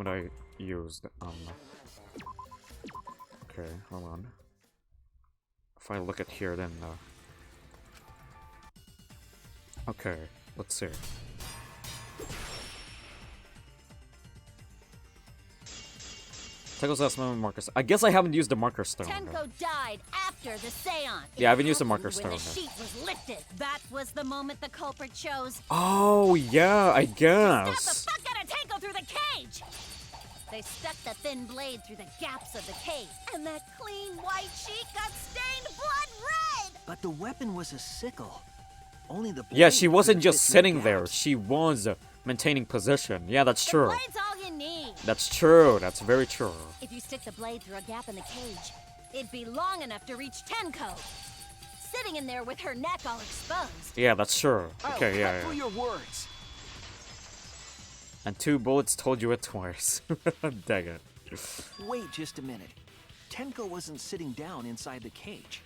I used? Okay, hold on. If I look at here, then okay, let's see. Tenko's last moment marker. I guess I haven't used the marker stone. Tenko died after the seance. Yeah, I haven't used the marker When the stone. sheet was lifted, that was the moment the culprit chose. Oh yeah, I Stab the guess. fuck out of Tenko through the cage! They stuck the thin blade through the gaps of the cage, and that clean white sheet got stained blood red! But the weapon was a sickle. Only the Yeah, blade she wasn't could've just fit sitting through there. gaps. She was maintaining position. Yeah, that's true. Blade's all you need. That's true. That's very true. If you stick the blade through a gap in the cage, it'd be long enough to reach Tenko. Sitting in there with her neck all exposed. Yeah, that's true. Okay, yeah, For yeah. your words. And 2 bullets told you it twice. Dang it. Wait just a minute. Tenko wasn't sitting down inside the cage.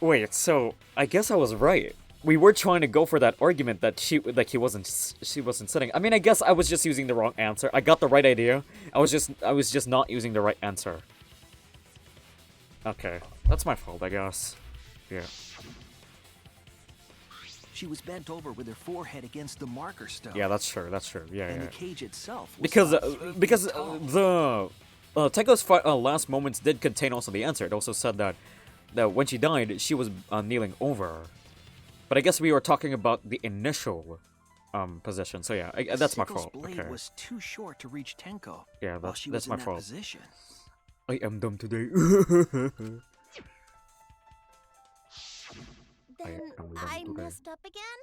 Wait, so I guess I was right. We were trying to go for that argument that she wasn't sitting. I mean, I guess I was just using the wrong answer. I got the right idea. I was just not using the right answer. Okay, that's my fault, I guess. Yeah. She was bent over with her forehead against the marker stone. Yeah, that's true. That's true. Yeah, And yeah. the cage itself was Because about 3 feet tall. the Tenko's last moments did contain also the answer. It also said that when she died, she was kneeling over. But I guess we were talking about the initial position. So yeah, that's my Sickle's fault. blade Okay. was too short to reach Tenko. Yeah, while she that's was my in that fault. position. I am dumb today. Then I messed up again?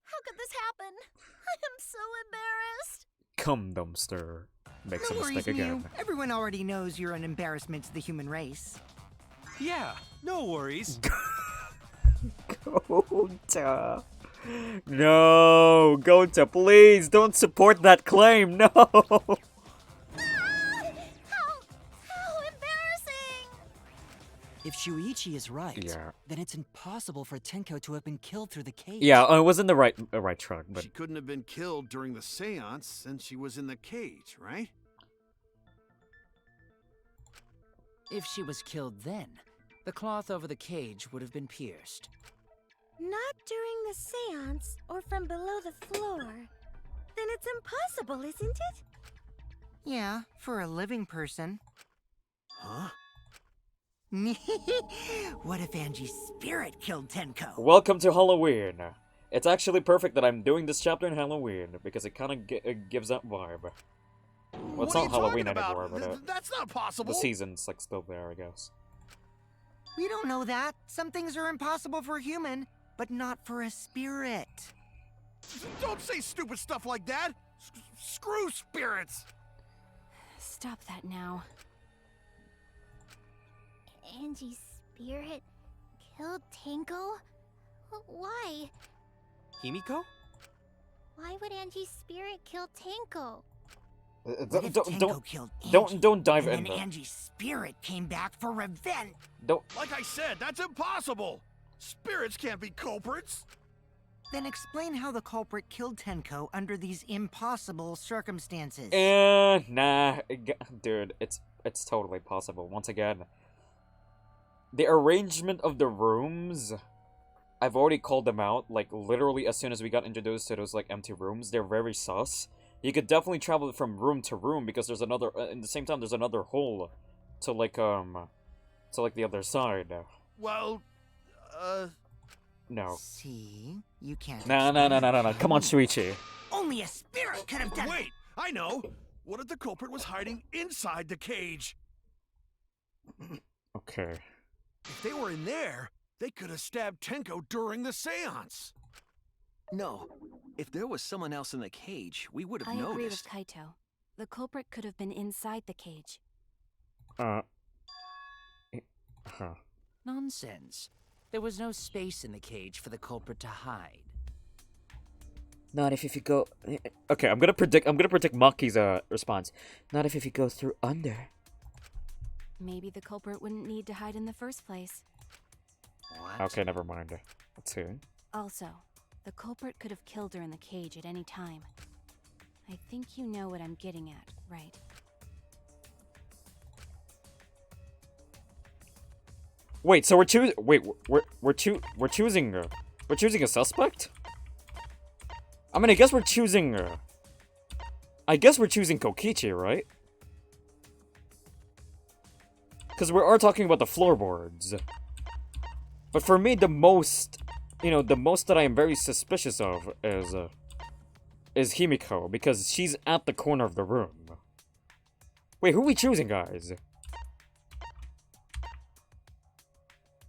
How could this happen? I am so embarrassed. Come, dumpster. Makes No a worries, mistake again. Mew. Everyone already knows you're an embarrassment to the human race. Yeah, no worries. Gota. No, Gota, please don't support that claim. No. How embarrassing! If Shuichi is right, Yeah. then it's impossible for Tenko to have been killed through the cage. Yeah, I was in the right track, but She couldn't have been killed during the seance since she was in the cage, right? If she was killed then, the cloth over the cage would have been pierced. Not during the seance or from below the floor. Then it's impossible, isn't it? Yeah, for a living person. Huh? What if Angie's spirit killed Tenko? welcome to Halloween. It's actually perfect that I'm doing this chapter in Halloween because it kind of gives that vibe. Well, it's What are not you Halloween talking about? anymore, but That's not possible. the season's like still there, I guess. We don't know that. Some things are impossible for a human, but not for a spirit. Don't say stupid stuff like that. Screw spirits. Stop that now. Angie's spirit killed Tenko? Why? Himiko? Why would Angie's spirit kill Tenko? What if Tenko killed Angie, don't dive and in then there. Angie's spirit came back for revenge? Don't. Like I said, that's impossible. Spirits can't be culprits. Then explain how the culprit killed Tenko under these impossible circumstances. Nah, dude, it's totally possible. Once again, the arrangement of the rooms, I've already called them out. Like literally, as soon as we got introduced to those like empty rooms, they're very sus. You could definitely travel from room to room because there's another. In the same time, there's another hole to like the other side. Well, No. See, you can't. No. Come on, Shuichi. Only a spirit could have done. Wait, I know. What if the culprit was hiding inside the cage? Okay. If they were in there, they could have stabbed Tenko during the seance. No. If there was someone else in the cage, we would have I agree with noticed. Kaito. The culprit could have been inside the cage. Huh. Nonsense. There was no space in the cage for the culprit to hide. Not if you go. Okay, I'm gonna predict Maki's response. Not if you go through under. Maybe the culprit wouldn't need to hide in the first place. What? Okay, never mind. Let's see. Also, the culprit could have killed her in the cage at any time. I think you know what I'm getting at, right? Wait, so we're choosing. Wait, we're choosing a suspect. I mean, I guess we're choosing Kokichi, right? Because we are talking about the floorboards. But for me, the most that I am very suspicious of is Himiko, because she's at the corner of the room. Wait, who are we choosing, guys?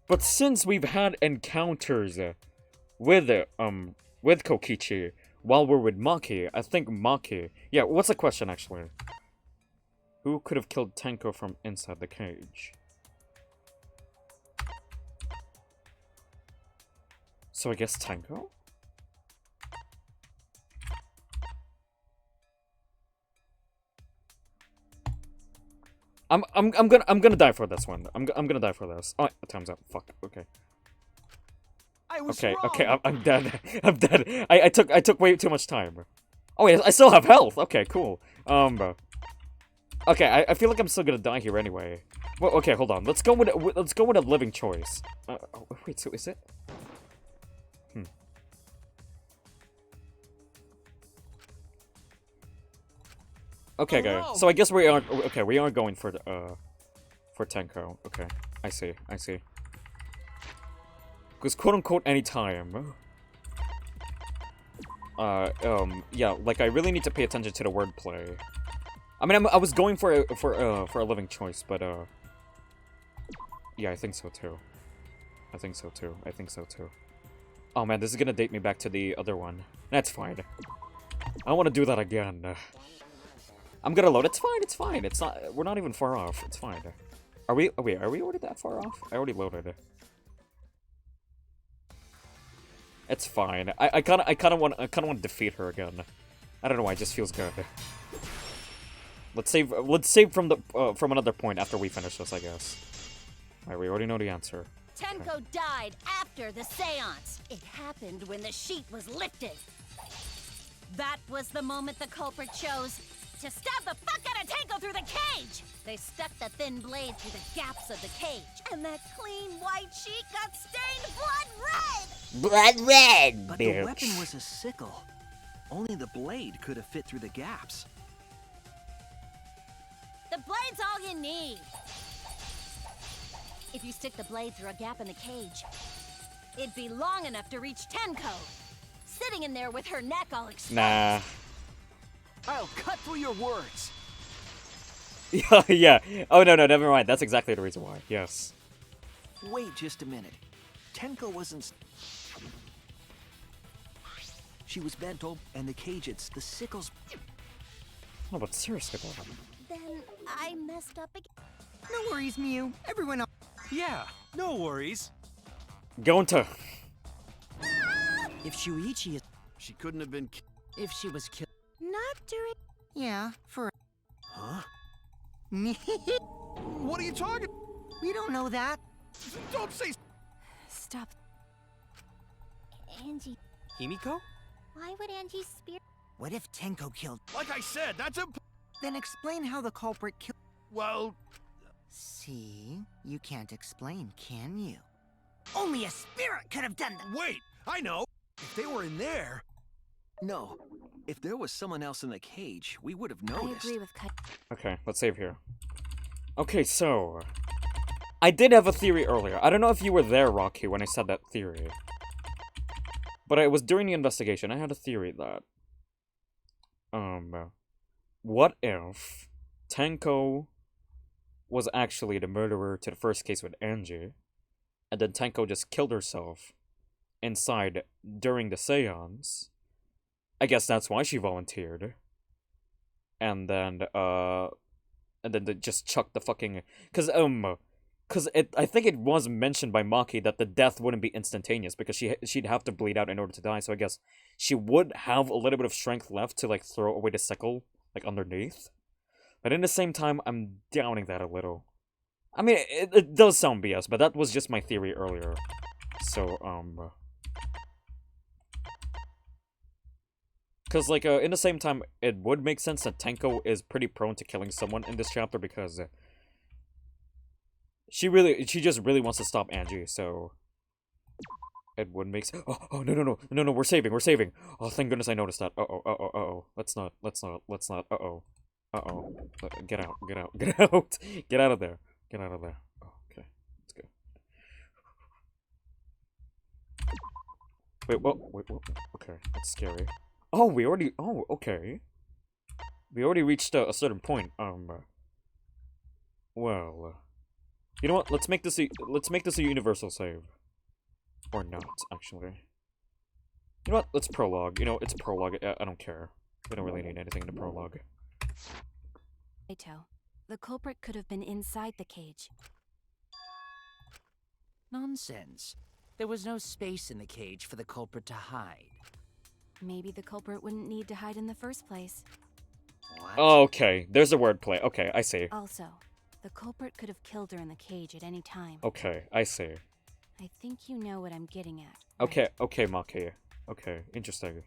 But since we've had encounters with Kokichi while we're with Maki, I think Maki. Yeah, what's the question actually? Who could have killed Tenko from inside the cage? So I guess Tenko? I'm gonna die for this one. I'm gonna die for this. Oh, time's up. Fuck. Okay. Okay, I'm dead. I'm dead. I took way too much time. Oh wait, I still have health. Okay, cool. Okay, I feel like I'm still gonna die here anyway. Well, okay, hold on. Let's go with a living choice. Oh, wait, so is it? Okay, guys. So I guess we are going for Tenko. Okay, I see. Because quote unquote anytime. Yeah, like I really need to pay attention to the wordplay. I mean, I was going for a living choice, but yeah, I think so too. I think so too. Oh man, this is gonna date me back to the other one. That's fine. I don't want to do that again. I'm gonna load. It's fine. It's not. We're not even far off. It's fine. Are we? Oh, wait, are we already that far off? I already loaded. It's fine. I kind of want to defeat her again. I don't know why. It just feels good. Let's save from the from another point after we finish this, I guess. Alright, we already know the answer. Tenko died after the seance. It happened when the sheet was lifted. That was the moment the culprit chose to stab the fuck out of Tenko through the cage! They stuck the thin blade through the gaps of the cage, and that clean white sheet got stained blood red! Blood red, But the weapon was a sickle. Only the blade could have fit through the gaps. The blade's all you need. If you stick the blade through a gap in the cage, it'd be long enough to reach Tenko, sitting in there with her neck all exposed. Nah. I'll cut through your words. Yeah. Oh no, never mind. That's exactly the reason why. Yes. Wait just a minute. Tenko wasn't. She was bent over, and the cage, it's the sickles. No, but seriously, though. Then I messed up again. No worries, Mew. Everyone else. Yeah, no worries. Going to. If Shuichi is... She couldn't have been. If she was killed... Not during. Yeah, for. Huh? What are you talking? We don't know that. Don't say. Stop. Angie, Himiko? why would Angie's spirit? What if Tenko killed? Like I said, that's Then explain how the culprit killed. well. See, you can't explain, can you? Only a spirit could have done that. Wait, I know. If they were in there. No. If there was someone else in the cage, we would have noticed. I agree with Kai. Okay, let's save here. Okay, so I did have a theory earlier. I don't know if you were there, Rocky, when I said that theory. But it was during the investigation. I had a theory that what if Tenko was actually the murderer to the first case with Angie, and then Tenko just killed herself inside during the seance? I guess that's why she volunteered. And then they just chucked the fucking... Cause I think it was mentioned by Maki that the death wouldn't be instantaneous because she'd have to bleed out in order to die, so I guess she would have a little bit of strength left to, like, throw away the sickle, like, underneath. But in the same time, I'm doubting that a little. I mean, it does sound BS, but that was just my theory earlier. So, because, like, in the same time, it would make sense that Tenko is pretty prone to killing someone in this chapter because she just really wants to stop Angie, so it would make sense. Oh, no, we're saving. Oh, thank goodness I noticed that. Uh-oh. Let's not. Uh-oh. Get out. Get out of there. Oh, okay, let's go. Wait, okay, that's scary. Oh, okay. We already reached a certain point. Well, you know what? Let's make this a universal save, or not, actually. You know what? Let's prologue. You know, it's a prologue. I don't care. We don't really need anything in the prologue. Kaito, the culprit could have been inside the cage. Nonsense. There was no space in the cage for the culprit to hide. Maybe the culprit wouldn't need to hide in the first place. What? Okay, there's a wordplay. Okay, I see. Also, The culprit could have killed her in the cage at any time. Okay, I see. I think you know what I'm getting at. Okay, okay, Maki. Okay, interesting.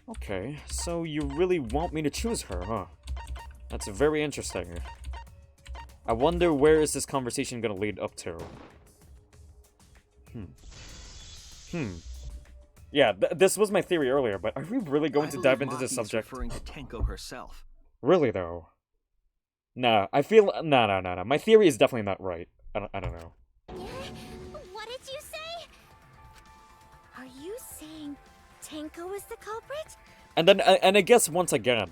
Okay, so you really want me to choose her, huh? That's very interesting. I wonder where is this conversation gonna lead up to? Yeah, this was my theory earlier, but are we really going to dive into this subject? Referring to Tenko herself. Really, though? Nah, I feel... Nah. My theory is definitely not right. I don't know. What did you say? Are you saying Tenko is the culprit? And then, and I guess once again,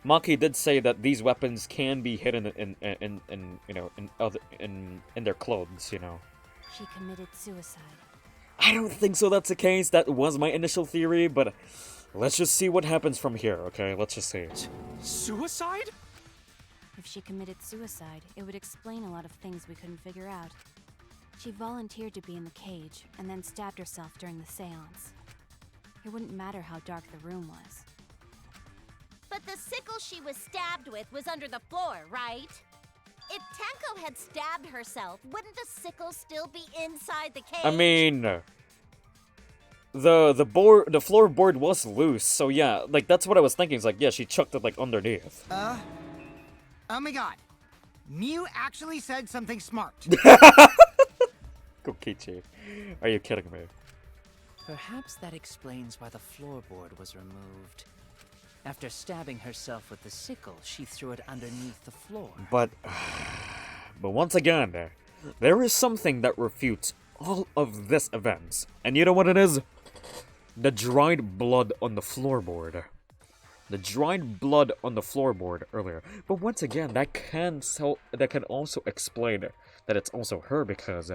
Maki did say that these weapons can be hidden in their clothes, you know. She committed suicide. I don't think so that's the case. That was my initial theory, but let's just see what happens from here, okay? Let's just see. Suicide? If she committed suicide, it would explain a lot of things we couldn't figure out. She volunteered to be in the cage, and then stabbed herself during the seance. It wouldn't matter how dark the room was. But the sickle she was stabbed with was under the floor, right? If Tenko had stabbed herself, wouldn't the sickle still be inside the cage? I mean, the floorboard was loose, so yeah, like that's what I was thinking. It's like, yeah, she chucked it like underneath. Oh my god. Mew actually said something smart. Kokichi, are you kidding me? Perhaps that explains why the floorboard was removed. After stabbing herself with the sickle, she threw it underneath the floor. But once again, there is something that refutes all of this events. And you know what it is? The dried blood on the floorboard. The dried blood on the floorboard earlier. But once again, that can also explain that it's also her, because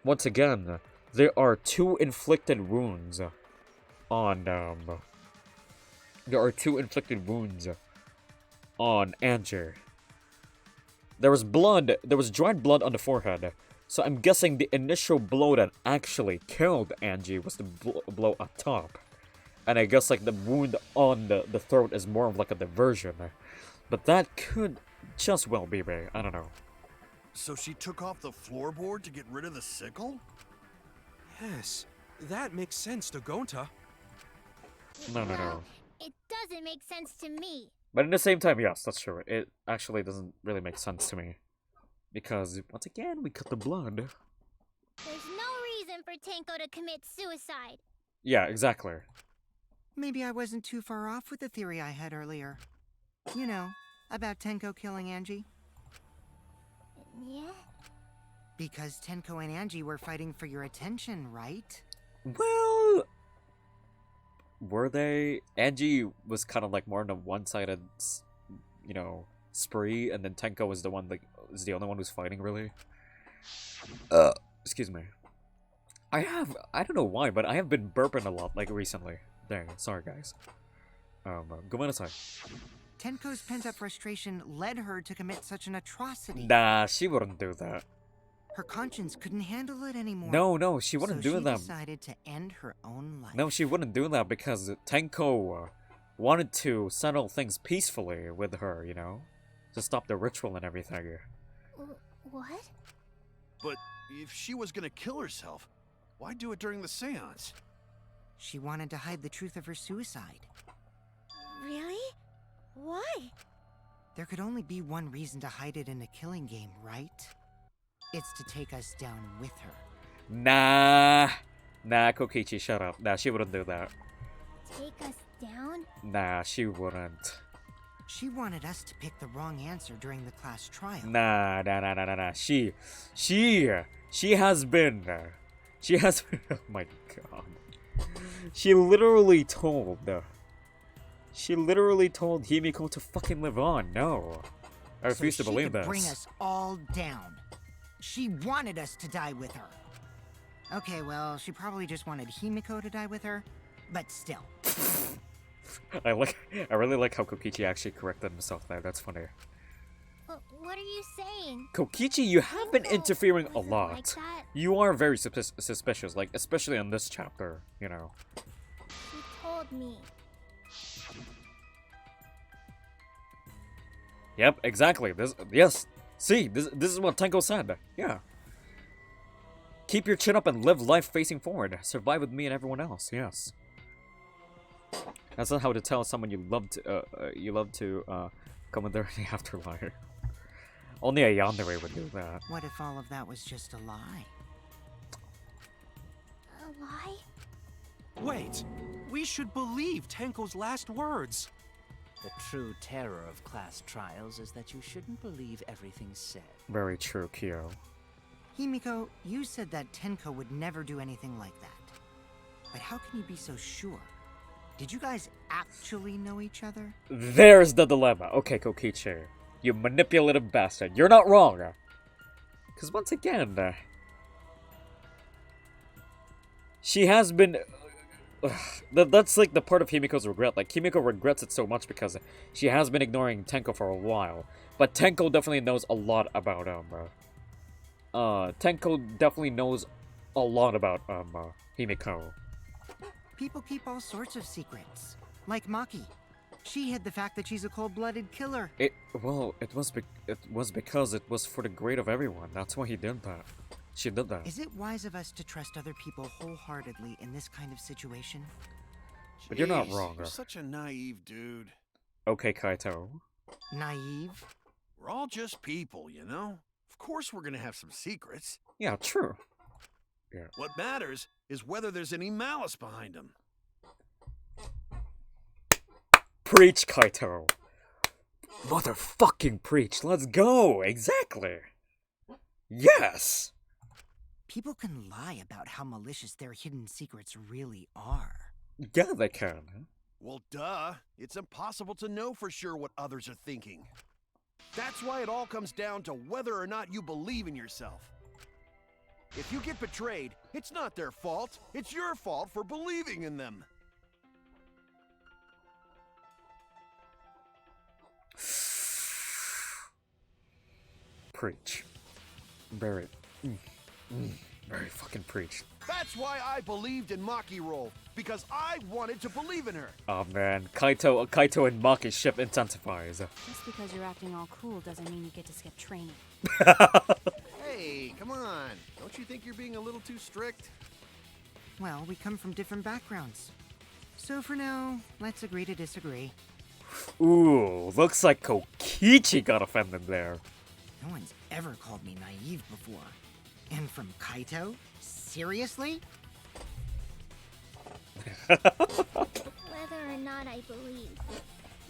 once again, there are two inflicted wounds on Angie. There was dried blood on the forehead, so I'm guessing the initial blow that actually killed Angie was the blow up top. And I guess like the wound on the throat is more of like a diversion. But that could just well be me, I don't know. So she took off the floorboard to get rid of the sickle? Yes, that makes sense to Gonta. No. It doesn't make sense to me. But at the same time, yes, that's true. It actually doesn't really make sense to me. Because, once again, we cut the blood. There's no reason for Tenko to commit suicide. Yeah, exactly. Maybe I wasn't too far off with the theory I had earlier. You know, about Tenko killing Angie. Yeah? Because Tenko and Angie were fighting for your attention, right? Well, were they? Angie was kind of like more on a one-sided, spree, and then Tenko was the only one who's fighting, really. Excuse me. I don't know why, but I have been burping a lot, like, recently. Dang, sorry, guys. Go inside. Tenko's pent-up frustration led her to commit such an atrocity. Nah, she wouldn't do that. Her conscience couldn't handle it anymore. No, she wouldn't do that. So she decided to end her own life. No, she wouldn't do that because Tenko wanted to settle things peacefully with her, you know? To stop the ritual and everything. What? But if she was gonna kill herself, why do it during the seance? She wanted to hide the truth of her suicide. Really? Why? There could only be one reason to hide it in a killing game, right? It's to take us down with her. Nah, Kokichi, shut up. Nah, she wouldn't do that. Take us down? Nah, she wouldn't. She wanted us to pick the wrong answer during the class trial. Nah. She has been. Oh my god. She literally told Himiko to fucking live on. No. I refuse to believe this. Bring us all down. She wanted us to die with her. Okay, well, she probably just wanted Himiko to die with her, but still. I really like how Kokichi actually corrected himself there. That's funny. What are you saying? Kokichi, you have been interfering a lot. Like that? You are very suspicious, like, especially on this chapter, you know. She told called me. Yep, exactly. Yes. See, this is what Tenko said. Yeah. Keep your chin up and live life facing forward. Survive with me and everyone else. Yes. That's not how to tell someone you love to come in there in the afterlife. Only a yandere would do that. What if all of that was just a lie? A lie? Wait, we should believe Tenko's last words. The true terror of class trials is that you shouldn't believe everything said. Very true, Kyo. Himiko, you said that Tenko would never do anything like that. But how can you be so sure? Did you guys actually know each other? There's the dilemma. Okay, Kokichi. You manipulative bastard. You're not wrong. Because once again, she has been... that's like the part of Himiko's regret. Like, Himiko regrets it so much because she has been ignoring Tenko for a while. But Tenko definitely knows a lot about, Tenko definitely knows a lot about, Himiko. People keep all sorts of secrets. Like Maki. She hid the fact that she's a cold-blooded killer. It was because it was for the great of everyone. That's why he did that. She did that. Is it wise of us to trust other people wholeheartedly in this kind of situation? But you're not wrong. You're such a naive dude. Okay, Kaito. Naive? We're all just people, you know? Of course we're gonna have some secrets. Yeah, true. Yeah. What matters is whether there's any malice behind them. Preach, Kaito. Motherfucking preach. Let's go. Exactly. Yes. People can lie about how malicious their hidden secrets really are. Yeah, they can. Well, duh. It's impossible to know for sure what others are thinking. That's why it all comes down to whether or not you believe in yourself. If you get betrayed, it's not their fault. It's your fault for believing in them. Preach. Very fucking preach. That's why I believed in Maki Roll, because I wanted to believe in her. Oh man, Kaito and Maki ship intensifies. Just because you're acting all cool doesn't mean you get to skip training. Hey, come on. Don't you think you're being a little too strict? Well, we come from different backgrounds. So for now, let's agree to disagree. Ooh, looks like Kokichi got offended there. No one's ever called me naive before. And from Kaito? Seriously? Whether or not I believe,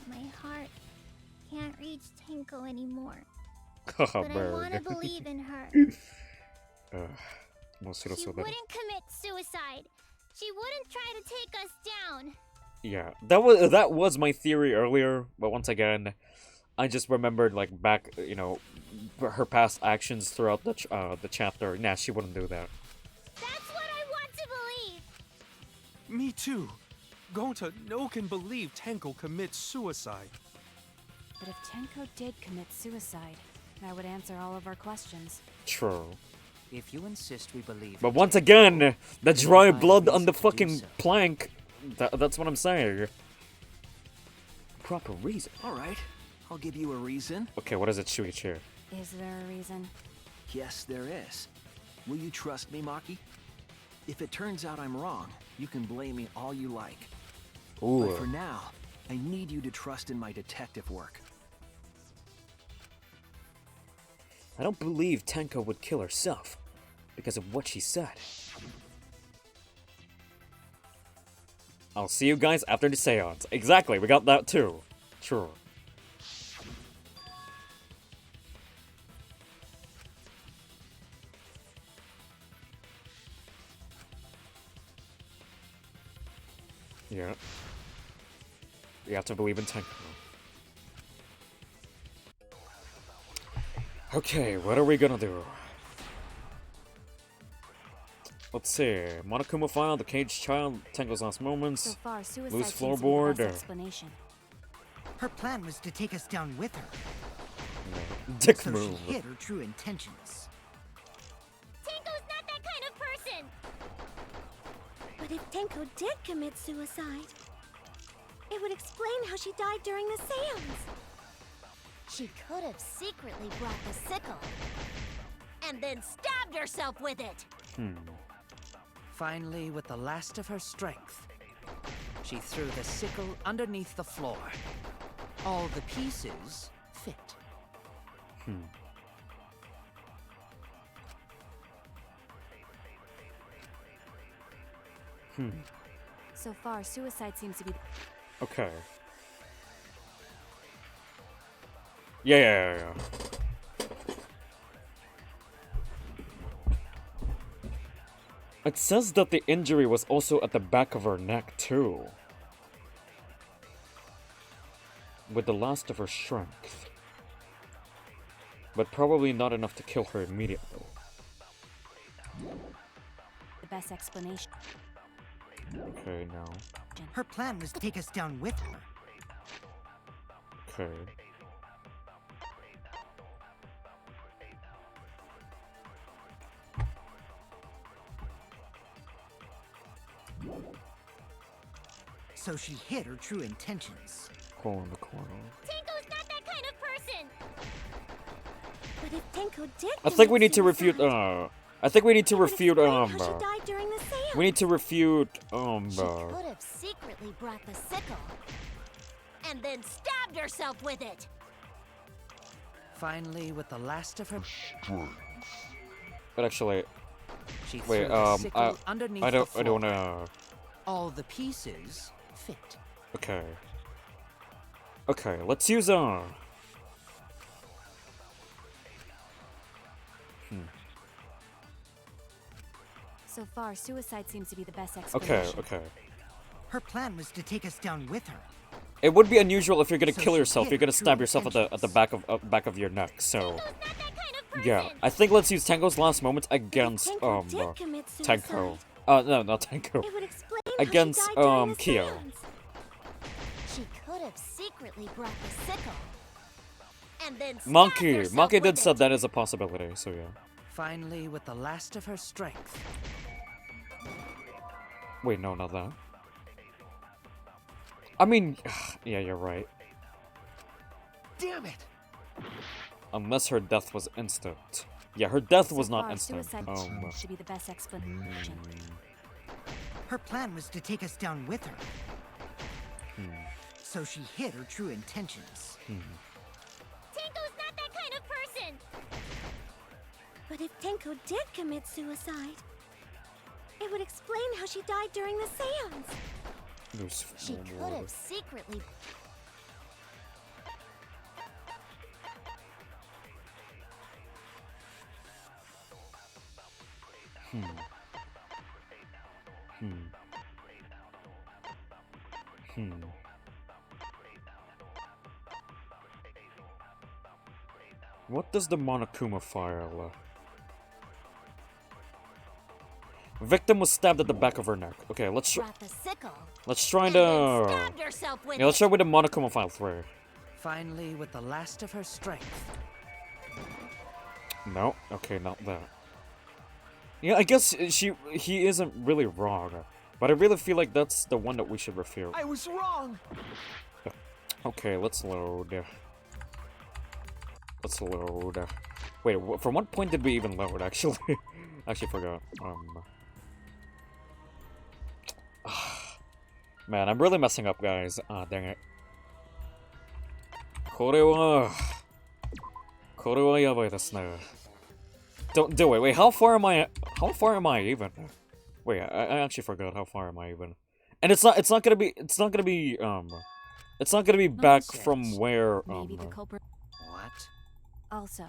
my heart can't reach Tenko anymore. Oh, but I bird. want to believe in her. She wouldn't commit suicide. She wouldn't try to take us down. Yeah, that was my theory earlier, but once again, I just remembered like back, you know, her past actions throughout the chapter. Nah, she wouldn't do that. That's what I want to believe. Me too. Gonta no can believe Tenko commits suicide. But if Tenko did commit suicide, that would answer all of our questions. True. If you insist we believe. But once again, the dry blood on the fucking plank. That's what I'm saying. Proper reason. Alright, I'll give you a reason. Okay, what is it, Shuichi? Is there a reason? Yes, there is. Will you trust me, Maki? If it turns out I'm wrong, you can blame me all you like. Ooh. But for now, I need you to trust in my detective work. I don't believe Tenko would kill herself because of what she said. I'll see you guys after the seance. Exactly, we got that too. True. Yeah. You have to believe in Tenko. Okay, what are we gonna do? Let's see. Monokuma final, the caged child, Tenko's last moments, So far, suicide loose seems to be the floorboard. best explanation. Her plan was to take us down with her. Dick so move. she hid her true intentions. Tenko's not that kind of person. But if Tenko did commit suicide, It would explain how she died during the seance. She could have secretly brought the sickle and then stabbed herself with it. Finally, with the last of her strength, she threw the sickle underneath the floor. All the pieces fit. So far, suicide seems to be. Okay. Yeah. It says that the injury was also at the back of her neck, too. With the last of her strength. But probably not enough to kill her immediately. The best explanation. Okay, now. Her plan was to take us down with her. Okay. So she hid her true intentions. Hole in the corner. Tenko's not that kind of person! But if Tenko did I think we commit need to refute, suicide, I think we need to refute, how she died during the seance. we need to refute, She could have secretly brought the sickle and then stabbed herself with it. Finally, with the last of her but actually, she wait, threw the sickle I underneath don't, the I don't floor. wanna, All the pieces fit. okay. Okay, let's use, So far, suicide seems to be the best explanation. Okay. Her plan was to take us down with her. It would be unusual if you're gonna So kill she yourself. hid You're her gonna true stab yourself at the back of your neck. So, yeah, I think let's use Tango's last moments against Tenko did commit Tanko. suicide. No, not Tanko. It would explain Against how she died during the Kyo. seance. She could have secretly brought the sickle and then stabbed Monkey herself did with said it. that is a possibility. So yeah. Finally, with the last of her strength, Wait, no, not that. I mean, yeah, you're right. Damn it! Unless her death was instant. Yeah, her death So was not far, instant. suicide should be the best explanation. Her plan was to take us down with her. So she hid her true intentions. Tenko's not that kind of person! But if Tenko did commit suicide, it would explain how she died during the seance. She could have secretly. What does the Monokuma file? Victim was stabbed at the back of her neck. Okay, let's Brought the sickle let's try and then to stabbed herself with yeah, let's it. try with the Monokuma file 3. finally, with the last of her strength, No, okay, not that. Yeah, I guess he isn't really wrong, but I really feel like that's the one that we should refute. I was wrong! Okay, let's load. Let's load. Wait, from what point did we even load? Actually, actually forgot. Man, I'm really messing up, guys. Ah, dang it. これはやばいですね. Don't do it. Wait, how far am I? How far am I even? Wait, I actually forgot how far am I even. And it's not gonna be back from where Maybe the culprit. what? Also,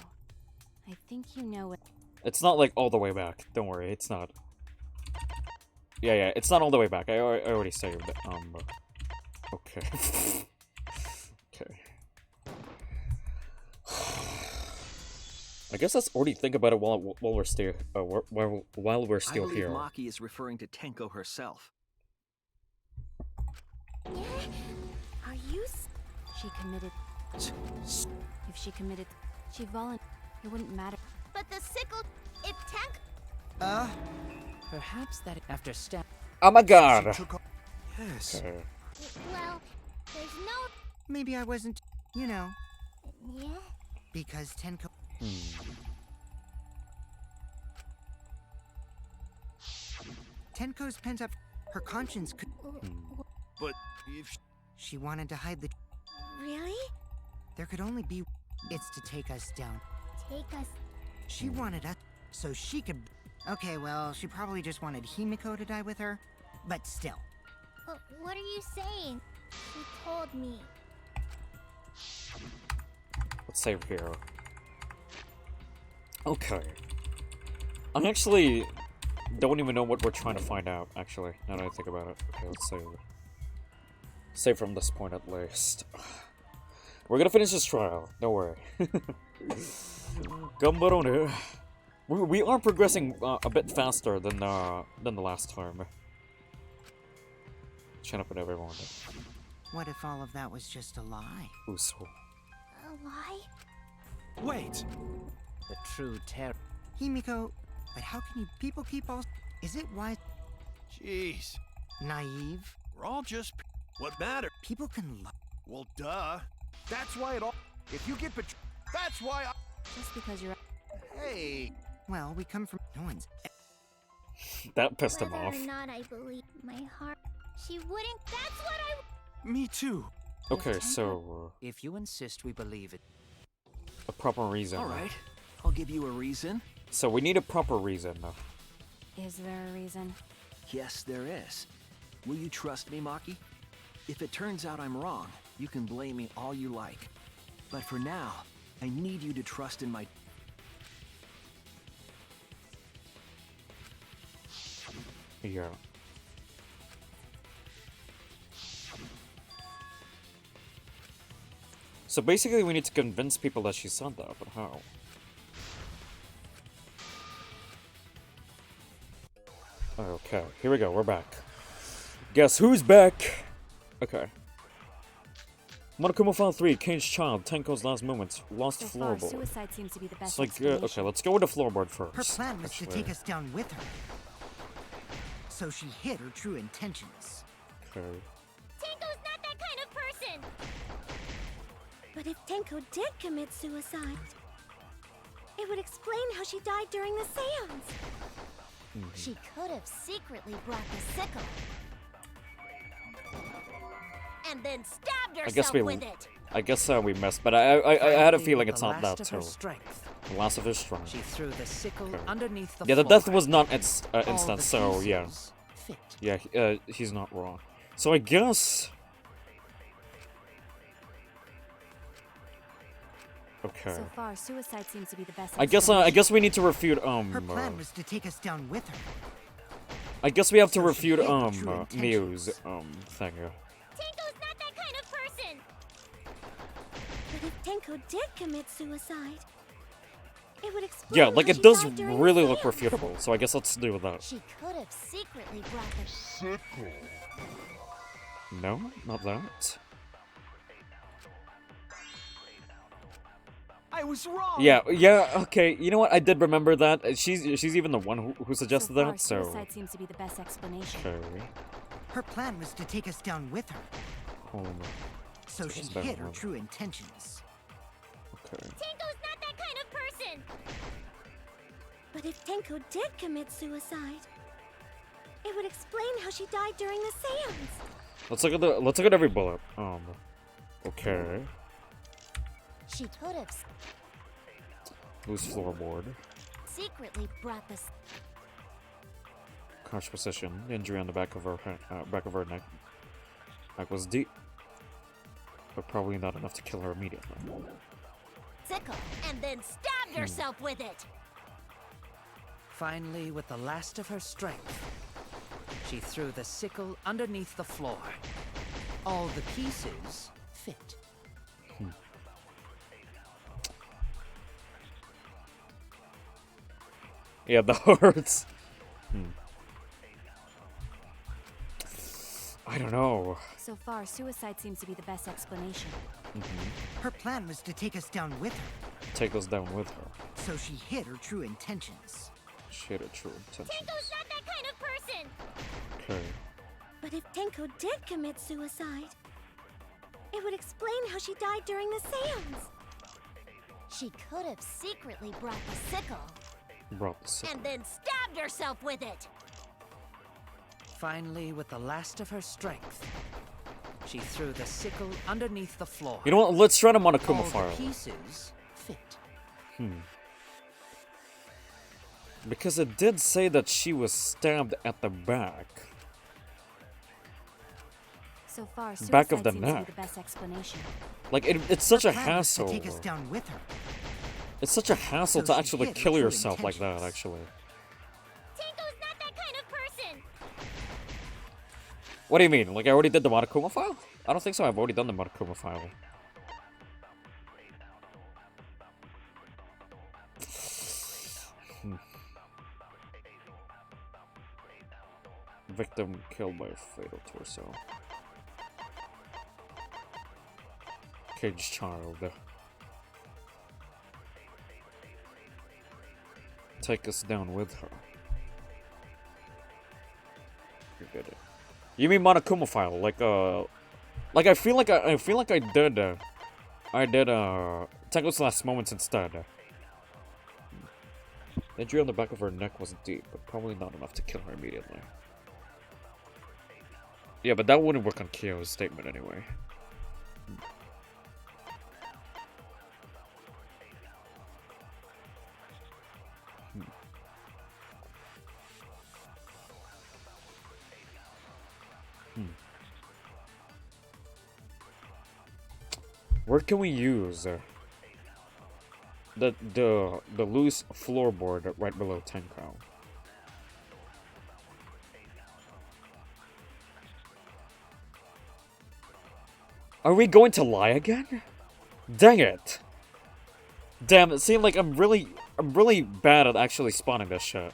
I think you know what. It's not like all the way back. Don't worry, it's not. Yeah, it's not all the way back. I already saved it. Okay. Okay. I guess let's already think about it while we're still while we're still I believe here. Maki is referring to Tenko herself. Are you? She committed. If she committed, she volunteered. It wouldn't matter. But the sickle, if Tank. Perhaps that after stab. Oh my god. Yes. Okay. Well, There's no... Maybe I wasn't, you know, Yeah? because Tenko... Tenko's pent up... Her conscience could... But if She wanted to hide the... Really? There could only be... It's to take us down. Take us... She wanted us so she could... Okay, well, she probably just wanted Himiko to die with her. But still. What are you saying? She told me. Let's save here. Okay. I actually don't even know what we're trying to find out, actually, now that I think about it. Okay, let's save. Save from this point at least. We're gonna finish this trial, don't worry. Gambarone. We are progressing a bit faster than the last time. Chin up at everyone. What if all of that was just a lie? Uso. A lie? Wait! The true terror. Himiko, but how can you people keep all... Is it wise? Jeez. Naive? We're all just... What matter? People can love... Well, duh. That's why it all... If you get betrayed... That's why I... Just because you're... Hey! Well, we come from... No one's... That pissed him Whether off. or not I believe my heart... She wouldn't... That's what I... Me too. Okay, so... If you insist we believe it. a proper reason. Alright, I'll give you a reason. So we need a proper reason. Is there a reason? Yes, there is. Will you trust me, Maki? If it turns out I'm wrong, you can blame me all you like. But for now, I need you to trust in my... Yeah. So basically we need to convince people that she said that, but how? Okay, here we go, we're back. Guess who's back? Okay. Monokuma File 3, Caged Child, Tenko's Last Moments, Lost So far, Floorboard. suicide seems to be the best It's like, explanation. okay, let's go with the floorboard first. Her plan was to actually. take us down with her. So she hid her true intentions. Okay. Tenko's not that kind of person! But if Tenko did commit suicide, it would explain how she died during the seance. She could have secretly brought the sickle. And then stabbed herself I guess we, with it. I guess we missed, but I had a Finally, feeling with it's the not that last of her too. strength, The last of his strength. she threw the sickle Okay. underneath the Yeah, the floor. death was not All instant, the so yeah. pieces fit. Yeah, he's not wrong. So I guess... Okay. So far, suicide seems to be the best I guess we need to refute, Her plan was to take us down with her. I guess we have to So she refute, hid the true Miu's, intentions. thing. Tenko's not that kind of person! But if Tenko did commit suicide, it would explain Yeah, like how it she does died during really the look seance. refutable, so I guess let's do with that. She could have secretly brought the sickle. No, not that. I was wrong! Yeah, okay, you know what, I did remember that. She's even the one who suggested so far, that, so... suicide seems to be the best explanation. Okay. Her plan was to take us down with her. So she it's better hid her than- true intentions. Okay. Tenko's not that kind of person! But if Tenko did commit suicide, it would explain how she died during the seance. Let's look at every bullet. Okay. She could have Loose floorboard. secretly brought the Crouch position. Injury on the back of her neck. Neck was deep, but probably not enough to kill her immediately. sickle and then stabbed herself with it. Finally, with the last of her strength, she threw the sickle underneath the floor. All the pieces fit. Yeah, the hurts. I don't know. So far, suicide seems to be the best explanation. Her plan was to take us down with her. Take us down with her. So she hid her true intentions. She had a true intention. Tenko's not that kind of person! Okay. But if Tenko did commit suicide, It would explain how she died during the seance. She could have secretly brought the sickle. Brought the sickle. And then stabbed herself with it. Finally, with the last of her strength, she threw the sickle underneath the floor. You know what? Let's try the Monokuma All file. the pieces fit. Because it did say that she was stabbed at the back. So far, Back suicide of the seems to neck. be the best explanation. Like, it's such Her a plan was to hassle. take us down with her. It's such a hassle So to she actually hid her kill true yourself like that, intentions. actually. Tenko's not that kind of person. What do you mean? Like, I already did the Monokuma file? I don't think so. I've already done the Monokuma file. Victim killed by a fatal torso. Caged child. Take us down with her. You did it. You mean Monokuma file? Like I feel like I did Tenko's last moments instead. The injury on the back of her neck was deep, but probably not enough to kill her immediately. Yeah, but that wouldn't work on Kyo's statement anyway. Where can we use the loose floorboard right below Tenko? Are we going to lie again? Dang it! Damn, it seemed like I'm really bad at actually spawning this shit.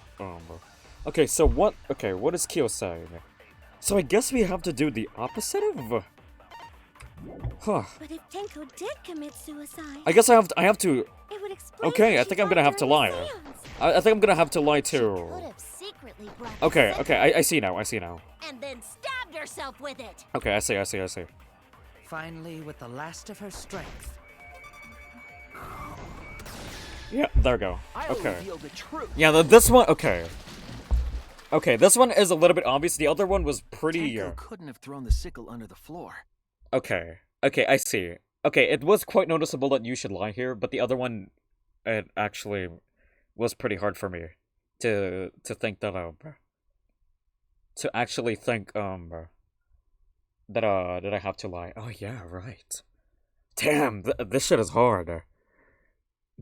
Okay, so what? Okay, what is Kyo saying? So I guess we have to do the opposite of. Huh. But if Tenko did commit suicide, I guess I have to. it would explain Okay, how I she think I'm died gonna have to during the lie. seance. I think I'm gonna have to lie too. Could have secretly brought the Okay, sickle okay, I see now. and then stabbed herself with it. Okay, I see. Finally, with the last of her strength. Yeah, there we go. I'll Okay. reveal the truth. Yeah, this one. Okay. Okay, this one is a little bit obvious. The other one was pretty. Tenko couldn't have thrown the sickle under the floor. Okay, I see. Okay, it was quite noticeable that you should lie here, but the other one, it actually was pretty hard for me to think that to actually think that I have to lie. Oh yeah, right. Damn, this shit is hard.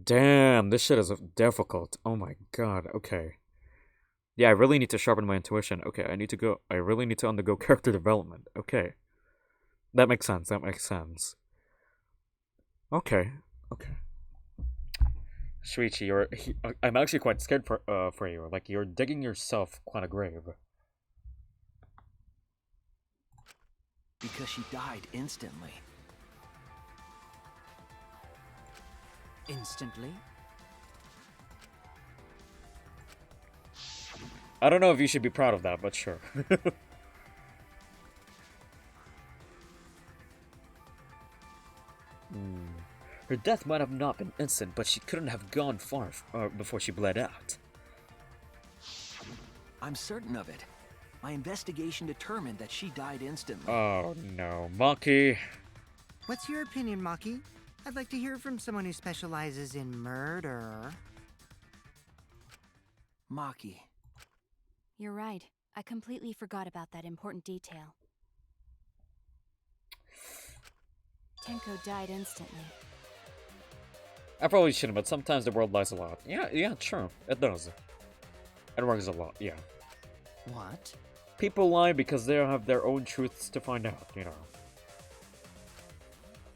Damn, this shit is difficult. Oh my god. Okay. Yeah, I really need to sharpen my intuition. Okay, I really need to undergo character development. Okay. That makes sense. Okay. Shuichi, I'm actually quite scared for you. Like, you're digging yourself quite a grave. Because she died instantly. Instantly? I don't know if you should be proud of that, but sure. Her death might have not been instant, but she couldn't have gone far before she bled out. I'm certain of it. My investigation determined that she died instantly. Oh no, Maki. What's your opinion, Maki? I'd like to hear from someone who specializes in murder. Maki. You're right. I completely forgot about that important detail. Tenko died instantly. I probably shouldn't, but sometimes the world lies a lot. Yeah, true. It does. It works a lot, yeah. What? People lie because they have their own truths to find out, you know.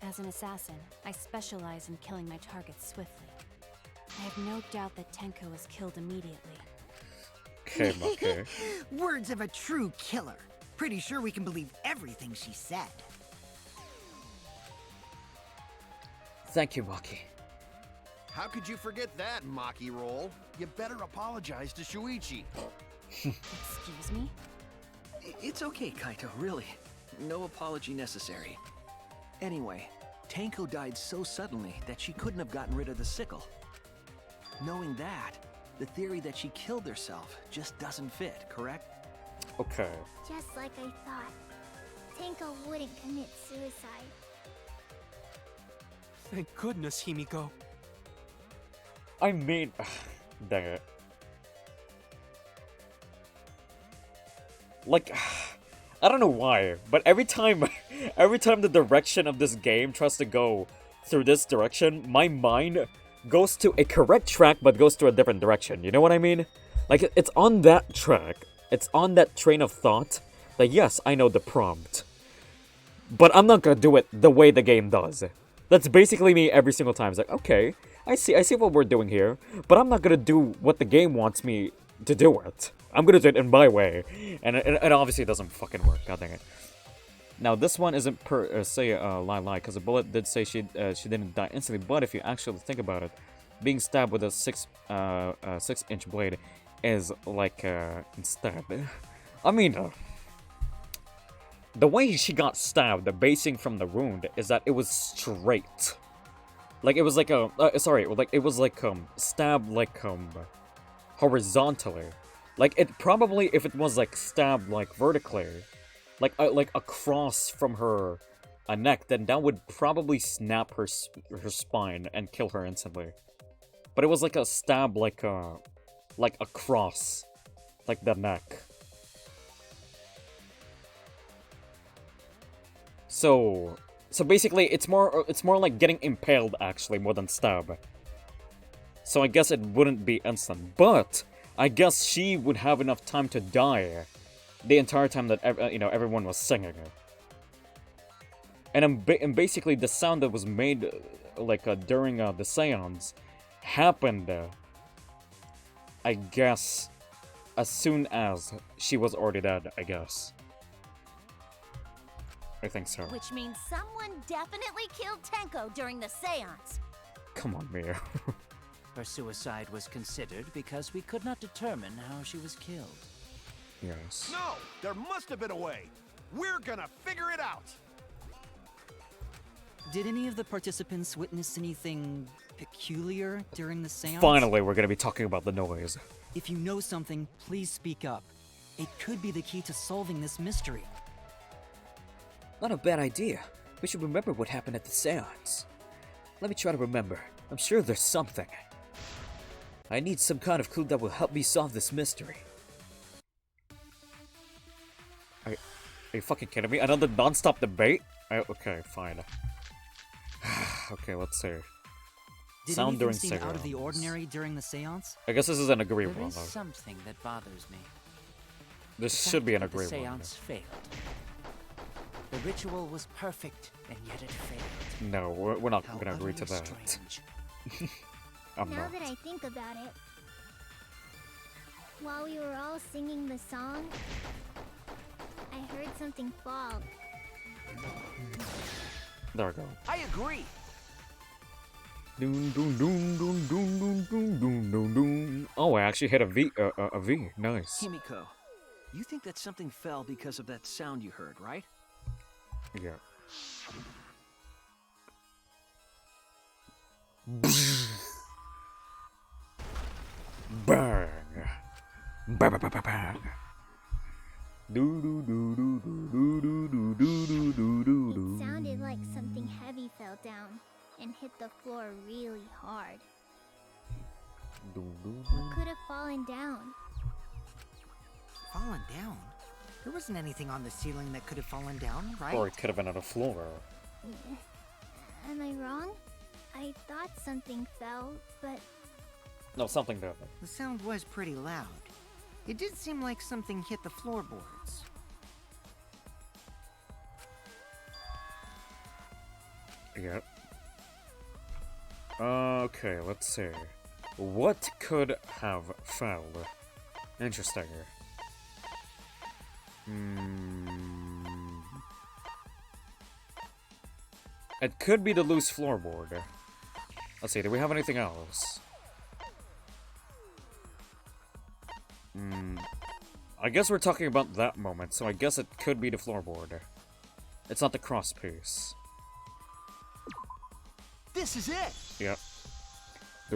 As an assassin, I specialize in killing my targets swiftly. I have no doubt that Tenko was killed immediately. Okay, Maki. Words of a true killer. Pretty sure we can believe everything she said. Thank you, Maki. How could you forget that, Maki Roll? You better apologize to Shuichi. Excuse me? It's okay, Kaito, really. No apology necessary. Anyway, Tanko died so suddenly that she couldn't have gotten rid of the sickle. Knowing that, the theory that she killed herself just doesn't fit, correct? Okay. Just like I thought. Tenko wouldn't commit suicide. Thank goodness, Himiko. I mean, dang it. Like, I don't know why, but every time the direction of this game tries to go through this direction, my mind goes to a correct track but goes to a different direction. You know what I mean? Like, it's on that track. It's on that train of thought. Like, yes, I know the prompt, but I'm not gonna do it the way the game does. That's basically me every single time. It's like, okay, I see what we're doing here, but I'm not gonna do what the game wants me to do it. I'm gonna do it in my way, and it obviously doesn't fucking work. God dang it. Now this one isn't per se a lie, because the bullet did say she didn't die instantly. But if you actually think about it, being stabbed with a 6-inch blade is like stab. I mean, the way she got stabbed, the basing from the wound is that it was straight. Like it was like a stabbed like horizontally. Like it probably, if it was like stabbed like vertically, like across from her neck, then that would probably snap her spine and kill her instantly. But it was like a stab like across, like the neck. So basically, it's more like getting impaled actually more than stab. So I guess it wouldn't be instant, but I guess she would have enough time to die the entire time that everyone was singing. And basically the sound that was made during the seance happened, I guess, as soon as she was already dead, I guess. I think so. Which means someone definitely killed Tenko during the seance. Come on, Mia. Her suicide was considered because we could not determine how she was killed. Yes. No! There must have been a way! We're gonna figure it out! Did any of the participants witness anything peculiar during the seance? Finally, we're gonna be talking about the noise. If you know something, please speak up. It could be the key to solving this mystery. Not a bad idea. We should remember what happened at the seance. Let me try to remember. I'm sure there's something. I need some kind of clue that will help me solve this mystery. Are you fucking kidding me? Another non-stop debate? Okay, fine. Okay, let's see. Did Sound during anything seem seance. out of the ordinary during the seance? I guess this is an agreeable There one, is though. something that bothers me. This The should be an fact that agreeable the one. seance failed. The ritual was perfect, and yet it failed. No, we're not How gonna agree to utterly that. strange. I'm Now not. that I think about it, while we were all singing the song, I heard something fall. There we go. I agree. Doom, doom, doom, doom, doom, doom, doom, doom, doom, doom. Oh, I actually hit a V. A V. Nice. Himiko, you think that something fell because of that sound you heard, right? Yeah. Bang. Bang, bang, bang, bang, bang. Do do do do do do do do do do do do. It sounded like something heavy fell down and hit the floor really hard. What could have fallen down? Fallen down? There wasn't anything on the ceiling that could have fallen down, right? Or it could have been on the floor. Am I wrong? I thought something fell, but No, something different. The sound was pretty loud. It did seem like something hit the floorboards. Yeah. Okay, let's see. What could have fell? Interesting. It could be the loose floorboard. Let's see, do we have anything else? I guess we're talking about that moment, so I guess it could be the floorboard. It's not the cross piece. This is it! Yep. I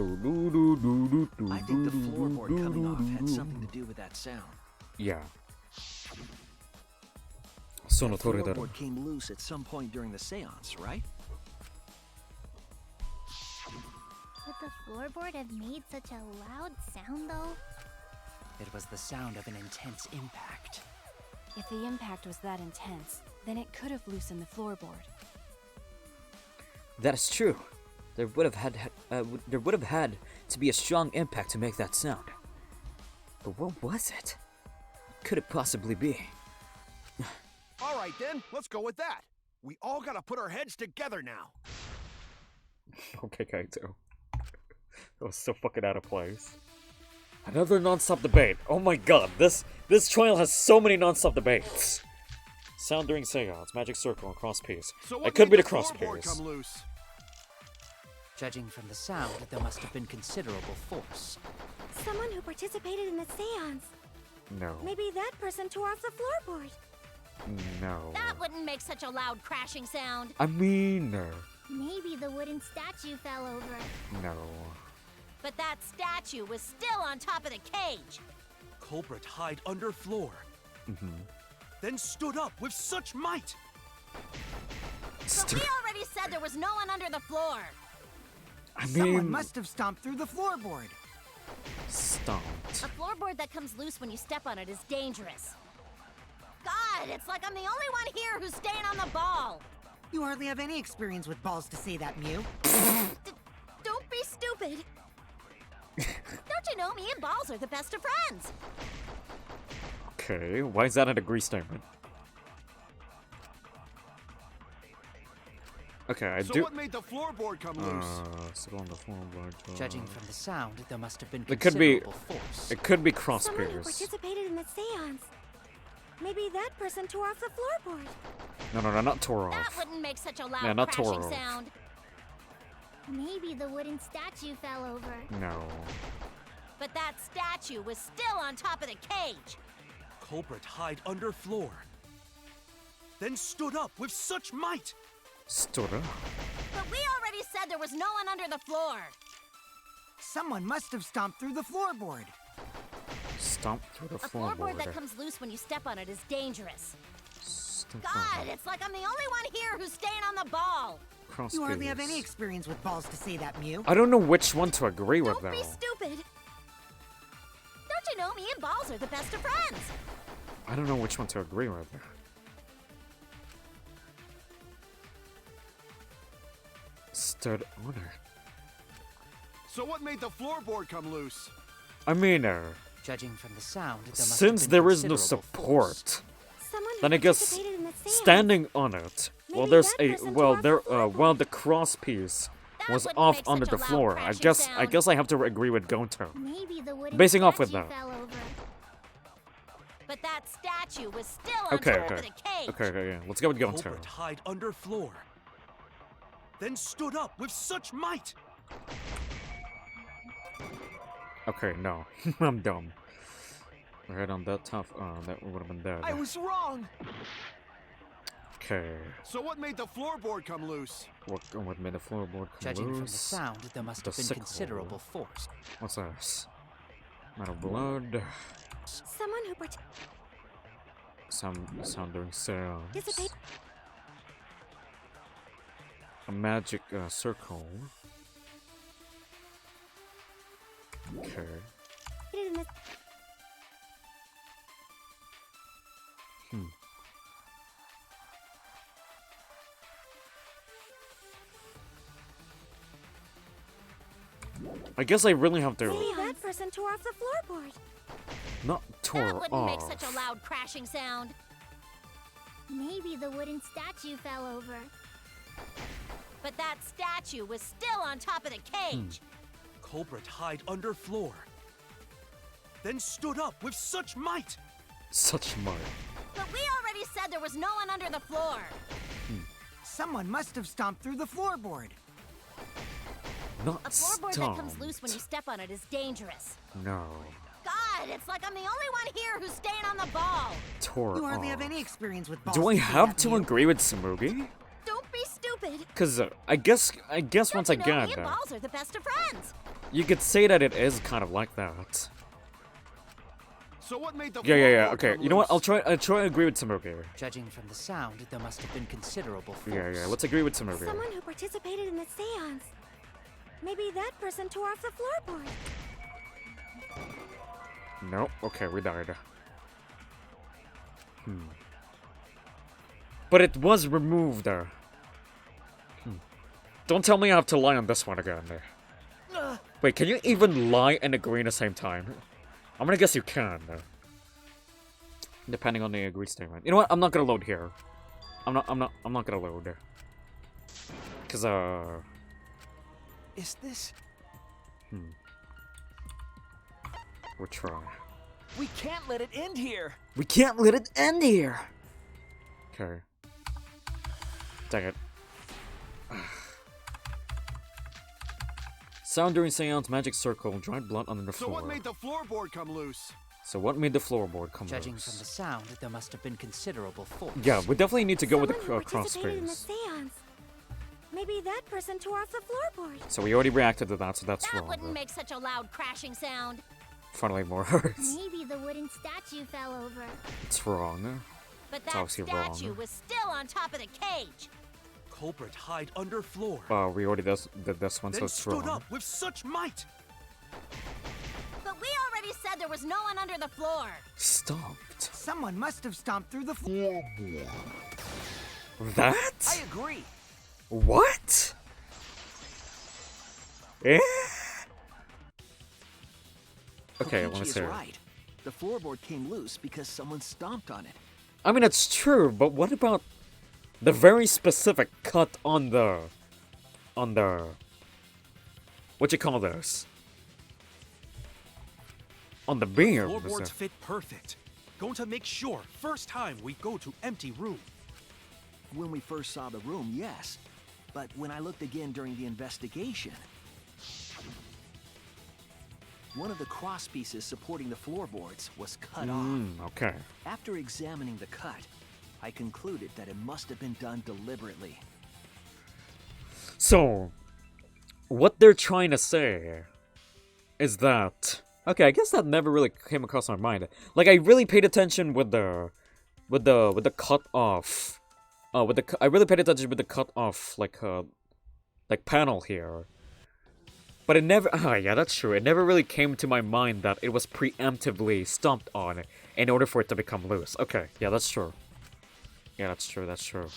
think the floorboard coming off had something to do with that sound. Yeah. The その通りだろ。 floorboard came loose at some point during the seance, right? Would the floorboard have made such a loud sound, though? It was the sound of an intense impact. If the impact was that intense, then it could have loosened the floorboard. That is true. There would have had to be a strong impact to make that sound. But what was it? What could it possibly be? All right then, let's go with that. We all gotta put our heads together now. Okay, Kaito. That was so fucking out of place. Another non-stop debate. Oh my god, this trial has so many non-stop debates. Sound during seance, magic circle, and cross piece. So It could be the cross floorboard piece. come loose? Judging from the sound, there must have been considerable force. Someone who participated in the seance. No. Maybe that person tore off the floorboard. No. That wouldn't make such a loud crashing sound. I mean, Maybe the wooden statue fell over. no. But that statue was still on top of the cage. Culprit hide under floor, then stood up with such might. But we already said there was no one under the floor. I Someone mean, must have stomped through the floorboard. stomped. A floorboard that comes loose when you step on it is dangerous. God, it's like I'm the only one here who's staying on the ball. You hardly have any experience with balls to say that, Mew. Don't be stupid. Don't you know me and balls are the best of friends? Okay, why is that an agree statement? Okay, I So do. what made the floorboard come loose? Sit on the floorboard. Judging from the sound, there must have been It could be. considerable force. It could be cross Someone who piece. participated in the seance. Maybe that person tore off the floorboard. No, not tore That off. wouldn't make such a loud Yeah, not tore crashing off. sound. Maybe the wooden statue fell over. No. But that statue was still on top of the cage. Culprit hide under floor, then stood up with such might. Stood up. But we already said there was no one under the floor. Someone must have stomped through the floorboard. Stomp through the A floorboard that floorboard. comes loose when you step on it is dangerous. Stomp God, it's like I'm the only one here who's staying on the ball. cross You hardly have piece. any experience with balls to say that, Mew. I don't know which one to agree with Don't be though. stupid. Don't you know me and balls are the best of friends? I don't know which one to agree with. Stood on her. So what made the floorboard come loose? I mean, Judging from the sound, there must since have been there is no considerable support, force. Someone who then I guess participated in the seance. standing on it, well, Maybe there's that a person well, tore there off the while the cross piece That was wouldn't off make under such the a loud floor. I crashing guess sound. I have to agree with Gonto. Maybe the wooden Basing statue off with that. fell over. But that statue was still on Okay, top okay, of the cage. okay, yeah. Let's go with Gonto. Culprit hide under floor, then stood up with such might. Okay, no, I'm dumb. Right on that top, that would have been dead. I was wrong. Okay, So what made the floorboard come loose? what made the floorboard come Judging from the loose? sound, there must The have been sickle. considerable force. What's this? Amount of blood. Someone who Sound during seance. participated. A magic circle. Okay. in the I guess I really have to Maybe that person tore off the floorboard. not That tore wouldn't off. make such a loud crashing sound. Maybe the wooden statue fell over. But that statue was still on top of the cage. Culprit hide under floor, then stood up with such might. Such might. But we already said there was no one under the floor. Someone must have stomped through the floorboard. Not A floorboard that comes stomped. loose when you step on it is dangerous. No. God, it's like I'm the only one here who's staying on the ball. Tore You hardly have off. any experience with balls Do I to say have that, to Mew. agree with Samugi? Don't be stupid. stupid. Cause I guess once I Me get and there, balls are the best of friends. you could say that it is kind of like that. So what made the Yeah. floorboard Okay, come you know what? loose? I'll try to agree with Samuka here. Judging from the sound, there must have been considerable force. Yeah. Let's agree with Samuka. Someone who participated in the seance. Maybe that person tore off the floorboard. No. Okay, we died. But it was removed. Don't tell me I have to lie on this one again. Wait, can you even lie and agree at the same time? I'm gonna guess you can. Depending on the agreed statement. You know what? I'm not gonna load here. I'm not gonna load. Cause Is this? we're trying. We can't let it end here. We can't let it end here. Okay. Dang it. Sound during seance, magic circle, dried blood on the So floor. what made the floorboard come loose? So what made the floorboard come Judging loose? from the sound, there must have been considerable force. Yeah, we definitely need to go with Someone the who cross participated in the space. seance. Maybe that person tore off the floorboard. So we already reacted to that, so that's That wrong. wouldn't make such a loud crashing sound. Finally, more hurts. Maybe the wooden statue fell over. It's wrong. But It's that obviously statue wrong. was still on top of the cage. Culprit hide under floor. We already did this one, so Then it's stood wrong. up with such might. But we already said there was no one under the floor. Stomped. Someone must have stomped through the floor. That? I agree. What? Eh? Okay, let me Kokichi is see. right. The floorboard came loose because someone stomped on it. I mean, it's true, but what about the very specific cut on the what you call this? On the beam. Floorboards fit perfect. Going to make sure first time we go to empty room. When we first saw the room, yes. But when I looked again during the investigation, one of the cross pieces supporting the floorboards was cut off. Okay. After examining the cut, I concluded that it must have been done deliberately. So, what they're trying to say is that okay, I guess that never really came across my mind. Like I really paid attention with the cut off. I really paid attention with the cut off like panel here. But it never yeah, that's true. It never really came to my mind that it was preemptively stomped on in order for it to become loose. Okay, yeah, that's true. Yeah, that's true.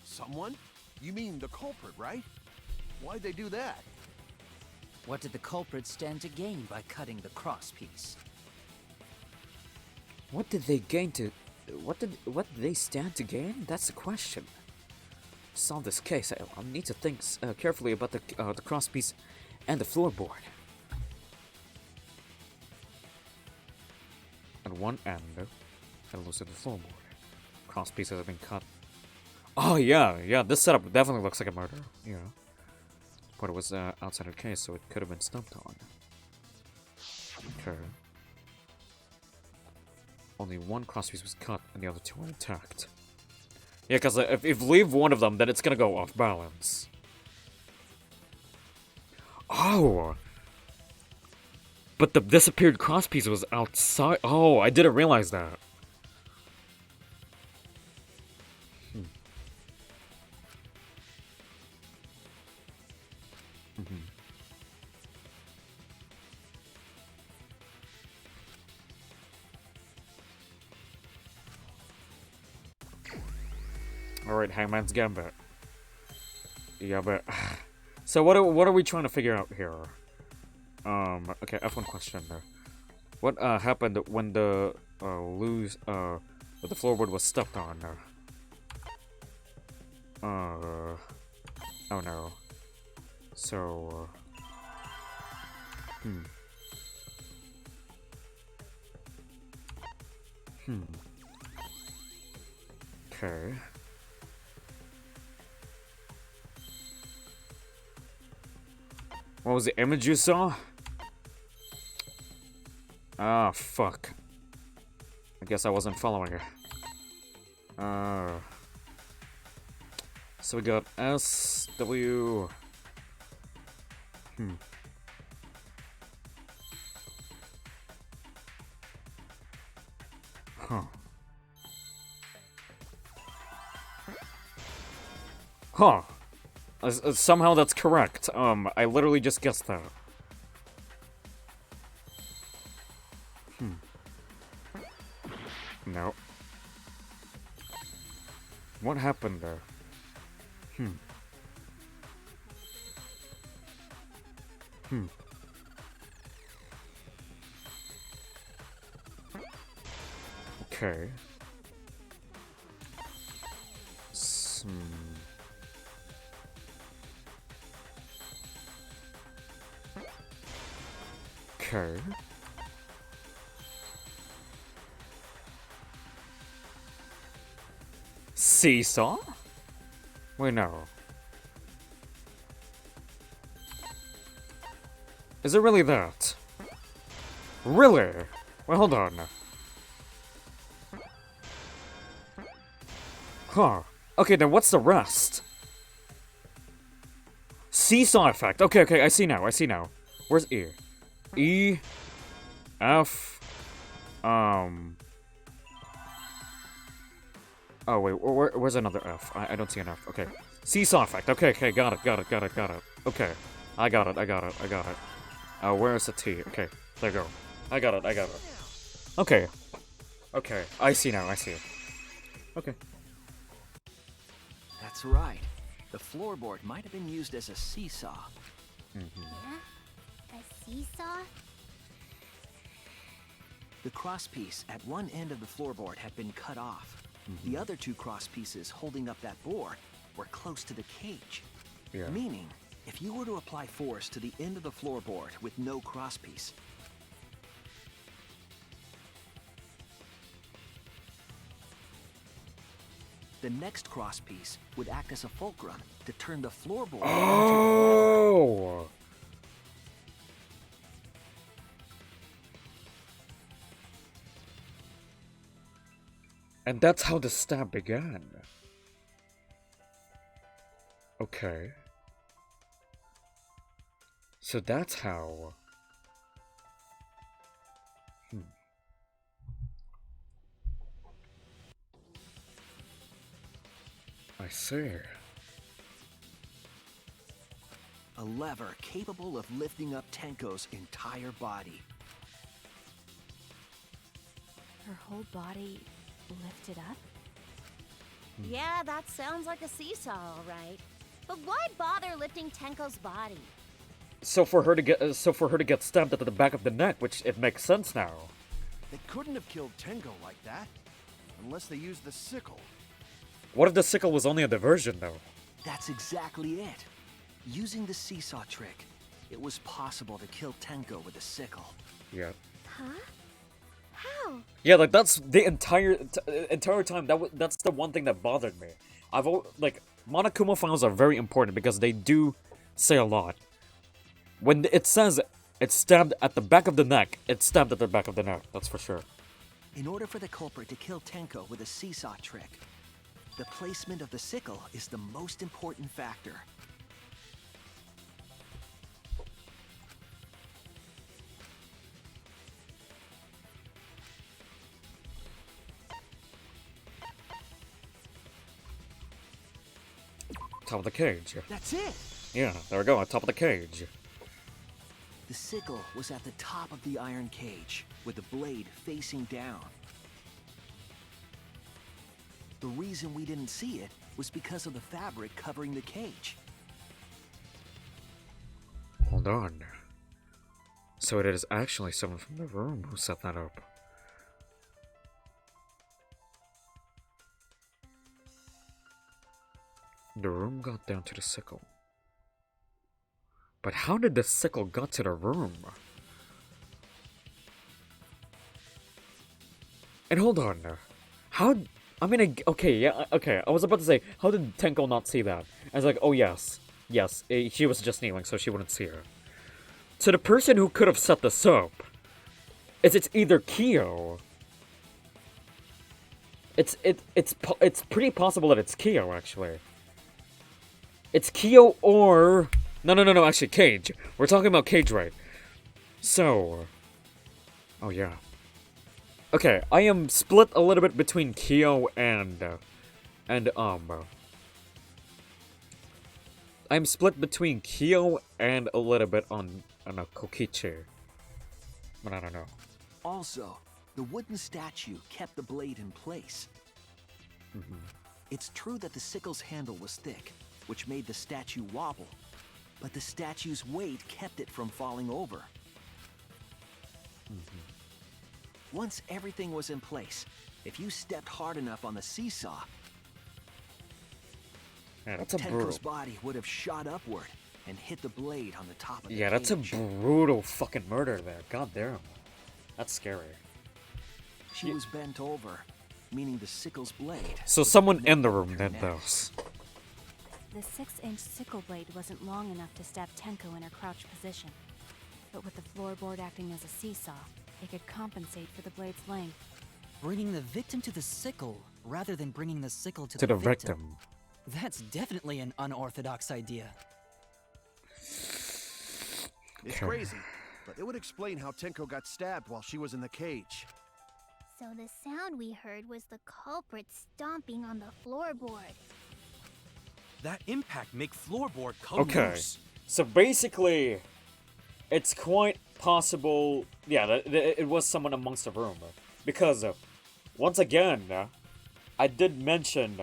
Someone? You mean the culprit, right? Why'd they do that? What did the culprit stand to gain by cutting the cross piece? What did they gain to... What did they stand to gain? That's the question. To solve this case, I'll need to think carefully about the crosspiece and the floorboard. At one end, it looks at the floorboard. Cross pieces have been cut. Oh yeah, this setup definitely looks like a murder, you know. But it was outside the case, so it could have been stumped on. Okay. Only one crosspiece was cut, and the other two were intact. Yeah, because if you leave one of them, then it's gonna go off balance. Oh! But the disappeared crosspiece was outside. Oh, I didn't realize that. Alright, Hangman's Gambit. Yeah, but... So what are we trying to figure out here? Okay, F1 question there. What happened when the the floorboard was stepped on? Oh no. So Okay. What was the image you saw? Ah, fuck. I guess I wasn't following her. So we got S, W... Huh. Huh. Somehow that's correct. I literally just guessed that. No. What happened there? Okay. Okay. Seesaw? Wait, no. Is it really that? Really? Well, hold on. Huh. Okay, then what's the rest? Seesaw effect. Okay, okay, I see now, I see now. Where's E? E... F... Oh, wait, where's another F? I don't see an F. Okay. Seesaw effect. Okay, okay, got it. Okay. I got it. Where's the T? Okay, there you go. I got it. Okay. Okay, I see now, I see. Okay. That's right. The floorboard might have been used as a seesaw. Yeah? A seesaw? The crosspiece at one end of the floorboard had been cut off. The other two cross pieces holding up that board were close to the cage. Yeah. Meaning, if you were to apply force to the end of the floorboard with no crosspiece, the next crosspiece would act as a fulcrum to turn the floorboard into Oh! And that's how the stab began. Okay. So that's how... I see. a lever capable of lifting up Tenko's entire body. Her whole body lifted up? Yeah, that sounds like a seesaw, all right. But why bother lifting Tenko's body? So for her to get stabbed at the back of the neck, which it makes sense now. They couldn't have killed Tenko like that, unless they used the sickle. What if the sickle was only a diversion, though? That's exactly it. Using the seesaw trick, it was possible to kill Tenko with a sickle. Yeah. Huh? How? Yeah, like that's the entire time. That's the one thing that bothered me. Like Monokuma files are very important because they do say a lot. When it says it's stabbed at the back of the neck, it's stabbed at the back of the neck. That's for sure. In order for the culprit to kill Tenko with a seesaw trick, the placement of the sickle is the most important factor. Top of the cage. That's it! Yeah, there we go, on top of the cage. The sickle was at the top of the iron cage, with the blade facing down. The reason we didn't see it was because of the fabric covering the cage. Hold on. So it is actually someone from the room who set that up. The room got down to the sickle. But how did the sickle got to the room? And hold on. Okay, I was about to say, how did Tenko not see that? I was like, oh yes, she was just kneeling, so she wouldn't see her. So the person who could have set this up, it's either Kyo. It's pretty possible that it's Kyo, actually. It's Kyo or... No, actually, Cage. We're talking about Cage, right? So... Oh, yeah. Okay, I am split a little bit between Kyo and I'm split between Kyo and a little bit on Kokichi. But I don't know. Also, the wooden statue kept the blade in place. It's true that the sickle's handle was thick, which made the statue wobble, but the statue's weight kept it from falling over. Once everything was in place, if you stepped hard enough on the seesaw, Yeah, that's a Tenko's brutal. body would have shot upward and hit the blade on the top of the Yeah, that's a cage. brutal fucking murder there. God damn. That's scary. She was bent over, meaning the sickle's blade. So someone in the room did those. The 6-inch sickle blade wasn't long enough to stab Tenko in her crouch position. But with the floorboard acting as a seesaw, it could compensate for the blade's length. Bringing the victim to the sickle rather than bringing the sickle to, To the victim. That's definitely an unorthodox idea. It's crazy, but it would explain how Tenko got stabbed while she was in the cage. So the sound we heard was the culprit stomping on the floorboard. That impact make floorboard come Okay. loose. So basically, it's quite possible, yeah, that it was someone amongst the room. Because, once again, I did mention,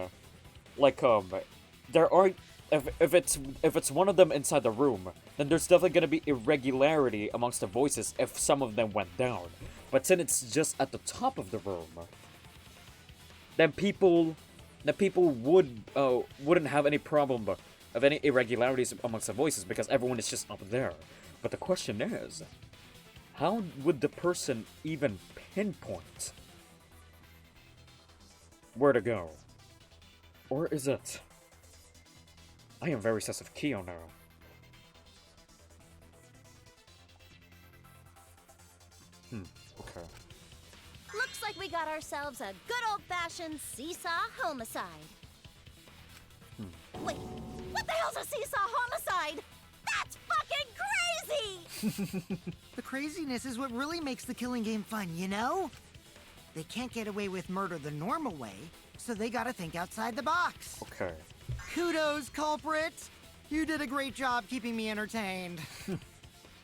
there are, if it's one of them inside the room, then there's definitely gonna be irregularity amongst the voices if some of them went down. But since it's just at the top of the room, then people wouldn't have any problem of any irregularities amongst the voices because everyone is just up there. But the question is, how would the person even pinpoint where to go? Or is it? I am very sus of Kyo now. Okay. Looks like we got ourselves a good old-fashioned seesaw homicide. Wait, what the hell's a seesaw homicide? That's fucking crazy! The craziness is what really makes the killing game fun, you know? They can't get away with murder the normal way, so they gotta think outside the box. Okay. Kudos, culprit! You did a great job keeping me entertained.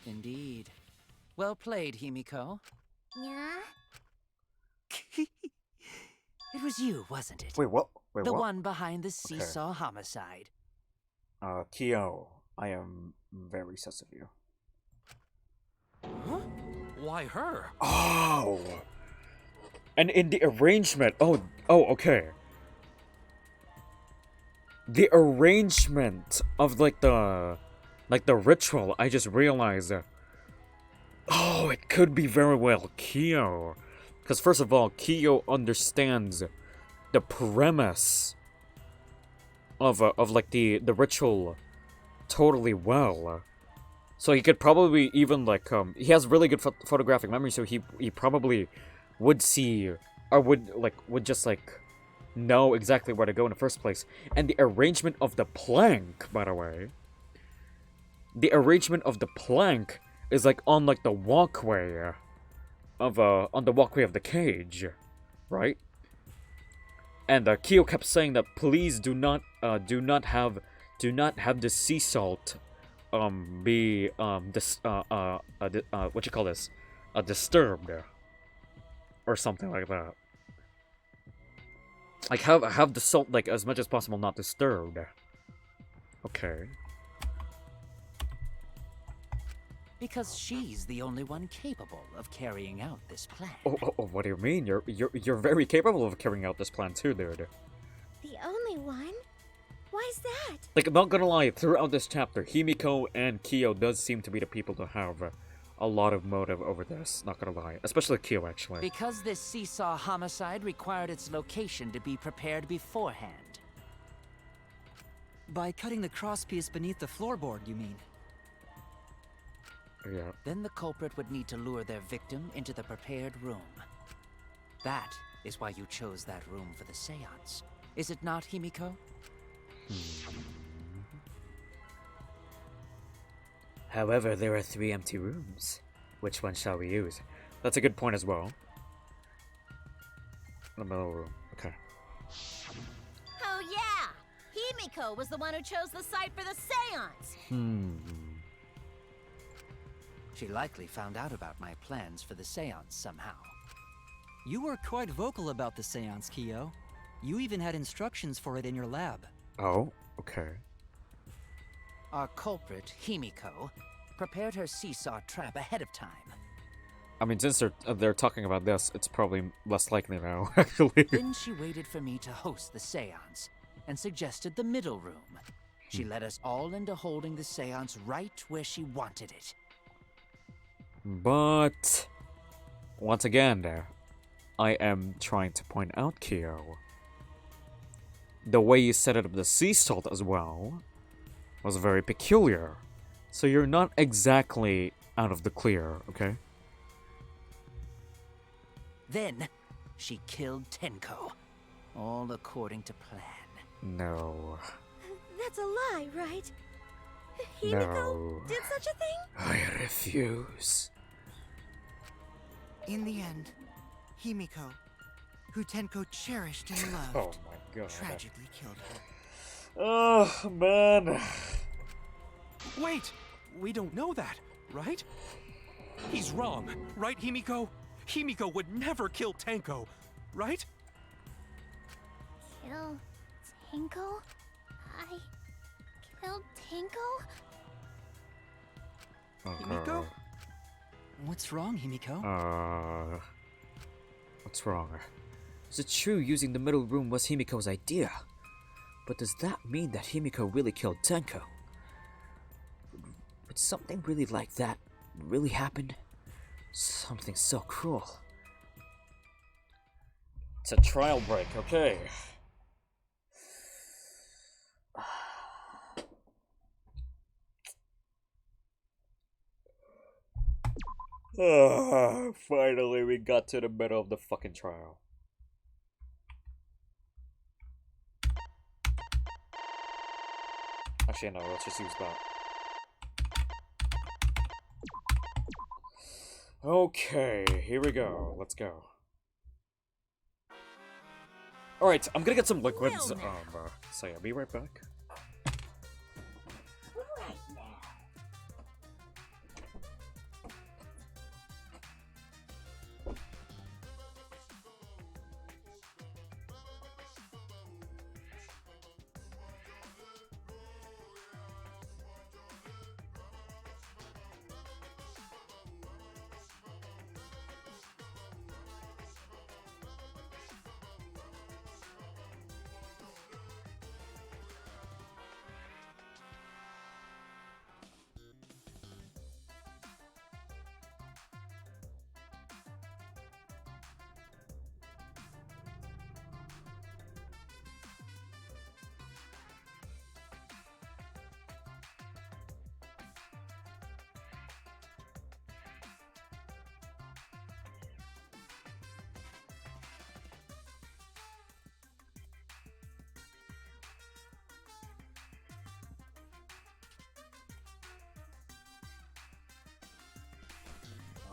Indeed. Well played, Himiko. Yeah? It was you, wasn't it? Wait, what? Wait, the what? one behind the seesaw homicide. Kyo, I am very sus of you. Huh? Why her? Oh! And in the arrangement, okay. The arrangement of the ritual, I just realized it could be very well Kyo. Because first of all, Kyo understands the premise of the ritual totally well. So he could probably even he has really good photographic memory, so he probably would see or would just know exactly where to go in the first place. And the arrangement of the plank, by the way, the arrangement of the plank is on the walkway on the walkway of the cage, right? And Kyo kept saying that please do not have the sea salt be what you call this, disturbed or something like that. Have the salt as much as possible not disturbed. Okay. Because she's the only one capable of carrying out this plan. Oh, what do you mean? You're very capable of carrying out this plan too, dude. The only one? Why's that? I'm not gonna lie, throughout this chapter, Himiko and Kyo does seem to be the people to have a lot of motive over this, not gonna lie. Especially Kyo, actually. Because this seesaw homicide required its location to be prepared beforehand. By cutting the crosspiece beneath the floorboard, you mean? Yeah. Then the culprit would need to lure their victim into the prepared room. That is why you chose that room for the seance. Is it not, Himiko? However, there are 3 empty rooms. Which one shall we use? That's a good point as well. The middle room. Okay. Oh yeah! Himiko was the one who chose the site for the seance! She likely found out about my plans for the seance somehow. You were quite vocal about the seance, Kyo. You even had instructions for it in your lab. Oh, okay. Our culprit, Himiko, prepared her seesaw trap ahead of time. I mean, since they're talking about this, it's probably less likely now, actually. Then she waited for me to host the seance and suggested the middle room. She led us all into holding the seance right where she wanted it. But once again, I am trying to point out, Kyo, the way you set it up the sea salt as well was very peculiar. So you're not exactly out of the clear, okay? Then, she killed Tenko, all according to plan. No. That's a lie, right? Himiko No. did such a thing? I refuse. In the end, Himiko, who Tenko cherished and loved, Oh my god. tragically killed her. Oh, man. Wait! We don't know that, right? He's wrong, right, Himiko? Himiko would never kill Tenko, right? Kill Tenko? I killed Tenko? Himiko? What's wrong, Himiko? What's wrong? Is it true using the middle room was Himiko's idea? But does that mean that Himiko really killed Tenko? Would something really like that really happen? Something so cruel. It's a trial break, okay. Finally, we got to the middle of the fucking trial. Actually, no, let's just use that. Okay, here we go. Let's go. Alright, I'm gonna get some liquids. So yeah, be right back.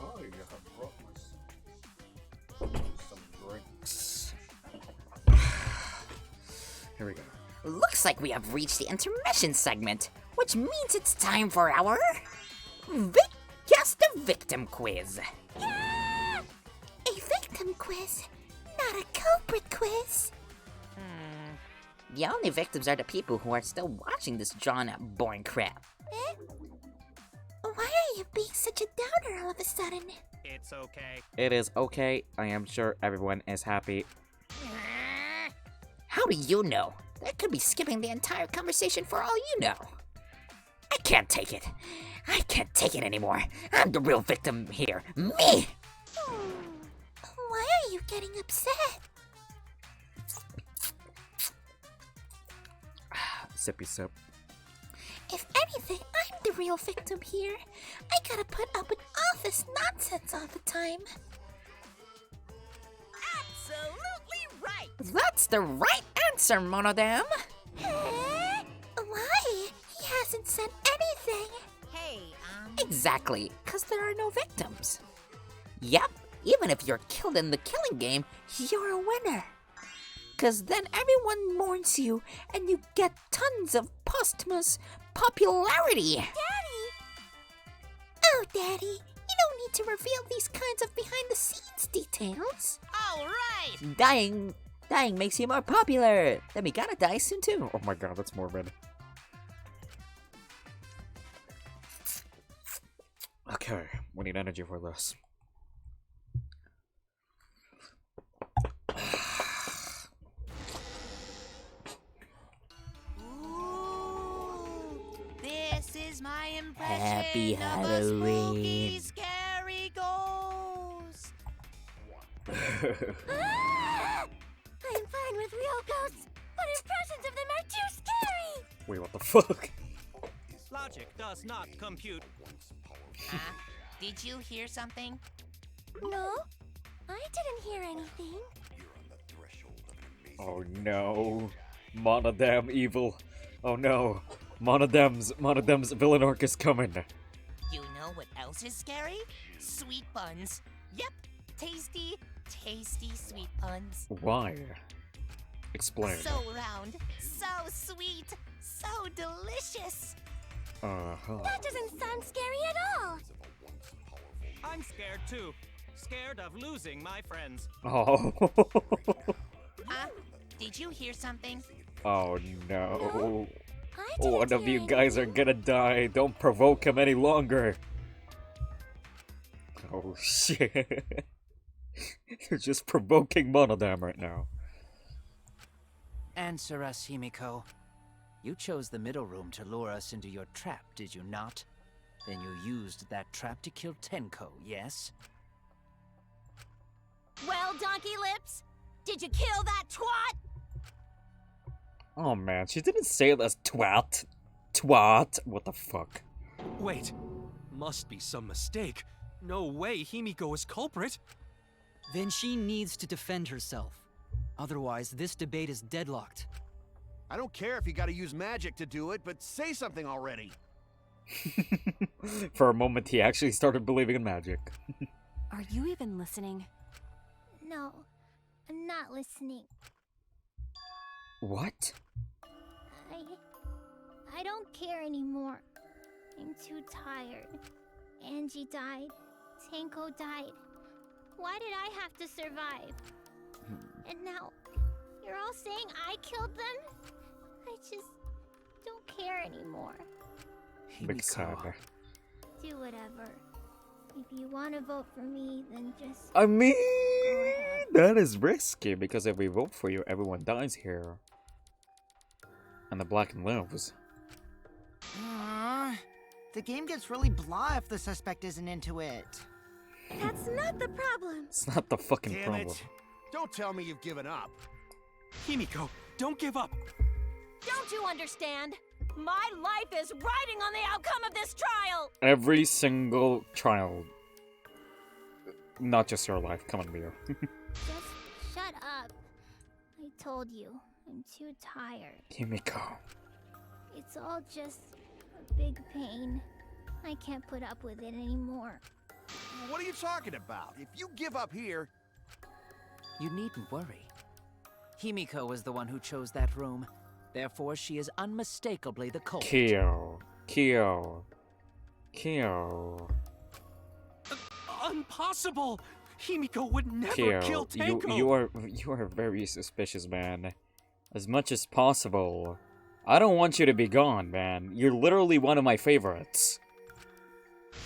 Oh, yeah, I brought some drinks. Here we go. Looks like we have reached the intermission segment, which means it's time for our Guess the Victim quiz. Yeah! A victim quiz, not a culprit quiz. The only victims are the people who are still watching this drawn-out, boring crap. Eh? Why are you being such a downer all of a sudden? It's okay. It is okay. I am sure everyone is happy. How do you know? That could be skipping the entire conversation for all you know. I can't take it. I can't take it anymore. I'm the real victim here. Me! Why are you getting upset? Sippy sip. If anything, I'm the real victim here. I gotta put up with all this nonsense all the time. Absolutely right! That's the right answer, Monodam. Why? He hasn't said anything. Hey, Hey, Exactly, because there are no victims. Yep, even if you're killed in the killing game, you're a winner. Because then everyone mourns you, and you get tons of posthumous popularity. Daddy! Oh, Daddy, you don't need to reveal these kinds of behind-the-scenes details. all right. Dying makes you more popular. Then we gotta die soon too. Oh my god, that's morbid. Okay, we need energy for this. This is my impression Happy of a Halloween. spooky, scary ghost. Ah! I'm fine with real ghosts, but impressions of them are too scary! Wait, what the fuck? Logic does not compute. Did you hear something? No, I didn't hear anything. Oh no. Monodam evil. Oh no. Monodam's villain arc is coming. You know what else is scary? Sweet buns. Yep, tasty, tasty sweet buns. Why? Explain. So round, so sweet, so delicious. That doesn't sound scary at all! I'm scared too. Scared of losing my friends. Oh. Did you hear something? Oh no. I didn't One of hear you guys are gonna die. Don't provoke him any longer. Oh shit. You're just provoking Monodam right now. Answer us, Himiko. You chose the middle room to lure us into your trap, did you not? Then you used that trap to kill Tenko, yes? Well, Donkey Lips, did you kill that twat? Oh man, she didn't say it as twat. Twat. What the fuck? Wait, must be some mistake. No way Himiko is culprit. Then she needs to defend herself. Otherwise, this debate is deadlocked. I don't care if you gotta use magic to do it, but say something already. For a moment, he actually started believing in magic. Are you even listening? No, I'm not listening. What? I don't care anymore. I'm too tired. Angie died. Tanko died. Why did I have to survive? And now, you're all saying I killed them? I just don't care anymore. Big sad. Do whatever. If you want to vote for me, then just... I mean, that is risky, because if we vote for you, everyone dies here. And the Blackened lives. The game gets really blah if the suspect isn't into it. That's not the problem. It's not the fucking Damn problem. it. Don't tell me you've given up. Himiko, don't give up. Don't you understand? My life is riding on the outcome of this trial! Every single child. Not just your life. Come on, Leo. Just shut up. I told you, I'm too tired. Himiko. It's all just a big pain. I can't put up with it anymore. What are you talking about? If you give up here... You needn't worry. Himiko was the one who chose that room. Therefore, she is unmistakably the culprit. Kyo. Impossible! Himiko would never kill Kyo, Tanko! you are very suspicious, man. As much as possible. I don't want you to be gone, man. You're literally one of my favorites.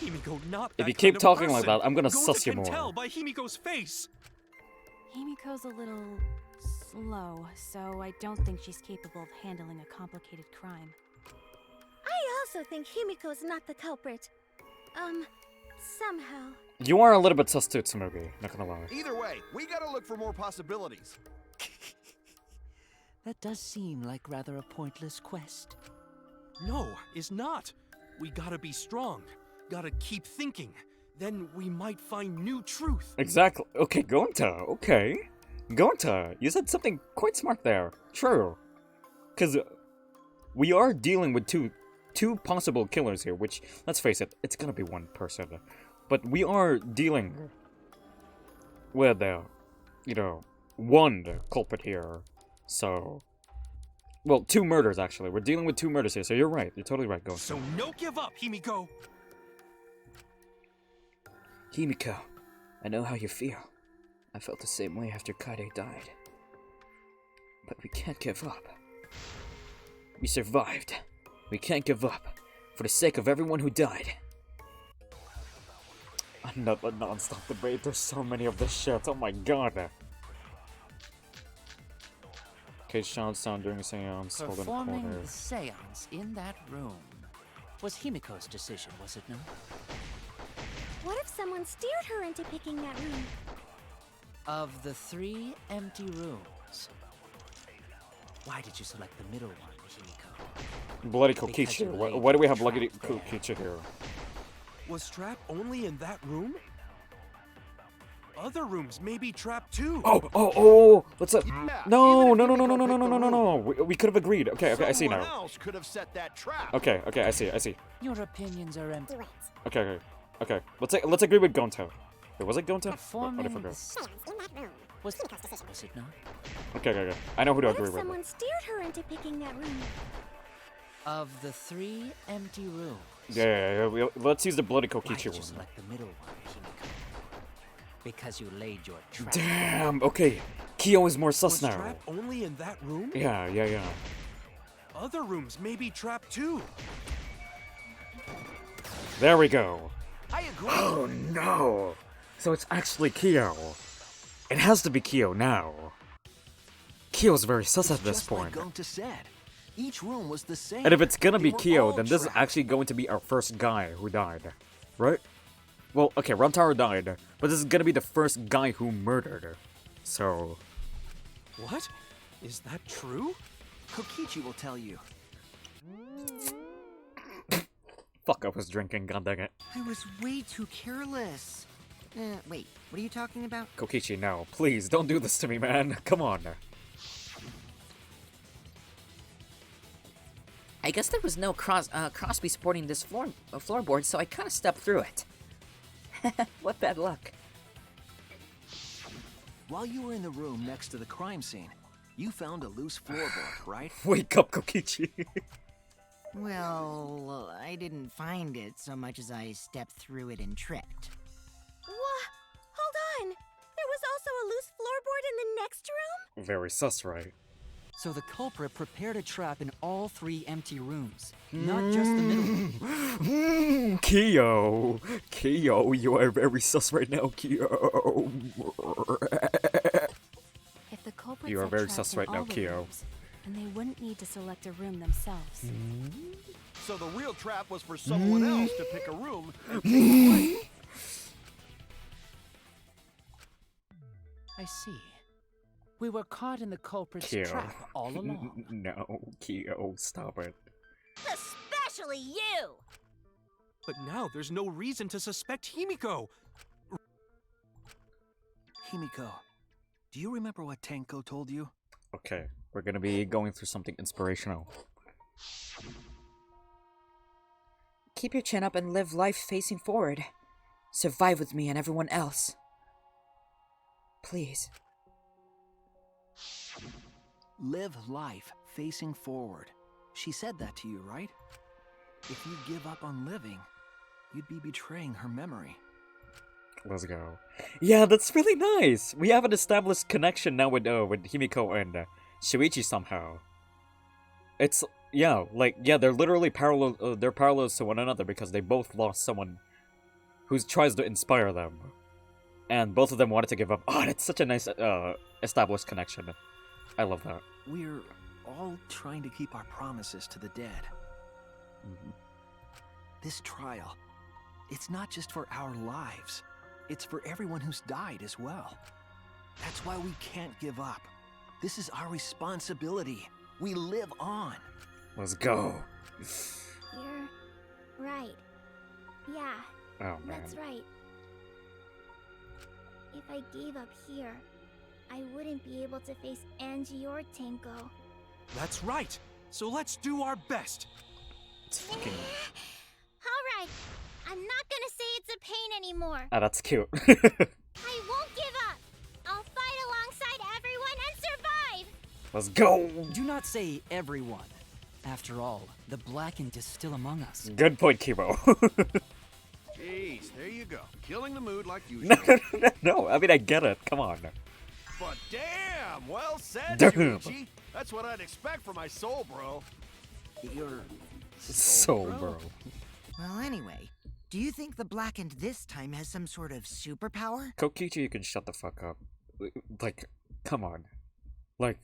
Himiko, not If that you keep kind of talking like person. that, I'm gonna Gonta suss you can more. tell by Himiko's face. Himiko's a little slow, so I don't think she's capable of handling a complicated crime. I also think Himiko's not the culprit. Somehow. You are a little bit sus too, Tsumugi, not gonna lie. Either way, we gotta look for more possibilities. That does seem like rather a pointless quest. No, is not. We gotta be strong. Gotta keep thinking. Then we might find new truth. Exactly. Okay, Gonta, okay. Gonta, you said something quite smart there. True. Because we are dealing with two two possible killers here, which, let's face it, it's gonna be one person. But we are dealing with, you know, one culprit here. So, well, two murders, actually. We're dealing with two murders here, so you're right. You're totally right, Go. So no give up, Himiko! Himiko, I know how you feel. I felt the same way after Kaede died. But we can't give up. We survived. We can't give up. For the sake of everyone who died. Another non-stop debate. There's so many of this shit. Oh my god. Cage sound during a seance. Hold in the Performing corner. the seance in that room was Himiko's decision, was it not? What if someone steered her into picking that room? Of the 3 empty rooms, why did you select the middle one, Himiko? Bloody Because Kokichi. you laid Why do we have your Bloody trap there. Kokichi here? Was Trap only in that room? Other rooms may be trapped too. Oh! What's up? Yeah, No, even no, if no, no, Himiko no, no, no, picked no, the no, no, room, no. We could have agreed. Okay, I see someone now. else could have set that trap. Okay, I see. Your opinions are empty. Okay. Let's agree with Gonto. Wait, was it Gonto? Performing I forgot. the seance was it not? Okay. I know who to What agree if with. someone steered her into picking that room? Of the 3 empty rooms, Yeah. Let's use the Bloody why Kokichi did you one. select the middle one, Himiko? Because you laid your trap. Damn. Okay. Kyo is more sus Was now. Trap only in that room? Yeah. Other rooms may be trapped too. There we go. I agree. Oh no! So it's actually Kyo. It has to be Kyo now. Kyo's very sus at this Just like point. Gonta said, each room was the same. And if it's gonna They be were Kyo, all then this is trapped. actually going to be our first guy who died. Right? Well, okay, Ramtaro died, but this is gonna be the first guy who murdered. So... What? Is that true? Kokichi will tell you. Fuck, I was drinking, god dang it. I was way too careless. Wait, what are you talking about? Kokichi, no. Please, don't do this to me, man. Come on. I guess there was no Crosby supporting this floorboard, so I kind of stepped through it. What bad luck. While you were in the room next to the crime scene, you found a loose floorboard, right? Wake up, Kokichi. Well, I didn't find it so much as I stepped through it and tripped. What? Hold on! There was also a loose floorboard in the next room? Very sus, right? So the culprit prepared a trap in all 3 empty rooms, not just the middle one. Kyo, you are very sus right now, Kyo. If the culprits You are had very traps sus in right now, all the Kyo. rooms, then they wouldn't need to select a room themselves. So the real trap was for someone else to pick a room and take it away. I see. We were caught in the culprit's Kyo. trap all along. No, Kyo, stop it. Especially you! But now there's no reason to suspect Himiko. Himiko, do you remember what Tenko told you? Okay, we're gonna be going through something inspirational. Keep your chin up and live life facing forward. Survive with me and everyone else. Please. Live life facing forward. She said that to you, right? If you give up on living, you'd be betraying her memory. Let's go. Yeah, that's really nice. We have an established connection now with Himiko and Shuichi somehow. It's they're literally parallel. They're parallels to one another because they both lost someone who tries to inspire them, and both of them wanted to give up. Oh, that's such a nice established connection. I love that. We're all trying to keep our promises to the dead. This trial, it's not just for our lives. It's for everyone who's died as well. That's why we can't give up. This is our responsibility. We live on. Let's go. You're right. Yeah, Oh man. that's right. If I gave up here, I wouldn't be able to face Angie or Tenko. That's right. So let's do our best. It's fucking... Alright, I'm not gonna say it's a pain anymore. Ah, that's cute. I won't give up. I'll fight alongside everyone and survive. Let's go! Do not say everyone. After all, the Blackened is still among us. Good point, Kibo. Jeez, there you go. Killing the mood like usual. No, I mean, I get it. Come on. But damn, well said, Damn. Shuichi. That's what I'd expect from my soul, bro. Your Soul, bro. Well, anyway, do you think the Blackened this time has some sort of superpower? Kokichi, you can shut the fuck up. Like, come on. Like,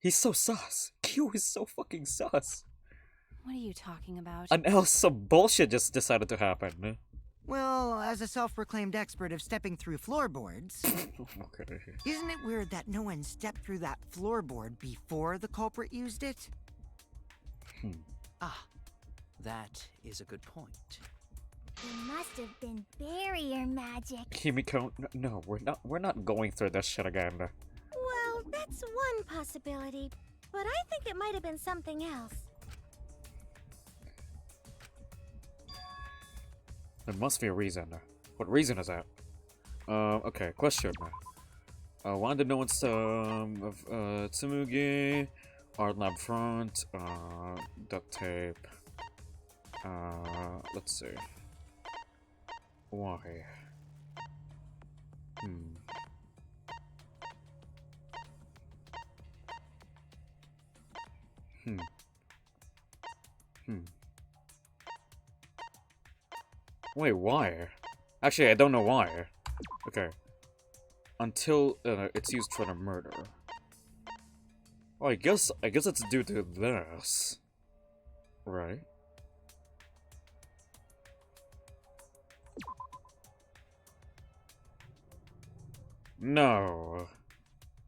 he's so sus. Q is so fucking sus. What are you talking about? And else some bullshit just decided to happen. Well, as a self-proclaimed expert of stepping through floorboards, Okay. isn't it weird that no one stepped through that floorboard before the culprit used it? Ah, that is a good point. It must have been barrier magic. Himiko, no, we're not going through this shit again. Well, that's one possibility, but I think it might have been something else. There must be a reason. What reason is that? Okay, question. Why did no one of Tsumugi, art lab front, duct tape. Let's see. Why? Wait, why? Actually, I don't know why. Okay. Until it's used for the murder. Well, I guess it's due to this. Right? No.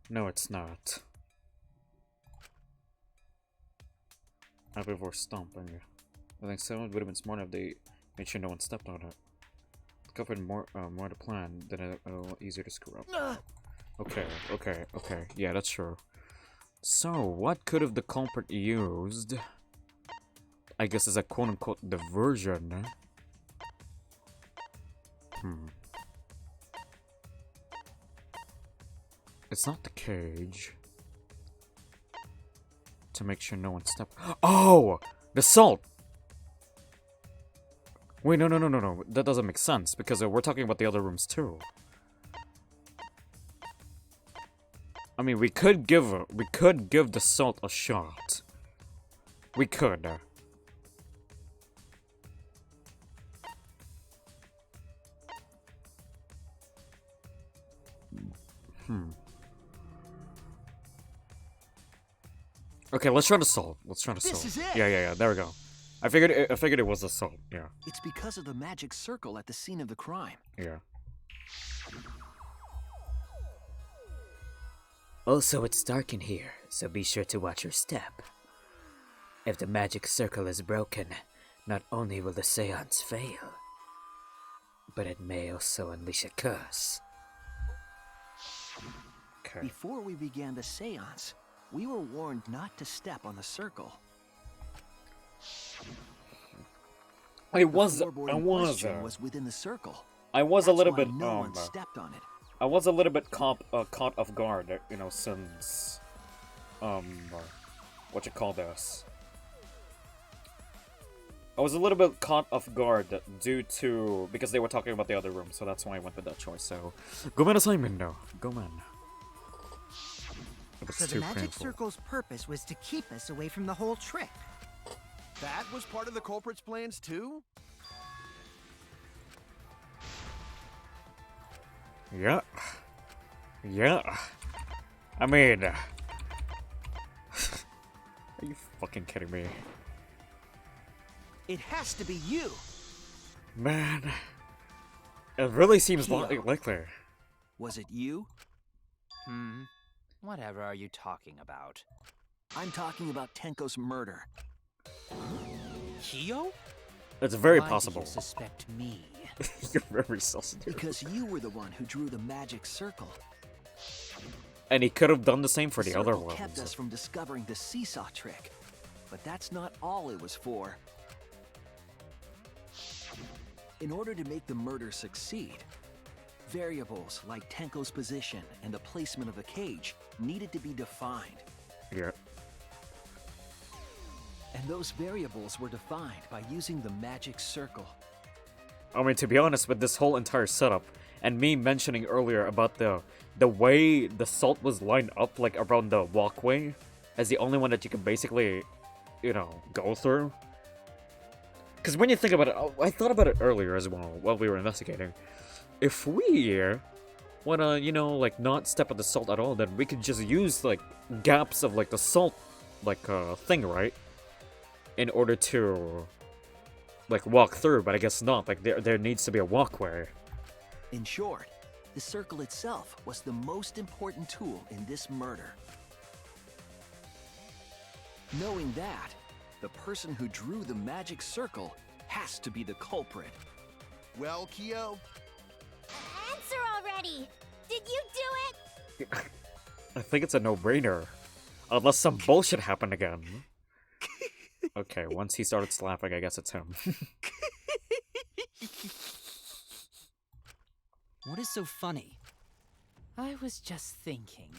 No, it's not. Not before stomping. I think someone would have been smart if they made sure no one stepped on it. Covered more to plan, then a little easier to screw up. Okay. Yeah, that's true. So, what could have the culprit used? I guess as a quote-unquote diversion. It's not the cage. To make sure no one stepped. Oh! The salt! Wait, no. That doesn't make sense, because we're talking about the other rooms too. I mean, we could give the salt a shot. We could. Okay, let's try the salt. This is it. Yeah. There we go. I figured it was the salt. Yeah. It's because of the magic circle at the scene of the crime. Yeah. Also, it's dark in here, so be sure to watch your step. If the magic circle is broken, not only will the seance fail, but it may also unleash a curse. Okay. Before we began the seance, we were warned not to step on the circle. I was within the circle. I was a little bit no one stepped on it. I was a little bit caught off guard, you know, since what you call this? I was a little bit caught off guard because they were talking about the other room, so that's why I went with that choice. So, gomen assignment no, gomen. So the magic circle's purpose was to keep us away from the whole trick. That was part of the culprit's plans too? Yeah. I mean, are you fucking kidding me? It has to be you. Man, it really seems likely. Was it you? Whatever are you talking about? I'm talking about Tenko's murder. Kyo? It's very Why possible. Do you suspect me? You're very sensitive. Because you were the one who drew the magic circle. And he could have done the same for the other circle ones. kept us from discovering the seesaw trick. But that's not all it was for. In order to make the murder succeed, variables like Tenko's position and the placement of the cage needed to be defined. Yeah. And those variables were defined by using the magic circle. I mean, to be honest, with this whole entire setup, and me mentioning earlier about the way the salt was lined up, like around the walkway, as the only one that you can basically, you know, go through. Because when you think about it, I thought about it earlier as well, while we were investigating. If we wanna, you know, like, not step on the salt at all, then we could just use, like, gaps of, like, the salt, like, thing, right? In order to, like, walk through, but I guess not. Like, there needs to be a walkway. In short, the circle itself was the most important tool in this murder. Knowing that, the person who drew the magic circle has to be the culprit. Well, Kyo? Answer already! Did you do it? I think it's a no-brainer. Unless some bullshit happened again. Okay, once he started slapping, I guess it's him. What is so funny? I was just thinking.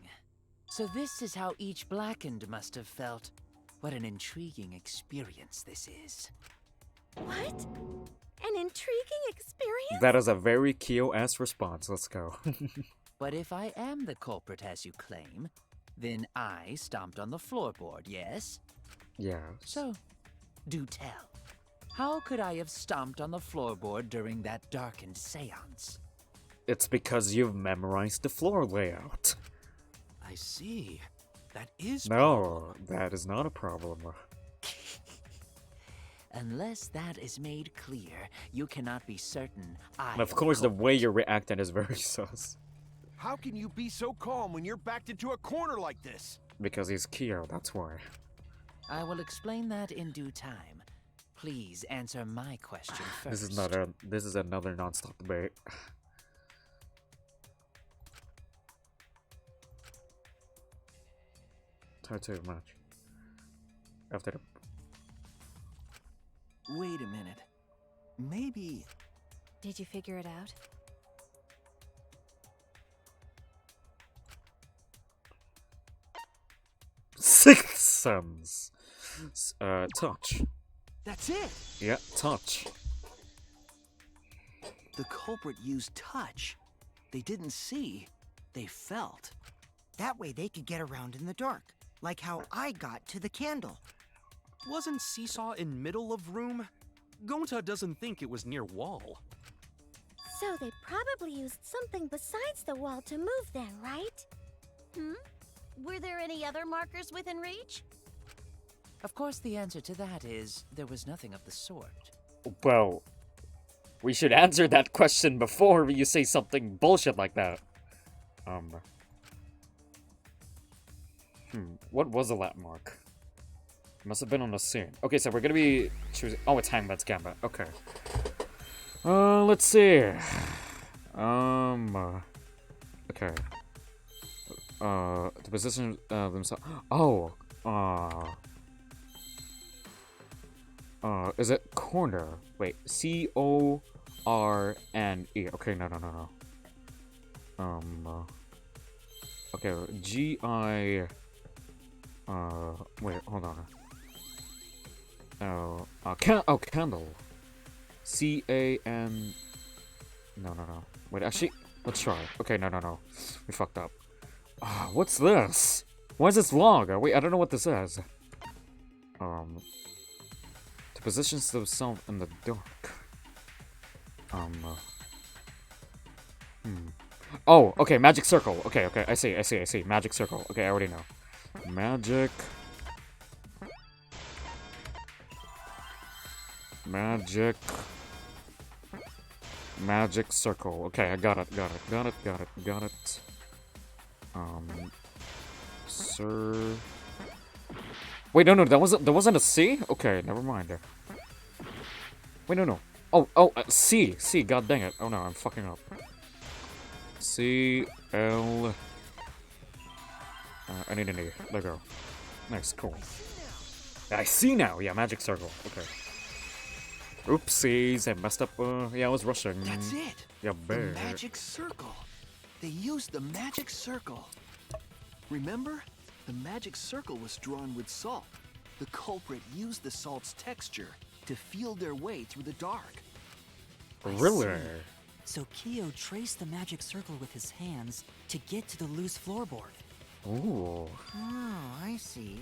So this is how each Blackened must have felt. What an intriguing experience this is. What? An intriguing experience? That is a very Kyo-esque response. Let's go. But if I am the culprit as you claim, then I stomped on the floorboard, yes? Yeah. So, do tell. How could I have stomped on the floorboard during that darkened seance? It's because you've memorized the floor layout. I see. That is No, that is not a problem. Unless that is made clear, you cannot be certain I And of am course, the culprit. way you're reacting is very sus. How can you be so calm when you're backed into a corner like this? Because he's Kyo, that's why. I will explain that in due time. Please answer my question first. This is another non-stop debate. Try too much. After the... Wait a minute. Maybe... Did you figure it out? Sixth Sense! Touch. That's it! Yeah, touch. The culprit used touch. They didn't see, they felt. That way they could get around in the dark, like how I got to the candle. Wasn't Seesaw in middle of room? Gonta doesn't think it was near wall. So they probably used something besides the wall to move then, right? Were there any other markers within reach? Of course, the answer to that is there was nothing of the sort. Well, we should answer that question before you say something bullshit like that. What was the lap mark? Must have been on the scene. Okay, so we're gonna be choosing... Oh, it's Hangman's Gambit. Okay. Let's see. Okay. The position themselves... Oh, is it corner? Wait, C-O-R-N-E. Okay, no. Okay, G-I... wait, hold on. Candle. C-A-N... No. Wait, actually, let's try. Okay, no. We fucked up. What's this? Why is this log? Wait, I don't know what this is. To position themselves in the dark. Oh, okay, magic circle. Okay, I see. Magic circle. Okay, I already know. Magic circle. Okay, I got it. Sir. Wait, no, there wasn't a C? Okay, never mind. Wait, no. Oh, C, god dang it. Oh no, I'm fucking up. C, L... I need an E. There we go. Nice, cool. I see now. Yeah, magic circle. Okay. Oopsies, I messed up. Yeah, I was rushing. That's it. Yeah, The bear. magic circle. They used the magic circle. Remember? The magic circle was drawn with salt. The culprit used the salt's texture to feel their way through the dark. Really? So Kyo traced the magic circle with his hands to get to the loose floorboard. Ooh. Oh, I see.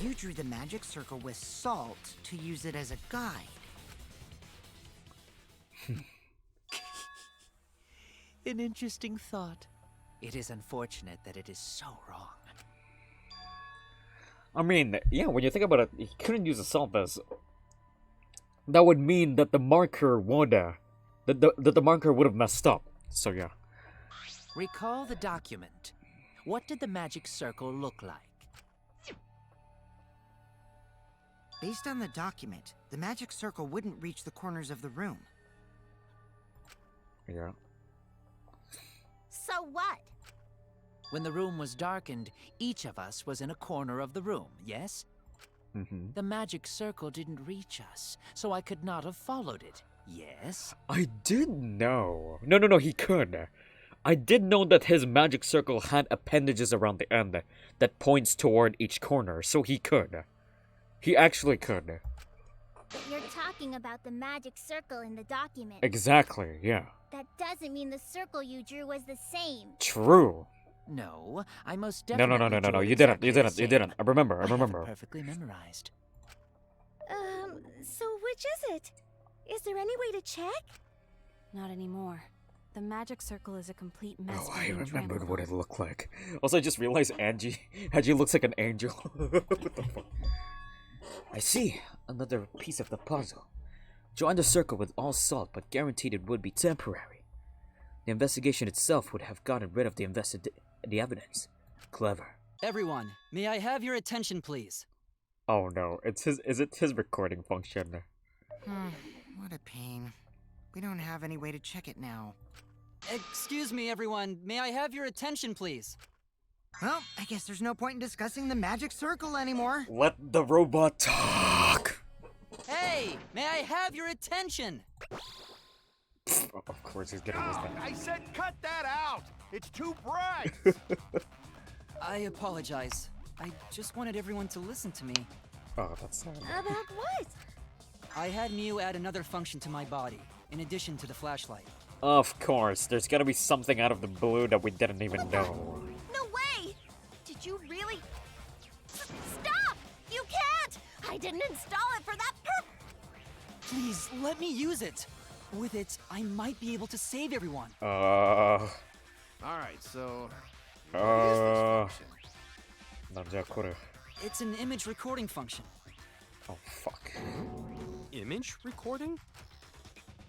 You drew the magic circle with salt to use it as a guide. An interesting thought. It is unfortunate that it is so wrong. I mean, yeah, when you think about it, he couldn't use the salt as... That would mean that the marker would, that the marker would have messed up. So yeah. Recall the document. What did the magic circle look like? Based on the document, the magic circle wouldn't reach the corners of the room. Yeah. So what? When the room was darkened, each of us was in a corner of the room, yes? Mm-hmm. The magic circle didn't reach us, so I could not have followed it, yes? I did know. No, he could. I did know that his magic circle had appendages around the end that points toward each corner, so he could. He actually could. But you're talking about the magic circle in the document. Exactly, yeah. That doesn't mean the circle you drew was the same. True. No, I most No, definitely no, drew it you didn't, exactly you the didn't, you same. didn't. I remember. I have it perfectly memorized. So which is it? Is there any way to check? Not anymore. The magic circle is a complete mess. Oh, I being remembered trampled what on. it looked like. Also, I just realized Angie looks like an angel. What the fuck? I see. Another piece of the puzzle. Join the circle with all salt, but guaranteed it would be temporary. The investigation itself would have gotten rid of the evidence. Clever. Everyone, may I have your attention, please? Oh no, is it his recording function? What a pain. We don't have any way to check it now. Excuse me, everyone. May I have your attention, please? Well, I guess there's no point in discussing the magic circle anymore. Let the robot talk! Hey, may I have your attention? Of course he's gonna use that. I said cut that out! It's too bright! I apologize. I just wanted everyone to listen to me. Oh, that's sad. About what? I had Mew add another function to my body, in addition to the flashlight. Of course, there's gotta be something out of the blue that we didn't even know. No way! Did you really? Stop! You can't! I didn't install it for that purpose! Please, let me use it! With it, I might be able to save everyone. Alright, so... what is this function? なんじゃこれ? It's an image recording function. Oh, fuck. Image recording?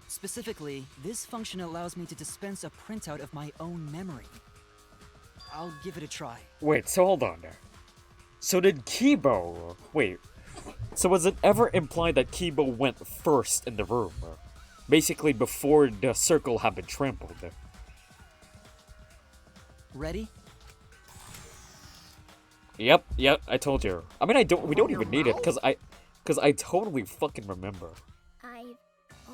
Specifically, this function allows me to dispense a printout of my own memory. I'll give it a try. Wait, so hold on there. So did Kibo... Wait. So was it ever implied that Kibo went first in the room? Basically before the circle had been trampled. Ready? Yep, I told you. I mean, we don't even need it, cause I totally fucking remember. I've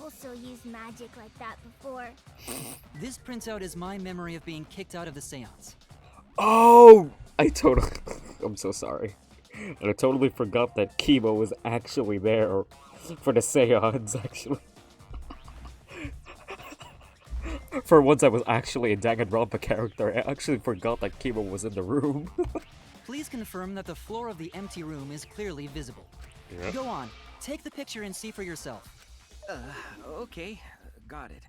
also used magic like that before. This printout is my memory of being kicked out of the seance. Oh! I'm so sorry. I totally forgot that Kibo was actually there for the seance, actually. For once I was actually a Danganronpa character, I actually forgot that Kibo was in the room. Please confirm that the floor of the empty room is clearly visible. Yep. Go on, take the picture and see for yourself. Okay, got it.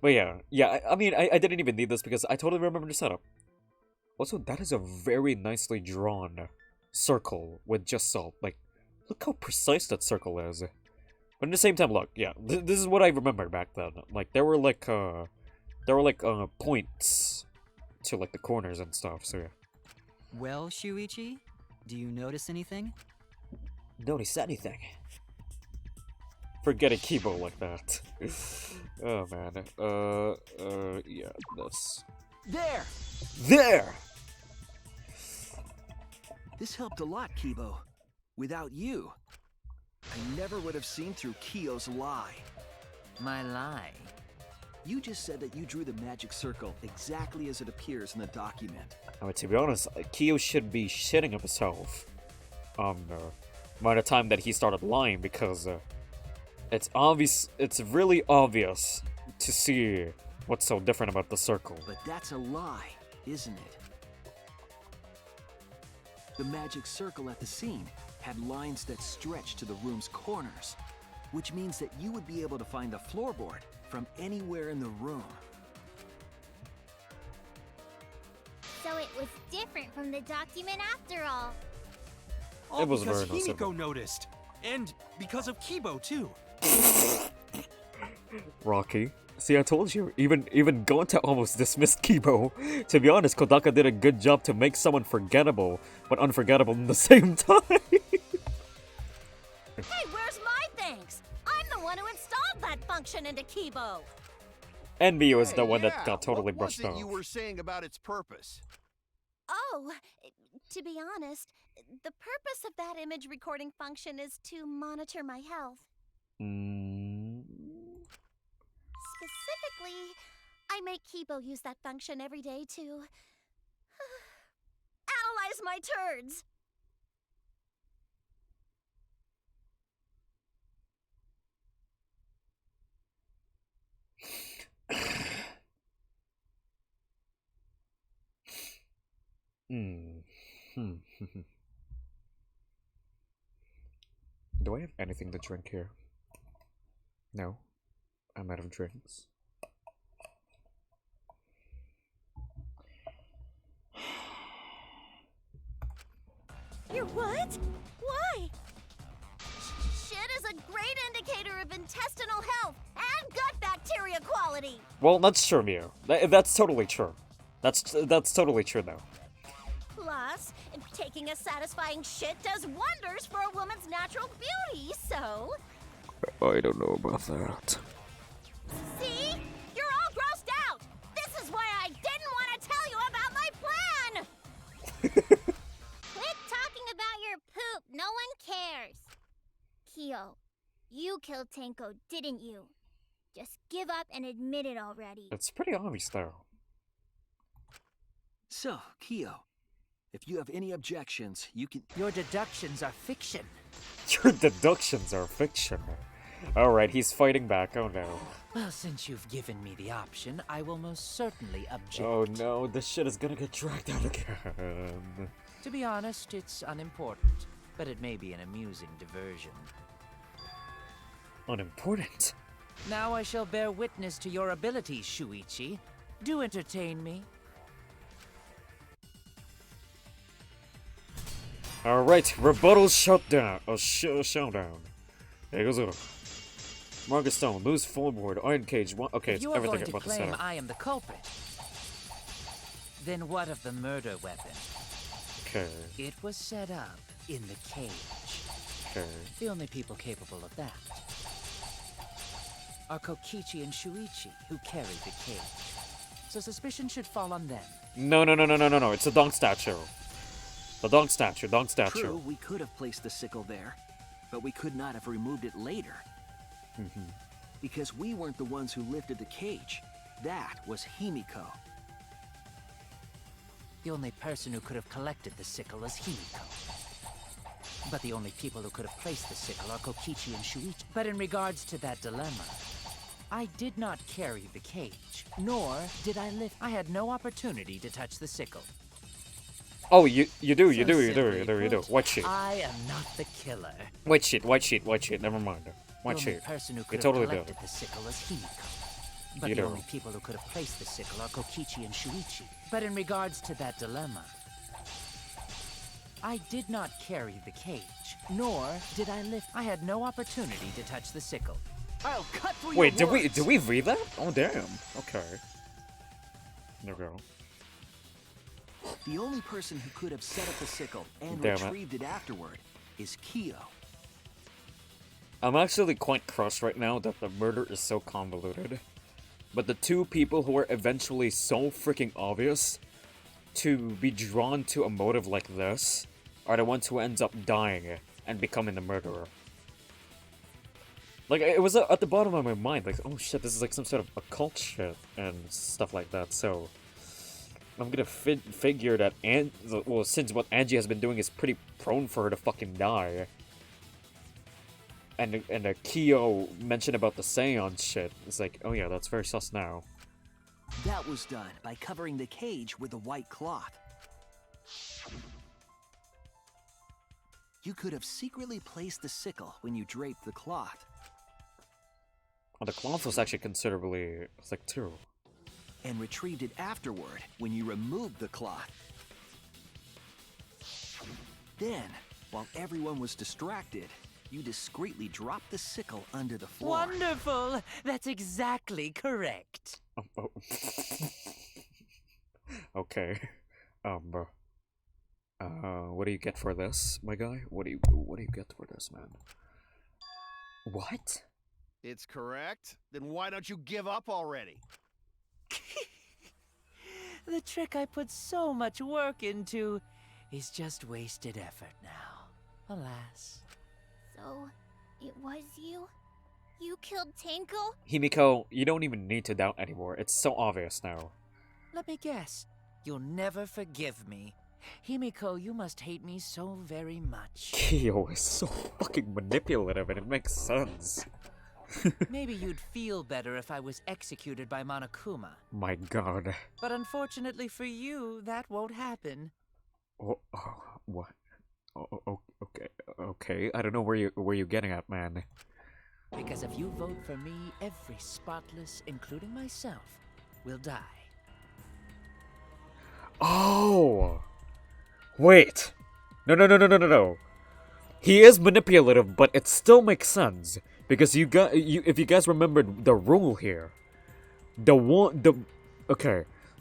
But yeah, I mean, I didn't even need this because I totally remember the setup. Also, that is a very nicely drawn circle with just salt. Like, look how precise that circle is. But at the same time, look, yeah, this is what I remember back then. Like, there were points to, like, the corners and stuff, so yeah. Well, Shuichi, do you notice anything? Notice anything? Forget a keyboard like that. Oh, man. Yeah, this. There! There! This helped a lot, Kibo. Without you, I never would have seen through Kyo's lie. My lie? You just said that you drew the magic circle exactly as it appears in the document. I mean, to be honest, Kyo should be shitting himself. By the time that he started lying, because it's obvious. It's really obvious to see what's so different about the circle. But that's a lie, isn't it? The magic circle at the scene had lines that stretched to the room's corners, which means that you would be able to find the floorboard from anywhere in the room. So it was different from the document after all. All It was because very noticeable. Himiko noticed. And because of Kibo, too. Rocky. See, I told you. Even Gonta almost dismissed Kibo. To be honest, Kodaka did a good job to make someone forgettable, but unforgettable at the same time. Hey, where's my thanks? I'm the one who installed that function into Kibo. NBU is the one yeah, that got totally what was brushed it off. you were saying about its purpose? Oh, to be honest, the purpose of that image recording function is to monitor my health. Specifically, I make Kibo use that function every day to analyze my turds. Do I have anything to drink here? No. I'm out of drinks. You're what? Why? Shit is a great indicator of intestinal health and gut bacteria quality. Well, that's true, Mew. That's totally true. That's totally true, though. Plus, taking a satisfying shit does wonders for a woman's natural beauty, so... I don't know about that. See? You're all grossed out! This is why I didn't want to tell you about my plan! Quit talking about your poop. No one cares. Kyo, you killed Tenko, didn't you? Just give up and admit it already. It's pretty obvious, though. So, Kyo, if you have any objections, you can... Your deductions are fiction. Your deductions are fiction. Alright, he's fighting back. Oh no. Well, since you've given me the option, I will most certainly object. Oh no, this shit is gonna get dragged out again. To be honest, it's unimportant, but it may be an amusing diversion. Unimportant? Now I shall bear witness to your abilities, Shuichi. Do entertain me. Alright, rebuttal shutdown. Showdown. There goes it. Marcus Stone moves forward. Iron Cage. Okay, it's You are everything going to about the claim setup. I am the culprit. Then what of the murder weapon? Okay. It was set up in the cage. Okay. The only people capable of that are Kokichi and Shuichi, who carried the cage. So suspicion should fall on them. No. It's a dog statue. The dog statue. True, we could have placed the sickle there, but we could not have removed it later. Because we weren't the ones who lifted the cage. That was Himiko. The only person who could have collected the sickle is Himiko. But the only people who could have placed the sickle are Kokichi and Shuichi. But in regards to that dilemma, I did not carry the cage, nor did I lift. I had no opportunity to touch the sickle. Oh, you do. Simply put, White sheet. I am not the killer. White sheet. Never mind. White The sheet. only person who You could totally have do. collected the sickle is Himiko. But You the do. only people who could have placed the sickle are Kokichi and Shuichi. But in regards to that dilemma, I did not carry the cage, nor did I lift. I had no opportunity to touch the sickle. I'll cut through Wait, your did we read that? Oh damn. Okay. There we go. The only person who could have set up the sickle and Damn it. retrieved it afterward is Kyo. I'm actually quite crushed right now that the murder is so convoluted. but the two people who are eventually so freaking obvious to be drawn to a motive like this are the ones who ends up dying and becoming the murderer. Like, it was at the bottom of my mind, like, oh shit, this is like some sort of occult shit and stuff like that, so I'm gonna figure that, well, since what Angie has been doing is pretty prone for her to fucking die, and the Kyo mentioned about the seance shit, it's like, oh yeah, that's very sus now. That was done by covering the cage with a white cloth. You could have secretly placed the sickle when you draped the cloth. Well, the cloth was actually considerably thick too. And retrieved it afterward when you removed the cloth. Then, while everyone was distracted, you discreetly dropped the sickle under the floor. Wonderful! That's exactly correct. Oh. Okay. What do you get for this, my guy? What do you get for this, man? What? It's correct? Then why don't you give up already? The trick I put so much work into is just wasted effort now. Alas. So, it was you? You killed Tenko? Himiko, you don't even need to doubt anymore. It's so obvious now. Let me guess. You'll never forgive me. Himiko, you must hate me so very much. Kyo is so fucking manipulative and it makes sense. Maybe you'd feel better if I was executed by Monokuma. My god. But unfortunately for you, that won't happen. What? Okay. I don't know where you're getting at, man. Because if you vote for me, every spotless, including myself, will die. Oh! Wait! No. He is manipulative, but it still makes sense. Because if you guys remembered the rule here, the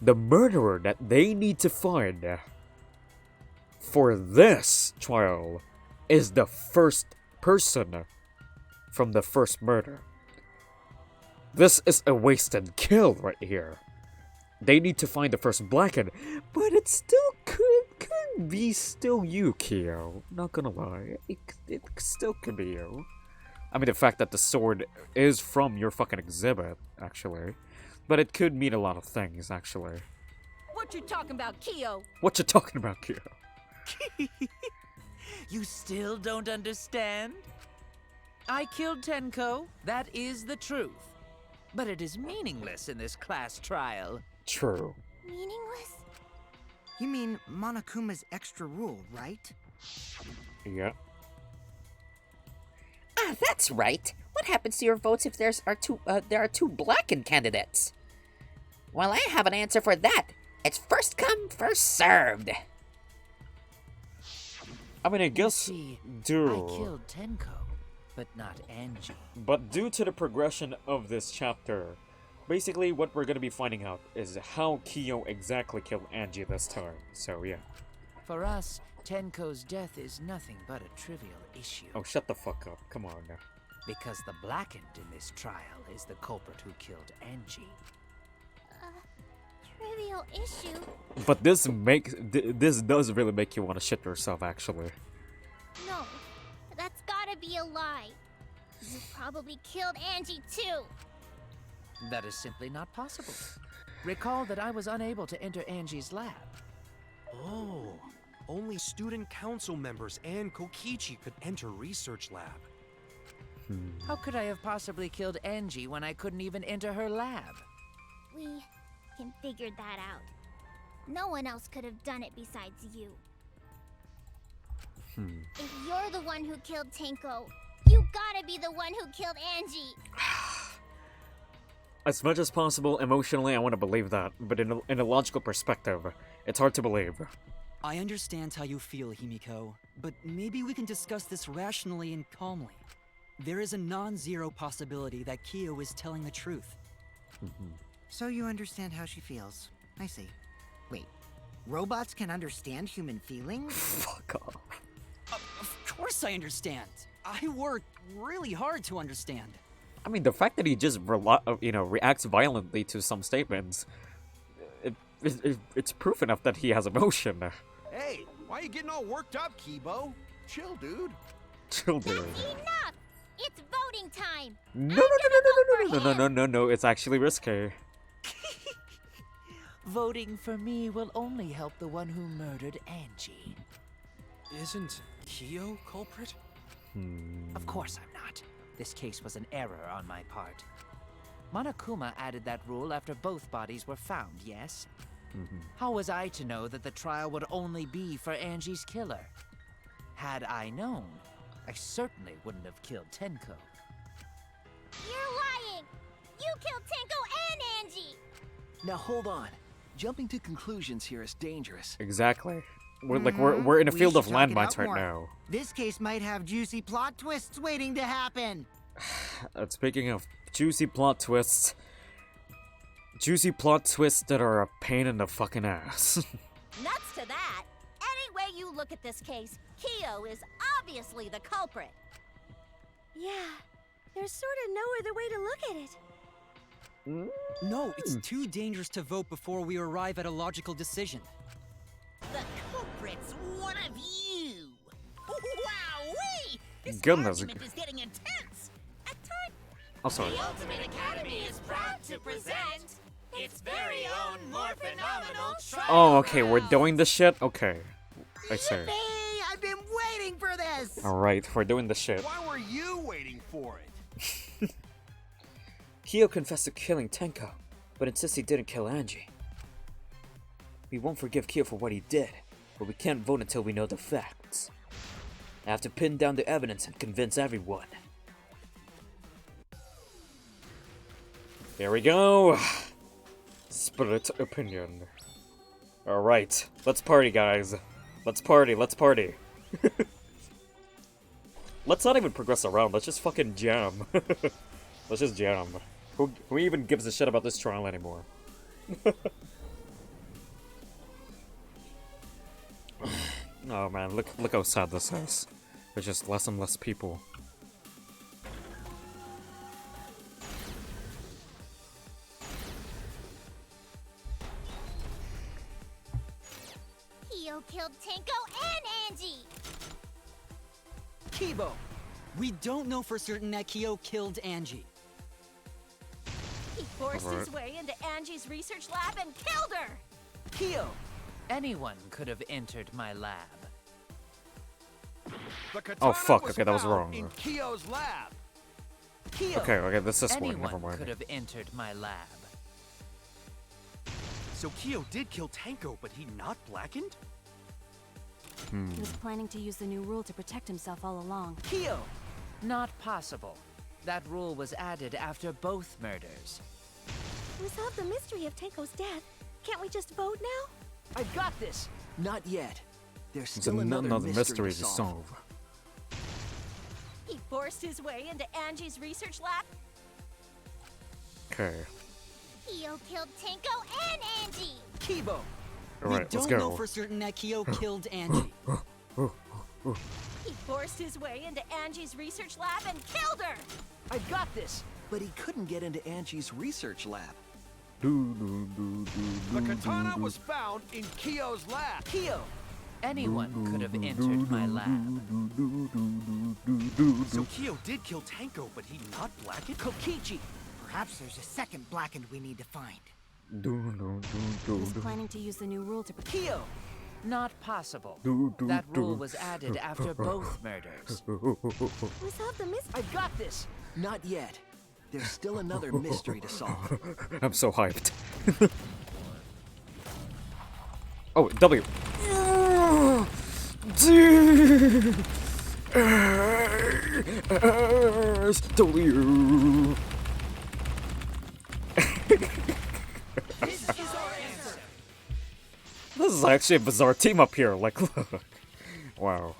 murderer that they need to find for this trial is the first person from the first murder. This is a wasted kill right here. They need to find the first blackened, but it still could be still you, Kyo. Not gonna lie, it still could be you. I mean, the fact that the sword is from your fucking exhibit, actually. But it could mean a lot of things, actually. What you talking about, Kyo? What you talking about, Kyo? You still don't understand? I killed Tenko, that is the truth. But it is meaningless in this class trial. True. Meaningless? You mean Monokuma's extra rule, right? Yeah. Ah, that's right. What happens to your votes if there are two blackened candidates? Well, I have an answer for that. It's first come, first served. I mean, I guess I due killed Tenko, but not Angie. But due to the progression of this chapter, basically what we're gonna be finding out is how Kyo exactly killed Angie this time. So yeah. For us, Tenko's death is nothing but a trivial issue. Oh, shut the fuck up. Come on now. Because the blackened in this trial is the culprit who killed Angie. Trivial issue? But this does really make you want to shit yourself, actually. No, that's gotta be a lie. You probably killed Angie too. That is simply not possible. Recall that I was unable to enter Angie's lab. Oh, only student council members and Kokichi could enter research lab. How could I have possibly killed Angie when I couldn't even enter her lab? We can figure that out. No one else could have done it besides you. If you're the one who killed Tenko, you gotta be the one who killed Angie. As much as possible, emotionally, I want to believe that, but in a logical perspective, it's hard to believe. I understand how you feel, Himiko, but maybe we can discuss this rationally and calmly. There is a non-zero possibility that Kyo is telling the truth. So you understand how she feels. I see. Wait, robots can understand human feelings? Fuck off. Of course I understand. I work really hard to understand. I mean, the fact that he just reacts violently to some statements, it's proof enough that he has emotion. Hey, why are you getting all worked up, Kibo? Chill, dude. Chill, dude. Enough! It's voting time! No, it's actually risky. Voting for me will only help the one who murdered Angie. Isn't Kyo culprit? Of course I'm not. This case was an error on my part. Monokuma added that rule after both bodies were found, yes? How was I to know that the trial would only be for Angie's killer? Had I known, I certainly wouldn't have killed Tenko. You're lying! You killed Tenko and Angie! Now hold on. Jumping to conclusions here is dangerous. Exactly. We're in a We field of should talk it landmines out right more. now. This case might have juicy plot twists waiting to happen. Speaking of juicy plot twists that are a pain in the fucking ass. Nuts to that. Any way you look at this case, Kyo is obviously the culprit. Yeah, there's sort of no other way to look at it. No, it's too dangerous to vote before we arrive at a logical decision. The culprit's one of you! Wowee! This Goodness. argument is getting intense! At times, Oh, sorry. the Ultimate Academy is proud to present its very own more phenomenal trial. Oh, okay, we're doing this shit? Okay. I see. Yippee! I've been waiting for this! Alright, we're doing this shit. Why were you waiting for it? Kyo confessed to killing Tenko, but insists he didn't kill Angie. We won't forgive Kyo for what he did, but we can't vote until we know the facts. I have to pin down the evidence and convince everyone. Here we go! Split opinion. Alright, let's party, guys. Let's party. Let's not even progress around, let's just fucking jam. Let's just jam. Who even gives a shit about this trial anymore? Oh man, look how sad this is. There's just less and less people. Kyo killed Tenko and Angie! Kibo! We don't know for certain that Kyo killed Angie. He forced Alright. his way into Angie's research lab and killed her! Kyo! Anyone could have entered my lab. The Oh katana fuck, okay, that was found wrong. in Kyo's lab. Kyo! Okay, this is one, Anyone never mind. could have entered my lab. So Kyo did kill Tenko, but he not blackened? He was planning to use the new rule to protect himself all along. Kyo! Not possible. That rule was added after both murders. We solved the mystery of Tenko's death. Can't we just vote now? I've got this. Not yet. There's It's still another mystery to to solve. solve. He forced his way into Angie's research lab. Okay. Kyo killed Tenko and Angie! Kibo! Alright, We let's don't know go. for certain that Kyo killed Angie. He forced his way into Angie's research lab and killed her! I've got this. But he couldn't get into Angie's research lab. The katana was found in Kyo's lab. Kyo! Anyone could have entered my lab. So Kyo did kill Tenko, but he not blackened? Kokichi! Perhaps there's a second blackened we need to find. He was planning to use the new rule to protect. Kyo! Not possible. That rule was added after both murders. We solved the mystery. I've got this. Not yet. There's still another mystery to solve. I'm so hyped. Oh, W. D S W. This is actually a bizarre team up here. Like, look. Wow.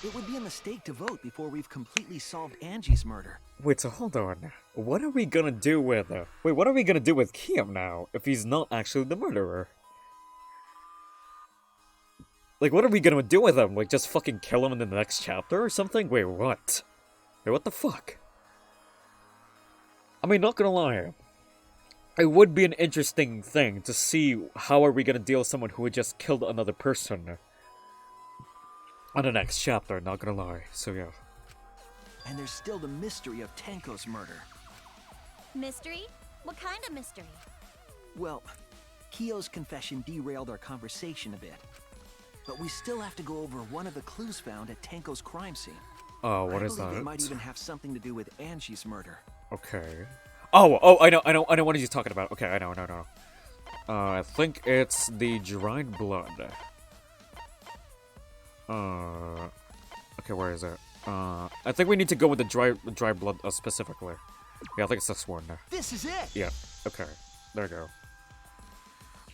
It would be a mistake to vote before we've completely solved Angie's murder. Wait, so hold on. What are we gonna do with what are we gonna do with Kyo now if he's not actually the murderer? Like, what are we gonna do with him? Like, just fucking kill him in the next chapter or something? Wait, what? Hey, what the fuck? I mean, not gonna lie. It would be an interesting thing to see how are we gonna deal with someone who had just killed another person. On the next chapter, not gonna lie. So yeah. And there's still the mystery of Tenko's murder. Mystery? What kind of mystery? Well, Kyo's confession derailed our conversation a bit. But we still have to go over one of the clues found at Tenko's crime scene. Oh, what I is believe that? It might even have something to do with Angie's murder. Okay. Oh, I know what he's talking about. Okay, I know. I think it's the dried blood. Okay, where is it? I think we need to go with the dry blood specifically. Yeah, I think it's this one. This is it! Yeah, okay. There you go.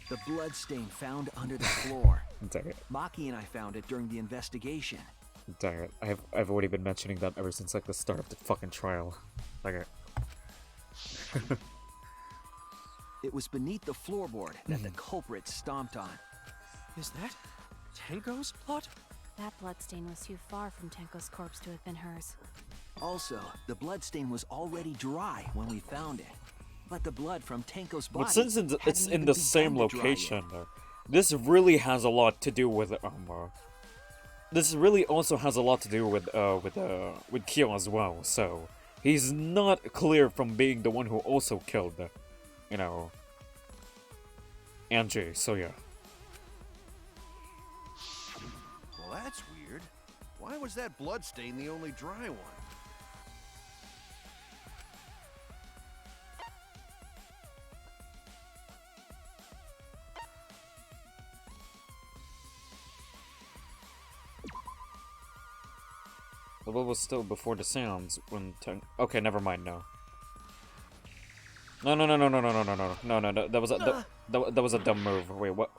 The blood stain found under the floor. Dang it. Maki and I found it during the investigation. Dang it. I've already been mentioning that ever since like the start of the fucking trial. Dang it. It was beneath the floorboard that the culprit stomped on. Is that Tenko's blood? That bloodstain was too far from Tenko's corpse to have been hers. Also, the bloodstain was already dry when we found it. But the blood from Tenko's body But since it's in the same begun to dry location, this really has a lot to do with this really also has a lot to do with Kyo as well. So he's not clear from being the one who also killed, you know, Angie. So yeah. Well, that's weird. Why was that bloodstain the only dry one? The blood was still before the sounds when okay, never mind. No. No. That was a dumb move. Wait, what?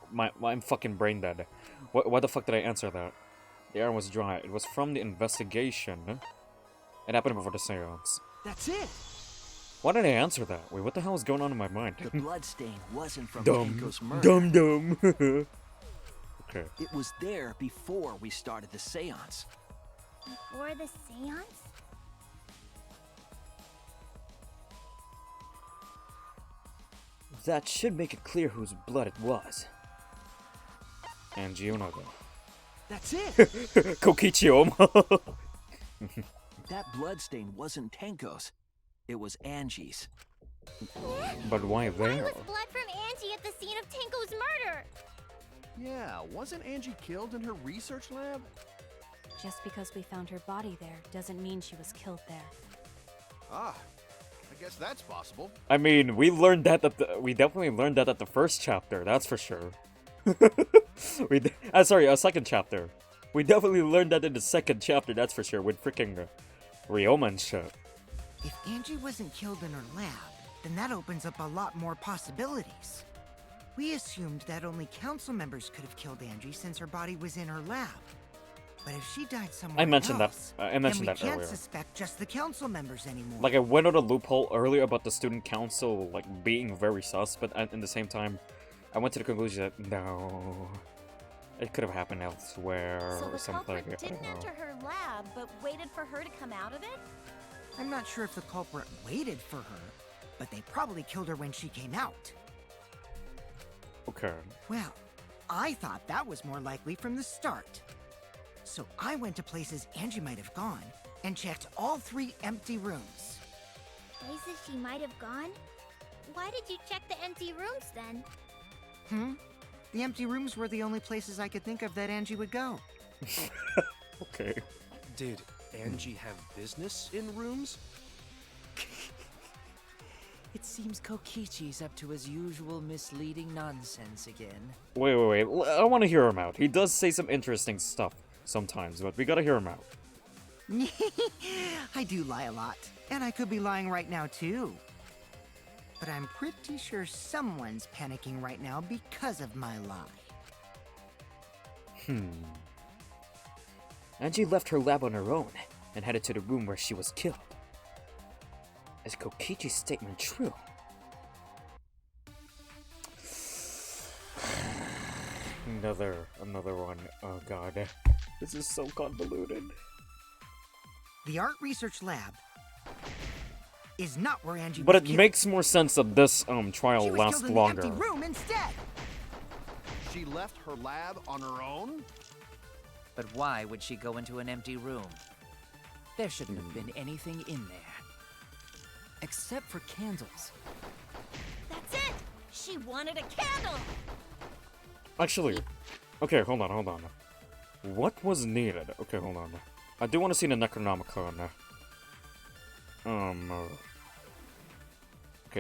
I'm fucking brain dead. Why the fuck did I answer that? The air was dry. It was from the investigation. It happened before the seance. That's it! Why did I answer that? Wait, what the hell is going on in my mind? The bloodstain wasn't from Dumb. Tenko's murder. Dumb. Okay. It was there before we started the seance. Before the seance? That should make it clear whose blood it was. Angie Onaga. That's it! Kokichi. That bloodstain wasn't Tenko's. It was Angie's. But why Why there? was blood from Angie at the scene of Tenko's murder? Yeah, wasn't Angie killed in her research lab? Just because we found her body there doesn't mean she was killed there. Ah, I guess that's possible. I mean, we learned that we definitely learned that at the first chapter. That's for sure. Sorry, a second chapter. We definitely learned that in the second chapter. That's for sure. With freaking Ryoma and shit. If Angie wasn't killed in her lab, then that opens up a lot more possibilities. We assumed that only council members could have killed Angie since her body was in her lab. But if she died somewhere I mentioned else, that. I mentioned then that we can't earlier. suspect just the council members anymore. Like I went on a loophole earlier about the student council like being very sus, but at the same time, I went to the conclusion that no, it could have happened elsewhere So or the something. culprit I didn't don't know. enter her lab, but waited for her to come out of it? I'm not sure if the culprit waited for her, but they probably killed her when she came out. Okay. Well, I thought that was more likely from the start. So I went to places Angie might have gone and checked all 3 empty rooms. Places she might have gone? Why did you check the empty rooms then? The empty rooms were the only places I could think of that Angie would go. Okay. Did Angie have business in rooms? It seems Kokichi's up to his usual misleading nonsense again. Wait. I want to hear him out. He does say some interesting stuff sometimes, but we gotta hear him out. I do lie a lot, and I could be lying right now too. But I'm pretty sure someone's panicking right now because of my lie. Angie left her lab on her own and headed to the room where she was killed. Is Kokichi's statement true? Another one. Oh god. This is so convoluted. The art research lab is not where Angie But was it killed. makes more sense that this trial She was lasts killed in longer. the empty room instead. She left her lab on her own? But why would she go into an empty room? There shouldn't have been anything in there. Except for candles. That's it! She wanted a candle! Actually, okay, hold on. What was needed? Okay, hold on. I do want to see the Necronomicon. Okay,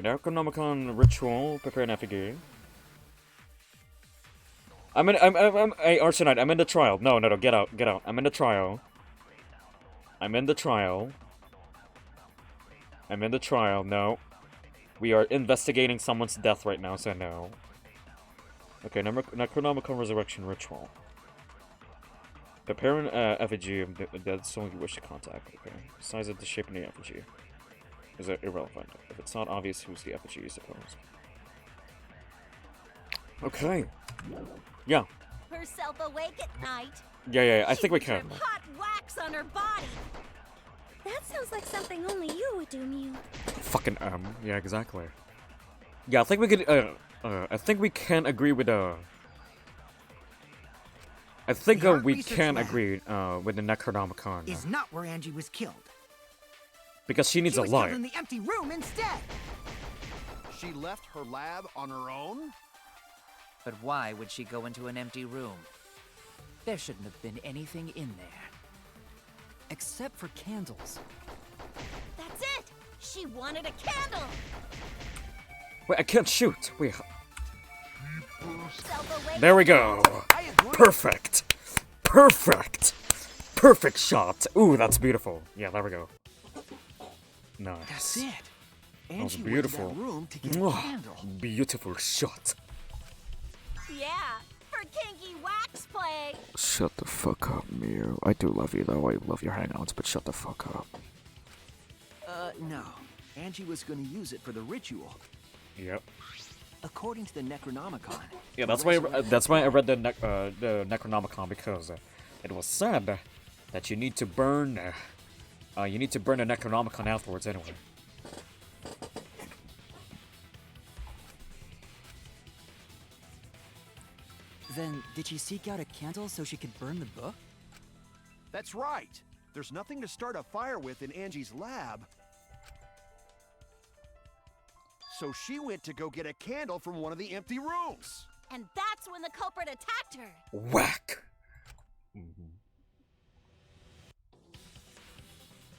Necronomicon ritual. Prepare an effigy. Hey, Arsenite, I'm in the trial. No, get out. I'm in the trial. No. We are investigating someone's death right now, so no. Okay, Necronomicon Resurrection Ritual. Prepare an effigy of the dead soul you wish to contact. Okay. Size of the shape of the effigy is irrelevant. If it's not obvious who's the effigy, I suppose. Okay. Yeah. Herself awake at night. Yeah, I think we can. Drip hot wax on her body. That sounds like something only you would do, Mew. Fucking yeah, exactly. Yeah, I think we could, I think we can agree with, I think, we can agree, with the Necronomicon. Is not where Angie was killed. Because she needs She a was light. killed in the empty room instead. She left her lab on her own? But why would she go into an empty room? There shouldn't have been anything in there. Except for candles. That's it! She wanted a candle! Wait, I can't shoot. Wait. Self-awake There we go. Perfect. Perfect shot. Ooh, that's beautiful. Yeah, there we go. Nice. That's it. That was Angie beautiful. went to that room to get a Mwah. candle. Beautiful shot. Yeah, for kinky wax play. Shut the fuck up, Mew. I do love you, though. I love your hangouts, but shut the fuck up. No. Angie was gonna use it for the ritual. Yep. According to the Necronomicon. Yeah, that's why. I read the Necronomicon, because it was said that you need to burn. You need to burn the Necronomicon afterwards, anyway. Then, did she seek out a candle so she could burn the book? That's right. There's nothing to start a fire with in Angie's lab. So she went to go get a candle from one of the empty rooms. And that's when the culprit attacked her. Whack!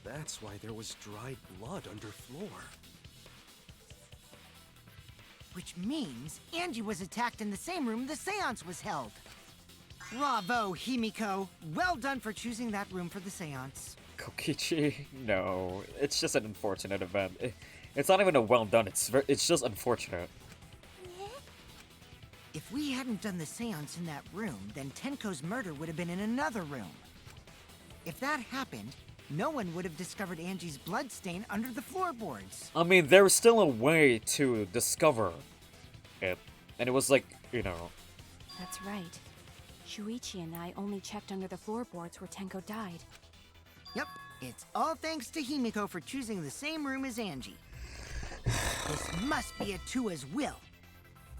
That's why there was dried blood underfloor. Which means Angie was attacked in the same room the seance was held. Bravo, Himiko. Well done for choosing that room for the seance. Kokichi, no. It's just an unfortunate event. It's not even a well done. It's just unfortunate. If we hadn't done the seance in that room, then Tenko's murder would have been in another room. If that happened, no one would have discovered Angie's bloodstain under the floorboards. I mean, there was still a way to discover it, and it was like, you know. That's right. Shuichi and I only checked under the floorboards where Tenko died. Yep, it's all thanks to Himiko for choosing the same room as Angie. This must be Atua's will.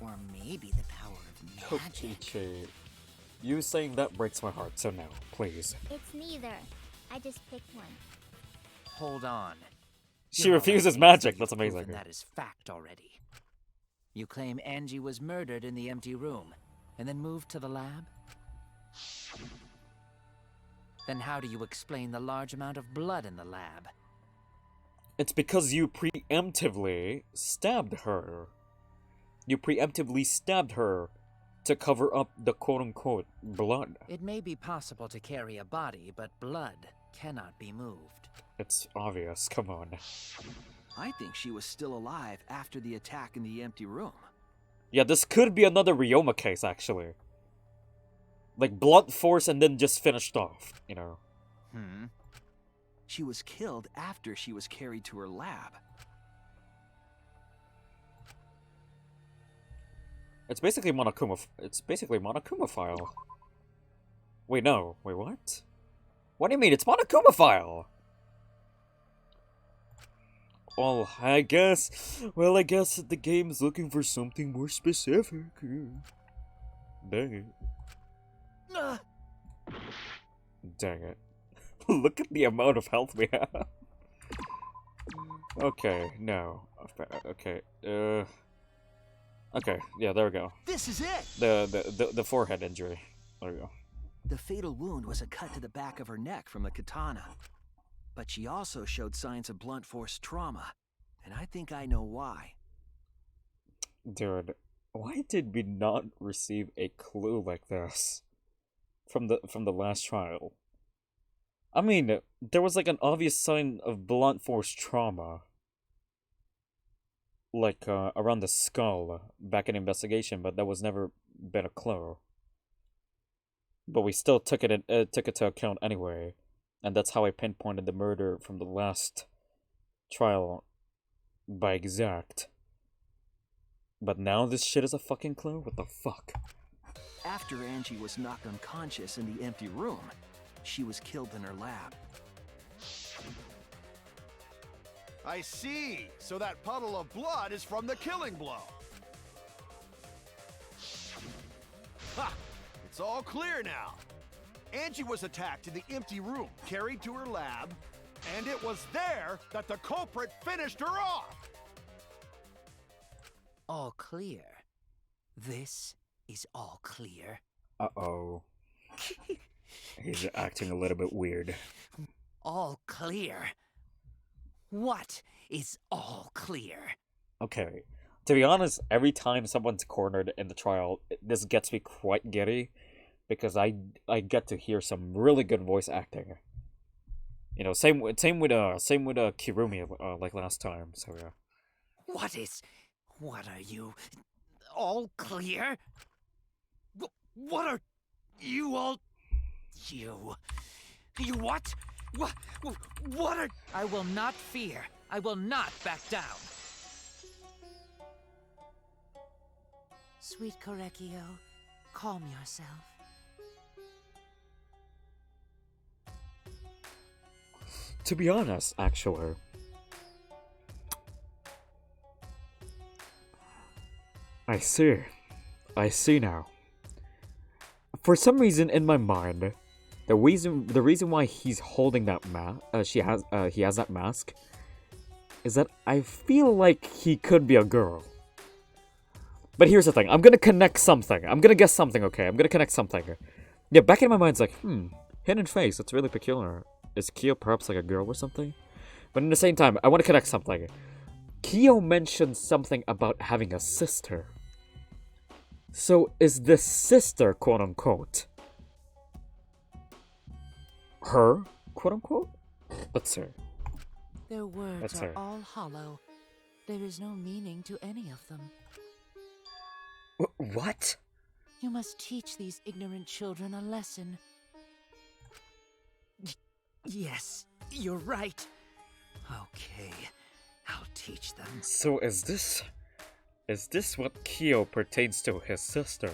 Or maybe the power of magic. Kokichi, you saying that breaks my heart, so no, please. It's neither. I just picked one. Hold on. She You're refuses already magic, saying that's you've amazing. proven that is fact already. You claim Angie was murdered in the empty room, and then moved to the lab? Then how do you explain the large amount of blood in the lab? It's because you preemptively stabbed her. You preemptively stabbed her to cover up the quote-unquote blood. It may be possible to carry a body, but blood cannot be moved. It's obvious, come on. I think she was still alive after the attack in the empty room. Yeah, this could be another Ryoma case, actually. Like, blunt force and then just finished off, you know. She was killed after she was carried to her lab. It's basically Monokuma file. Wait, no. Wait, what? What do you mean? It's Monokuma file! Well, I guess the game is looking for something more specific. Dang it. Dang it. Look at the amount of health we have. Okay, no. Okay, okay, yeah, there we go. This is it! The forehead injury. There we go. The fatal wound was a cut to the back of her neck from the katana. But she also showed signs of blunt force trauma. And I think I know why. Dude, why did we not receive a clue like this from the last trial? I mean, there was like an obvious sign of blunt force trauma, like around the skull back in investigation, but that was never been a clue. But we still took it to account anyway, and that's how I pinpointed the murder from the last trial by exact. But now this shit is a fucking clue? What the fuck? After Angie was knocked unconscious in the empty room, she was killed in her lab. I see. So that puddle of blood is from the killing blow. Ha! It's all clear now. Angie was attacked in the empty room, carried to her lab, and it was there that the culprit finished her off. All clear. This is all clear. Uh-oh. He's acting a little bit weird. All clear. What is all clear? Okay. To be honest, every time someone's cornered in the trial, this gets me quite giddy, because I get to hear some really good voice acting. You know, same with Kirumi like last time. So yeah. What are you? All clear? What are you all? You what? What are? I will not fear. I will not back down. Sweet Korekio, calm yourself. To be honest, actually, I see now. For some reason in my mind, the reason why he's holding that he has that mask, is that I feel like he could be a girl. But here's the thing, I'm gonna connect something. I'm gonna guess something, okay? I'm gonna connect something. Yeah, back in my mind, it's like, hidden face, that's really peculiar. Is Kyo perhaps like a girl or something? But at the same time, I want to connect something. Kyo mentioned something about having a sister. So is this sister, quote unquote, her, quote unquote? Let's see. Their words That's are her. all hollow. There is no meaning to any of them. What? You must teach these ignorant children a lesson. Yes, you're right. Okay, I'll teach them. So is this what Kyo pertains to his sister?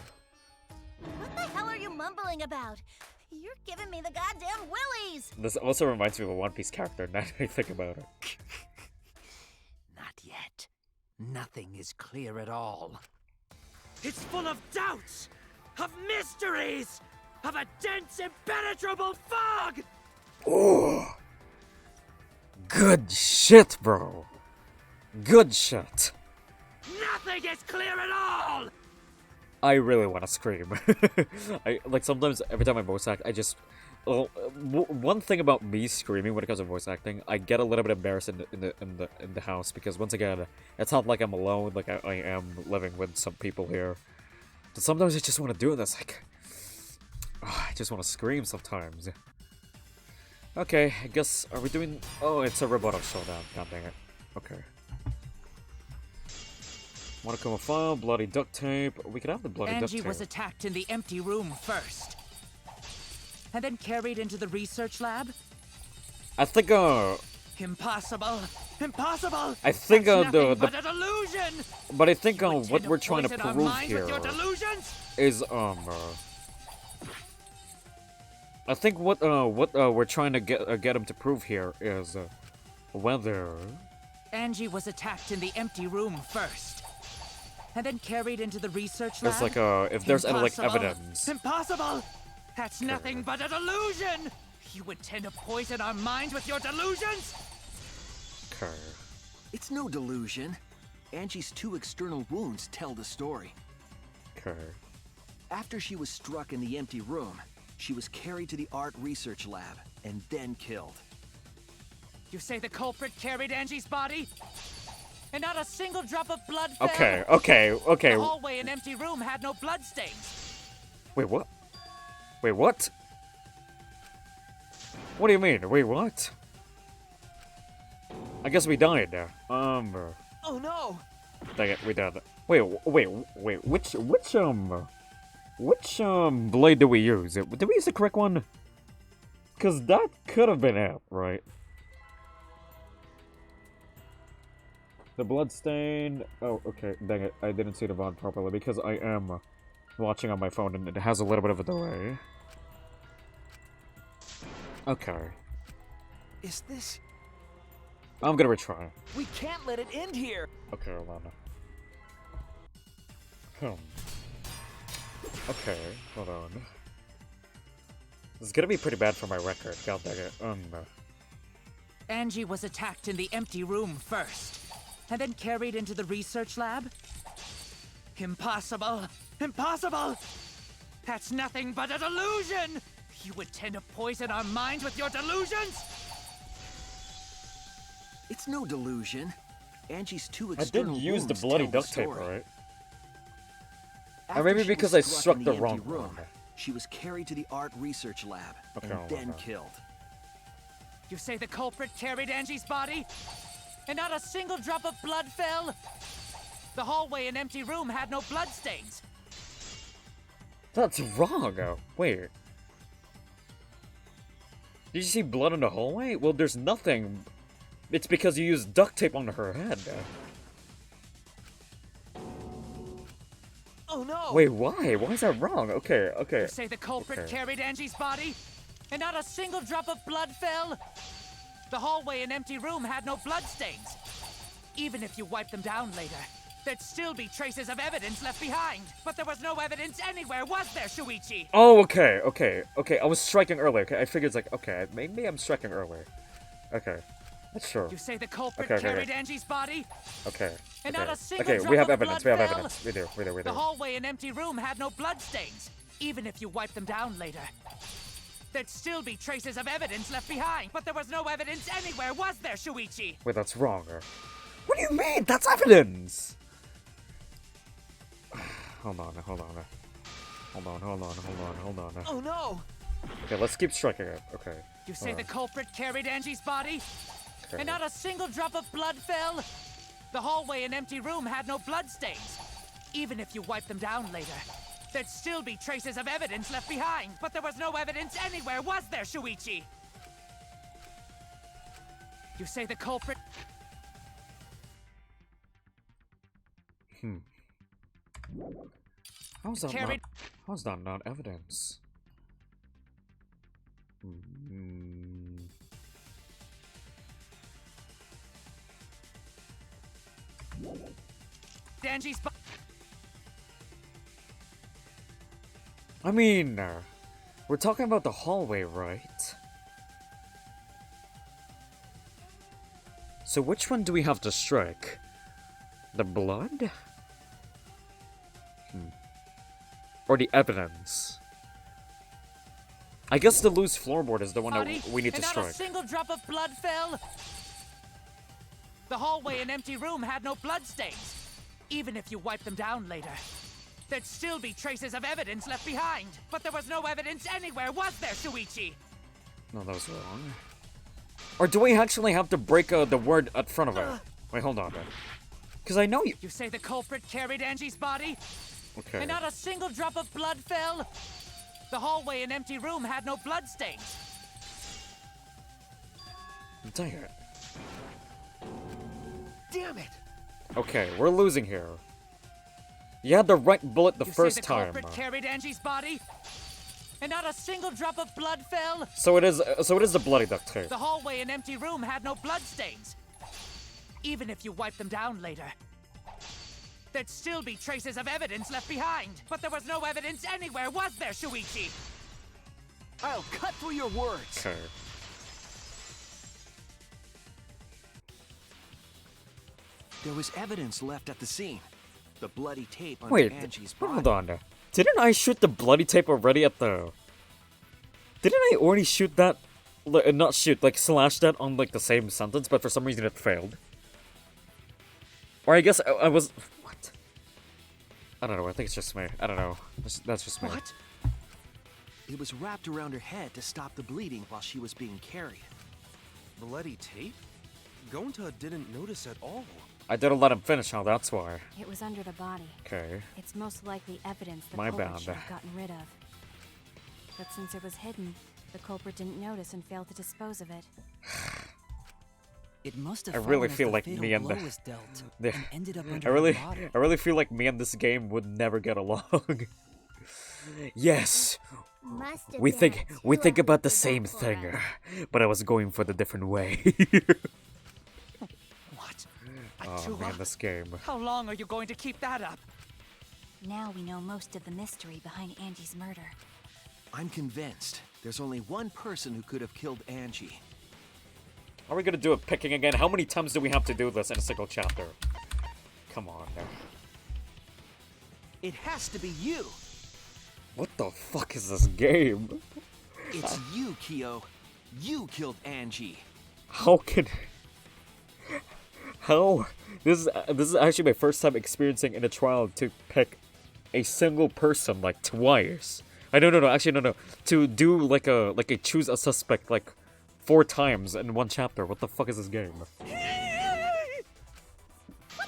What the hell are you mumbling about? You're giving me the goddamn willies! This also reminds me of a One Piece character, now that I think about it. Not yet. Nothing is clear at all. It's full of doubts, of mysteries, of a dense, impenetrable fog! Ooh. Good shit, bro. Good shit. Nothing is clear at all! I really want to scream. I like sometimes every time I voice act, I just one thing about me screaming when it comes to voice acting, I get a little bit embarrassed in the house, because once again, it's not like I'm alone. Like I am living with some people here. But sometimes I just want to do this. Like I just want to scream sometimes. Okay, I guess, are we doing... Oh, it's a robotic showdown. God dang it. Okay. Monokuma file, bloody duct tape. We could have the bloody duct tape. Angie was attacked in the empty room first. And then carried into the research lab? I think, Impossible! Impossible! I think, That's nothing but a delusion! But I think, You what intend we're trying to poison our prove minds here with your delusions? is, I think what we're trying to get him to prove here is, whether... Angie was attacked in the empty room first, and then carried into the research lab. There's like if there's any like Impossible. evidence. Impossible! That's nothing but a delusion! You intend to poison our minds with your delusions? Okay. It's no delusion. Angie's 2 external wounds tell the story. Okay. After she was struck in the empty room, she was carried to the art research lab and then killed. You say the culprit carried Angie's body? And not a single drop of blood fell? Okay. The hallway and empty room had no bloodstains. Wait, what? Wait, what? What do you mean? Wait, what? I guess we died there. Oh no! Dang it, we died. Wait, which blade did we use? Did we use the correct one? Cause that could have been it, right? The bloodstain. Oh, okay. Dang it, I didn't see the VOD properly because I am watching on my phone and it has a little bit of a delay. Okay. Is this... I'm gonna retry. We can't let it end here! Okay, hold on. Okay, hold on. This is gonna be pretty bad for my record, god dang it. Angie was attacked in the empty room first, and then carried into the research lab? Impossible! Impossible! That's nothing but a delusion! You intend to poison our minds with your delusions? It's no delusion. Angie's 2 I external didn't use the wounds bloody tell duct the tape, story. right? After Or maybe she because was I struck in the empty wrong room, one. she was carried to the art research lab Okay, and hold then on. killed. You say the culprit carried Angie's body? And not a single drop of blood fell? The hallway and empty room had no bloodstains. That's wrong. Wait. Did you see blood in the hallway? Well, there's nothing. It's because you used duct tape on her head. Oh no! Wait, why? Why is that wrong? Okay. You say the culprit carried Angie's body? And not a single drop of blood fell? The hallway and empty room had no bloodstains. Even if you wiped them down later, there'd still be traces of evidence left behind. But there was no evidence anywhere, was there, Shuichi? Oh, okay. I was striking earlier. Okay, I figured it's like, okay, maybe I'm striking earlier. Okay, that's true. You say the culprit Okay. carried Angie's body? Okay. And not a single Okay, drop we have of evidence. blood We have fell? evidence. We do. The hallway and empty room had no bloodstains. Even if you wiped them down later, there'd still be traces of evidence left behind. But there was no evidence anywhere, was there, Shuichi? Wait, that's wrong. What do you mean? That's evidence! Hold on. Oh no! Okay, let's keep striking it. Okay. You say hold the on. culprit carried Angie's body? Okay. And not a single drop of blood fell? The hallway and empty room had no bloodstains. Even if you wiped them down later, there'd still be traces of evidence left behind. But there was no evidence anywhere, was there, Shuichi? You say the culprit... How's that Carried- not evidence? Angie's body... I mean, we're talking about the hallway, right? So which one do we have to strike? The blood? Or the evidence? I guess the loose floorboard is the one that we need to and not strike. a single drop of blood fell. The hallway and empty room had no bloodstains. Even if you wiped them down later, there'd still be traces of evidence left behind. But there was no evidence anywhere, was there, Shuichi? No, that was wrong. Or do we actually have to break the word at front of it? Wait, hold on. Because I know you... You say the culprit carried Angie's body? Okay. And not a single drop of blood fell? The hallway and empty room had no bloodstains. Dang it. Damn it! Okay, we're losing here. You had the right bullet the You first say the time. culprit carried Angie's body? And not a single drop of blood fell? So it is the bloody duct tape. The hallway and empty room had no bloodstains. even if you wipe them down later. There'd still be traces of evidence left behind. But there was no evidence anywhere, was there, Shuichi? I'll cut through your words. Okay. There was evidence left at the scene. The bloody tape on Wait, Angie's body. hold on. Didn't I shoot the bloody tape already at the... Didn't I already shoot that? Not shoot, like slash that on like the same sentence, but for some reason it failed. Or I guess I was... What? I don't know, I think it's just me. I don't know. That's just me. What? It was wrapped around her head to stop the bleeding while she was being carried. Bloody tape? Gonta didn't notice at all. I didn't let him finish, now that's why. It was under the body. Okay. It's most likely evidence the My culprit bad. should have gotten rid of. But since it was hidden, the culprit didn't notice and failed to dispose of it. It must have I really fallen as feel the like fatal me and blow the... was dealt the- and ended up under I really, her body. I really feel like me and this game would never get along. Yes, Must have we been think a we think two-hour about the same for thing, us. but I was going for the different way. What? Oh man, this game. How long are you going to keep that up? Now we know most of the mystery behind Angie's murder. I'm convinced there's only one person who could have killed Angie. Are we gonna do a picking again? How many times do we have to do this in a single chapter? Come on now. It has to be you. What the fuck is this game? It's you, Kyo. You killed Angie. How can... How? This is actually my first time experiencing in a trial to pick a single person like twice. No. To do like a choose a suspect like 4 times in one chapter. What the fuck is this game? What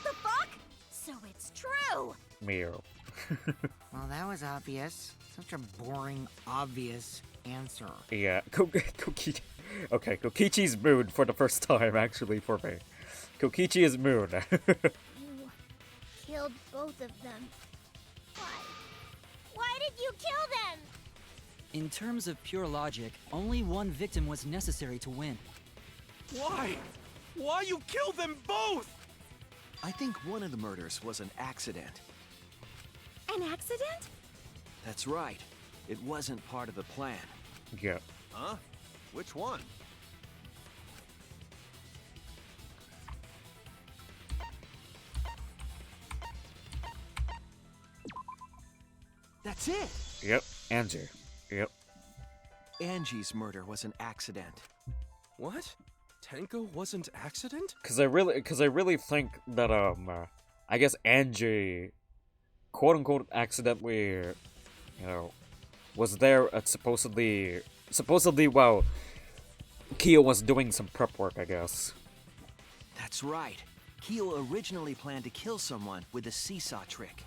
the fuck? So it's true! Meow. Well, that was obvious. Such a boring, obvious answer. Yeah, Kokichi. Okay, Kokichi's moon for the first time actually for me. Kokichi is moon. You killed both of them. Why? Why did you kill them? In terms of pure logic, only one victim was necessary to win. Why? Why you kill them both? I think one of the murders was an accident. An accident? That's right. It wasn't part of the plan. Yeah. Huh? Which one? That's it! Yep, Angie. Yep. Angie's murder was an accident. What? Tenko wasn't accident? Cause I really think that I guess Angie, quote unquote, accidentally, you know, was there at supposedly while Kyo was doing some prep work, I guess. That's right. Kyo originally planned to kill someone with a seesaw trick.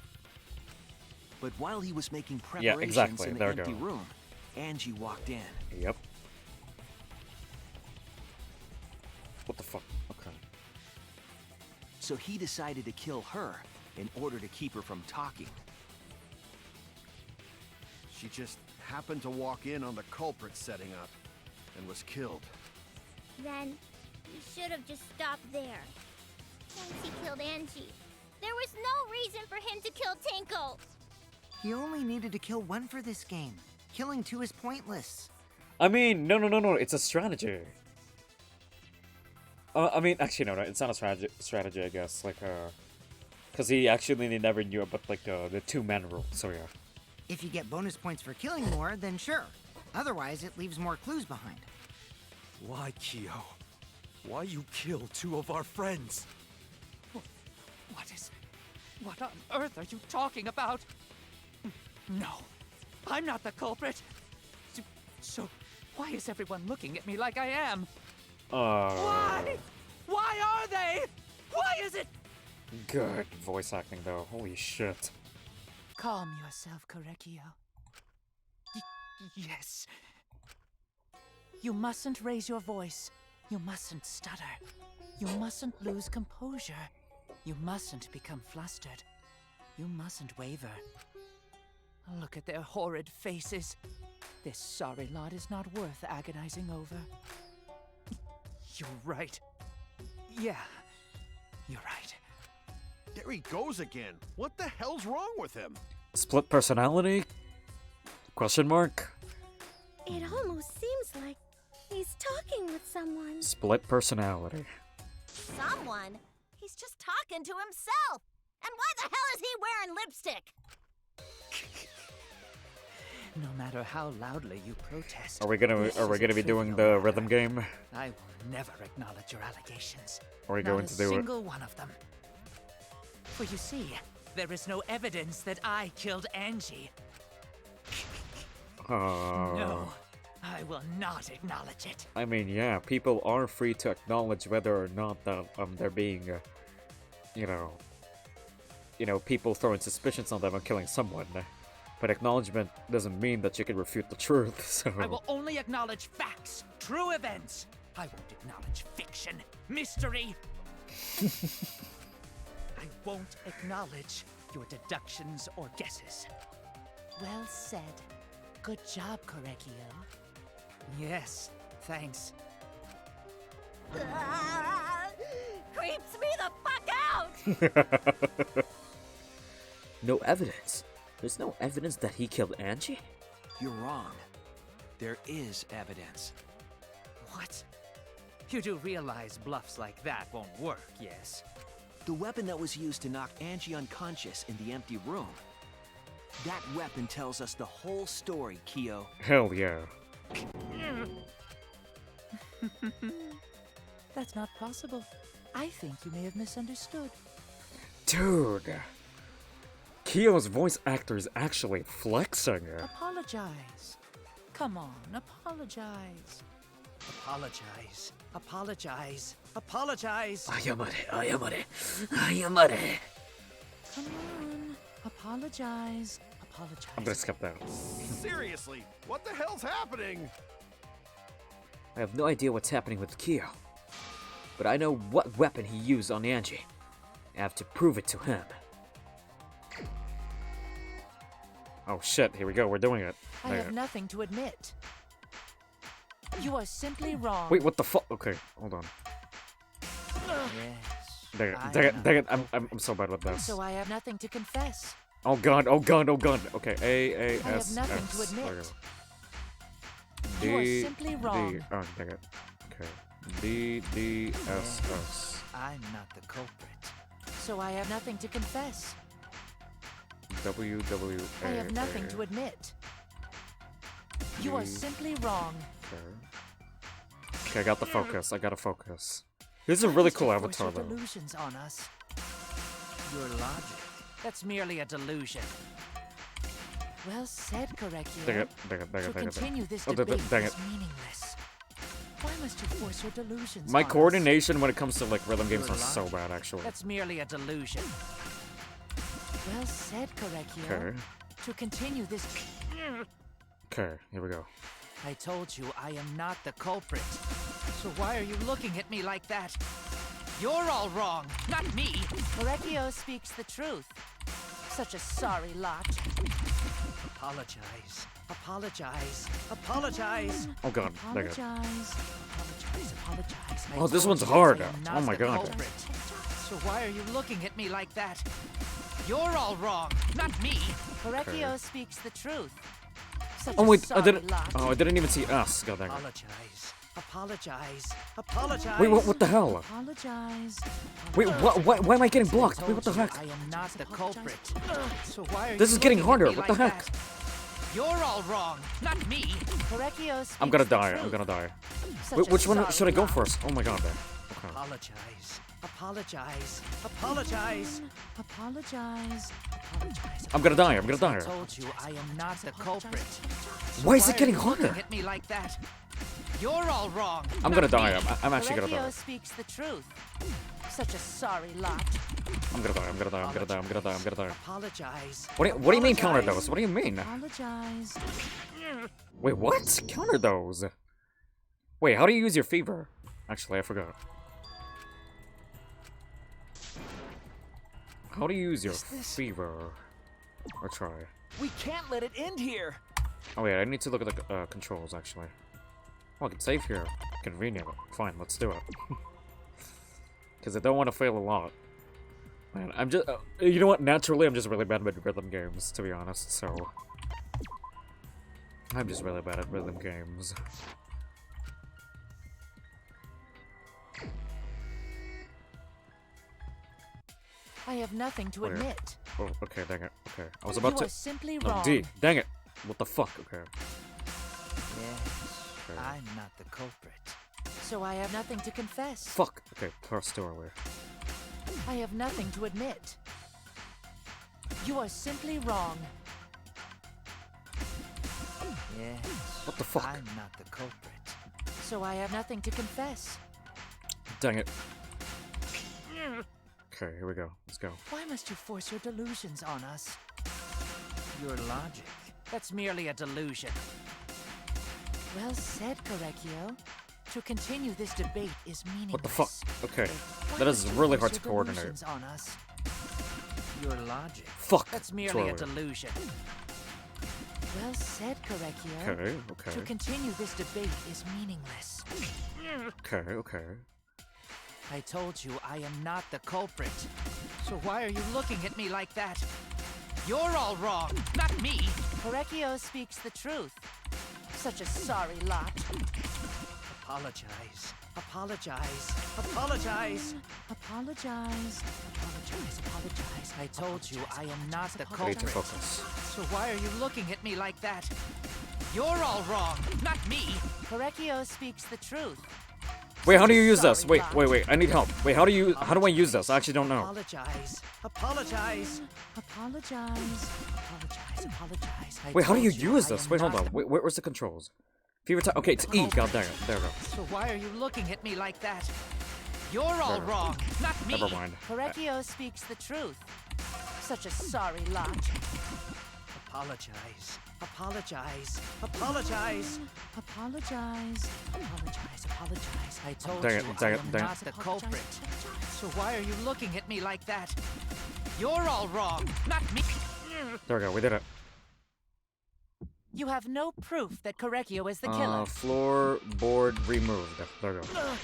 But while he was making preparations exactly. in the There we empty go. room, Angie walked in. Yep. What the fuck? Okay. So he decided to kill her in order to keep her from talking. She just happened to walk in on the culprit setting up and was killed. Then you should have just stopped there. Once he killed Angie, there was no reason for him to kill Tenko. He only needed to kill one for this game. Killing 2 is pointless. I mean, no. It's a strategy. I mean, actually, no. It's not a strategy, I guess. Like, because he actually never knew about like the 2-man rule. So yeah. If you get bonus points for killing more, then sure. Otherwise, it leaves more clues behind. Why, Kyo? Why you kill 2 of our friends? What on earth are you talking about? No, I'm not the culprit. So why is everyone looking at me like I am? Why? Why are they? Why is it? Good voice acting though. Holy shit. Calm yourself, Korekio. Yes. You mustn't raise your voice. You mustn't stutter. You mustn't lose composure. You mustn't become flustered. You mustn't waver. Look at their horrid faces. This sorry lot is not worth agonizing over. You're right. Yeah, You're right. There he goes again. What the hell's wrong with him? Split personality? Question mark? It almost seems like he's talking with someone. Split personality. Someone? He's just talking to himself. And why the hell is he wearing lipstick? No matter how loudly you protest, Are we gonna be doing the rhythm game? I will never acknowledge your allegations. Are we Not going a to do it? single one of them. For you see, there is no evidence that I killed Angie. No, I will not acknowledge it. I mean, yeah, people are free to acknowledge whether or not that they're being, you know, people throwing suspicions on them of killing someone. But acknowledgement doesn't mean that you can refute the truth. So I will only acknowledge facts, true events. I won't acknowledge fiction, mystery. I won't acknowledge your deductions or guesses. Well said. Good job, Correcchio. Yes, thanks. Creeps me the fuck out! No evidence. There's no evidence that he killed Angie? You're wrong. There is evidence. What? You do realize bluffs like that won't work, yes? The weapon that was used to knock Angie unconscious in the empty room. That weapon tells us the whole story, Kyo. hell yeah. That's not possible. I think you may have misunderstood. Dude. Kyo's voice actor is actually flexing. Apologize. Come on, apologize. Apologize. Apologize. Apologize. Ayamare. Come on. Apologize. Apologize. I'm gonna skip that. Seriously, what the hell's happening? I have no idea what's happening with Kyo. But I know what weapon he used on Angie. I have to prove it to him. Oh shit, here we go, we're doing it. I have nothing to admit. You are simply wrong. Wait, what the fuck? Okay, hold on. Yes. Dang it, I'm so bad with this. So I have nothing to confess. Oh god. Okay, A, I have S, nothing S. to admit. Okay. You are D, simply wrong. D, oh, dang it. Okay. D, D, S, S. I'm not the culprit. So I have nothing to confess. W, W, A, I have nothing A. to admit. You are D. simply wrong. Okay, I got the focus. I gotta focus. This is a really cool Force avatar, your though. delusions on us. Your logic. That's merely a delusion. Well said, Correcchio. Dang it. To continue this Oh, debate dang is it. meaningless. Why must you force your delusions My on us? coordination when it comes to, like, rhythm games Your are so logic. bad, actually. That's merely a delusion. Well said, Correcchio. Okay. To continue this... Okay, here we go. I told you I am not the culprit. So why are you looking at me like that? You're all wrong, not me. Correcchio speaks the truth. Such a sorry lot. Apologize. Apologize. Apologize. Oh god, dang it. Apologize. Apologize. I Oh, this told one's you hard. I am not Oh my the god. culprit. So why are you looking at me like that? You're all wrong, not me. Correcchio speaks the truth. Such Oh a wait, I sorry didn't. lot. Oh, I didn't even see us. God dang it. Apologize. Apologize. Apologize. Wait, what the hell? Apologize. Wait, why am I getting blocked? Wait, what the heck? I am not the culprit. So why are This you is getting looking at harder. me What the like heck? that? You're all wrong, not me. Correcchio speaks I'm gonna the die. truth. I'm gonna die. Such Wait, a which one sorry should I go lot. first? Oh my god, there. Okay. Apologize. Apologize. Apologize. Apologize. Apologize. I'm gonna die. I'm gonna I die. told you I am not the culprit. So Why is it are getting you harder? looking at me like that? You're all wrong. I'm gonna not die. me. I'm actually gonna Correcchio die. speaks the truth. Such a sorry lot. I'm gonna die. I'm gonna die. I'm gonna die. I'm gonna die. I'm gonna die. Apologize. What do you mean counter those? What do you mean? Apologize. Wait, what? Counter those? Wait, how do you use your fever? Actually, I forgot. How do you use your fever? Or try. We can't let it end here. Oh wait, I need to look at the controls actually. Oh, I can save here. Convenient. Fine, let's do it. Because I don't want to fail a lot. Man, I'm just... you know what? Naturally, I'm just really bad at rhythm games, to be honest, so... I'm just really bad at rhythm games. I have nothing to Where? admit. Oh, okay, dang it. Okay, I was about You to... are simply No, wrong. D, dang it. What the fuck? Okay. Yes, Okay. I'm not the culprit. So I have nothing to confess. Fuck. Okay, press too early. I have nothing to admit. You are simply wrong. Yes. What the fuck? I'm not the culprit. So I have nothing to confess. Dang it. Okay, here we go. Let's go. Why must you force your delusions on us? Your logic. That's merely a delusion. Well said, Correcchio. To continue this debate is meaningless. What the fuck? Okay. Why That is must you really force hard to your coordinate. delusions on us? Your logic. Fuck. That's merely a Totally. delusion. Well said, Correcchio. Okay, okay. To continue this debate is meaningless. Okay, okay. I told you I am not the culprit. So why are you looking at me like that? You're all wrong, not me. Correcchio speaks the truth. Such a sorry lot. Apologize. Apologize. Apologize. Apologize. Apologize. Apologize. I told you I am not the I need to culprit. focus. So why are you looking at me like that? You're all wrong, not me. Correcchio speaks the truth. Wait, how do you use this? Sorry, Wait, lot. I need help. Wait, how do I use this? I actually don't know. Apologize. Apologize. Apologize. Apologize. Apologize. I Wait, how do you told use I this? am Wait, hold not on. Wait, where's the controls? Fever time. Okay, it's E. God dang it. There we go. So why are you looking at me like that? You're all Never. wrong, not me. Never mind. Correcchio speaks the truth. Such a sorry lot. Apologize. Apologize. Apologize. Apologize. Apologize. Apologize. I told Dang it, you dang I it, am dang it. not the culprit. So why are you looking at me like that? You're all wrong, not me. There we go. We did it. You have no proof that Correcchio is the killer. Floorboard removed. There we go. Ugh.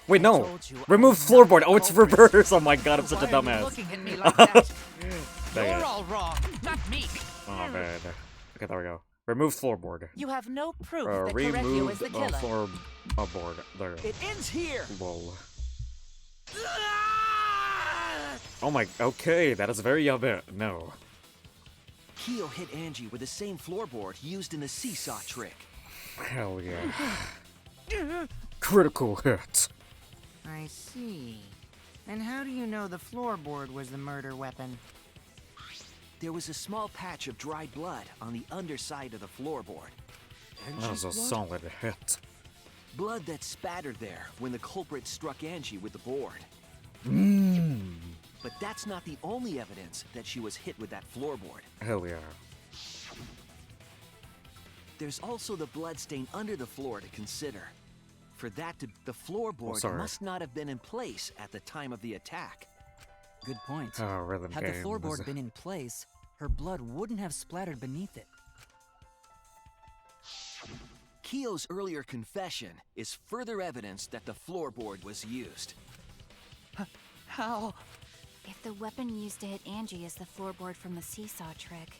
Wait, no. told you Remove I'm floorboard. not Oh, the it's culprit. reverse. Oh my god, I'm such a Why are you dumbass. looking at me like that? Dang You're it. all wrong, not me. Oh man. Okay, there we go. Remove floorboard. You have no proof that Correcchio is Removed the killer. floorboard. There we go. It ends here. Lol. Oh my. Okay, that is very no. Keo hit Angie with the same floorboard used in the seesaw trick. Hell yeah. Critical hit. I see. And how do you know the floorboard was the murder weapon? There was a small patch of dried blood on the underside of the floorboard. That was a solid hit. Blood that spattered there when the culprit struck Angie with the board. But that's not the only evidence that she was hit with that floorboard. Hell yeah. There's also the bloodstain under the floor to consider. For that to, the floorboard sorry. must not have been in place at the time of the attack. Good point. Oh, rhythm Had games. the floorboard been in place, her blood wouldn't have splattered beneath it. Keo's earlier confession is further evidence that the floorboard was used. How? If the weapon used to hit Angie is the floorboard from the seesaw trick,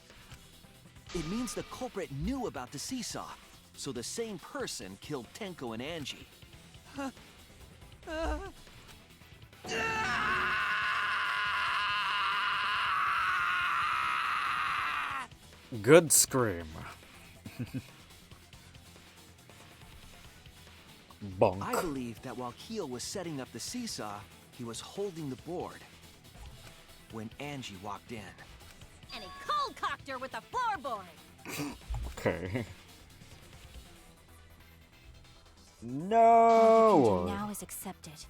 It means the culprit knew about the seesaw, so the same person killed Tenko and Angie. Good scream. Bonk. I believe that while Keo was setting up the seesaw, he was holding the board when Angie walked in. And he cold-cocked her with the floorboard. Okay. all you can No! do now is accept it.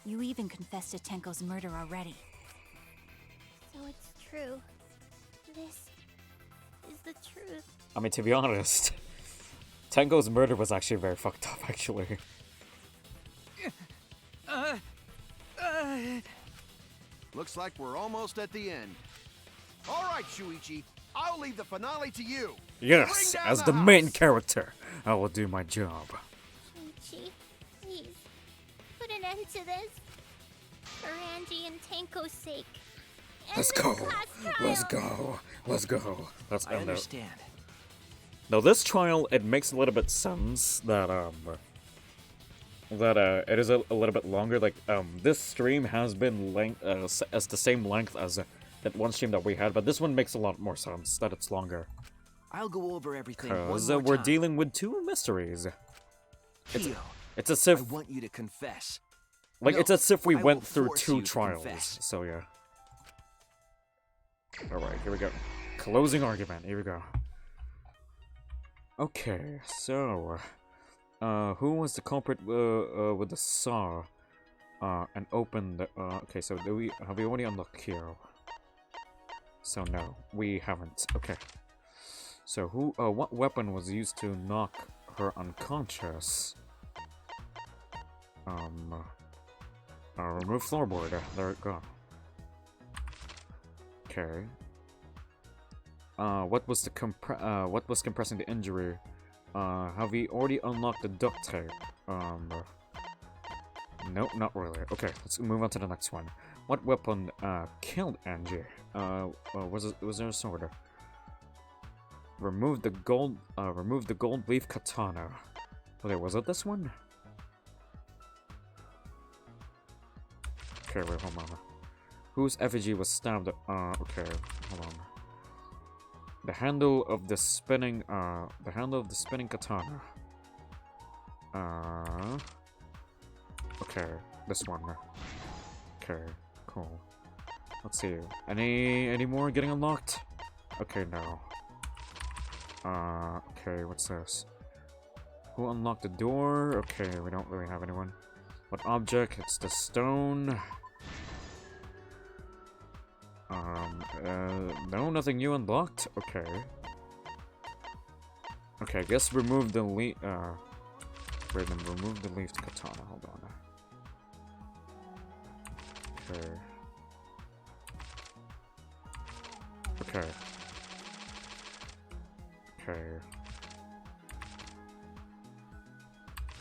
You even confessed to Tenko's murder already. So it's true. This is the truth. I mean, to be honest, Tenko's murder was actually very fucked up, actually. Looks like we're almost at the end. All right, Shuichi, I'll leave the finale to you. Yes, Bring down as the main character, I will do my job. Shuichi, please, put an end to this. For Angie and Tanko's sake. Let's go. Let's go. Let's go. Let's I end it. understand. Now this trial, it makes a little bit sense that it is a little bit longer. Like this stream has been as the same length as that one stream that we had, but this one makes a lot more sense that it's longer. I'll go over everything one Because more we're time. dealing with two mysteries. Kyo, It's as if I want you to confess. like No, it's as if we I went will through force two you to trials. confess. So yeah. All right, here we go. Closing argument. Here we go. Okay, so who was the culprit with the saw? And opened the, okay, so have we already unlocked Kyo? So no, we haven't. Okay. So what weapon was used to knock her unconscious? Remove floorboard. There it go. Okay. What was compressing the injury? Have we already unlocked the duct tape? No, not really. Okay, let's move on to the next one. What weapon killed Angie? Was there a sword? Remove the gold leaf katana. Okay, was it this one? Okay, wait, hold on. Whose effigy was stabbed? Okay, hold on. The handle of the spinning katana. Okay, this one. Okay, cool. Let's see. Any more getting unlocked? Okay, no. Okay, what's this? Who unlocked the door? Okay, we don't really have anyone. What object? It's the stone. No, nothing new unlocked? Okay. Okay, I guess remove the remove the leaf katana, hold on. Okay. Okay. Okay.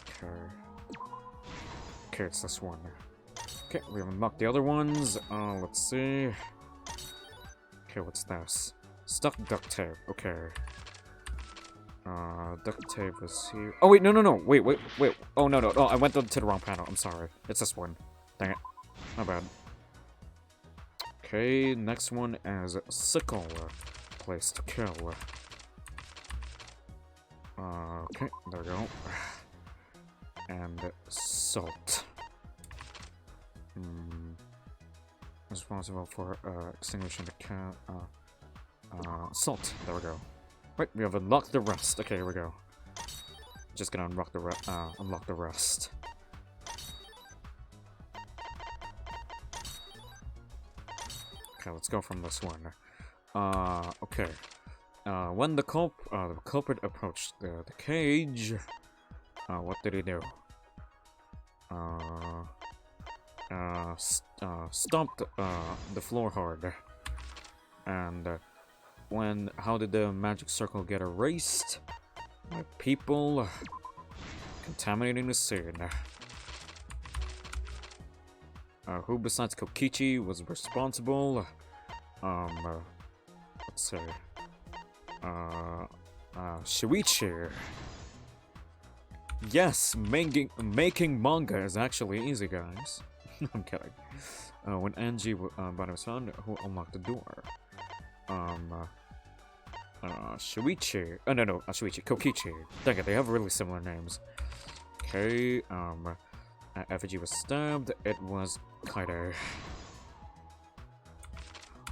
Okay. Okay, it's this one. Okay, we have unlocked the other ones. Let's see. Okay, what's this? Stuck duct tape. Okay. Duct tape is here. Oh wait, no. Wait. Oh no. Oh, I went to the wrong panel. I'm sorry. It's this one. Dang it. My bad. Okay, next one is sickle. Place to kill. Okay, there we go. And salt. Responsible for extinguishing the salt. There we go. Right, we have unlocked the rest. Okay, here we go. Just gonna unlock the rest. Okay, let's go from this one. Okay. When the culprit approached the cage, what did he do? Stomped the floor hard. And how did the magic circle get erased? By people contaminating the scene. Who besides Kokichi was responsible? Let's see. Shuichi. Yes, making manga is actually easy, guys. I'm kidding. When Angie bought his son, who unlocked the door? Shuichi. Oh, no, Shuichi. Kokichi. Dang it, they have really similar names. Okay, effigy was stabbed. It was Kaide.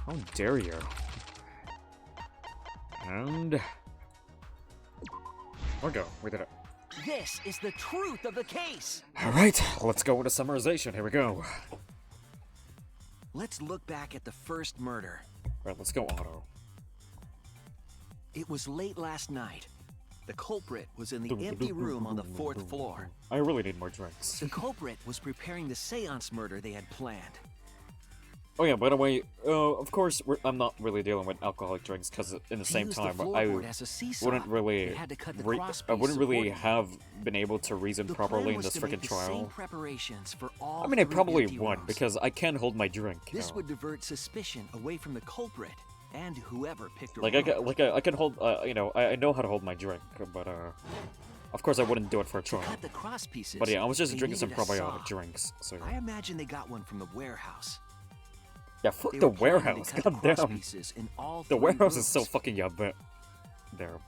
How dare you? And... There we go, we did it. This is the truth of the case! Alright, let's go with a summarization. Here we go. Let's look back at the first murder. Right, let's go auto. It was late last night. The culprit was in the empty room on the 4th floor. I really need more drinks. The culprit was preparing the seance murder they had planned. Oh yeah, by the way, of course, I'm not really dealing with alcoholic drinks because in the same time, I wouldn't really, I wouldn't really have been able to reason properly in this freaking trial. I mean, I probably would because I can hold my drink. This would divert suspicion away from the culprit and whoever picked her. I can hold, you know, I know how to hold my drink, but of course I wouldn't do it for a trial. Cut the cross pieces, but yeah, I was just drinking some needed a saw. probiotic drinks. So I imagine they got one from the warehouse. yeah, fuck the warehouse. God damn. The warehouse is so fucking yeah, but there.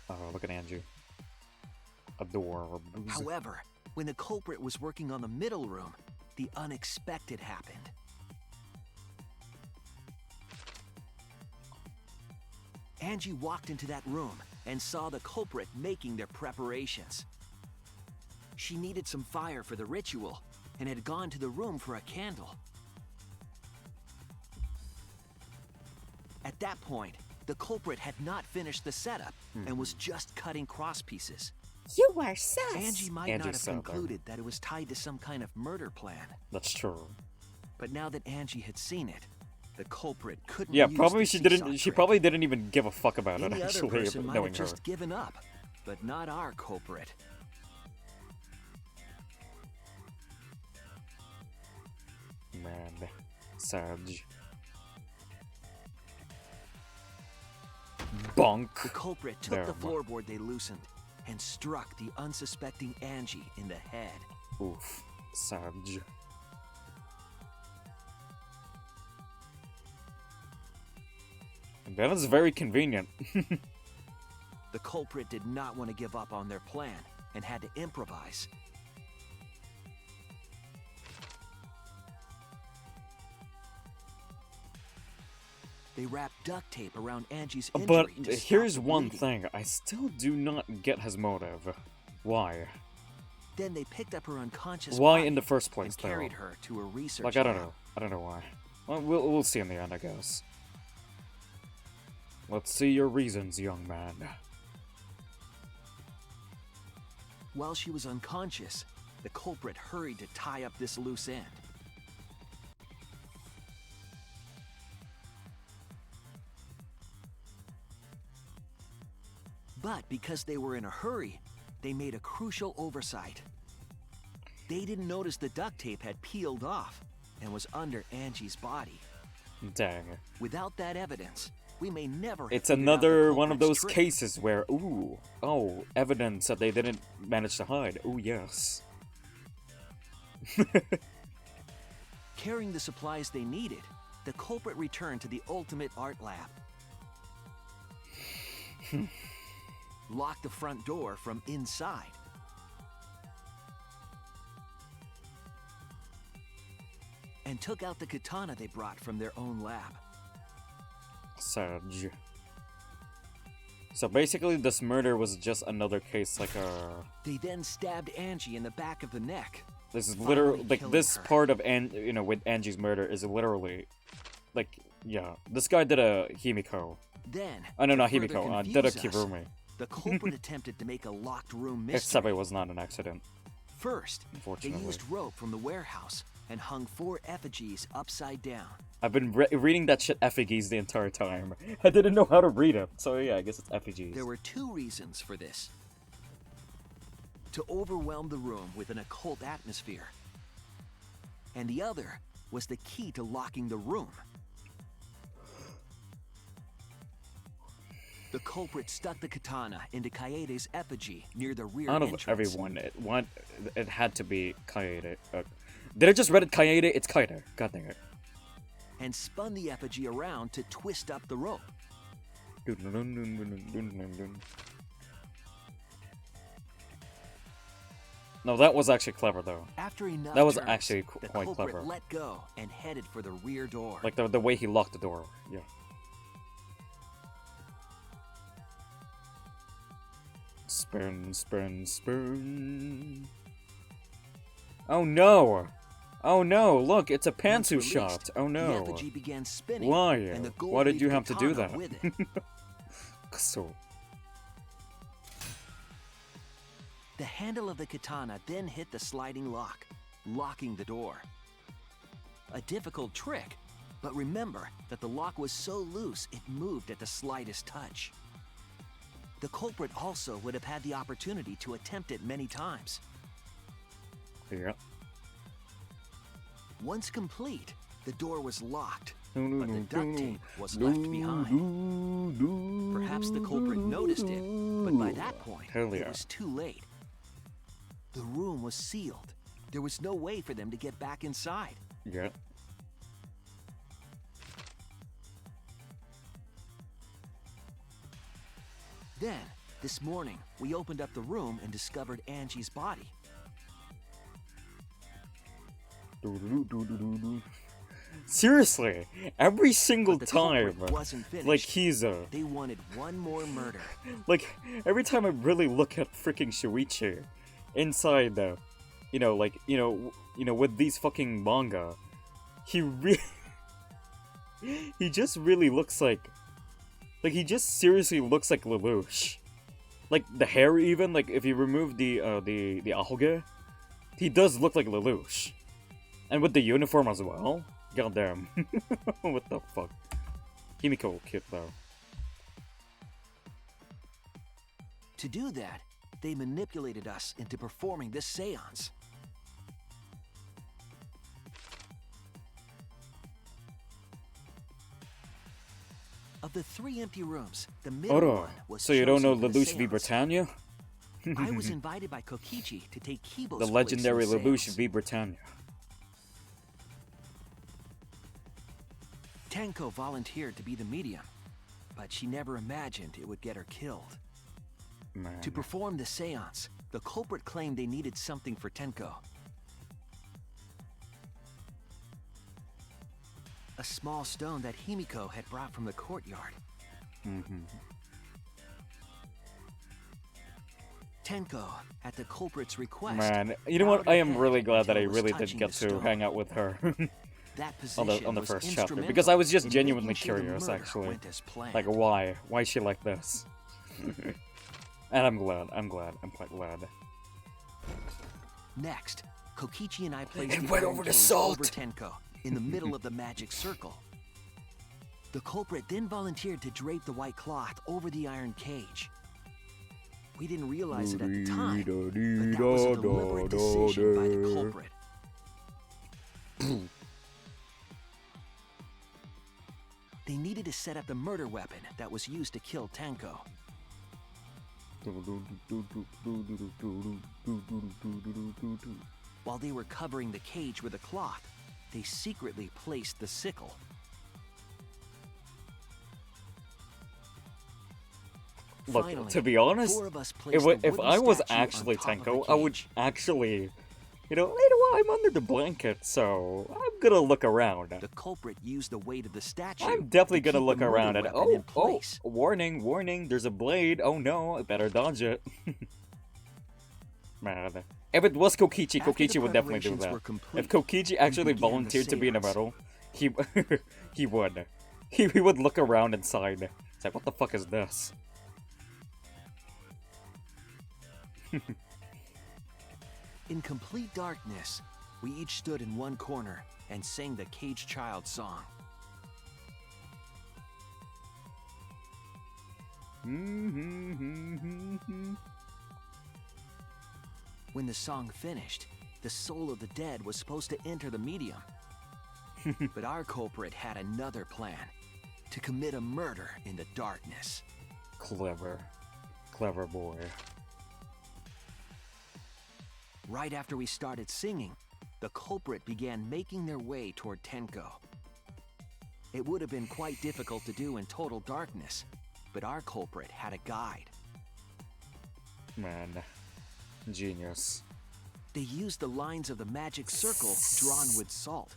Oh, look at Angie. Adore. However, when the culprit was working on the middle room, the unexpected happened. Angie walked into that room and saw the culprit making their preparations. She needed some fire for the ritual and had gone to the room for a candle. At that point, the culprit had not finished the setup and was just cutting cross pieces. You are sus. Angie might not have concluded that it was tied to some kind of murder plan. That's true. But now that Angie had seen it, the culprit couldn't. Yeah, use probably the she seesaw didn't. She trick. probably didn't even give a fuck about it. Any other Actually, person might knowing have her. just given up, but not our culprit. Man, Sag. Bonk. The culprit took There, the floorboard they loosened and struck the unsuspecting Angie in the head. Oof, Sag. That is very convenient. The culprit did not want to give up on their plan and had to improvise. They wrapped duct tape around Angie's injury But to stop here's the one bleeding. thing. I still do not get his motive. Why? Then they picked up her unconscious Why body in the first place, and though? carried her to a research Like, I don't lab. know. I don't know why. Well, we'll see in the end, I guess. Let's see your reasons, young man. While she was unconscious, the culprit hurried to tie up this loose end. But because they were in a hurry, they made a crucial oversight. They didn't notice the duct tape had peeled off and was under Angie's body. Dang. Without that evidence, we may never have It's figured out the another one of culprit's those trick. cases where, ooh, oh, evidence that they didn't manage to hide. Ooh, yes. Carrying the supplies they needed, the culprit returned to the ultimate art lab. Locked the front door from inside. And took out the katana they brought from their own lab. Sag. So basically, this murder was just another case like They then stabbed Angie in the back of the neck. This is finally literally like killing this her. part of with Angie's murder is literally like yeah. This guy did a Himiko. Then, Oh no, to not further Himiko. Did a confuse us, Kirumi. The culprit attempted to make a locked room Except mystery. it was not an accident. First, they Unfortunately. used rope from the warehouse and hung 4 effigies upside down. I've been reading that shit effigies the entire time. I didn't know how to read it, so yeah, I guess it's effigies. There were 2 reasons for this. To overwhelm the room with an occult atmosphere. And the other was the key to locking the room. The culprit stuck the katana into Kaede's effigy near the rear Out of entrance. everyone, it had to be Kaede. Did I just read it Kaede? It's Kaede. God dang it. And spun the effigy around to twist up the rope. No, that was actually clever though. After enough That was turns, actually the quite culprit clever. let go and headed for the rear door. Like the way he locked the door. Yeah. Spin, spin, spin. Oh no! Oh no! Look, it's a Once pantsu released, shot. Oh The no! effigy began spinning. Why? And the gold Why did leaf you have to do katana that? with it. So. The handle of the katana then hit the sliding lock, locking the door. a difficult trick. But remember that the lock was so loose it moved at the slightest touch. The culprit also would have had the opportunity to attempt it many times. Yeah. Once complete, the door was locked, but the duct tape was left behind. Perhaps the culprit noticed it, but by that point, it was too late. The room was sealed. There was no way for them to get back inside. Yeah. Then, this morning, we opened up the room and discovered Angie's body. Seriously, every single time, finished. like he's They wanted one more murder. Like every time I really look at freaking Shuichi inside the, with these fucking manga, he just really looks like he just seriously looks like Lelouch. Like the hair, even like if you remove the ahoge, he does look like Lelouch. And with the uniform as well? Goddamn. What the fuck? Himiko cute though. To do that, they manipulated us into performing this seance. Of the 3 empty rooms, the middle one was so you don't know chosen for the Lelouch v seance. Britannia? I was invited by Kokichi to take Kibo's The place legendary in the Lelouch seance. v Britannia. Tenko volunteered to be the medium, but she never imagined it would get her killed. Man. To perform the seance, the culprit claimed they needed something for Tenko. A small stone that Himiko had brought from the courtyard. Tenko, at the culprit's request... Man, you know what? I am really glad that I really did get to hang out with her. on the first chapter, because I was just genuinely curious, actually. Like, why? Why is she like this? And I'm quite glad. Next, Kokichi and I placed And the went iron over the cage salt. over Tenko, in the middle of the magic circle. The culprit then volunteered to drape the white cloth over the iron cage. We didn't realize it at the time, but that was a deliberate decision by the culprit. They needed to set up the murder weapon that was used to kill Tenko. While they were covering the cage with a cloth, they secretly placed the sickle. Look, Finally, to be honest, 4 of us placed the if wooden I was statue on actually top of the Tenko, I would cage. actually, I'm under the blanket, so I'm gonna look around. The culprit used the weight of the statue. I'm definitely to gonna keep look the murder around and weapon in place. warning, there's a blade. Oh no, I better dodge it. Man, if it was Kokichi, After the Kokichi would definitely do preparations that. were complete, If Kokichi actually began the volunteered to be in the seance. middle, he would. He would look around inside. It's like, what the fuck is this? In complete darkness, we each stood in one corner and sang the Cage Child song. When the song finished, the soul of the dead was supposed to enter the medium. But our culprit had another plan, to commit a murder in the darkness. Clever boy. Right after we started singing, the culprit began making their way toward Tenko. It would have been quite difficult to do in total darkness, but our culprit had a guide. Man, genius. They used the lines of the magic circle drawn with salt.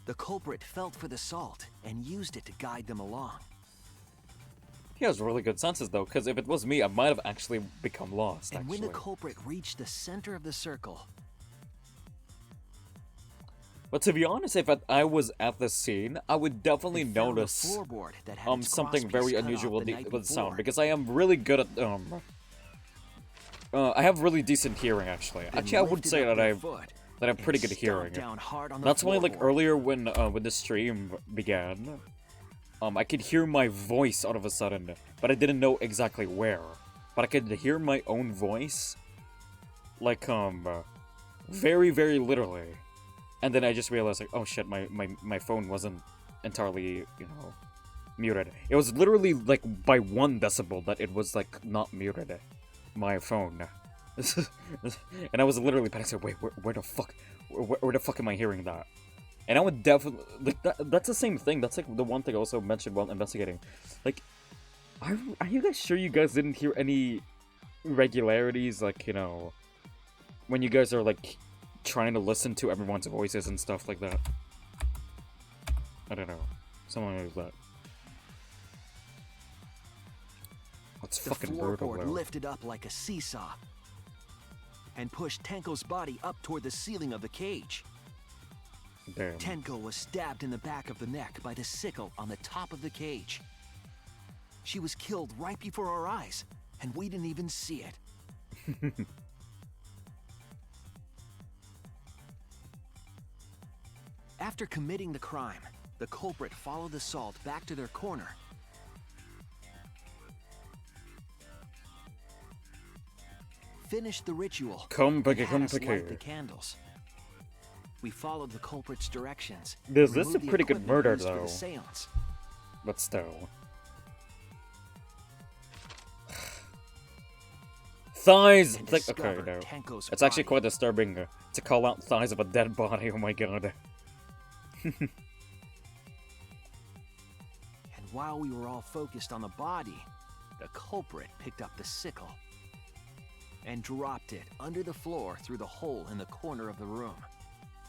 The culprit felt for the salt and used it to guide them along. He has really good senses though, because if it was me, I might have actually become lost. And when Actually, the culprit reached the center of the circle, but to be honest, if I was at the scene, I would definitely they found a notice floorboard that had its something very crosspiece cut unusual off with the the night with sound, before. because I am really good at I have really decent hearing actually. Then Actually, I would lifted say up that their I've foot that have pretty good hearing. That's why, like, earlier when the stream began, I could hear my voice all of a sudden, but I didn't know exactly where. But I could hear my own voice, like, very, very literally. And then I just realized, like, oh shit, my phone wasn't entirely, you know, muted. It was literally, like, by 1 decibel that it was, like, not muted. My phone. And I was literally panicking, wait, where the fuck am I hearing that? And I would definitely, like, that's the same thing. That's, like, the one thing I also mentioned while investigating. Like, are you guys sure you guys didn't hear any irregularities, like, you know, when you guys are, like, trying to listen to everyone's voices and stuff like that? I don't know. Someone knows that. That's fucking brutal, The floorboard though. lifted up like a seesaw and pushed Tenko's body up toward the ceiling of the cage. Damn. Tenko was stabbed in the back of the neck by the sickle on the top of the cage. She was killed right before our eyes, and we didn't even see it. After committing the crime, the culprit followed the salt back to their corner. Finished the ritual. Come and back, had us come back light here. the candles. We followed the culprit's directions. This is a removed the pretty good equipment murder, used for though. the seance. But still. Thighs! And Like, okay, discovered no. Tenko's It's actually body. quite disturbing to call out thighs of a dead body, oh my god. And while we were all focused on the body, the culprit picked up the sickle and dropped it under the floor through the hole in the corner of the room.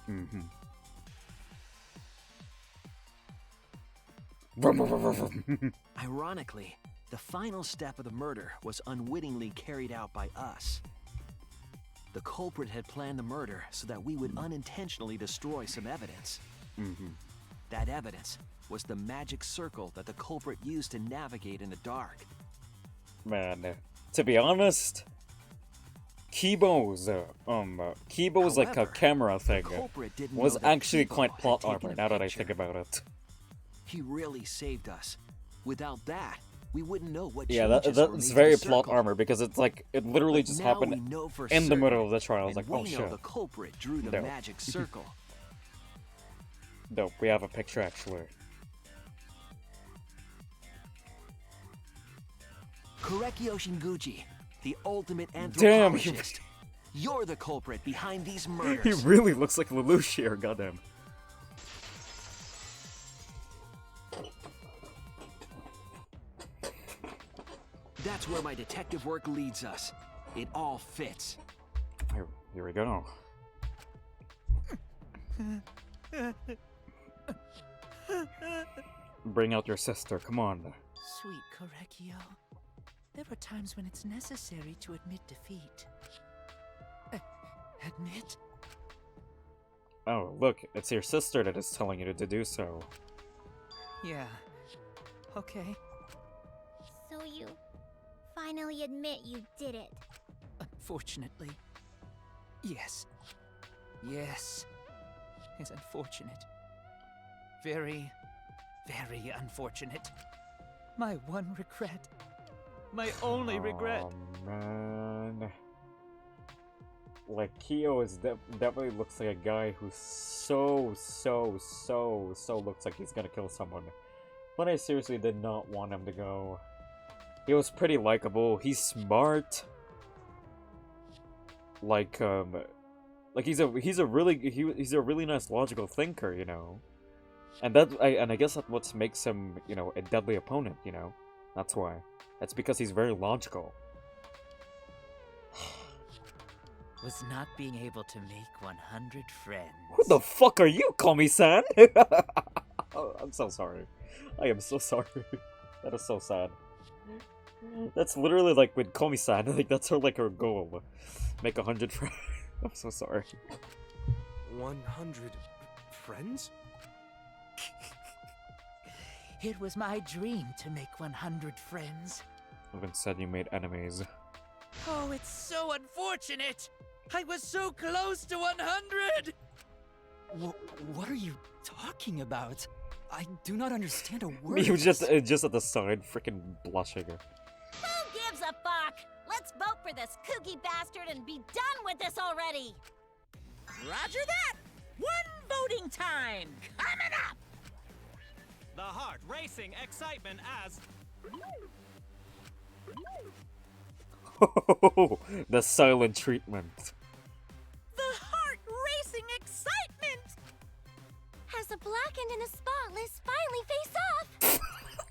Mm-hmm. Ironically, the final step of the murder was unwittingly carried out by us. The culprit had planned the murder so that we would unintentionally destroy some evidence. Mm-hmm. That evidence was the magic circle that the culprit used to navigate in the dark. Man, to be honest, Kibo's like a However, camera thing the culprit didn't was know that actually Kibo quite had plot taken armor, a now that I picture. think about it. He really saved us. Without that, we wouldn't know what Yeah, changes were that's made very to the plot circle. armor, because it's like, it literally But just now happened we know for in the middle certain, of the trial. I was and like, oh we know shit. the culprit drew the Dope. magic circle. Dope, we have a picture actually. Korekio Shinguchi, the ultimate Damn, anthropologist. You're the culprit behind these He murders. really looks like Lelouch here, goddamn. That's where my detective work leads us. It all fits. Here we go. Bring out your sister, come on. Sweet Korekio, there are times when it's necessary to admit defeat. Admit? Oh, look, it's your sister that is telling you to do so. Yeah. Okay. So you finally admit you did it. Unfortunately. Yes. Yes. It's unfortunate. Very, very unfortunate. My one regret. My only regret. Oh, man. Like, Kyo is definitely looks like a guy who so looks like he's gonna kill someone. But I seriously did not want him to go. He was pretty likable. He's smart. Like he's a really nice logical thinker, you know. And I guess that's what makes him, you know, a deadly opponent, you know. That's why. That's because he's very logical. Was not being able to make 100 friends. Who the fuck are you, Komi-san? Oh, I'm so sorry. I am so sorry. That is so sad. That's literally like with Komi-san. Like that's her goal. Make 100 friends. I'm so sorry. 100 friends? It was my dream to make 100 friends. Even said you made enemies. Oh, it's so unfortunate! I was so close to 100! What are you talking about? I do not understand a word. Me of was just this. just at the side, freaking blushing. Who gives a fuck? Let's vote for this kooky bastard and be done with this already! Roger that! One voting time coming up! The heart racing excitement as The silent treatment. The heart racing excitement! As the blackened and the spotless finally face off!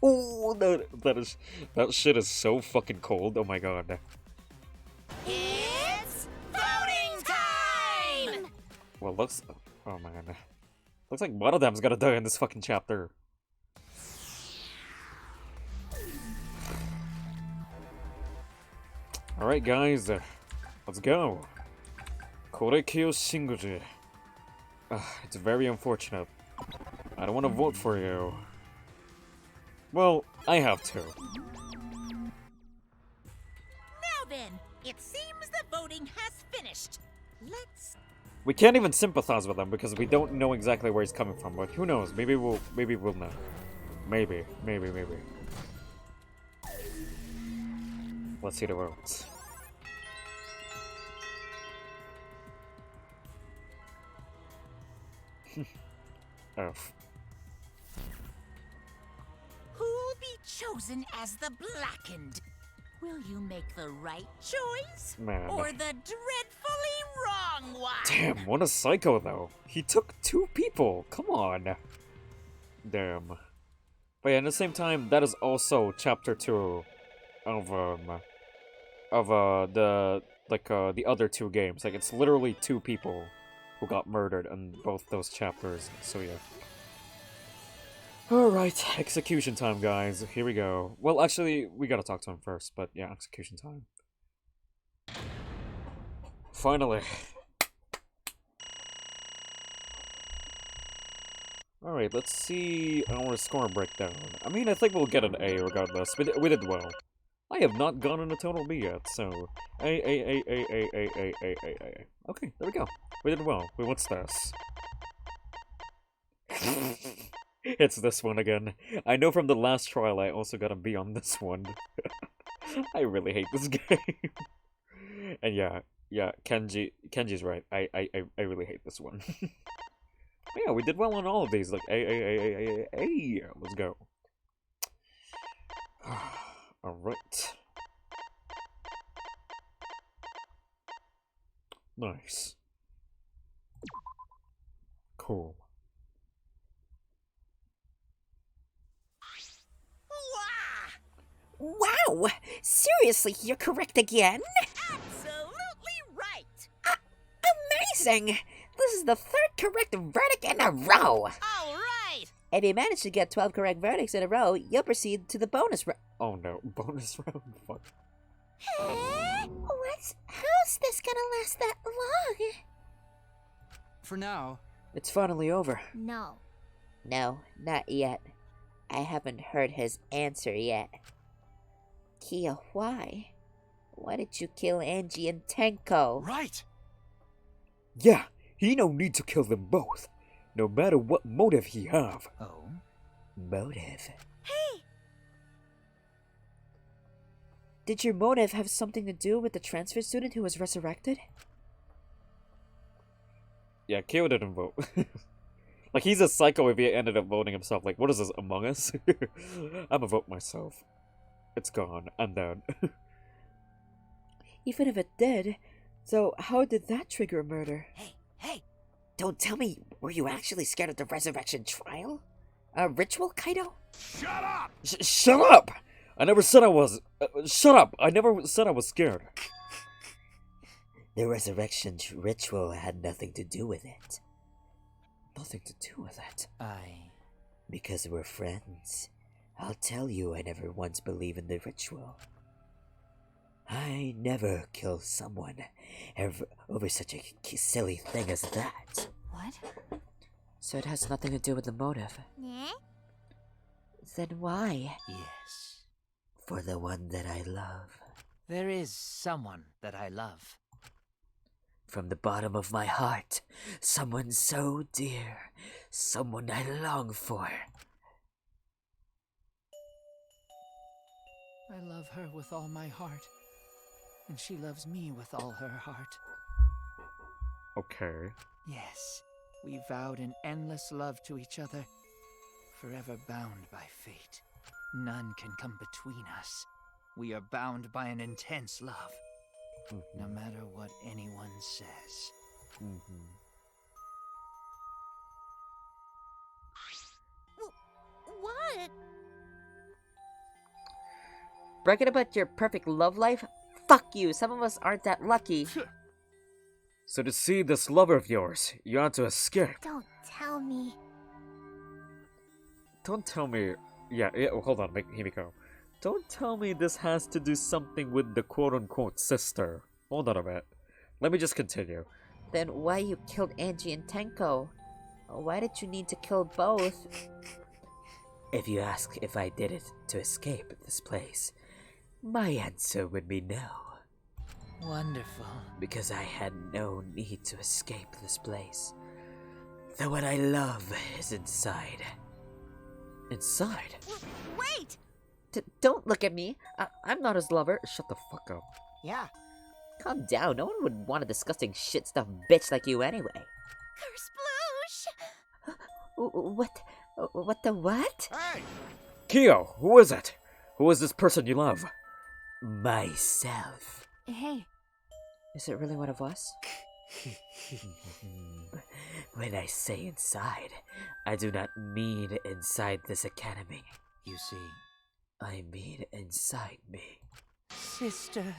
Oh, that shit is so fucking cold. Oh my god. It's voting time! Well, looks. Oh man. Looks like one of them's gonna die in this fucking chapter. Alright, guys. Let's go. Korekyo Shinguji. It's very unfortunate. I don't want to vote for you. Well, I have to. Now then, it seems the voting has finished. Let's... We can't even sympathize with him because we don't know exactly where he's coming from, but who knows? Maybe we'll know. Maybe. Let's see the votes. F. Who'll be chosen as the blackened? Will you make the right choice? Man. Or the dreadfully wrong one? Damn, what a psycho though. He took 2 people. Come on. Damn. But yeah, at the same time, that is also chapter 2 of the other 2 games. Like, it's literally 2 people who got murdered in both those chapters. So yeah. Alright, execution time, guys. Here we go. Well, actually, we gotta talk to him first, but yeah, execution time. Finally. Alright, let's see our score breakdown. I mean, I think we'll get an A regardless. We did well. I have not gotten a total B yet, so... A. Okay, there we go. We did well. What's this? It's this one again. I know from the last trial I also got a B on this one. I really hate this game. And yeah, Kenji's right. I really hate this one. Yeah, we did well on all of these. Like, A. Let's go. Alright. Nice. Cool. Wow! Seriously, you're correct again? Absolutely right! Amazing! This is the 3rd correct verdict in a row! All right! If you manage to get 12 correct verdicts in a row, you'll proceed to the bonus round. Oh no, bonus round? Fuck. How's this gonna last that long? For now. It's finally over. No. No, not yet. I haven't heard his answer yet. Kia, why? Why did you kill Angie and Tenko? Right! Yeah, he no need to kill them both, no matter what motive he have. Oh? Motive? Hey! Did your motive have something to do with the transfer student who was resurrected? Yeah, Kyo didn't vote. Like, he's a psycho if he ended up voting himself. Like, what is this, Among Us? I'ma vote myself. It's gone. I'm down. Even if it did, so how did that trigger a murder? Hey! Don't tell me, were you actually scared of the resurrection trial? A ritual, Kaido? Shut up! Shut up! I never said I was... shut up! I never said I was scared. The resurrection ritual had nothing to do with it. Nothing to do with it? Because we're friends. I'll tell you I never once believed in the ritual. I never kill someone over such a silly thing as that. What? So it has nothing to do with the motive. Yeah? Then why? Yes. For the one that I love. There is someone that I love. From the bottom of my heart, someone so dear, someone I long for. I love her with all my heart, and she loves me with all her heart. Okay. Yes, we vowed an endless love to each other, forever bound by fate. None can come between us. We are bound by an intense love, no matter what anyone says. What? Bragging about your perfect love life? Fuck you, some of us aren't that lucky. So to see this lover of yours, you want to escape. Don't tell me. Don't tell me... Yeah, hold on, Himiko. Don't tell me this has to do something with the quote-unquote sister. Hold on a minute. Let me just continue. Then why you killed Angie and Tenko? Why did you need to kill both? If you ask if I did it to escape this place, my answer would be no. Wonderful. Because I had no need to escape this place. The one I love is inside. Inside? Wait! Don't look at me. I'm not his lover. Shut the fuck up. Yeah. Calm down. No one would want a disgusting shit stuff bitch like you anyway. Kersploosh! What the what? Hey! Kyo, who is it? Who is this person you love? Myself. Hey. Is it really one of us? When I say inside, I do not mean inside this academy. You see, I mean inside me. sister.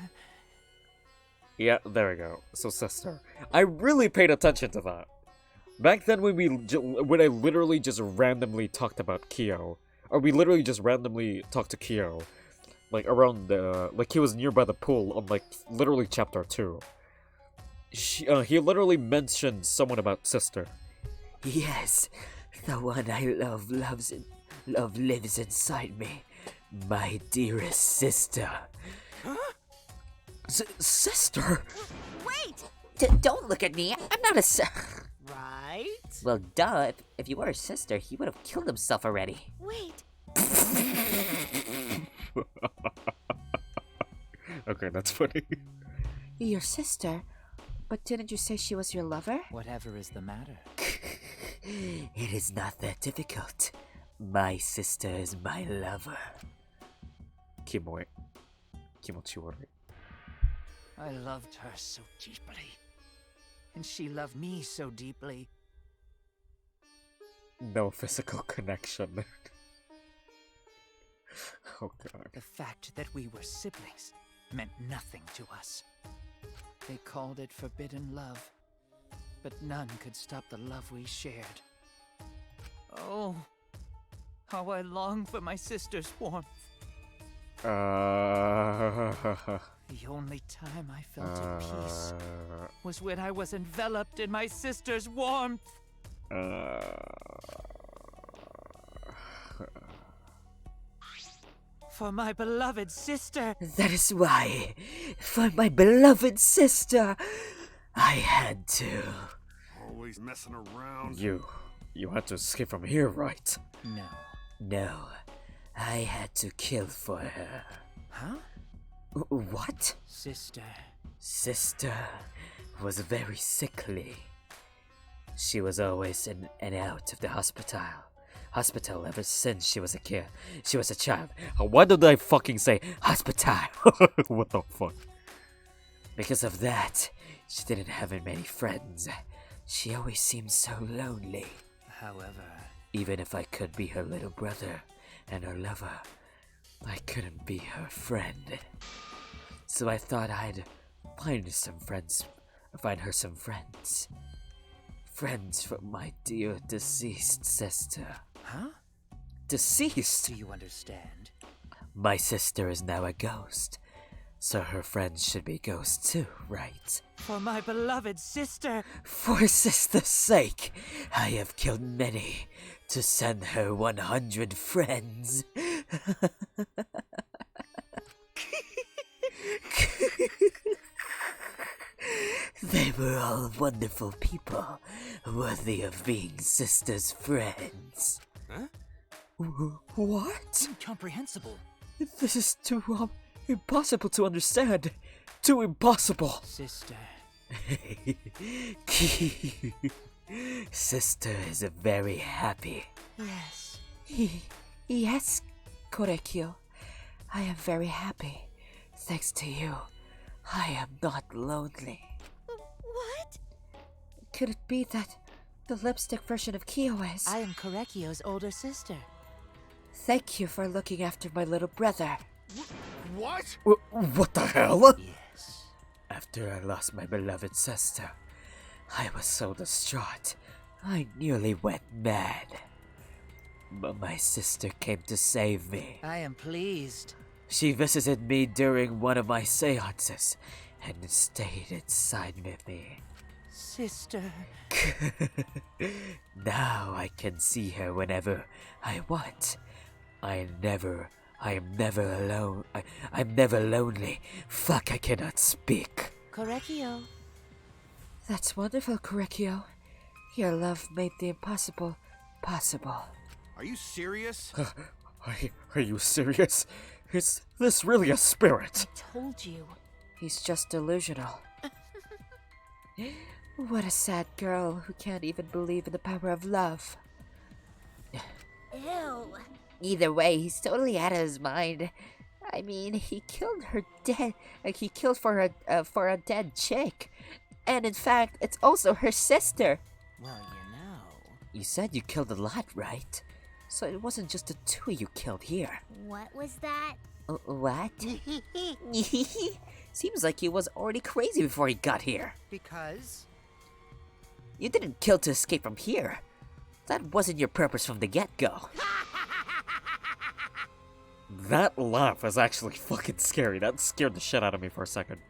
Yeah, there we go. So sister. I really paid attention to that. Back then when I literally just randomly talked about Kyo, or we literally just randomly talked to Kyo, like around the, like he was nearby the pool on like literally chapter 2. He literally mentioned someone about sister. Yes, the one I love lives inside me. My dearest sister. Huh? Sister? Wait! Don't look at me. I'm not a Right? Well, duh. If you were a sister, he would have killed himself already. Wait. Okay, that's funny. Your sister? But didn't you say she was your lover? Whatever is the matter? It is not that difficult. My sister is my lover. Kimoe. Kimochiwari. I loved her so deeply. And she loved me so deeply. No physical connection. Oh god. The fact that we were siblings meant nothing to us. They called it forbidden love, but none could stop the love we shared. Oh, how I long for my sister's warmth. The only time I felt at peace was when I was enveloped in my sister's warmth. For my beloved sister. That is why, for my beloved sister, I had to. Always messing around. You had to escape from here, right? No, I had to kill for her. Huh? What? Sister was very sickly. She was always in and out of the hospital ever since she was a kid. She was a child. Why did I fucking say hospital? What the fuck? Because of that, she didn't have many friends. She always seemed so lonely. However, even if I could be her little brother and her lover, I couldn't be her friend. So I thought I'd find her some friends. Friends for my dear deceased sister. Huh? Deceased? Do you understand? My sister is now a ghost, so her friends should be ghosts too, right? For my beloved sister! For sister's sake, I have killed many to send her 100 friends. They were all wonderful people, worthy of being sisters' friends. Huh? What? Incomprehensible. This is too, impossible to understand. Too impossible. Sister. Sister is very happy. Yes. Yes, Korekyo. I am very happy. Thanks to you, I am not lonely. What? Could it be that the lipstick version of Kyo is? I am Korekyo's older sister. Thank you for looking after my little brother. What? What the hell? Yes. After I lost my beloved sister, I was so distraught, I nearly went mad. But my sister came to save me. I am pleased. She visited me during one of my seances and stayed inside with me. Sister. Now I can see her whenever I want. I am never alone. I'm never lonely. Fuck, I cannot speak. Korekyo. That's wonderful, Korekyo. Your love made the impossible possible. Are you serious? Are you serious? Is this really a spirit? I told you. He's just delusional. What a sad girl who can't even believe in the power of love. Ew. Either way, he's totally out of his mind. I mean, he killed her dead. Like, he killed for a dead chick. And in fact, it's also her sister. Well, you know. You said you killed a lot, right? So it wasn't just the two you killed here. What was that? What? Seems like he was already crazy before he got here. Because? You didn't kill to escape from here. That wasn't your purpose from the get-go. That laugh is actually fucking scary. That scared the shit out of me for a second.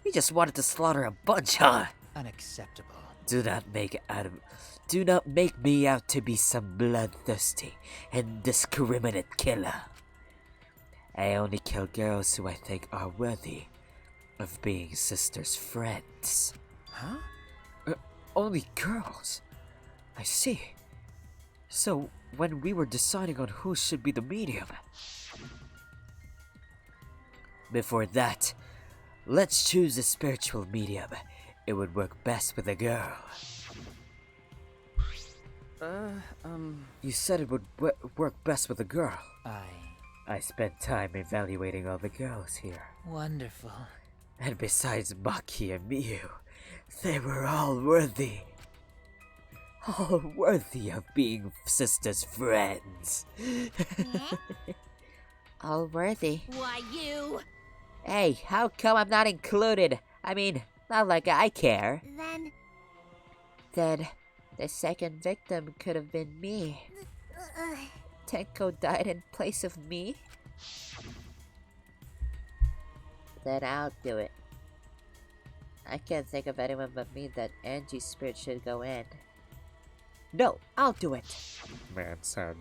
You just wanted to slaughter a bunch, huh? Unacceptable. Do not make me out to be some bloodthirsty and indiscriminate killer. I only kill girls who I think are worthy of being sisters' friends. Huh? Only girls? I see. So, when we were deciding on who should be the medium, before that, let's choose a spiritual medium. It would work best with a girl. You said it would work best with a girl. I spent time evaluating all the girls here. Wonderful. And besides Maki and Miyu, they were all worthy. All worthy of being sisters' friends. All worthy. Why, you? Hey, how come I'm not included? I mean, not like I care. Then, the second victim could have been me. Tenko died in place of me? Then I'll do it. I can't think of anyone but me that Angie's spirit should go in. No, I'll do it. Man, Sag.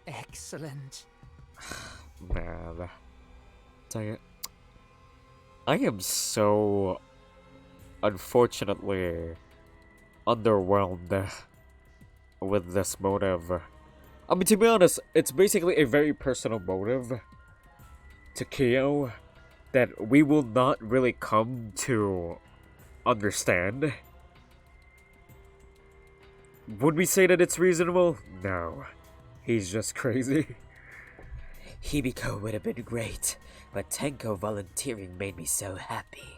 Excellent. Man. Dang it. I am so unfortunately underwhelmed with this motive. I mean, to be honest, it's basically a very personal motive to Kyo that we will not really come to understand. Would we say that it's reasonable? No. He's just crazy. Himiko would have been great, but Tenko volunteering made me so happy.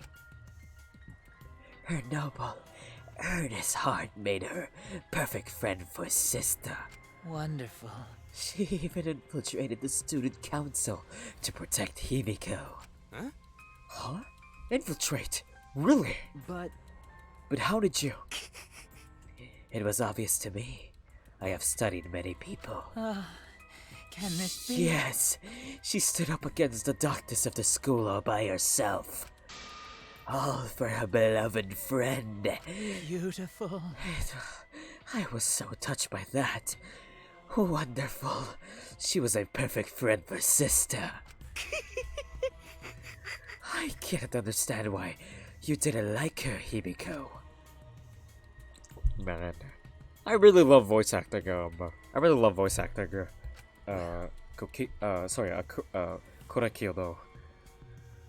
Her noble, earnest heart made her perfect friend for sister. Wonderful. She even infiltrated the student council to protect Himiko. Huh? Huh? Infiltrate? Really? But how did you? It was obvious to me. I have studied many people. Can this be? Yes, she stood up against the darkness of the school all by herself. All for her beloved friend. Beautiful. I was so touched by that. Wonderful. She was a perfect friend for sister. I can't understand why You didn't like her, Himiko. Man, I really love voice acting. I really love voice acting. Korekio though.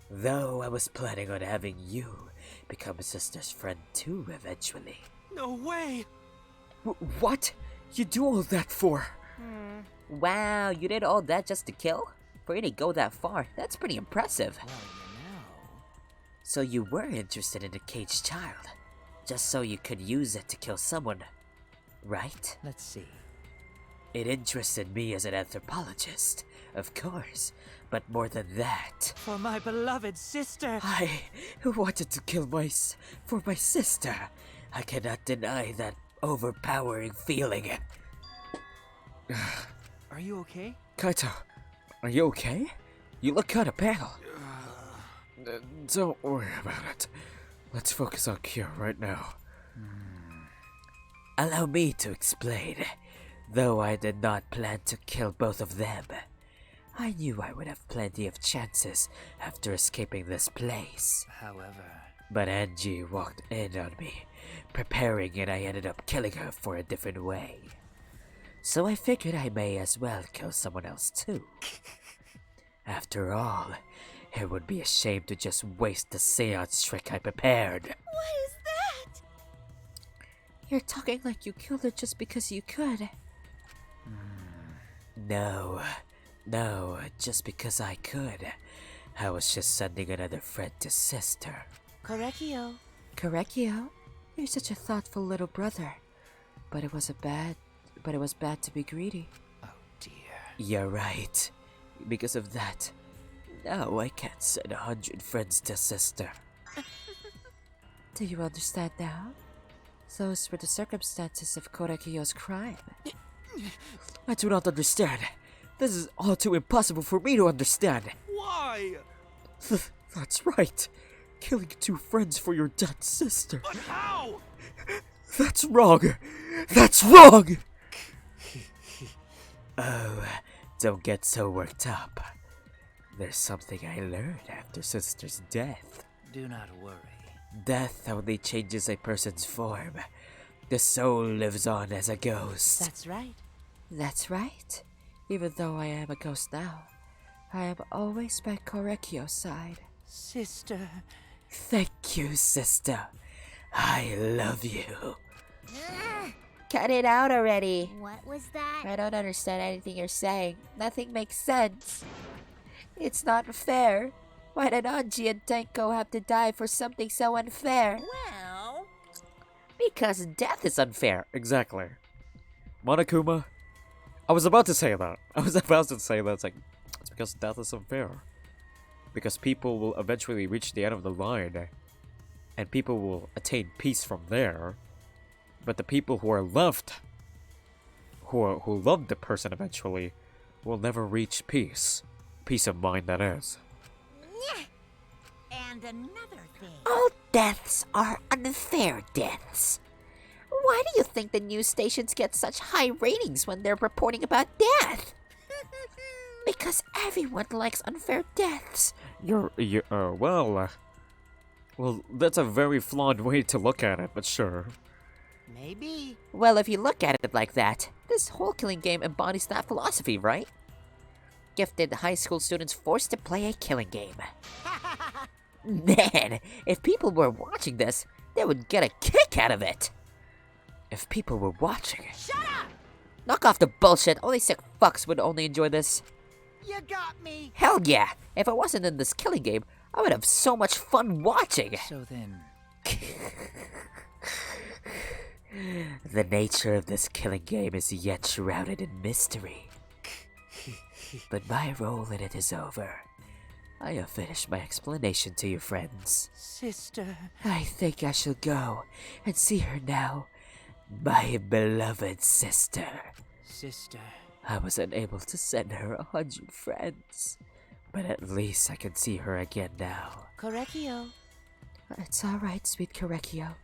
Though I was planning on having you become sister's friend too eventually. No way! What? You do all that for? Wow, you did all that just to kill? For you to go that far, that's pretty impressive. Well, So you were interested in a caged child, just so you could use it to kill someone, right? let's see. It interested me as an anthropologist, of course, but more than that, For my beloved sister! I wanted to kill for my sister. I cannot deny that overpowering feeling. Are you okay? Kaito, are you okay? You look kinda pale. Don't worry about it. Let's focus on Kyo right now. Allow me to explain. Though I did not plan to kill both of them, I knew I would have plenty of chances after escaping this place. However, But Angie walked in on me, preparing, and I ended up killing her for a different way. So I figured I may as well kill someone else too. After all, it would be a shame to just waste the seance trick I prepared. What is that? You're talking like you killed her just because you could. No, just because I could. I was just sending another friend to sister. Korekio, you're such a thoughtful little brother. But it was bad to be greedy. oh dear. You're right. Because of that, now I can't send 100 friends to sister. Do you understand now? Those were the circumstances of Korekio's crime. I do not understand. This is all too impossible for me to understand. Why? That's right. Killing 2 friends for your dead sister. But how? That's wrong. That's wrong! Oh, don't get so worked up. There's something I learned after sister's death. Do not worry. Death only changes a person's form. The soul lives on as a ghost. That's right. That's right. Even though I am a ghost now, I am always by Korekio's side. Sister. Thank you, sister. I love you. Cut it out already. What was that? I don't understand anything you're saying. Nothing makes sense. It's not fair. Why did Anji and Tenko have to die for something so unfair? Well, Because death is unfair. Exactly. Monokuma, I was about to say that. It's like, it's because death is unfair. Because people will eventually reach the end of the line, and people will attain peace from there. But the people who are left, who love the person eventually, will never reach peace. Peace of mind, that is. and another thing. All deaths are unfair deaths. Why do you think the news stations get such high ratings when they're reporting about death? Because everyone likes unfair deaths. Well, that's a very flawed way to look at it, but sure. Maybe. Well, if you look at it like that, this whole killing game embodies that philosophy, right? Gifted high school students forced to play a killing game. Man, if people were watching this, they would get a kick out of it. If people were watching. Shut up! Knock off the bullshit. Only sick fucks would only enjoy this. You got me. Hell yeah! If I wasn't in this killing game, I would have so much fun watching. So then, The nature of this killing game is yet shrouded in mystery. But my role in it is over. I have finished my explanation to you, friends. Sister. I think I shall go and see her now. My beloved sister. sister. I was unable to send her 100 friends, but at least I can see her again now. Korekio. It's alright, sweet Korekio.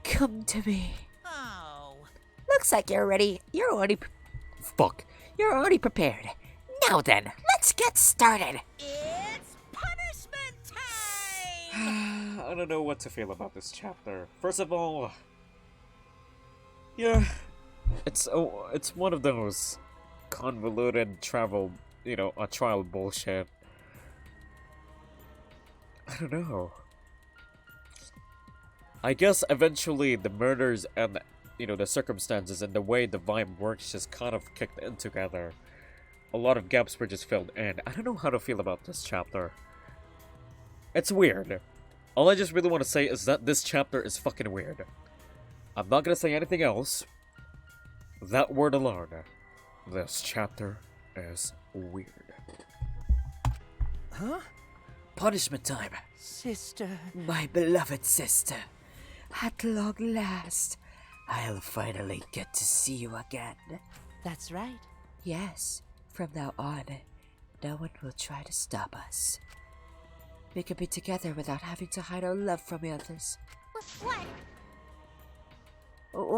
Come to me. Oh. Looks like you're already Fuck. You're already prepared. Now then, let's get started. It's punishment time! I don't know what to feel about this chapter. First of all, yeah, it's one of those convoluted travel, a trial bullshit. I don't know. I guess eventually the murders and, the circumstances and the way the vibe works just kind of kicked in together. A lot of gaps were just filled in. I don't know how to feel about this chapter. It's weird. All I just really want to say is that this chapter is fucking weird. I'm not gonna say anything else. That word alone. This chapter is weird. Huh? Punishment time. Sister. My beloved sister. At long last, I'll finally get to see you again. That's right. Yes, from now on, no one will try to stop us. We can be together without having to hide our love from others. What?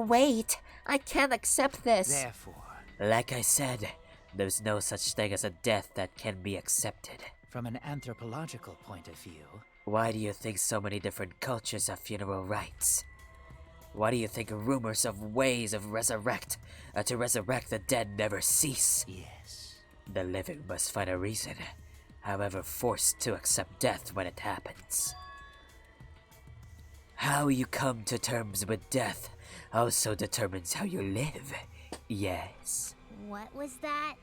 Wait, I can't accept this. Therefore, like I said, there's no such thing as a death that can be accepted. From an anthropological point of view, why do you think so many different cultures have funeral rites? Why do you think rumors of ways of to resurrect the dead never cease? Yes. The living must find a reason, however forced to accept death when it happens. How you come to terms with death also determines how you live. Yes. What was that?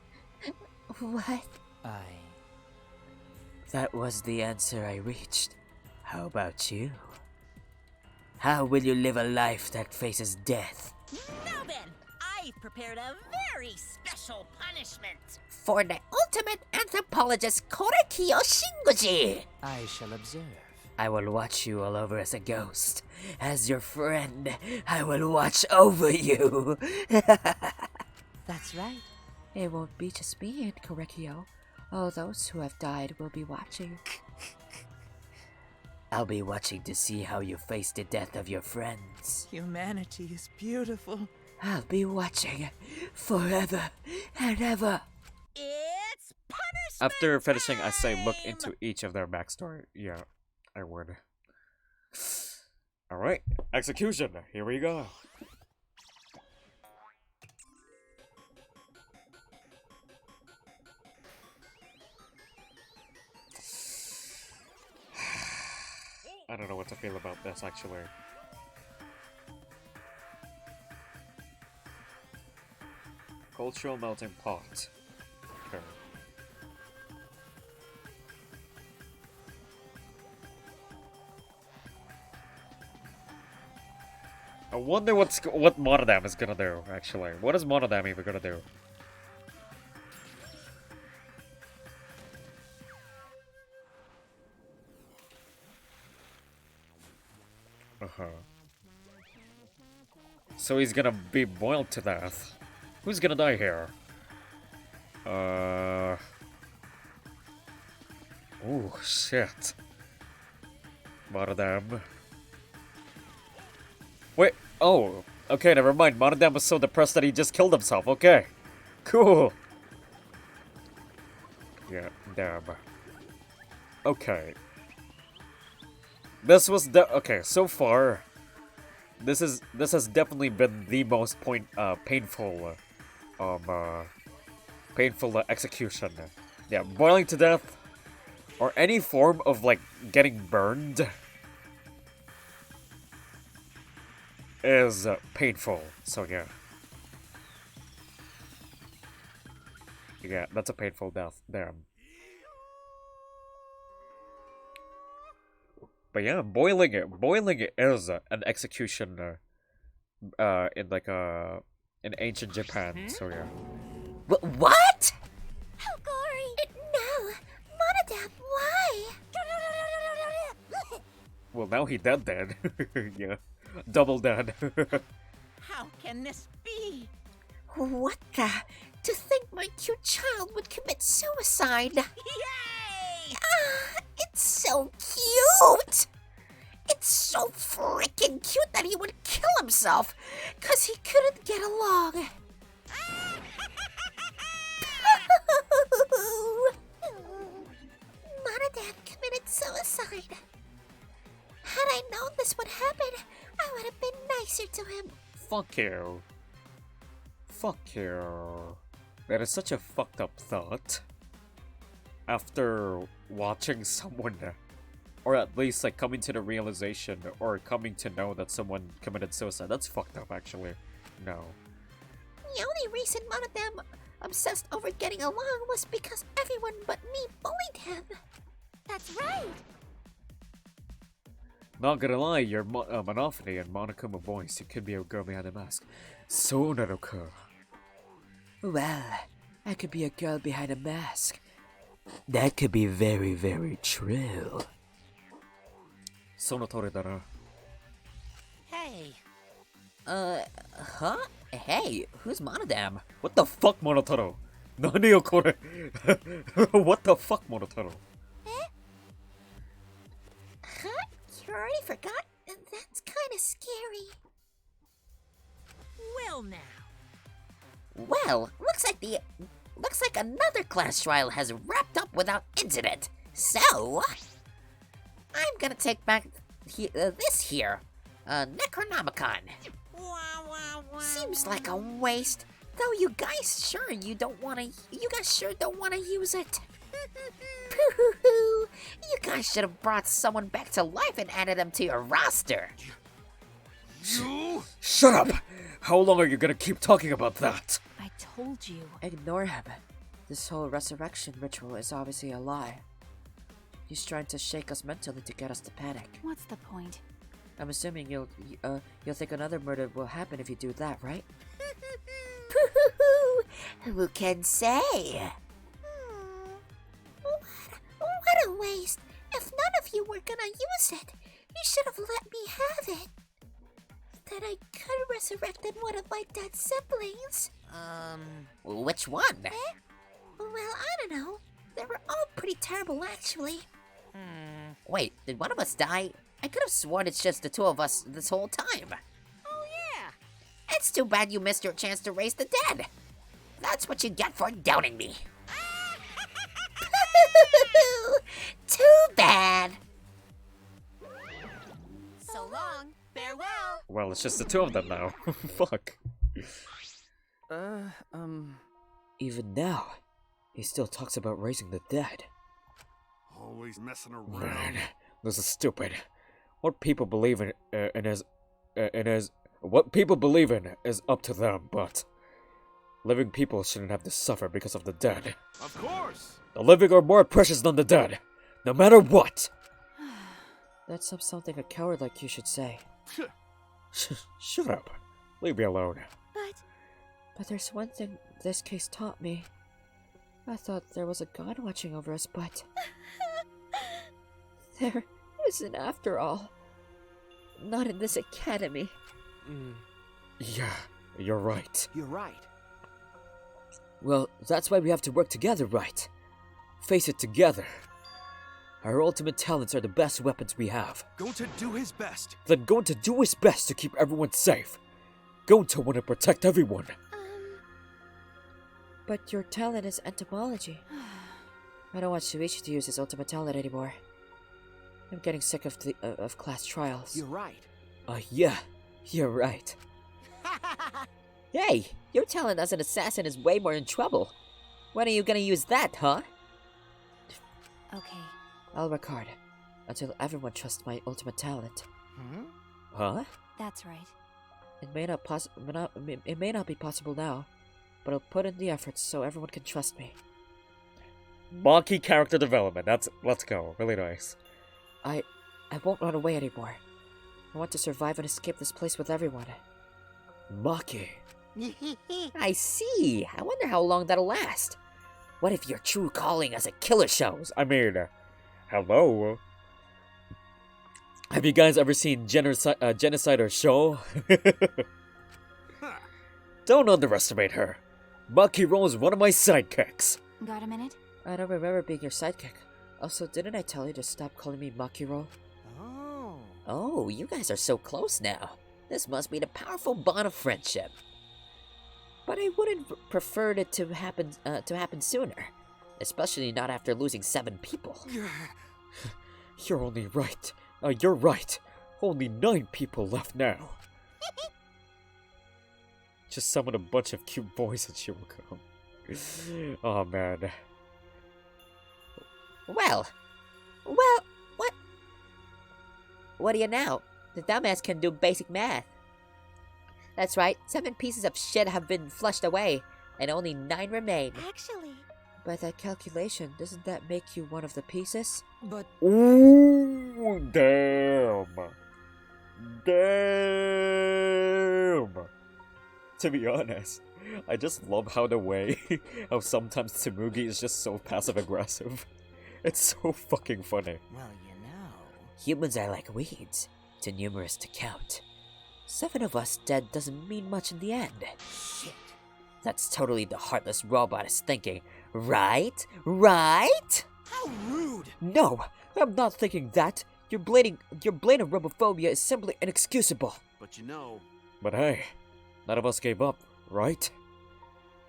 What? That was the answer I reached. How about you? How will you live a life that faces death? Now then, I've prepared a very special punishment. For the ultimate anthropologist, Korekiyo Shinguji! I shall observe. I will watch you all over as a ghost. As your friend, I will watch over you. That's right. It won't be just me and Korekiyo. All those who have died will be watching. I'll be watching to see how you face the death of your friends. Humanity is beautiful. I'll be watching forever and ever. It's punishment After finishing, I say look into each of their backstory. Yeah, I would. Alright, execution. Here we go. I don't know what to feel about this, actually. Cultural melting pot. Okay. I wonder what Monodam is gonna do, actually. What is Monodam even gonna do? So he's gonna be boiled to death. Who's gonna die here? Oh, shit. Monodam. Wait, oh, okay, never mind. Monodam was so depressed that he just killed himself. Okay, cool. Yeah, damn. Okay. This was okay, so far, this has definitely been the most painful execution. Yeah, boiling to death, or any form of, like, getting burned is painful, so yeah. Yeah, that's a painful death, damn. But yeah, boiling it is an execution in ancient Japan, so yeah. What? How gory! No! Monodam, why? Well, now he dead. Yeah. Double dead. How can this be? What the? To think my cute child would commit suicide! Yay! It's so cute! It's so freaking cute that he would kill himself, 'cause he couldn't get along. Monodam committed suicide. Had I known this would happen, I would have been nicer to him. Fuck you. Fuck you. That is such a fucked up thought. After watching someone, or at least like coming to the realization or coming to know that someone committed suicide, that's fucked up actually. No. The only reason one of them obsessed over getting along was because everyone but me bullied him. That's right. Not gonna lie, your Monophony and Monokuma voice, you could be a girl behind a mask. So Naruko. Well, I could be a girl behind a mask. That could be very, very true. Sonotori dara. Hey. Huh? Hey, who's Monodam? What the fuck, Monotaro? Nani yo kore? What the fuck, Monotaro? Huh? You already forgot? That's kind of scary. Well now. Well, looks like another class trial has wrapped up without incident. So, I'm gonna take back this here, Necronomicon. Seems like a waste. Though you guys sure don't wanna use it. You guys should have brought someone back to life and added them to your roster. You? Shut up! How long are you gonna keep talking about that? I told you. Ignore him. This whole resurrection ritual is obviously a lie. He's trying to shake us mentally to get us to panic. What's the point? I'm assuming you'll think another murder will happen if you do that, right? Who can say? What a waste. If none of you were gonna use it, you should have let me have it. Then I could have resurrected one of my dead siblings. Which one? Well, I don't know. They were all pretty terrible, actually. Wait, did one of us die? I could have sworn it's just the two of us this whole time. Oh yeah. It's too bad you missed your chance to raise the dead. That's what you get for doubting me. Too bad. So long. Farewell. Well, it's just the two of them now. Fuck. Even now, he still talks about raising the dead. Always messing around. Man, this is stupid. What people believe in what people believe in is up to them, but living people shouldn't have to suffer because of the dead. Of course. The living are more precious than the dead, no matter what. That's something a coward like you should say. Shut up. Leave me alone. But there's one thing this case taught me. I thought there was a god watching over us, but there isn't after all. Not in this academy. Yeah, you're right. You're right. Well, that's why we have to work together, right? Face it together. Our ultimate talents are the best weapons we have. Going to do his best. Then going to do his best to keep everyone safe. Going to want to protect everyone. But your talent is entomology. I don't want Shuichi to use his ultimate talent anymore. I'm getting sick of class trials. You're right. Yeah, you're right. Hey, your talent as an assassin is way more in trouble. When are you gonna use that, huh? Okay. I'll work hard until everyone trusts my ultimate talent. Huh? That's right. It may not be possible now, but I'll put in the efforts so everyone can trust me. Maki character development. Let's go. Really nice. I won't run away anymore. I want to survive and escape this place with everyone. Maki. I see. I wonder how long that'll last. What if your true calling as a killer shows? I mean, hello? Have you guys ever seen Genocide or Show? Don't underestimate her. Maki is one of my sidekicks. Got a minute? I don't remember being your sidekick. Also, didn't I tell you to stop calling me Makiro? Oh, you guys are so close now. This must be the powerful bond of friendship. But I wouldn't prefer it to happen sooner. Especially not after losing 7 people. You're only right. You're right. Only 9 people left now. Just summon a bunch of cute boys and she will come. Oh man. Well, what? What do you know? The dumbass can do basic math. That's right, 7 pieces of shit have been flushed away, and only 9 remain. Actually, By that calculation, doesn't that make you one of the pieces? But Ooh, damn. Damn. To be honest, I just love how the way how sometimes Tsurugi is just so passive aggressive. It's so fucking funny. Well, you know. Humans are like weeds, too numerous to count. 7 of us dead doesn't mean much in the end. Shit. That's totally the heartless robot is thinking, right? Right? How rude! No, I'm not thinking that. Your blatant robophobia is simply inexcusable. But you know, But hey, none of us gave up, right?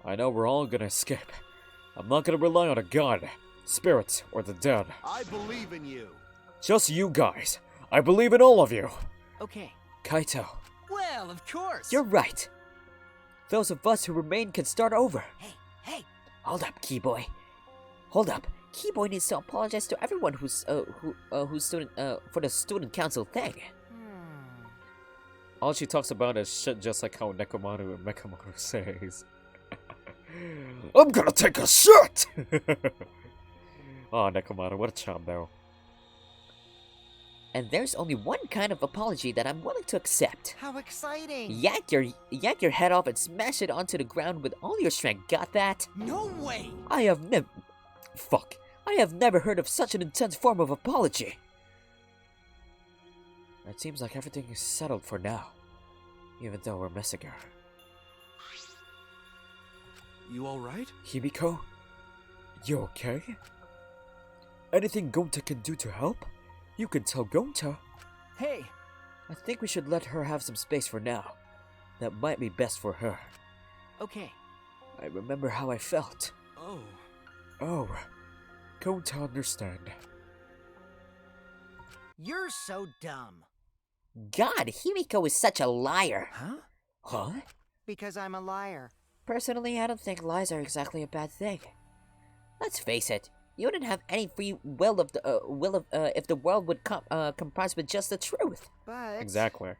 I know we're all gonna escape. I'm not gonna rely on a god, spirits, or the dead. I believe in you. Just you guys. I believe in all of you. okay. Kaito, Well, of course. You're right. Those of us who remain can start over. Hey, Hold up, Keyboy. Hold up. Keyboy needs to apologize to everyone who's student for the student council thing. all she talks about is shit just like how Nekomaru and Mekamaru says. I'm gonna take a shit! Oh, Nekomaru, what a charm though. And there's only one kind of apology that I'm willing to accept. how exciting! Yank your head off and smash it onto the ground with all your strength. Got that? No way! I have never heard of such an intense form of apology. It seems like everything is settled for now, even though we're missing her. You alright? Himiko? You okay? Anything Gonta can do to help? You can tell Gonta. Hey, I think we should let her have some space for now. That might be best for her. okay. I remember how I felt. Oh. Oh, Gonta understand. You're so dumb. God, Himiko is such a liar. Huh? Huh? Because I'm a liar. Personally, I don't think lies are exactly a bad thing. Let's face it, you wouldn't have any free will of the if the world would comprise with just the truth. But Exactly.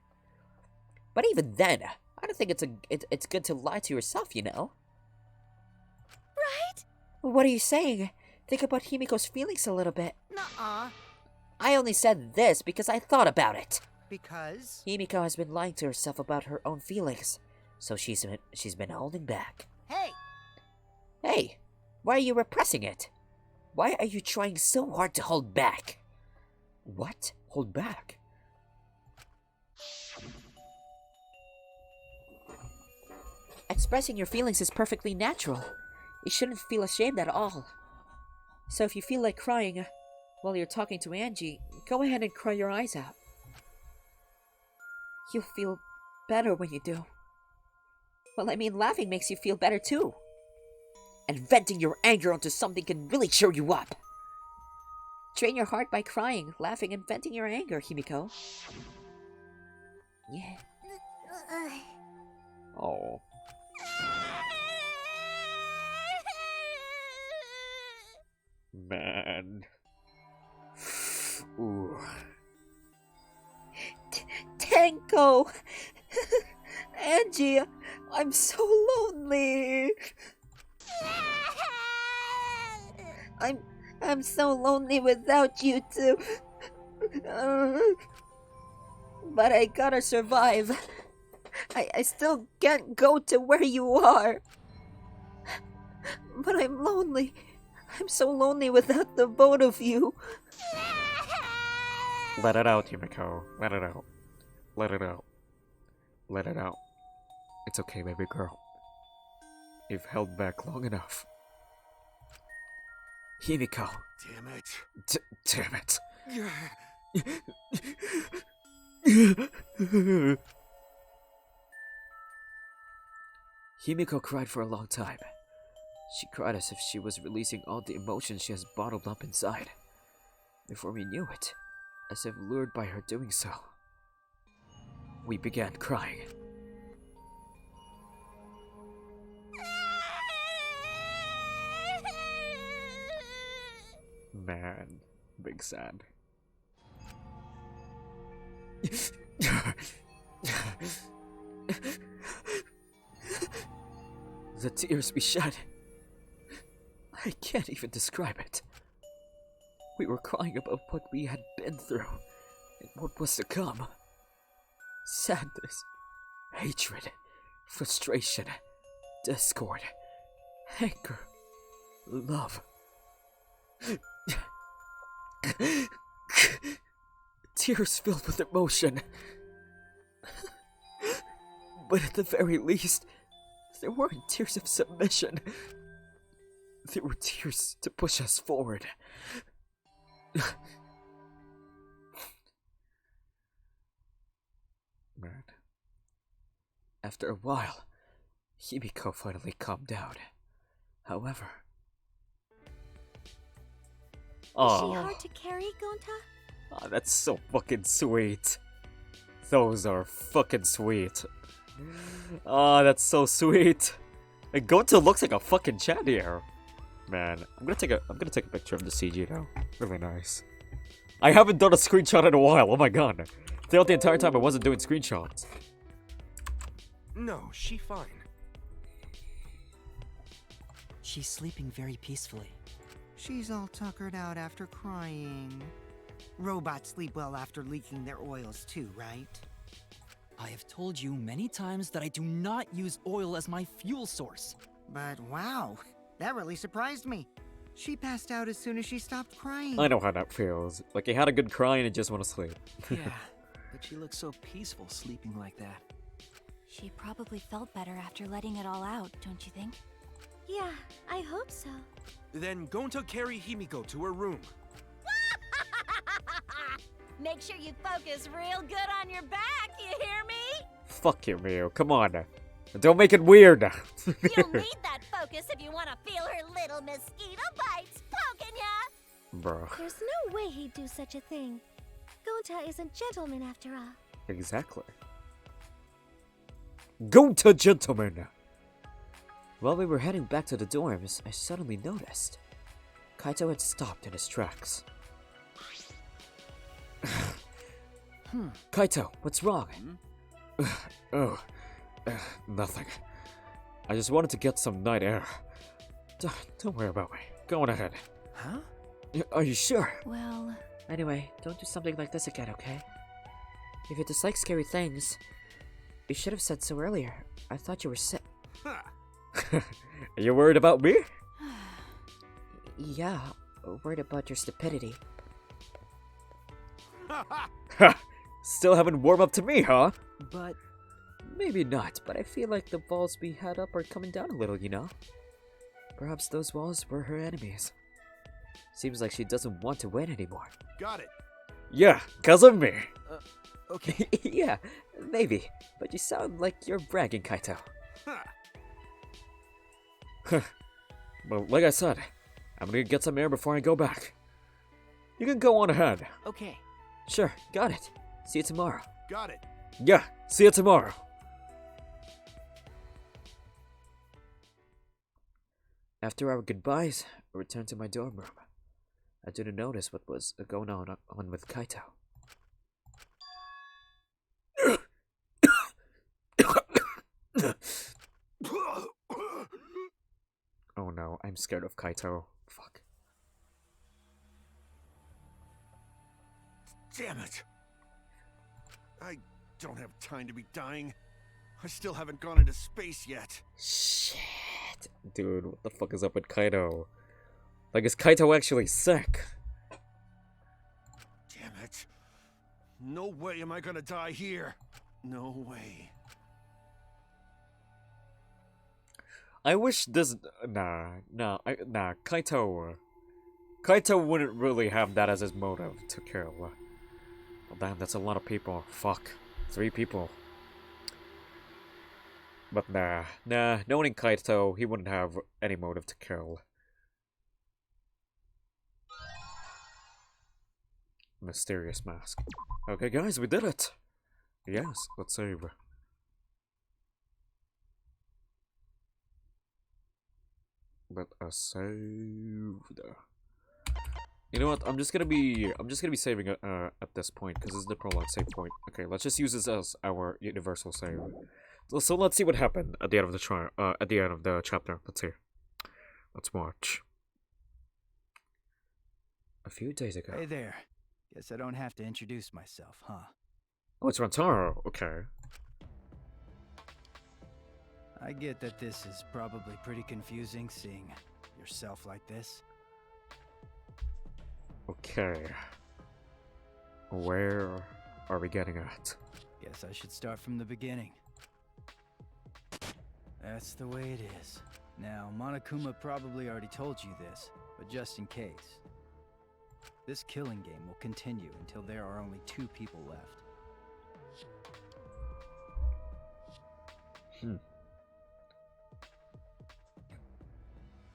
But even then, I don't think it's good to lie to yourself, you know. right? What are you saying? Think about Himiko's feelings a little bit. nuh-uh. I only said this because I thought about it. Because Himiko has been lying to herself about her own feelings, so she's been holding back. hey, Hey, why are you repressing it? Why are you trying so hard to hold back? What? Hold back? Expressing your feelings is perfectly natural. You shouldn't feel ashamed at all. So if you feel like crying while you're talking to Angie, go ahead and cry your eyes out. You'll feel better when you do. Well, I mean, laughing makes you feel better too. And venting your anger onto something can really cheer you up. Train your heart by crying, laughing, and venting your anger, Himiko. Yeah. Oh. Man. Ooh. Tenko! Angie, I'm so lonely. I'm so lonely without you two. But I gotta survive. I still can't go to where you are. But I'm lonely. I'm so lonely without the both of you. Let it out, Himiko. Let it out. Let it out. Let it out. It's okay, baby girl. You've held back long enough. Himiko. Damn it. Damn it. Himiko cried for a long time. She cried as if she was releasing all the emotions she has bottled up inside. Before we knew it, as if lured by her doing so. We began crying. Man, big sad. The tears we shed. I can't even describe it. We were crying about what we had been through and what was to come. Sadness, hatred, frustration, discord, anger, love. Tears filled with emotion. But at the very least, there weren't tears of submission. There were tears to push us forward. Man. After a while, Himiko finally calmed down. However... Is she hard to carry, Gonta? Oh, that's so fucking sweet. Those are fucking sweet. Oh, that's so sweet. And Gonta looks like a fucking chat here. Man, I'm gonna take a picture of the CG now. Really nice. I haven't done a screenshot in a while. Oh my god. Throughout the entire time I wasn't doing screenshots. No, she fine. She's sleeping very peacefully. She's all tuckered out after crying. Robots sleep well after leaking their oils too, right? I have told you many times that I do not use oil as my fuel source. But wow, that really surprised me. She passed out as soon as she stopped crying. I know how that feels. Like you had a good cry and you just want to sleep. Yeah, but she looks so peaceful sleeping like that. She probably felt better after letting it all out, don't you think? Yeah, I hope so. Then Gonta carry Himiko to her room. Make sure you focus real good on your back, you hear me? Fuck you, Mio. Come on. Don't make it weird. You'll need that focus if you want to feel her little mosquito bites poking ya. Bro. There's no way he'd do such a thing. Gonta is a gentleman after all. Exactly. Gonta gentlemen. While we were heading back to the dorms, I suddenly noticed Kaito had stopped in his tracks. Kaito, what's wrong? Nothing. I just wanted to get some night air. Don't worry about me. Go on ahead. Huh? Are you sure? Well... Anyway, don't do something like this again, okay? If you dislike scary things, you should have said so earlier. I thought you were sick. Are you worried about me? Yeah, worried about your stupidity. Ha! Still haven't warmed up to me, huh? But... Maybe not, but I feel like the walls we had up are coming down a little, you know? Perhaps those walls were her enemies. Seems like she doesn't want to win anymore. Got it. Yeah, 'cause of me. Okay. Yeah, maybe. But you sound like you're bragging, Kaito. But like I said, I'm gonna get some air before I go back. You can go on ahead. Okay. Sure, got it. See you tomorrow. Got it. Yeah, see you tomorrow. After our goodbyes, I returned to my dorm room. I didn't notice what was going on with Kaito. Oh no, I'm scared of Kaito. Fuck. Damn it. I don't have time to be dying. I still haven't gone into space yet. Shit. Dude, what the fuck is up with Kaito? Like, is Kaito actually sick? Damn it. No way am I gonna die here. No way. I wish this... Nah, Kaito... Kaito wouldn't really have that as his motive to kill. Well, damn, that's a lot of people. Fuck. 3 people. But nah, knowing Kaito, he wouldn't have any motive to kill. mysterious mask. Okay, guys, we did it! Yes, let's save. Let us save. You know what? I'm just gonna be saving at this point because this is the prologue save point. Okay, let's just use this as our universal save. So let's see what happened at the end of the trial. At the end of the chapter. Let's see. Let's watch. A few days ago. Hey there. Guess I don't have to introduce myself, huh? Oh, it's Rantaro. Okay. I get that this is probably pretty confusing seeing yourself like this. Okay. Where are we getting at? Guess I should start from the beginning. That's the way it is. Now, Monokuma probably already told you this, but just in case. This killing game will continue until there are only 2 people left.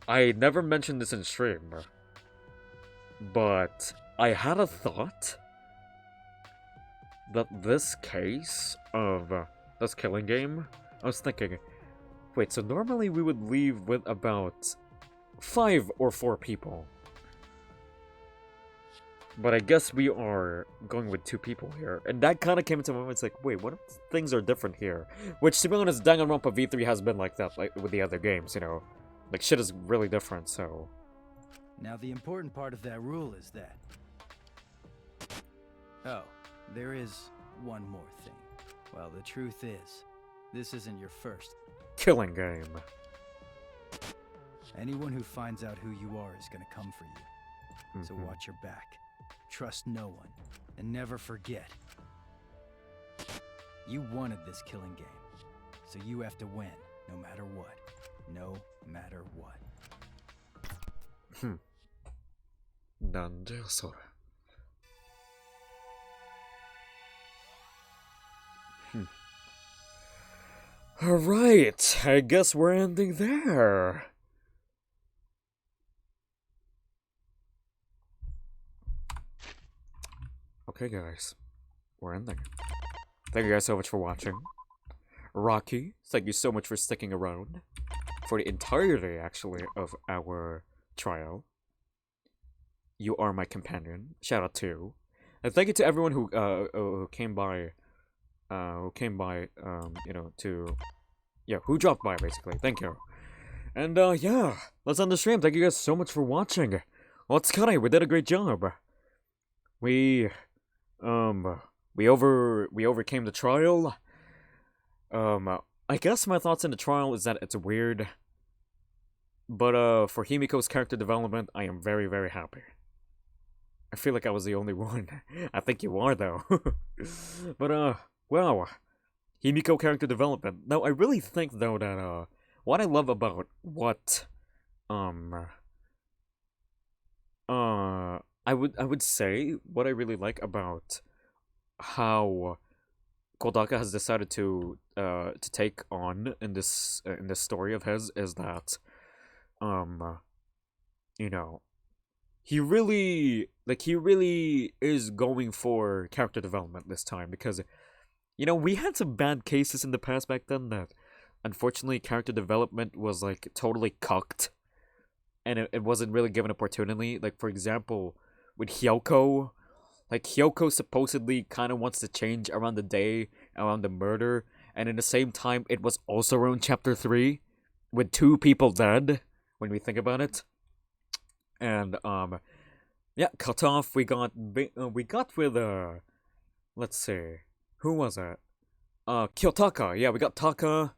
I never mentioned this in stream, but I had a thought that this case of this killing game, I was thinking, wait, so normally we would leave with about 5 or 4 people. But I guess we are going with 2 people here. And that kind of came into my mind. It's like, wait, what if things are different here? Which, to be honest, Danganronpa V3 has been like that, like with the other games, you know? Like, shit is really different, so... Now, the important part of that rule is that... Oh, there is one more thing. Well, the truth is, this isn't your first... killing game. Anyone who finds out who you are is gonna come for you. So watch your back. Trust no one, and never forget. You wanted this killing game, so you have to win, no matter what. No matter what. なんだよそれ。Alright, I guess we're ending there. Okay, guys, we're ending. Thank you guys so much for watching. Rocky, thank you so much for sticking around for the entirety, actually, of our trial. You are my companion. Shout out to you. And thank you to everyone who came by, you know, who dropped by, basically. Thank you. And, yeah, let's end the stream. Thank you guys so much for watching. Let's cut it. We did a great job. We overcame the trial. I guess my thoughts in the trial is that it's weird. But, for Himiko's character development, I am very, very happy. I feel like I was the only one. I think you are, though. But, wow. Himiko character development. Now, I really think, though, that, what I love about what, I would say what I really like about how Kodaka has decided to take on in this story of his is that, you know, he really is going for character development this time because, you know, we had some bad cases in the past back then that, unfortunately, character development was, like, totally cucked, and it wasn't really given opportunity. Like, for example, with Hyoko, like, Hyoko supposedly kind of wants to change around the day, around the murder, and in the same time, it was also around Chapter 3, with 2 people dead, when we think about it. And, yeah, cut off, we got with, let's see, who was it? Kyotaka, yeah, we got Taka,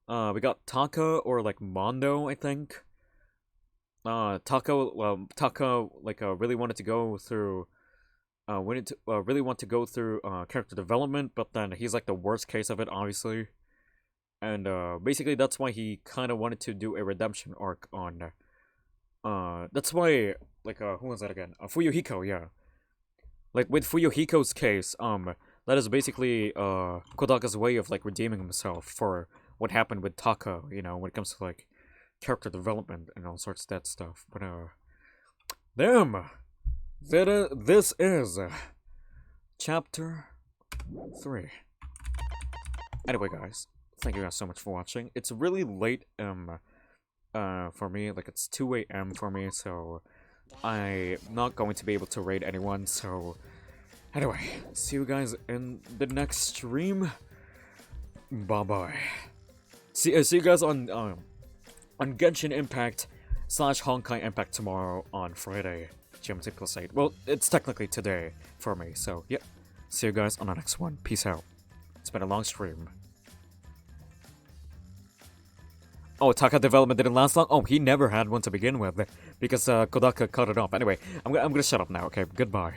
or, like, Mondo, I think. Taka, like, really wanted to go through, really want to go through, character development, but then he's, like, the worst case of it, obviously. And, basically, that's why he kind of wanted to do a redemption arc on, that's why, like, who was that again? Fuyuhiko, yeah. Like, with Fuyuhiko's case, that is basically, Kodaka's way of, like, redeeming himself for what happened with Taka, you know, when it comes to, like, character development and all sorts of that stuff. But, damn! this is chapter 3. Anyway, guys, thank you guys so much for watching. It's really late for me, like it's 2 a.m. for me, so I'm not going to be able to raid anyone. So anyway, see you guys in the next stream. Bye bye. See you guys on Genshin Impact / Honkai Impact tomorrow on Friday, GMT +8. Well, it's technically today for me, so yeah. See you guys on the next one. Peace out. It's been a long stream. Oh, Taka development didn't last long? Oh, he never had one to begin with, because Kodaka cut it off. Anyway, I'm gonna shut up now, okay? Goodbye.